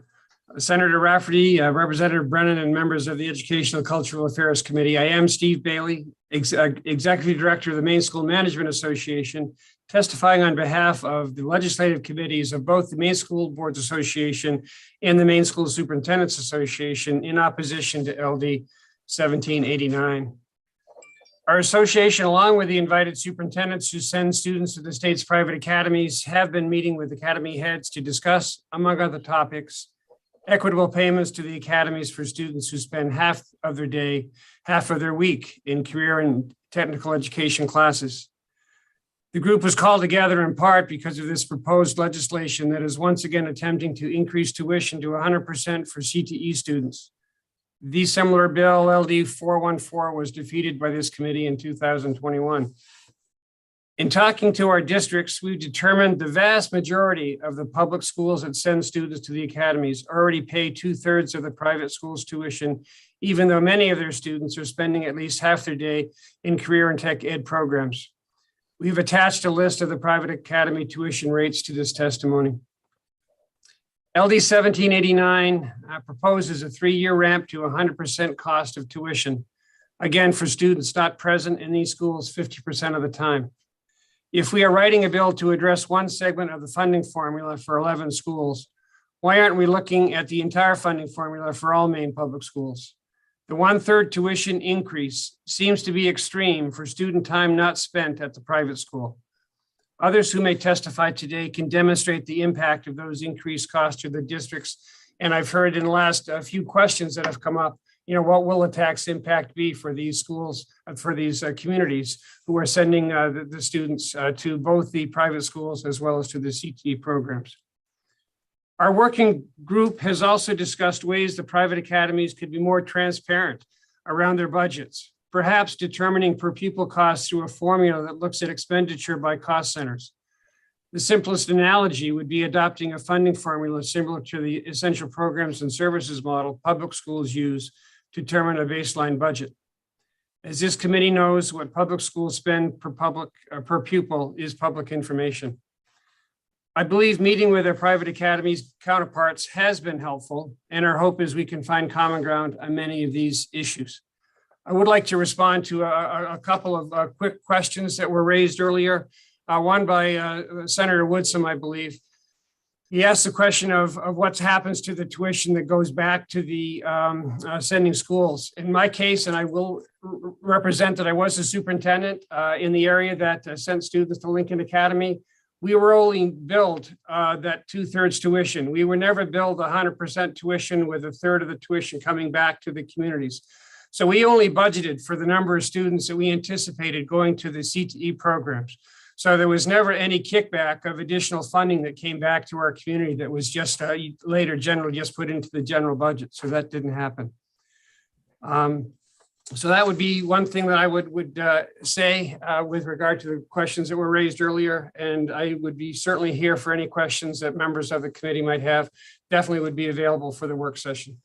Senator Rafferty, Representative Brennan, and members of the Educational and Cultural Affairs Committee. I am Steve Bailey, Executive Director of the Maine School Management Association, testifying on behalf of the legislative committees of both the Maine School Boards Association and the Maine School Superintendents Association in opposition to LD 1789. Our association, along with the invited superintendents who send students to the state's private academies, have been meeting with academy heads to discuss, among other topics, equitable payments to the academies for students who spend half of their day, half of their week in career and technical education classes. The group was called together in part because of this proposed legislation that is once again attempting to increase tuition to 100% for CTE students. The similar bill, LD 414, was defeated by this committee in 2021. In talking to our districts, we've determined the vast majority of the public schools that send students to the academies already pay 2/3 of the private schools' tuition, even though many of their students are spending at least half their day in career and tech ed programs. We've attached a list of the private academy tuition rates to this testimony. LD 1789 proposes a 3-year ramp to 100% cost of tuition, again, for students not present in these schools 50% of the time. If we are writing a bill to address one segment of the funding formula for 11 schools, why aren't we looking at the entire funding formula for all Maine public schools? The 1/3 tuition increase seems to be extreme for student time not spent at the private school. Others who may testify today can demonstrate the impact of those increased costs to the districts. And I've heard in the last few questions that have come up, what will the tax impact be for these schools, for these communities who are sending the students to both the private schools as well as to the CTE programs. Our working group has also discussed ways the private academies could be more transparent around their budgets, perhaps determining per pupil costs through a formula that looks at expenditure by cost centers. The simplest analogy would be adopting a funding formula similar to the essential programs and services model public schools use to determine a baseline budget. As this committee knows, what public schools spend per pupil is public information. I believe meeting with our private academies counterparts has been helpful, and our hope is we can find common ground on many of these issues. I would like to respond to a couple of quick questions that were raised earlier. One by Senator Woodson, I believe. He asked the question of what happens to the tuition that goes back to the sending schools. In my case, and I will represent that I was a superintendent in the area that sent students to Lincoln Academy, we were only billed that 2/3 tuition. We were never billed 100% tuition with 1/3 of the tuition coming back to the communities. So we only budgeted for the number of students that we anticipated going to the CTE programs. So there was never any kickback of additional funding that came back to our community that was just later generally just put into the general budget. So that didn't happen. So that would be one thing that I would say with regard to the questions that were raised earlier. And I would be certainly here for any questions that members of the committee might have. Definitely would be available for the work session.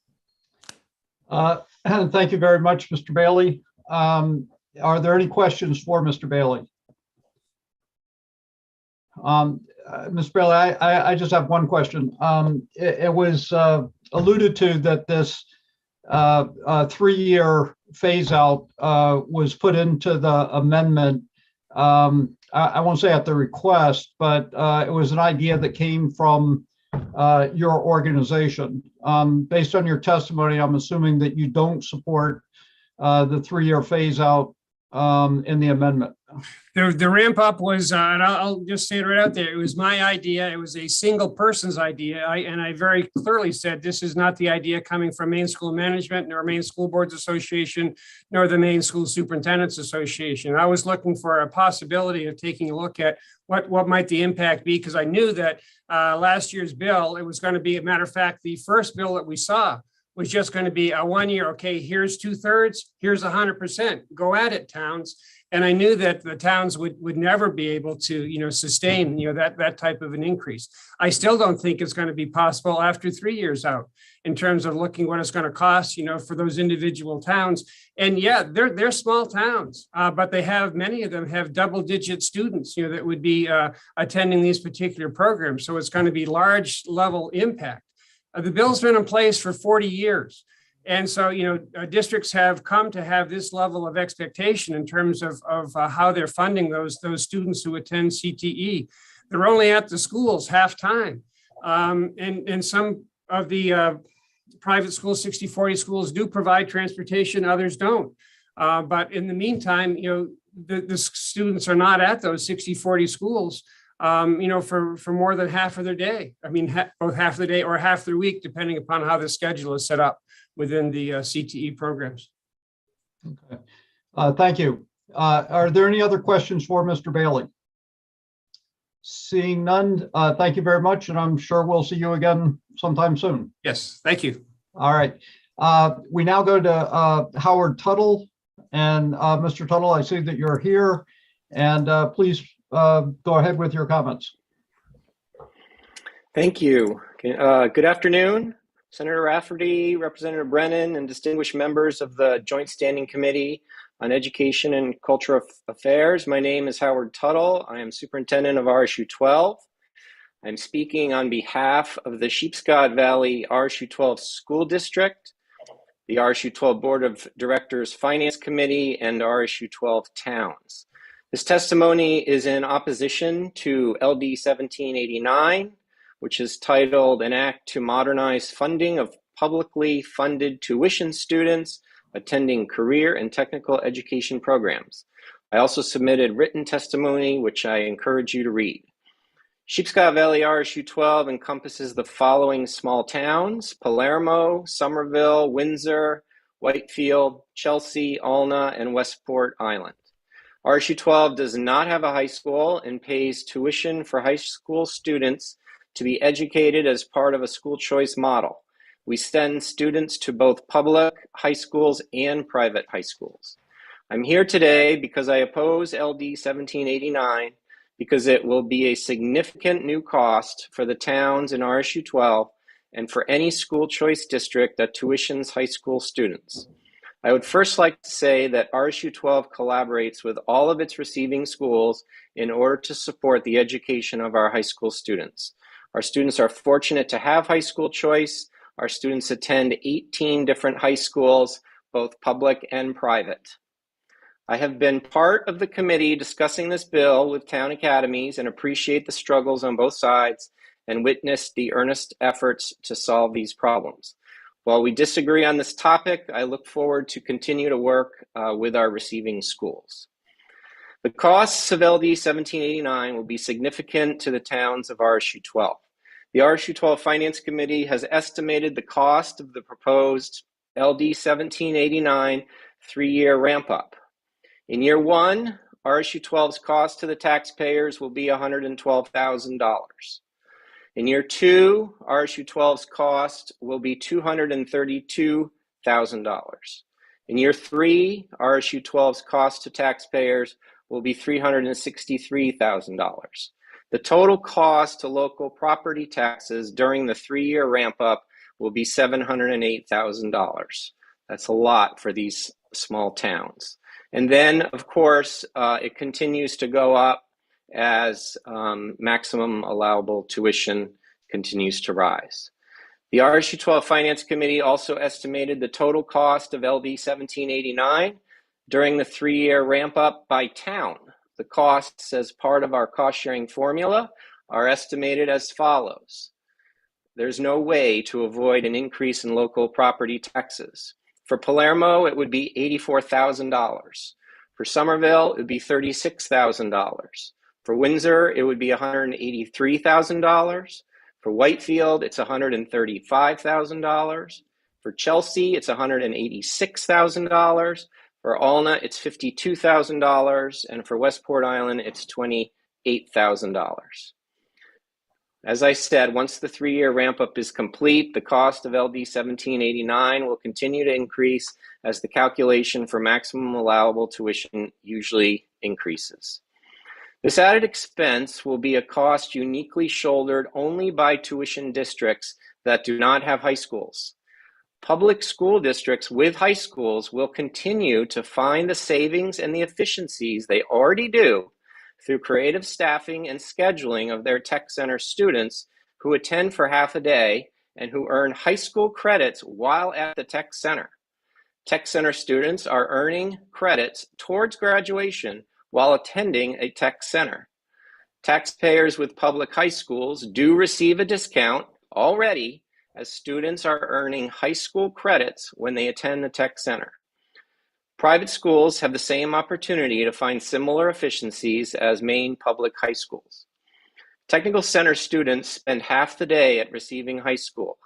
Thank you very much, Mr. Bailey. Are there any questions for Mr. Bailey? Ms. Bailey, I just have one question. It was alluded to that this 3-year phase out was put into the amendment. I won't say at the request, but it was an idea that came from your organization. Based on your testimony, I'm assuming that you don't support the 3-year phase out in the amendment. The ramp up was, and I'll just say it right out there, it was my idea. It was a single person's idea. And I very clearly said, this is not the idea coming from Maine School Management, nor Maine School Boards Association, nor the Maine School Superintendents Association. I was looking for a possibility of taking a look at what might the impact be, because I knew that last year's bill, it was going to be, a matter of fact, the first bill that we saw was just going to be a 1 year. Okay, here's 2/3, here's 100%. Go at it, towns. And I knew that the towns would never be able to, sustain, that type of an increase. I still don't think it's going to be possible after 3 years out in terms of looking what it's going to cost, for those individual towns. And yeah, they're small towns, but many of them have double-digit students, that would be attending these particular programs. So it's going to be large level impact. The bill's been in place for 40 years. And so, districts have come to have this level of expectation in terms of how they're funding those students who attend CTE. They're only at the schools half time. And some of the private schools, 60/40 schools, do provide transportation, others don't. But in the meantime, the students are not at those 60-40 schools, for more than half of their day. I mean, both half of the day or half their week, depending upon how the schedule is set up within the CTE programs. Okay. Thank you. Are there any other questions for Mr. Bailey? Seeing none, thank you very much, and I'm sure we'll see you again sometime soon. Yes, thank you. All right. We now go to Howard Tuttle. And Mr. Tuttle, I see that you're here, and please go ahead with your comments. Thank you. Good afternoon, Senator Rafferty, Representative Brennan, and distinguished members of the Joint Standing Committee on Education and Cultural Affairs. My name is Howard Tuttle. I am Superintendent of RSU 12. I'm speaking on behalf of the Sheepscot Valley RSU 12 School District, the RSU 12 Board of Directors Finance Committee, and RSU 12 Towns. This testimony is in opposition to LD 1789, which is titled An Act to Modernize Funding of Publicly Funded Tuition Students Attending Career and Technical Education Programs. I also submitted written testimony, which I encourage you to read. Sheepscot Valley RSU 12 encompasses the following small towns: Palermo, Somerville, Windsor, Whitefield, Chelsea, Alna, and Westport Island. RSU 12 does not have a high school and pays tuition for high school students to be educated as part of a school choice model. We send students to both public high schools and private high schools. I'm here today because I oppose LD 1789 because it will be a significant new cost for the towns in RSU 12 and for any school choice district that tuitions high school students. I would first like to say that RSU 12 collaborates with all of its receiving schools in order to support the education of our high school students. Our students are fortunate to have high school choice. Our students attend 18 different high schools, both public and private. I have been part of the committee discussing this bill with town academies and appreciate the struggles on both sides and witnessed the earnest efforts to solve these problems. While we disagree on this topic, I look forward to continue to work with our receiving schools. The costs of LD 1789 will be significant to the towns of RSU 12. The RSU 12 Finance Committee has estimated the cost of the proposed LD 1789 three-year ramp-up. In year one, RSU 12's cost to the taxpayers will be $112,000. In year two, RSU 12's cost will be $232,000. In year three, RSU 12's cost to taxpayers will be $363,000. The total cost to local property taxes during the three-year ramp-up will be $708,000. That's a lot for these small towns. And then, of course, it continues to go up as maximum allowable tuition continues to rise. The RSU 12 Finance Committee also estimated the total cost of LD 1789 during the three-year ramp-up by town. The costs as part of our cost-sharing formula are estimated as follows. There's no way to avoid an increase in local property taxes. For Palermo, it would be $84,000. For Somerville, it would be $36,000. For Windsor, it would be $183,000. For Whitefield, it's $135,000. For Chelsea, it's $186,000. For Alna, it's $52,000. And for Westport Island, it's $28,000. As I said, once the three-year ramp-up is complete, the cost of LD 1789 will continue to increase as the calculation for maximum allowable tuition usually increases. This added expense will be a cost uniquely shouldered only by tuition districts that do not have high schools. Public school districts with high schools will continue to find the savings and the efficiencies they already do through creative staffing and scheduling of their tech center students who attend for half a day and who earn high school credits while at the tech center. Tech center students are earning credits towards graduation while attending a tech center. Taxpayers with public high schools do receive a discount already as students are earning high school credits when they attend the tech center. Private schools have the same opportunity to find similar efficiencies as Maine public high schools. Technical center students spend half the day at receiving high school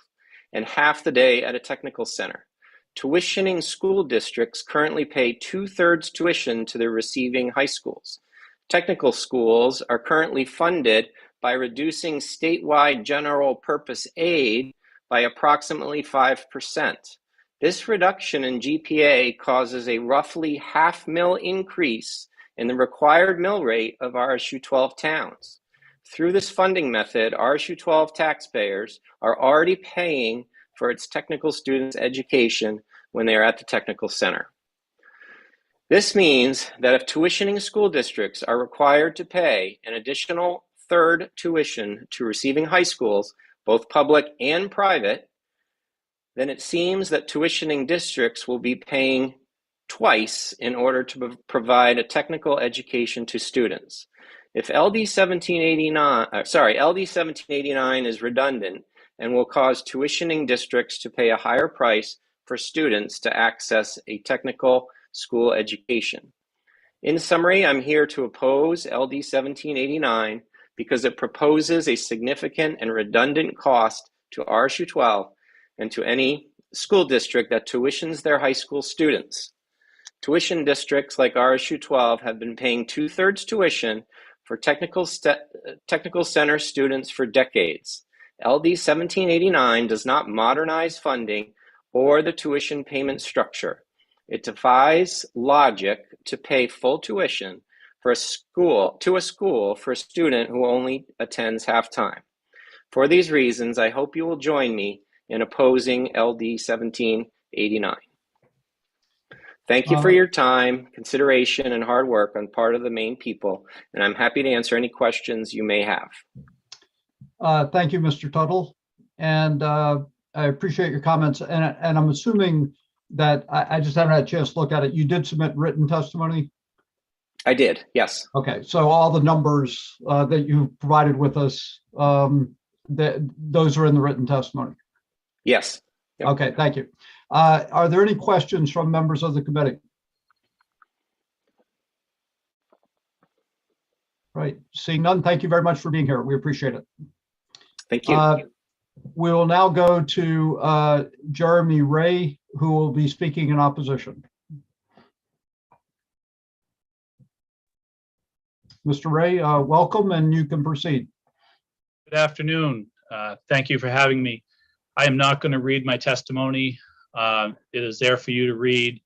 and half the day at a technical center. Tuitioning school districts currently pay 2/3 tuition to their receiving high schools. Technical schools are currently funded by reducing statewide general purpose aid by approximately 5%. This reduction in GPA causes a roughly $500,000 increase in the required mill rate of RSU 12 towns. Through this funding method, RSU 12 taxpayers are already paying for its technical students' education when they are at the technical center. This means that if tuitioning school districts are required to pay an additional third tuition to receiving high schools, both public and private, then it seems that tuitioning districts will be paying twice in order to provide a technical education to students. If LD 1789 is redundant and will cause tuitioning districts to pay a higher price for students to access a technical school education. In summary, I'm here to oppose LD 1789 because it proposes a significant and redundant cost to RSU 12 and to any school district that tuitions their high school students. Tuition districts like RSU 12 have been paying 2/3 tuition for technical center students for decades. LD 1789 does not modernize funding or the tuition payment structure. It defies logic to pay full tuition for a school for a student who only attends half-time. For these reasons, I hope you will join me in opposing LD 1789. Thank you for your time, consideration, and hard work on part of the Maine people, and I'm happy to answer any questions you may have. Thank you, Mr. Tuttle. And I appreciate your comments. And I'm assuming that I just haven't had a chance to look at it. You did submit written testimony? I did, yes. Okay, so all the numbers that you provided with us, those are in the written testimony? Yes. Yep. Okay, thank you. Are there any questions from members of the committee? Right, seeing none, thank you very much for being here. We appreciate it. Thank you. We will now go to Jeremy Ray, who will be speaking in opposition. Mr. Ray, welcome, and you can proceed. Good afternoon. Thank you for having me. I am not going to read my testimony. It is there for you to read.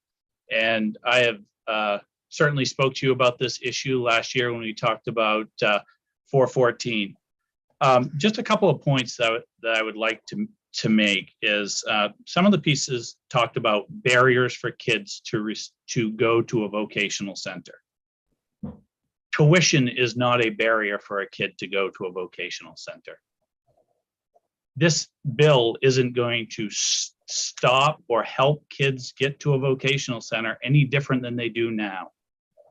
And I have certainly spoke to you about this issue last year when we talked about 414. Just a couple of points that I would like to make is some of the pieces talked about barriers for kids to go to a vocational center. Tuition is not a barrier for a kid to go to a vocational center. This bill isn't going to stop or help kids get to a vocational center any different than they do now.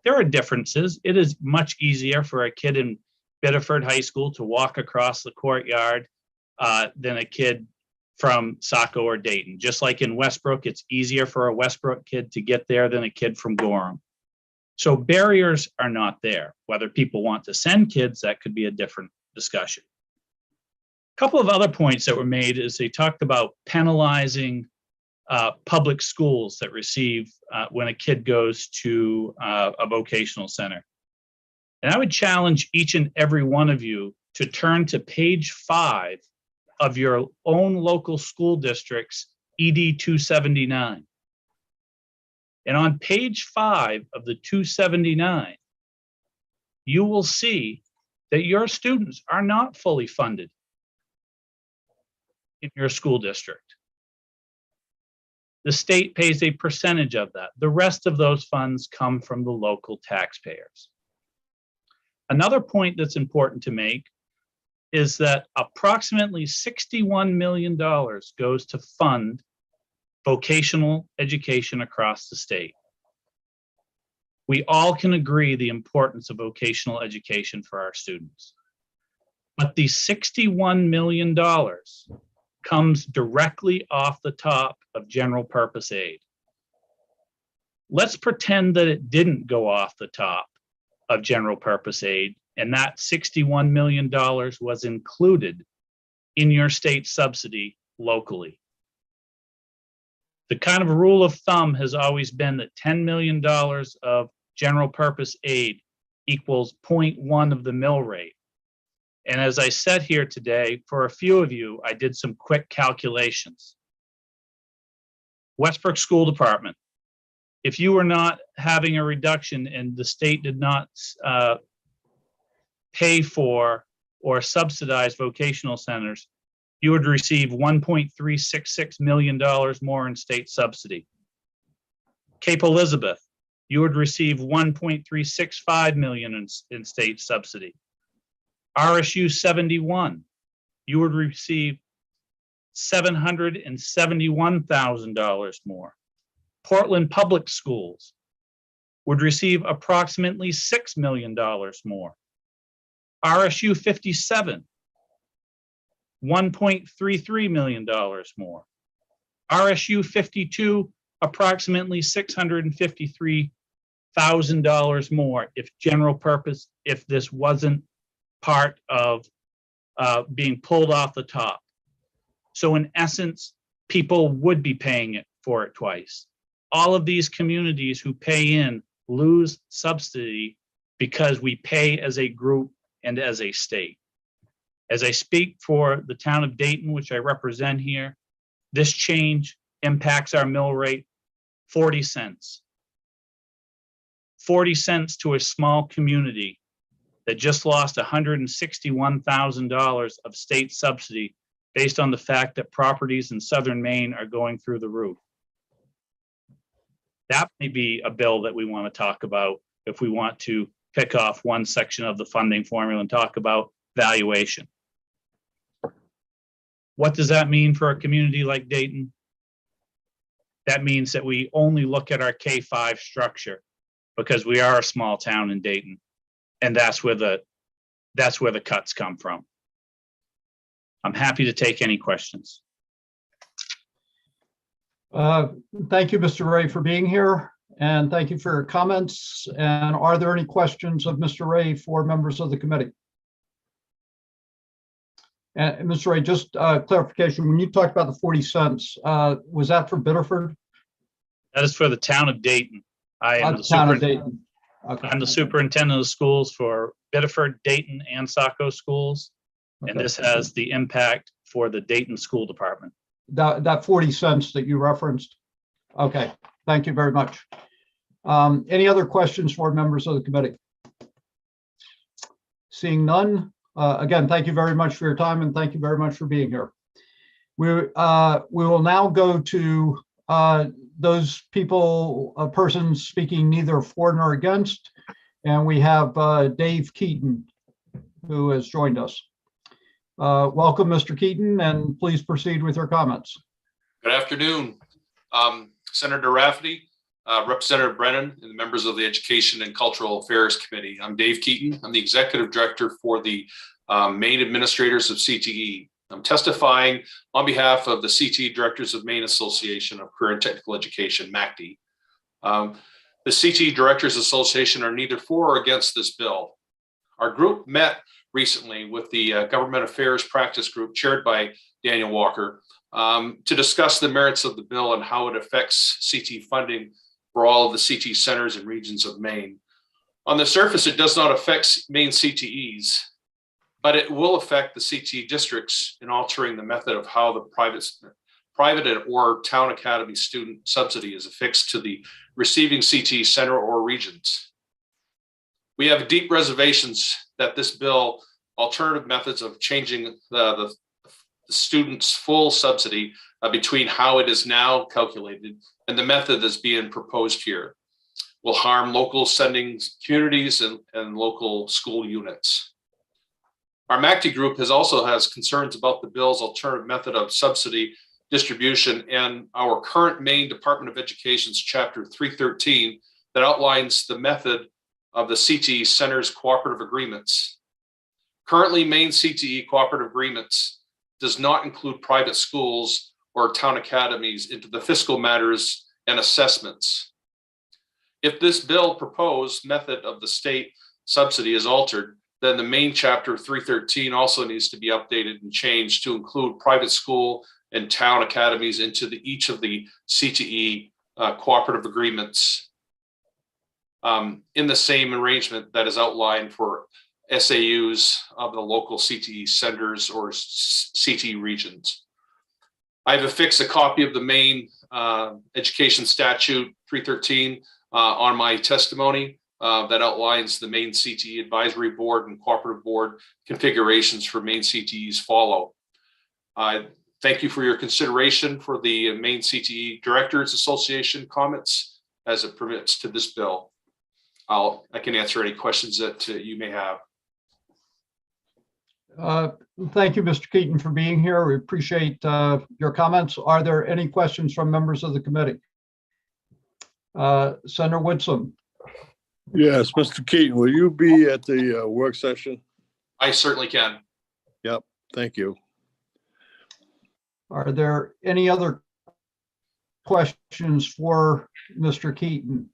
There are differences. It is much easier for a kid in Biddeford High School to walk across the courtyard than a kid from Saco or Dayton. Just like in Westbrook, it's easier for a Westbrook kid to get there than a kid from Gorham. So barriers are not there. Whether people want to send kids, that could be a different discussion. A couple of other points that were made is they talked about penalizing public schools that receive when a kid goes to a vocational center. And I would challenge each and every one of you to turn to page 5 of your own local school district's ED 279. And on page 5 of the 279, you will see that your students are not fully funded in your school district. The state pays a percentage of that. The rest of those funds come from the local taxpayers. Another point that's important to make is that approximately $61 million goes to fund vocational education across the state. We all can agree the importance of vocational education for our students. But the $61 million comes directly off the top of general purpose aid. Let's pretend that it didn't go off the top of general purpose aid and that $61 million was included in your state subsidy locally. The kind of rule of thumb has always been that $10 million of general purpose aid equals 0.1 of the mill rate. And as I said here today, for a few of you, I did some quick calculations. Westbrook School Department, if you were not having a reduction and the state did not pay for or subsidize vocational centers, you would receive $1.366 million more in state subsidy. Cape Elizabeth, you would receive $1.365 million in state subsidy. RSU 71, you would receive $771,000 more. Portland Public Schools would receive approximately $6 million more. RSU 57, $1.33 million more. RSU 52, approximately $653,000 more if general purpose, if this wasn't part of being pulled off the top. So in essence, people would be paying it for it twice. All of these communities who pay in lose subsidy because we pay as a group and as a state. As I speak for the town of Dayton, which I represent here, this change impacts our mill rate 40 cents. 40 cents to a small community that just lost $161,000 of state subsidy based on the fact that properties in southern Maine are going through the roof. That may be a bill that we want to talk about if we want to pick off one section of the funding formula and talk about valuation. What does that mean for a community like Dayton? That means that we only look at our K-5 structure because we are a small town in Dayton, and that's where the cuts come from. I'm happy to take any questions. Thank you, Mr. Ray, for being here, and thank you for your comments. And are there any questions of Mr. Ray for members of the committee? And Mr. Ray, just clarification, when you talked about the 40 cents, was that for Biddeford? That is for the town of Dayton. I am the town of Dayton. Okay. I'm the superintendent of schools for Biddeford, Dayton, and Saco schools. And Okay. this has the impact for the Dayton School Department. That 40 cents that you referenced. Okay, thank you very much. Any other questions for members of the committee? Seeing none, again, thank you very much for your time and thank you very much for being here. We will now go to those people, persons speaking neither for nor against, and we have Dave Keaton, who has joined us. Welcome, Mr. Keaton, and please proceed with your comments. Good afternoon, Senator Rafferty, Representative Brennan, and the members of the Education and Cultural Affairs Committee. I'm Dave Keaton. I'm the Executive Director for the Maine Administrators of CTE. I'm testifying on behalf of the CTE Directors of Maine Association of Career and Technical Education, MACTE. The CTE Directors Association are neither for or against this bill. Our group met recently with the Government Affairs Practice Group chaired by Daniel Walker to discuss the merits of the bill and how it affects CTE funding for all of the CTE centers and regions of Maine. On the surface, it does not affect Maine CTEs, but it will affect the CTE districts in altering the method of how the private or town academy student subsidy is affixed to the receiving CTE center or regions. We have deep reservations that this bill, alternative methods of changing the student's full subsidy between how it is now calculated and the method that's being proposed here, will harm local sending communities and local school units. Our MACTE group has concerns about the bill's alternative method of subsidy distribution and our current Maine Department of Education's Chapter 313 that outlines the method of the CTE Center's cooperative agreements. Currently, Maine CTE cooperative agreements does not include private schools or town academies into the fiscal matters and assessments. If this bill proposed method of the state subsidy is altered, then the main chapter 313 also needs to be updated and changed to include private school and town academies into each of the CTE cooperative agreements in the same arrangement that is outlined for SAUs of the local CTE centers or CTE regions. I've affixed a copy of the main education statute 313 on my testimony that outlines the main CTE advisory board and cooperative board configurations for main CTEs follow. Thank you for your consideration for the Maine CTE Directors Association comments as it permits to this bill. I can answer any questions that you may have. Thank you, Mr. Keaton, for being here. We appreciate your comments. Are there any questions from members of the committee? Senator Woodson. Yes, Mr. Keaton, will you be at the work session? I certainly can. Yep, thank you. Are there any other questions for Mr. Keaton?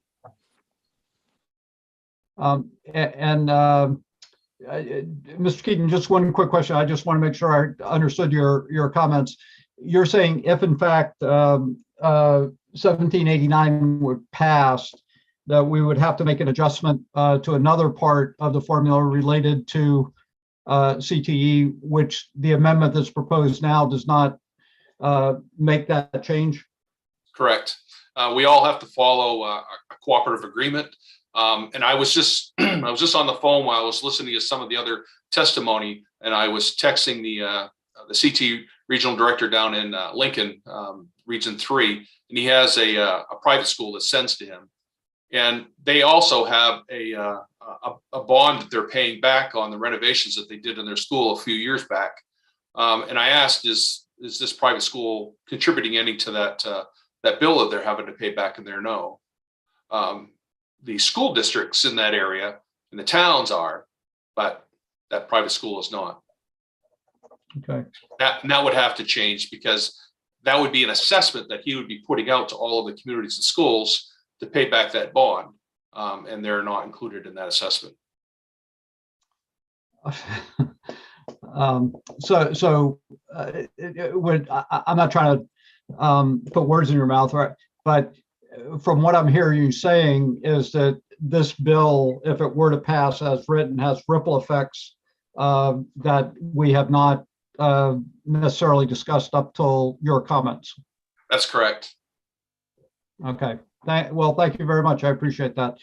Mr. Keaton, just one quick question. I just want to make sure I understood your comments. You're saying if in fact 1789 would pass, that we would have to make an adjustment to another part of the formula related to CTE, which the amendment that's proposed now does not make that change? Correct. We all have to follow a cooperative agreement. And I was just on the phone while I was listening to some of the other testimony, and I was texting the CTE regional director down in Lincoln, Region 3, and he has a private school that sends to him. And they also have a bond that they're paying back on the renovations that they did in their school a few years back. And I asked, is this private school contributing any to that bill that they're having to pay back? And they're no. The school districts in that area and the towns are, but that private school is not. Okay. That would have to change, because that would be an assessment that he would be putting out to all of the communities and schools to pay back that bond, and they're not included in that assessment. I'm not trying to put words in your mouth, right? But from what I'm hearing you saying is that this bill, if it were to pass as written, has ripple effects that we have not necessarily discussed up till your comments. That's correct. Okay. Well, thank you very much. I appreciate that.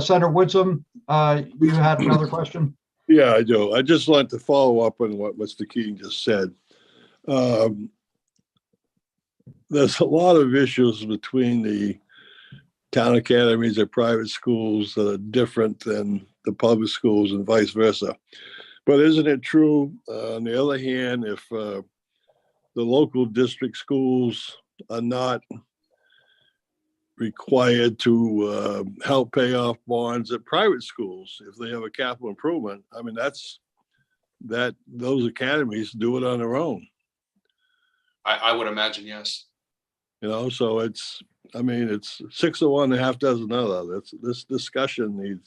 Senator Woodson, you had another question? Yeah, I do. I just want to follow up on what Mr. Keating just said. There's a lot of issues between the town academies or private schools that are different than the public schools and vice versa. But isn't it true, on the other hand, if the local district schools are not required to help pay off bonds at private schools if they have a capital improvement? I mean, those academies do it on their own. I would imagine, yes. You know, so it's 6 of one and a half dozen other. This discussion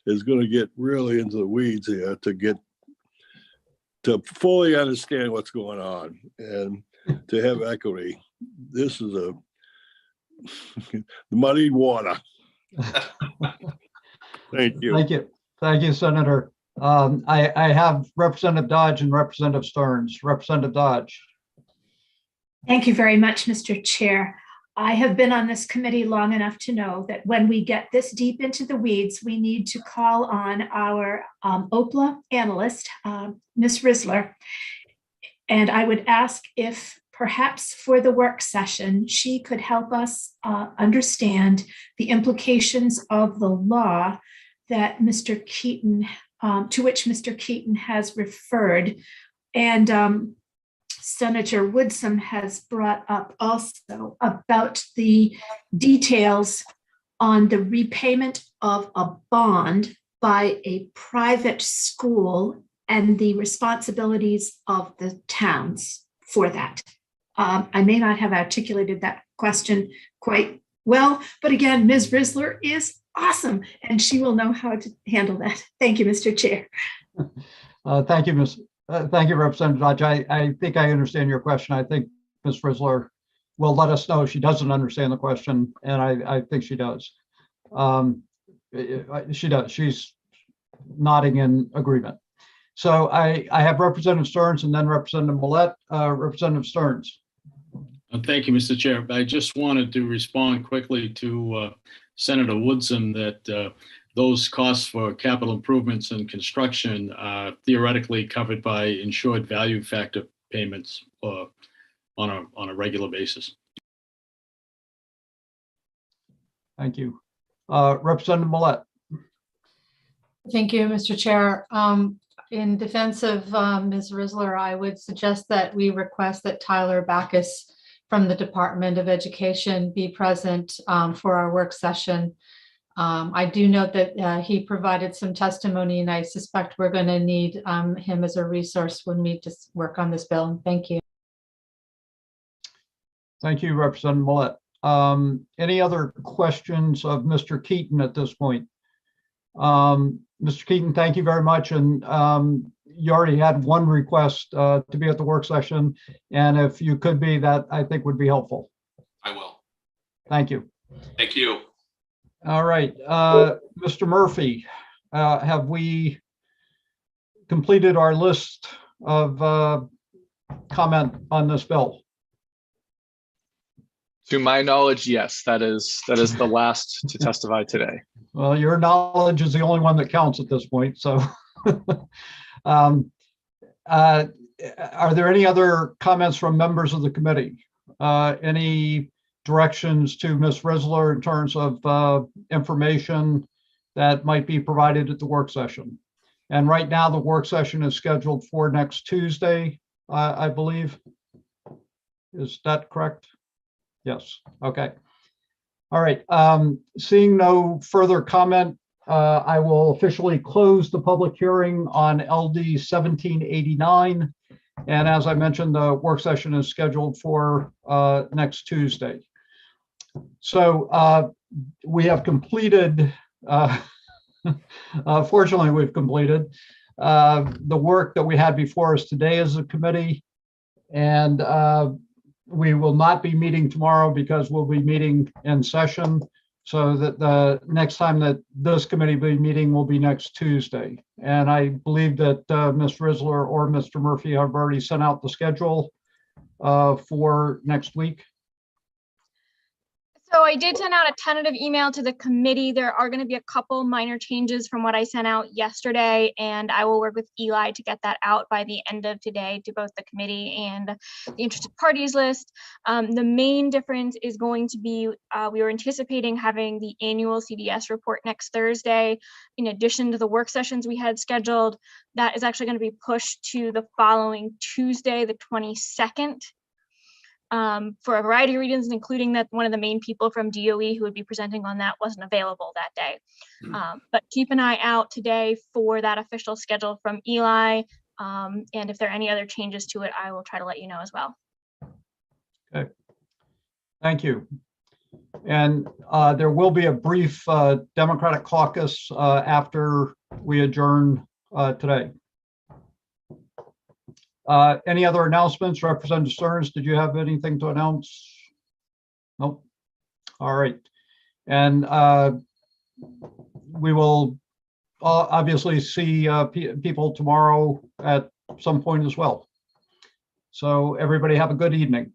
is going to get really into the weeds here to fully understand what's going on and to have equity. This is a muddy water. Thank you. Thank you, Senator. I have Representative Dodge and Representative Stearns. Representative Dodge. Thank you very much, Mr. Chair. I have been on this committee long enough to know that when we get this deep into the weeds, we need to call on our OPLA analyst, Ms. Risler. And I would ask if perhaps for the work session, she could help us understand the implications of the law that Mr. Keaton, to which Mr. Keaton has referred. And Senator Woodson has brought up also about the details on the repayment of a bond by a private school and the responsibilities of the towns for that. I may not have articulated that question quite well, but again, Ms. Risler is awesome, and she will know how to handle that. Thank you, Mr. Chair. Thank you, thank you, Representative Dodge. I think I understand your question. I think Ms. Risler will let us know if she doesn't understand the question, and I think she does. She does. She's nodding in agreement. So I have Representative Stearns and then Representative Millette. Representative Stearns. Thank you, Mr. Chair. I just wanted to respond quickly to Senator Woodson that those costs for capital improvements and construction are theoretically covered by insured value factor payments on a regular basis. Thank you. Representative Millette. Thank you, Mr. Chair. In defense of Ms. Risler, I would suggest that we request that Tyler Backus from the Department of Education be present for our work session. I do note that he provided some testimony, and I suspect we're going to need him as a resource when we just work on this bill. Thank you. Thank you, Representative Millette. Any other questions of Mr. Keaton at this point? Mr. Keaton, thank you very much. And you already had one request to be at the work session. And if you could be, that I think would be helpful. I will. Thank you. Thank you. All right, Mr. Murphy, have we completed our list of comment on this bill? To my knowledge, yes, that is the last to testify today. Well, your knowledge is the only one that counts at this point. So are there any other comments from members of the committee? Any directions to Ms. Risler in terms of information that might be provided at the work session? And right now the work session is scheduled for next Tuesday, I believe. Is that correct? Yes. Okay. All right. Seeing no further comment, I will officially close the public hearing on LD 1789. And as I mentioned, the work session is scheduled for next Tuesday. So we have completed, fortunately, we've completed the work that we had before us today as a committee. And we will not be meeting tomorrow because we'll be meeting in session, so that the next time that this committee will be meeting will be next Tuesday. And I believe that Ms. Risler or Mr. Murphy have already sent out the schedule for next week. So I did send out a tentative email to the committee. There are going to be a couple minor changes from what I sent out yesterday, and I will work with Eli to get that out by the end of today to both the committee and the interested parties list. The main difference is going to be we were anticipating having the annual CDS report next Thursday. In addition to the work sessions we had scheduled, that is actually going to be pushed to the following Tuesday, the 22nd. For a variety of reasons, including that one of the main people from DOE who would be presenting on that wasn't available that day. But keep an eye out today for that official schedule from Eli. And if there are any other changes to it, I will try to let you know as well. Okay. Thank you. And there will be a brief Democratic caucus after we adjourn today. Any other announcements? Representative Stearns, did you have anything to announce? Nope. All right. And we will obviously see people tomorrow at some point as well. So everybody have a good evening.